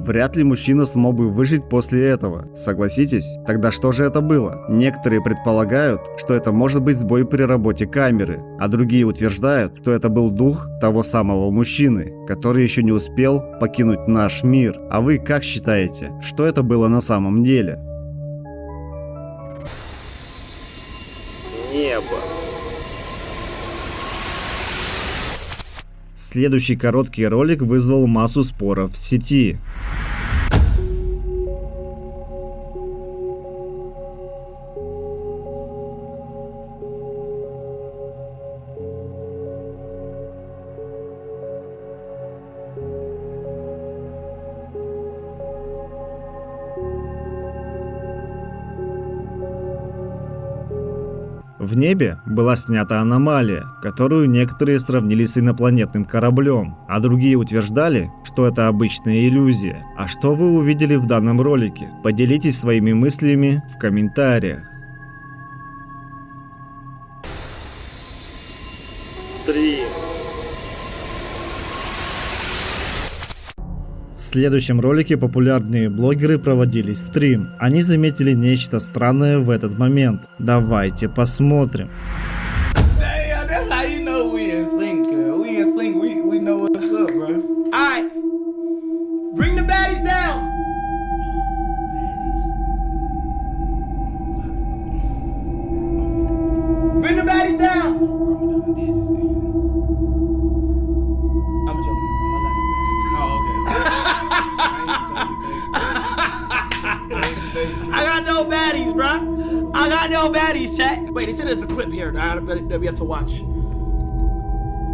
Вряд ли мужчина смог бы выжить после этого, согласитесь? Тогда что же это было? Некоторые предполагают, что это может быть сбой при работе камеры, а другие утверждают, что это был дух того самого мужчины, который еще не успел покинуть наш мир. А вы как считаете, что это было на самом деле? Небо. Следующий короткий ролик вызвал массу споров в сети. В небе была снята аномалия, которую некоторые сравнили с инопланетным кораблем, а другие утверждали, что это обычная иллюзия. А что вы увидели в данном ролике? Поделитесь своими мыслями в комментариях. Стрим. В следующем ролике популярные блогеры проводили стрим. Они заметили нечто странное в этот момент. Давайте посмотрим. That's how you know we in sync, girl. We in sync. We know what's up, bro. All right, bring the baddies down. Bring the baddies down. I'm joking, bro. I got no baddies, bro. I got no baddies, chat. Wait, they said there's a clip here that we have to watch.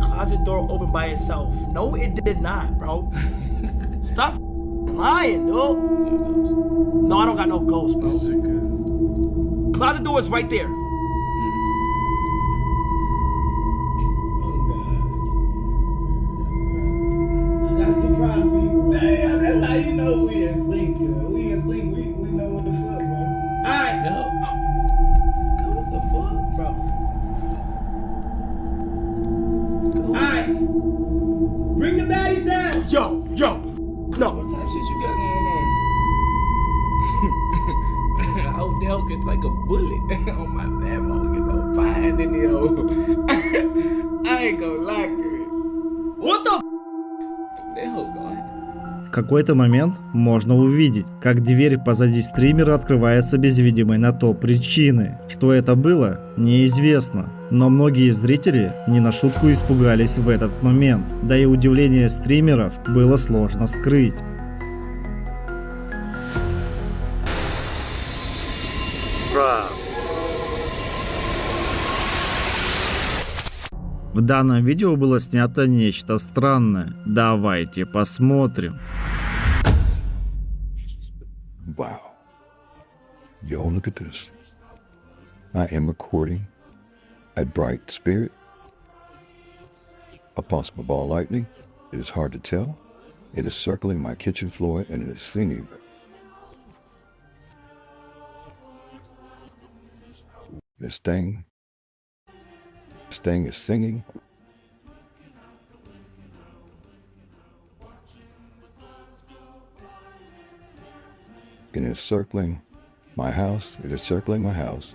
Closet door opened by itself. No, it did not, bro. Stop lying, dude. No, I don't got no ghost, bro. Closet door is right there. I got a surprise for you. Damn, that's how you know we in sync, girl. We in sync. We know what's up, bro. Alright. No. What the fuck, bro? Alright. Bring the baddies down. Yo. No. What type of shit you got going on? I hope the hell gets like a bullet on my lap. Get no fine in the hole. I ain't gonna lie to it. What the that hell going? В какой-то момент можно увидеть, как дверь позади стримера открывается без видимой на то причины. Что это было, неизвестно. Но многие зрители не на шутку испугались в этот момент. Да и удивление стримеров было сложно скрыть. Прав. В данном видео было снято нечто странное. Давайте посмотрим. Wow. Yo, look at this. I am recording at Bright Spirit. A possible ball lightning. It is hard to tell. It is circling my kitchen floor and it is singing. This thing is singing. And it's circling my house. It is circling my house.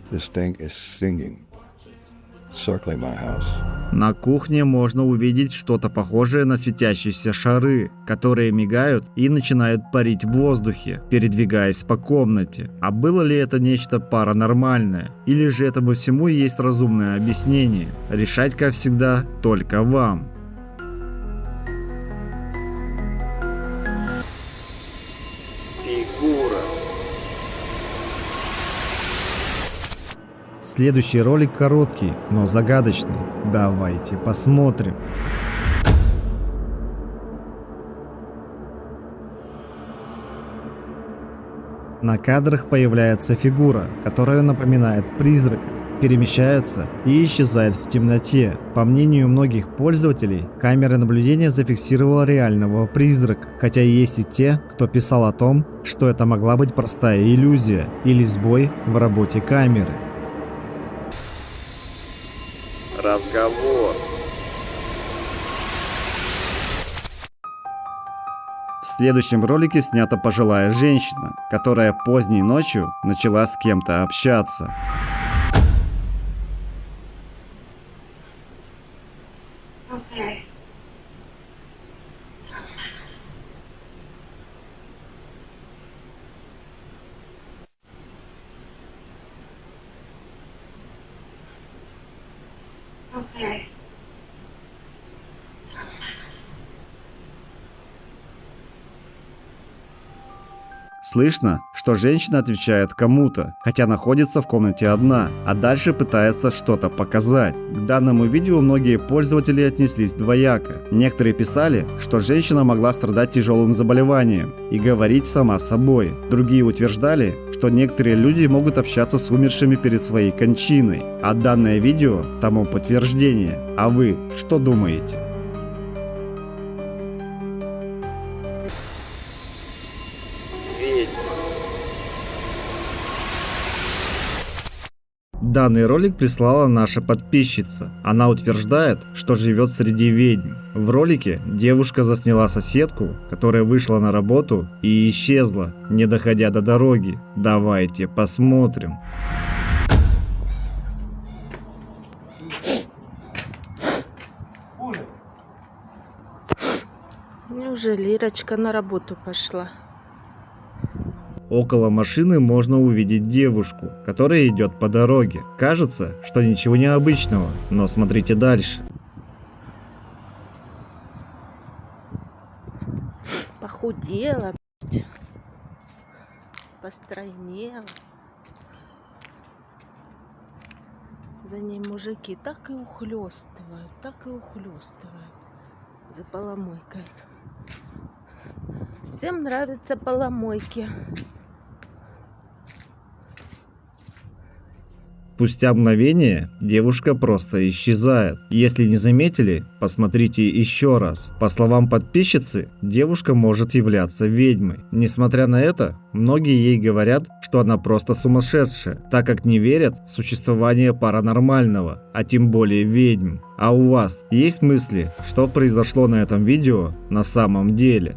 This thing is singing, circling my house. На кухне можно увидеть что-то похожее на светящиеся шары, которые мигают и начинают парить в воздухе, передвигаясь по комнате. А было ли это нечто паранормальное? Или же этому всему есть разумное объяснение? Решать, как всегда, только вам. Фигура. Следующий ролик короткий, но загадочный. Давайте посмотрим. На кадрах появляется фигура, которая напоминает призрака, перемещается и исчезает в темноте. По мнению многих пользователей, камера наблюдения зафиксировала реального призрака, хотя есть и те, кто писал о том, что это могла быть простая иллюзия или сбой в работе камеры. Разговор. В следующем ролике снята пожилая женщина, которая поздней ночью начала с кем-то общаться. Слышно, что женщина отвечает кому-то, хотя находится в комнате одна, а дальше пытается что-то показать. К данному видео многие пользователи отнеслись двояко. Некоторые писали, что женщина могла страдать тяжелым заболеванием и говорить сама собой. Другие утверждали, что некоторые люди могут общаться с умершими перед своей кончиной, а данное видео тому подтверждение. А вы что думаете? Данный ролик прислала наша подписчица. Она утверждает, что живет среди ведьм. В ролике девушка засняла соседку, которая вышла на работу и исчезла, не доходя до дороги. Давайте посмотрим. Неужели Ирочка на работу пошла? Около машины можно увидеть девушку, которая идет по дороге. Кажется, что ничего необычного, но смотрите дальше. Похудела, блядь. Постройнела. За ней мужики так и ухлёстывают, за поломойкой. Всем нравятся поломойки. Спустя мгновение девушка просто исчезает. Если не заметили, посмотрите еще раз. По словам подписчицы, девушка может являться ведьмой. Несмотря на это, многие ей говорят, что она просто сумасшедшая, так как не верят в существование паранормального, а тем более ведьм. А у вас есть мысли, что произошло на этом видео на самом деле?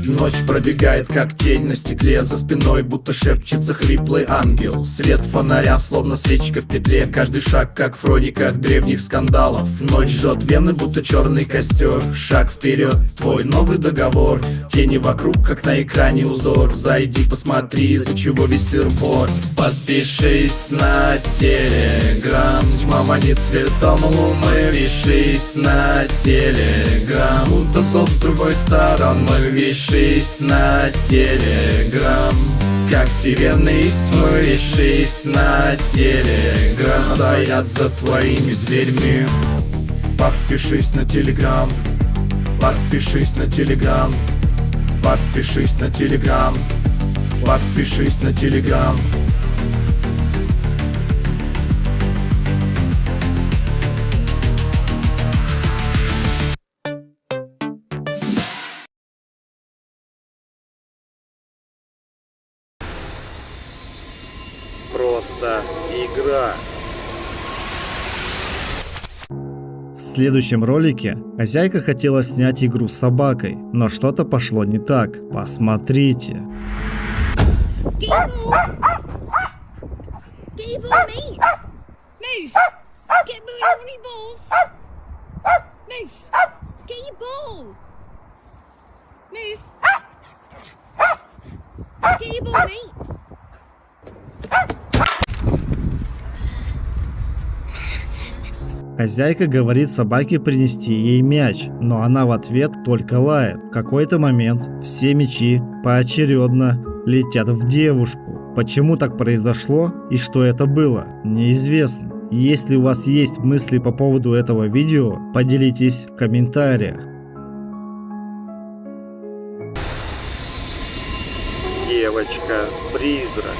Ночь пробегает как тень на стекле, за спиной будто шепчется хриплый ангел. Свет фонаря, словно свечка в петле, каждый шаг как в хрониках древних скандалов. Ночь жжет вены, будто черный костер. Шаг вперед, твой новый договор. Тени вокруг, как на экране узор. Зайди, посмотри, из-за чего весь сыр-бор. Подпишись на Телеграм, тьма манит цветом луны. Вишись на Телеграм, будто зов с другой стороны. Вишись на Телеграм, как сирены из тьмы. Вишись на Телеграм, стоят за твоими дверьми. Подпишись на Телеграм, подпишись на Телеграм, подпишись на Телеграм, подпишись на Телеграм. Просто игра. В следующем ролике хозяйка хотела снять игру с собакой, но что-то пошло не так. Посмотрите. Хозяйка говорит собаке принести ей мяч, но она в ответ только лает. В какой-то момент все мячи поочередно летят в девушку. Почему так произошло и что это было, неизвестно. Если у вас есть мысли по поводу этого видео, поделитесь в комментариях. Девочка-призрак.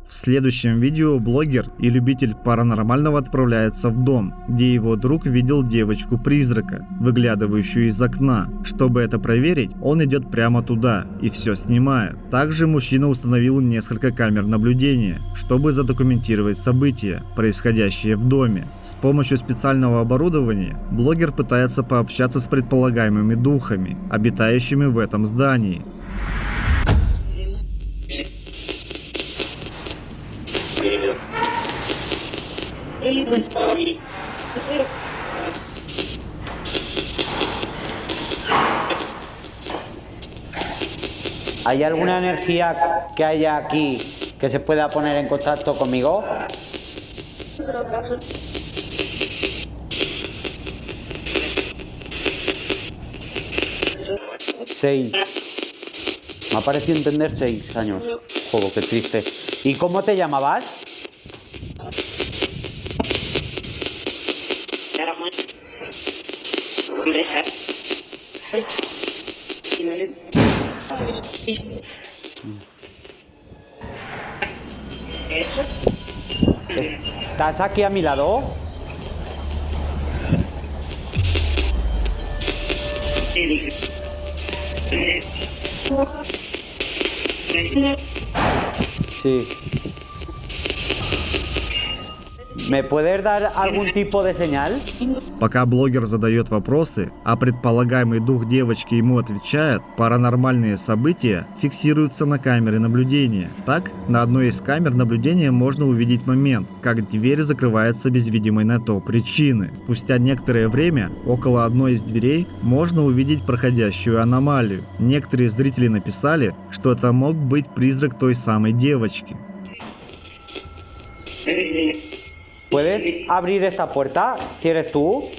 В следующем видео блогер и любитель паранормального отправляется в дом, где его друг видел девочку-призрака, выглядывающую из окна. Чтобы это проверить, он идет прямо туда и все снимает. Также мужчина установил несколько камер наблюдения, чтобы задокументировать события, происходящие в доме. С помощью специального оборудования блогер пытается пообщаться с предполагаемыми духами, обитающими в этом здании. ¿Hay alguna energía que haya aquí que se pueda poner en contacto conmigo? Seis. Me ha parecido entender 6 años. Joder, qué triste. ¿Y cómo te llamabas? ¿Estás aquí a mi lado? Sí. ¿Me puedes dar algún tipo de señal? Пока блогер задает вопросы, а предполагаемый дух девочки ему отвечает, паранормальные события фиксируются на камере наблюдения. Так, на одной из камер наблюдения можно увидеть момент, как дверь закрывается без видимой на то причины. Спустя некоторое время, около одной из дверей, можно увидеть проходящую аномалию. Некоторые зрители написали, что это мог быть призрак той самой девочки. ¿Puedes abrir esta puerta si eres tú?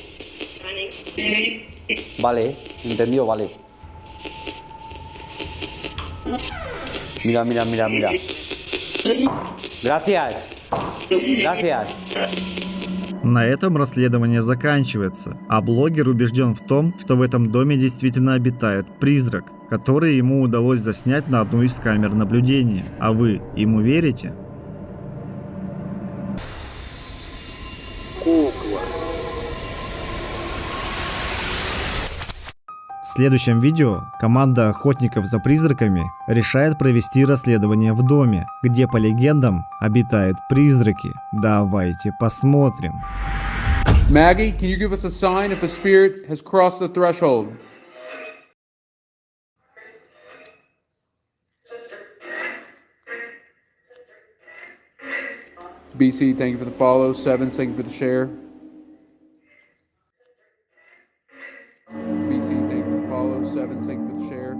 Vale, entendido, vale. Mira, mira, mira, mira. Gracias. Gracias. На этом расследование заканчивается, а блогер убежден в том, что в этом доме действительно обитает призрак, который ему удалось заснять на одну из камер наблюдения. А вы ему верите? Кукла. В следующем видео команда охотников за призраками решает провести расследование в доме, где по легендам обитают призраки. Давайте посмотрим. Maggie, can you give us a sign if a spirit has crossed the threshold? BC, thank you for the follow. Sevens, thank you for the share. BC, thank you for the follow. Sevens, thank you for the share.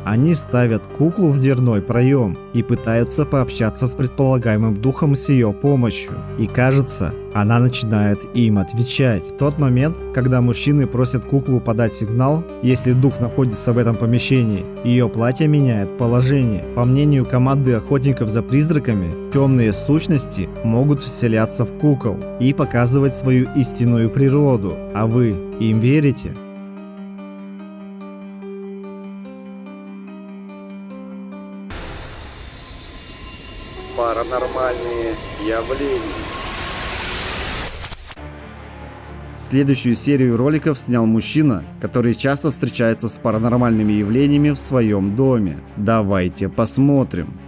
Они ставят куклу в дверной проем и пытаются пообщаться с предполагаемым духом с ее помощью. И кажется, она начинает им отвечать. В тот момент, когда мужчины просят куклу подать сигнал, если дух находится в этом помещении, ее платье меняет положение. По мнению команды охотников за призраками, темные сущности могут вселяться в кукол и показывать свою истинную природу. А вы им верите? Паранормальные явления. Следующую серию роликов снял мужчина, который часто встречается с паранормальными явлениями в своем доме. Давайте посмотрим.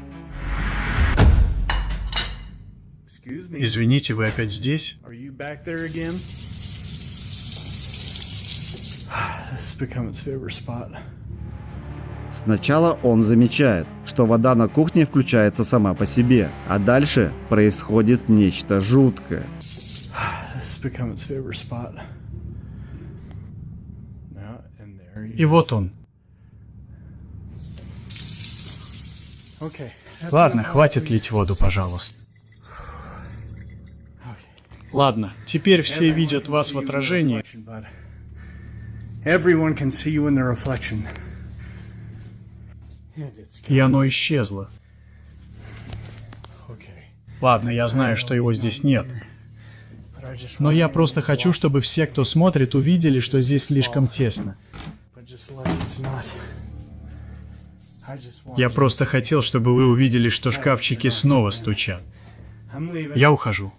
Извините, вы опять здесь? back there again. This has become its favorite spot. Сначала он замечает, что вода на кухне включается сама по себе, а дальше происходит нечто жуткое. This has become its favorite spot. Now, and there he И вот он. Okay. Ладно, хватит лить воду, пожалуйста. Ладно, теперь все видят вас в отражении. Everyone can see you in the reflection. И оно исчезло. Ладно, я знаю, что его здесь нет. Но я просто хочу, чтобы все, кто смотрит, увидели, что здесь слишком тесно. Я просто хотел, чтобы вы увидели, что шкафчики снова стучат. Я ухожу.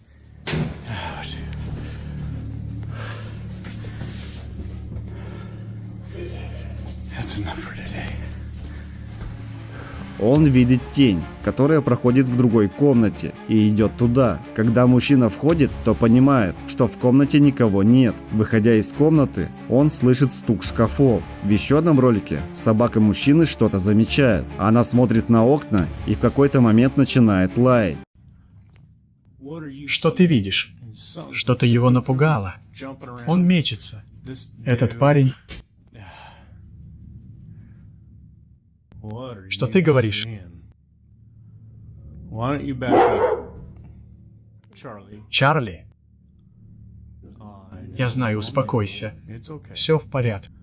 Он видит тень, которая проходит в другой комнате и идет туда. Когда мужчина входит, то понимает, что в комнате никого нет. Выходя из комнаты, он слышит стук шкафов. В еще одном ролике собака мужчины что-то замечает. Она смотрит на окна и в какой-то момент начинает лаять. Что ты видишь? Что-то его напугало. Он мечется. Этот парень... Что ты говоришь? Чарли? Я знаю, успокойся. Все в порядке.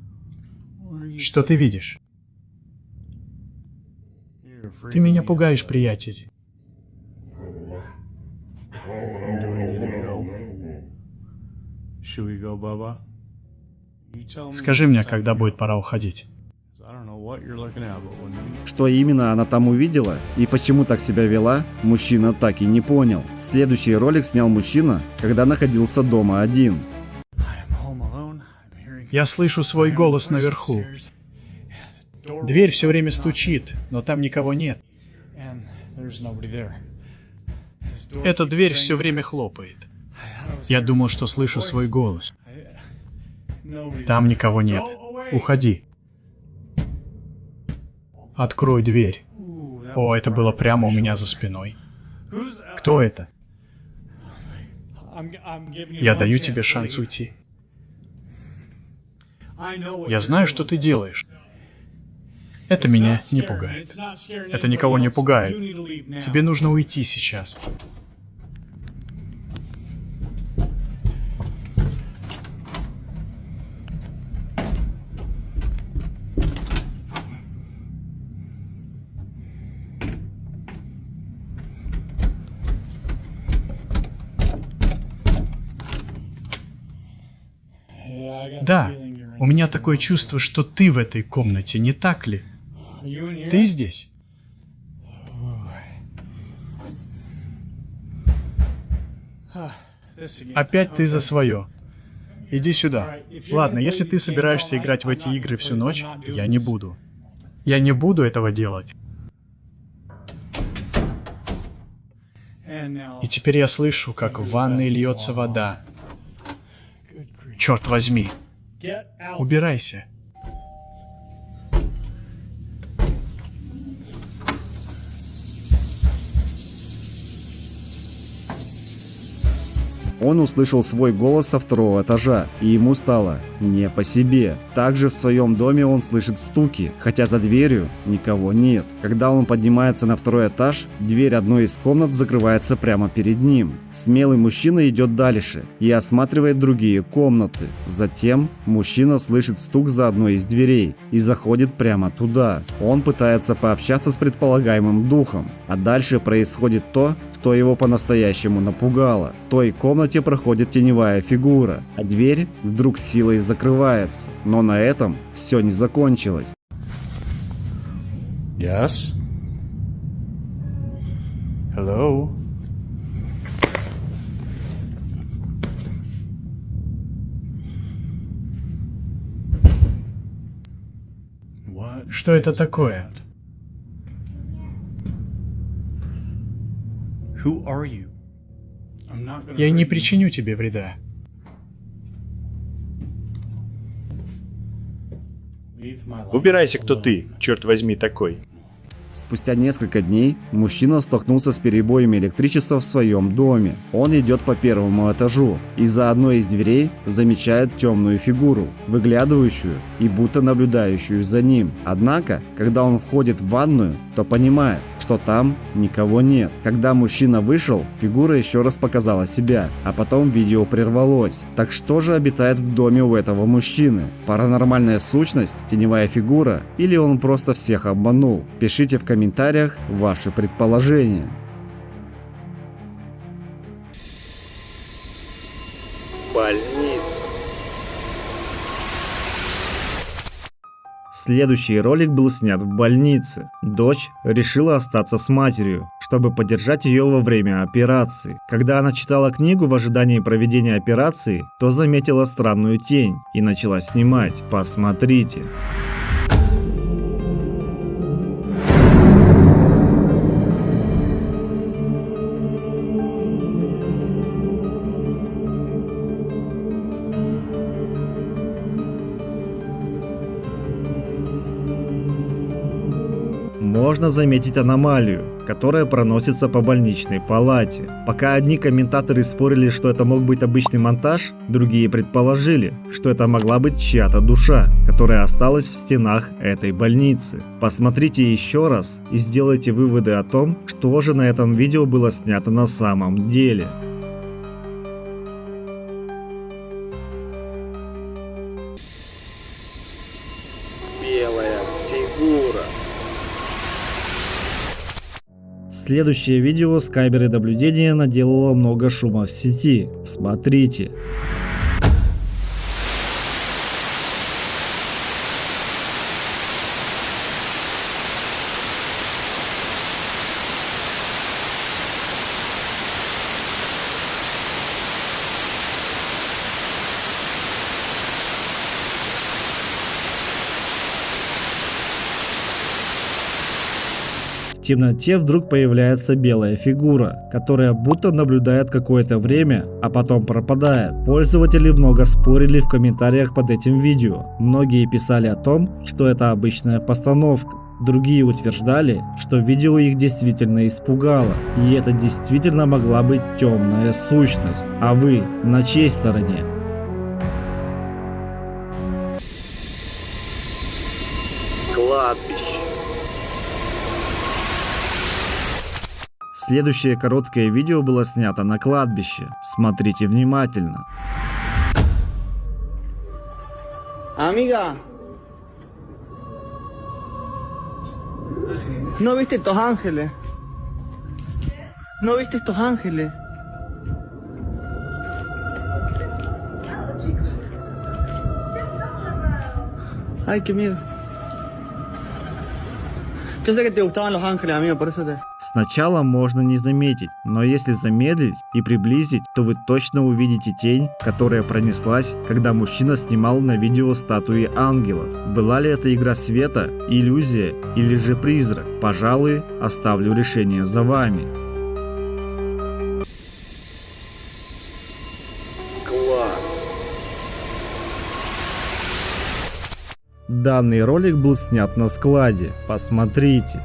Что ты видишь? Ты меня пугаешь, приятель. Скажи мне, когда будет пора уходить. Что именно она там увидела и почему так себя вела, мужчина так и не понял. Следующий ролик снял мужчина, когда находился дома один. Я слышу свой голос наверху. Дверь все время стучит, но там никого нет. Эта дверь все время хлопает. Я думал, что слышу свой голос. Там никого нет. Уходи. Открой дверь. О, это было прямо у меня за спиной. Кто это? Я даю тебе шанс уйти. Я знаю, что ты делаешь. Это меня не пугает. Это никого не пугает. Тебе нужно уйти сейчас. Да, у меня такое чувство, что ты в этой комнате, не так ли? Ты здесь? Опять ты за свое. Иди сюда. Ладно, если ты собираешься играть в эти игры всю ночь, я не буду. Я не буду этого делать. И теперь я слышу, как в ванной льется вода. Черт возьми. Убирайся. Он услышал свой голос со второго этажа, и ему стало не по себе. Также в своем доме он слышит стуки, хотя за дверью никого нет. Когда он поднимается на второй этаж, дверь одной из комнат закрывается прямо перед ним. Смелый мужчина идет дальше и осматривает другие комнаты. Затем мужчина слышит стук за одной из дверей и заходит прямо туда. Он пытается пообщаться с предполагаемым духом, а дальше происходит то, что его по-настоящему напугало. В той комнате проходит теневая фигура, а дверь вдруг силой закрывается. Но на этом все не закончилось. Yes? Hello? Что это такое? Who are you? Я не причиню тебе вреда. Убирайся, кто ты, черт возьми, такой. Спустя несколько дней мужчина столкнулся с перебоями электричества в своем доме. Он идет по первому этажу и за одной из дверей замечает темную фигуру, выглядывающую и будто наблюдающую за ним. Однако, когда он входит в ванную, то понимает, что там никого нет. Когда мужчина вышел, фигура еще раз показала себя, а потом видео прервалось. Так что же обитает в доме у этого мужчины? Паранормальная сущность, теневая фигура или он просто всех обманул? Пишите в комментариях ваши предположения. Больница. Следующий ролик был снят в больнице. Дочь решила остаться с матерью, чтобы поддержать ее во время операции. Когда она читала книгу в ожидании проведения операции, то заметила странную тень и начала снимать. Посмотрите. Можно заметить аномалию, которая проносится по больничной палате. Пока одни комментаторы спорили, что это мог быть обычный монтаж, другие предположили, что это могла быть чья-то душа, которая осталась в стенах этой больницы. Посмотрите еще раз и сделайте выводы о том, что же на этом видео было снято на самом деле. Белая фигура. Следующее видео с камеры наблюдения наделало много шума в сети. Смотрите. В темноте вдруг появляется белая фигура, которая будто наблюдает какое-то время, а потом пропадает. Пользователи много спорили в комментариях под этим видео. Многие писали о том, что это обычная постановка. Другие утверждали, что видео их действительно испугало, и это действительно могла быть темная сущность. А вы на чьей стороне? Кладбище. Следующее короткое видео было снято на кладбище. Смотрите внимательно. Amiga, ¿no viste estos ángeles? ¿No viste estos ángeles? Ay, qué miedo. Yo sé que te gustaban los ángeles, amigo, por eso te... Сначала можно не заметить, но если замедлить и приблизить, то вы точно увидите тень, которая пронеслась, когда мужчина снимал на видео статуи ангелов. Была ли это игра света, иллюзия или же призрак? Пожалуй, оставлю решение за вами. Класс. Данный ролик был снят на складе. Посмотрите.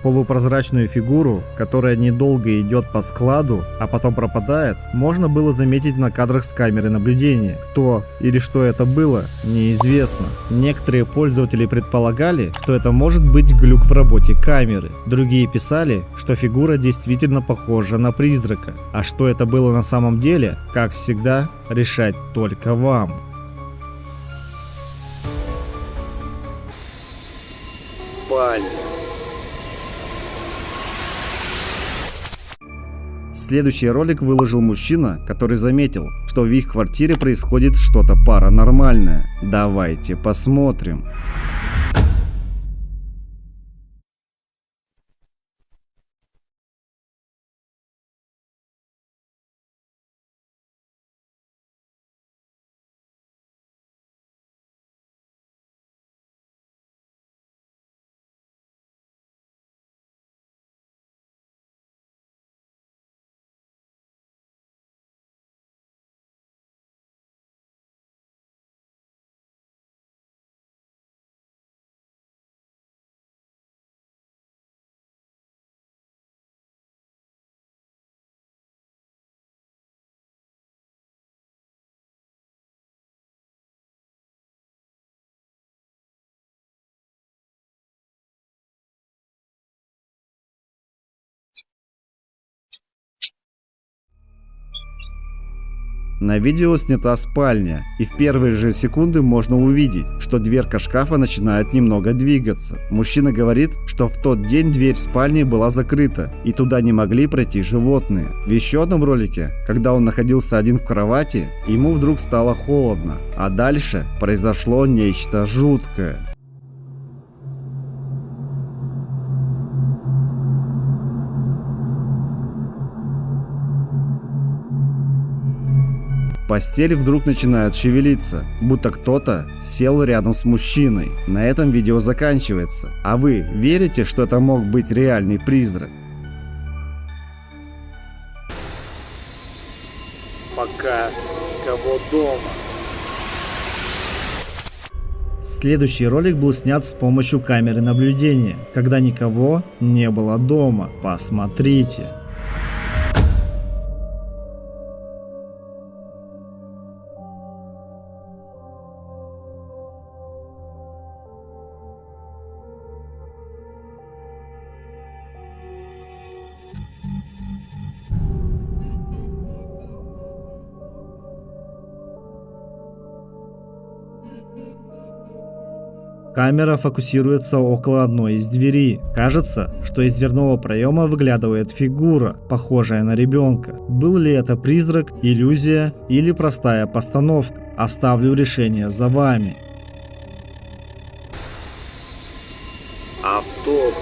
Полупрозрачную фигуру, которая недолго идет по складу, а потом пропадает, можно было заметить на кадрах с камеры наблюдения. Кто или что это было, неизвестно. Некоторые пользователи предполагали, что это может быть глюк в работе камеры. Другие писали, что фигура действительно похожа на призрака. А что это было на самом деле, как всегда, решать только вам. Спальня. Следующий ролик выложил мужчина, который заметил, что в их квартире происходит что-то паранормальное. Давайте посмотрим. На видео снята спальня, и в первые же секунды можно увидеть, что дверка шкафа начинает немного двигаться. Мужчина говорит, что в тот день дверь спальни была закрыта, и туда не могли пройти животные. В еще одном ролике, когда он находился один в кровати, ему вдруг стало холодно, а дальше произошло нечто жуткое. Постель вдруг начинает шевелиться, будто кто-то сел рядом с мужчиной. На этом видео заканчивается. А вы верите, что это мог быть реальный призрак? Пока никого дома. Следующий ролик был снят с помощью камеры наблюдения, когда никого не было дома. Посмотрите. Камера фокусируется около одной из дверей. Кажется, что из дверного проема выглядывает фигура, похожая на ребенка. Был ли это призрак, иллюзия или простая постановка? Оставлю решение за вами. Автобус.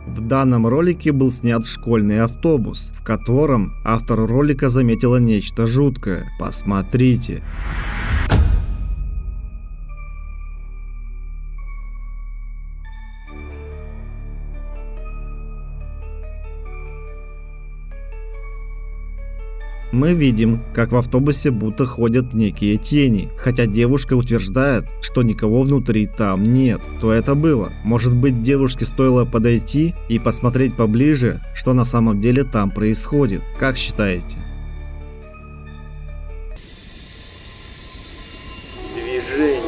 В данном ролике был снят школьный автобус, в котором автор ролика заметила нечто жуткое. Посмотрите. Мы видим, как в автобусе будто ходят некие тени, хотя девушка утверждает, что никого внутри там нет. Что это было? Может быть, девушке стоило подойти и посмотреть поближе, что на самом деле там происходит? Как считаете? Движение.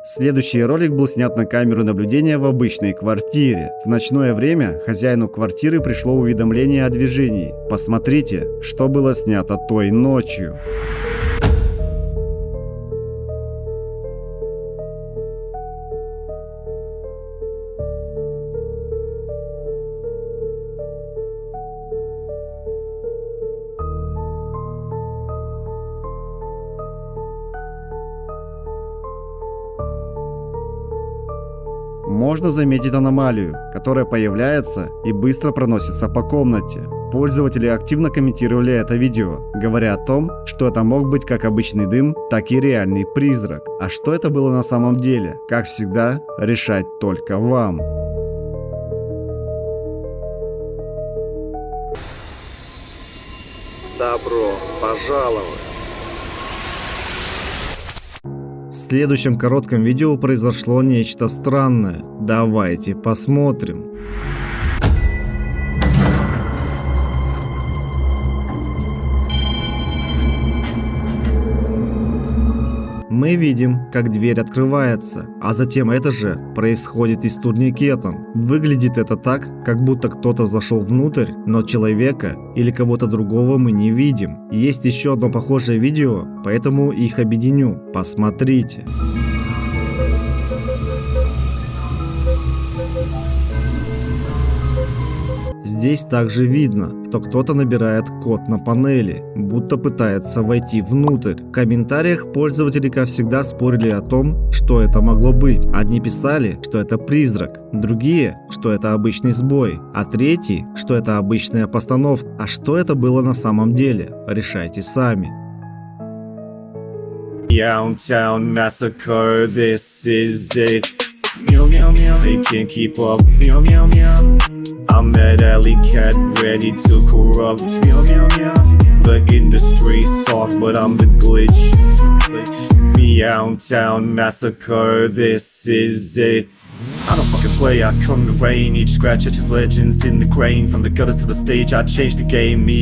Следующий ролик был снят на камеру наблюдения в обычной квартире. В ночное время хозяину квартиры пришло уведомление о движении. Посмотрите, что было снято той ночью. Можно заметить аномалию, которая появляется и быстро проносится по комнате. Пользователи активно комментировали это видео, говоря о том, что это мог быть как обычный дым, так и реальный призрак. А что это было на самом деле? Как всегда, решать только вам. Добро пожаловать. В следующем коротком видео произошло нечто странное. Давайте посмотрим. Мы видим, как дверь открывается, а затем это же происходит и с турникетом. Выглядит это так, как будто кто-то зашел внутрь, но человека или кого-то другого мы не видим. Есть еще одно похожее видео, поэтому их объединю. Посмотрите. Здесь также видно, что кто-то набирает код на панели, будто пытается войти внутрь. В комментариях пользователи, как всегда, спорили о том, что это могло быть. Одни писали, что это призрак, другие, что это обычный сбой, а третьи, что это обычная постановка. А что это было на самом деле? Решайте сами. Downtown massacre, this is it. Meow meow meow, they can't keep up. Meow meow meow. I'm that alley cat ready to corrupt. Meow meow meow. The industry's soft, but I'm the glitch. Meowtown massacre, this is it. I don't fucking play, I come to reign. Each scratch etches legends in the grain. From the gutters to the stage, I change the game. Me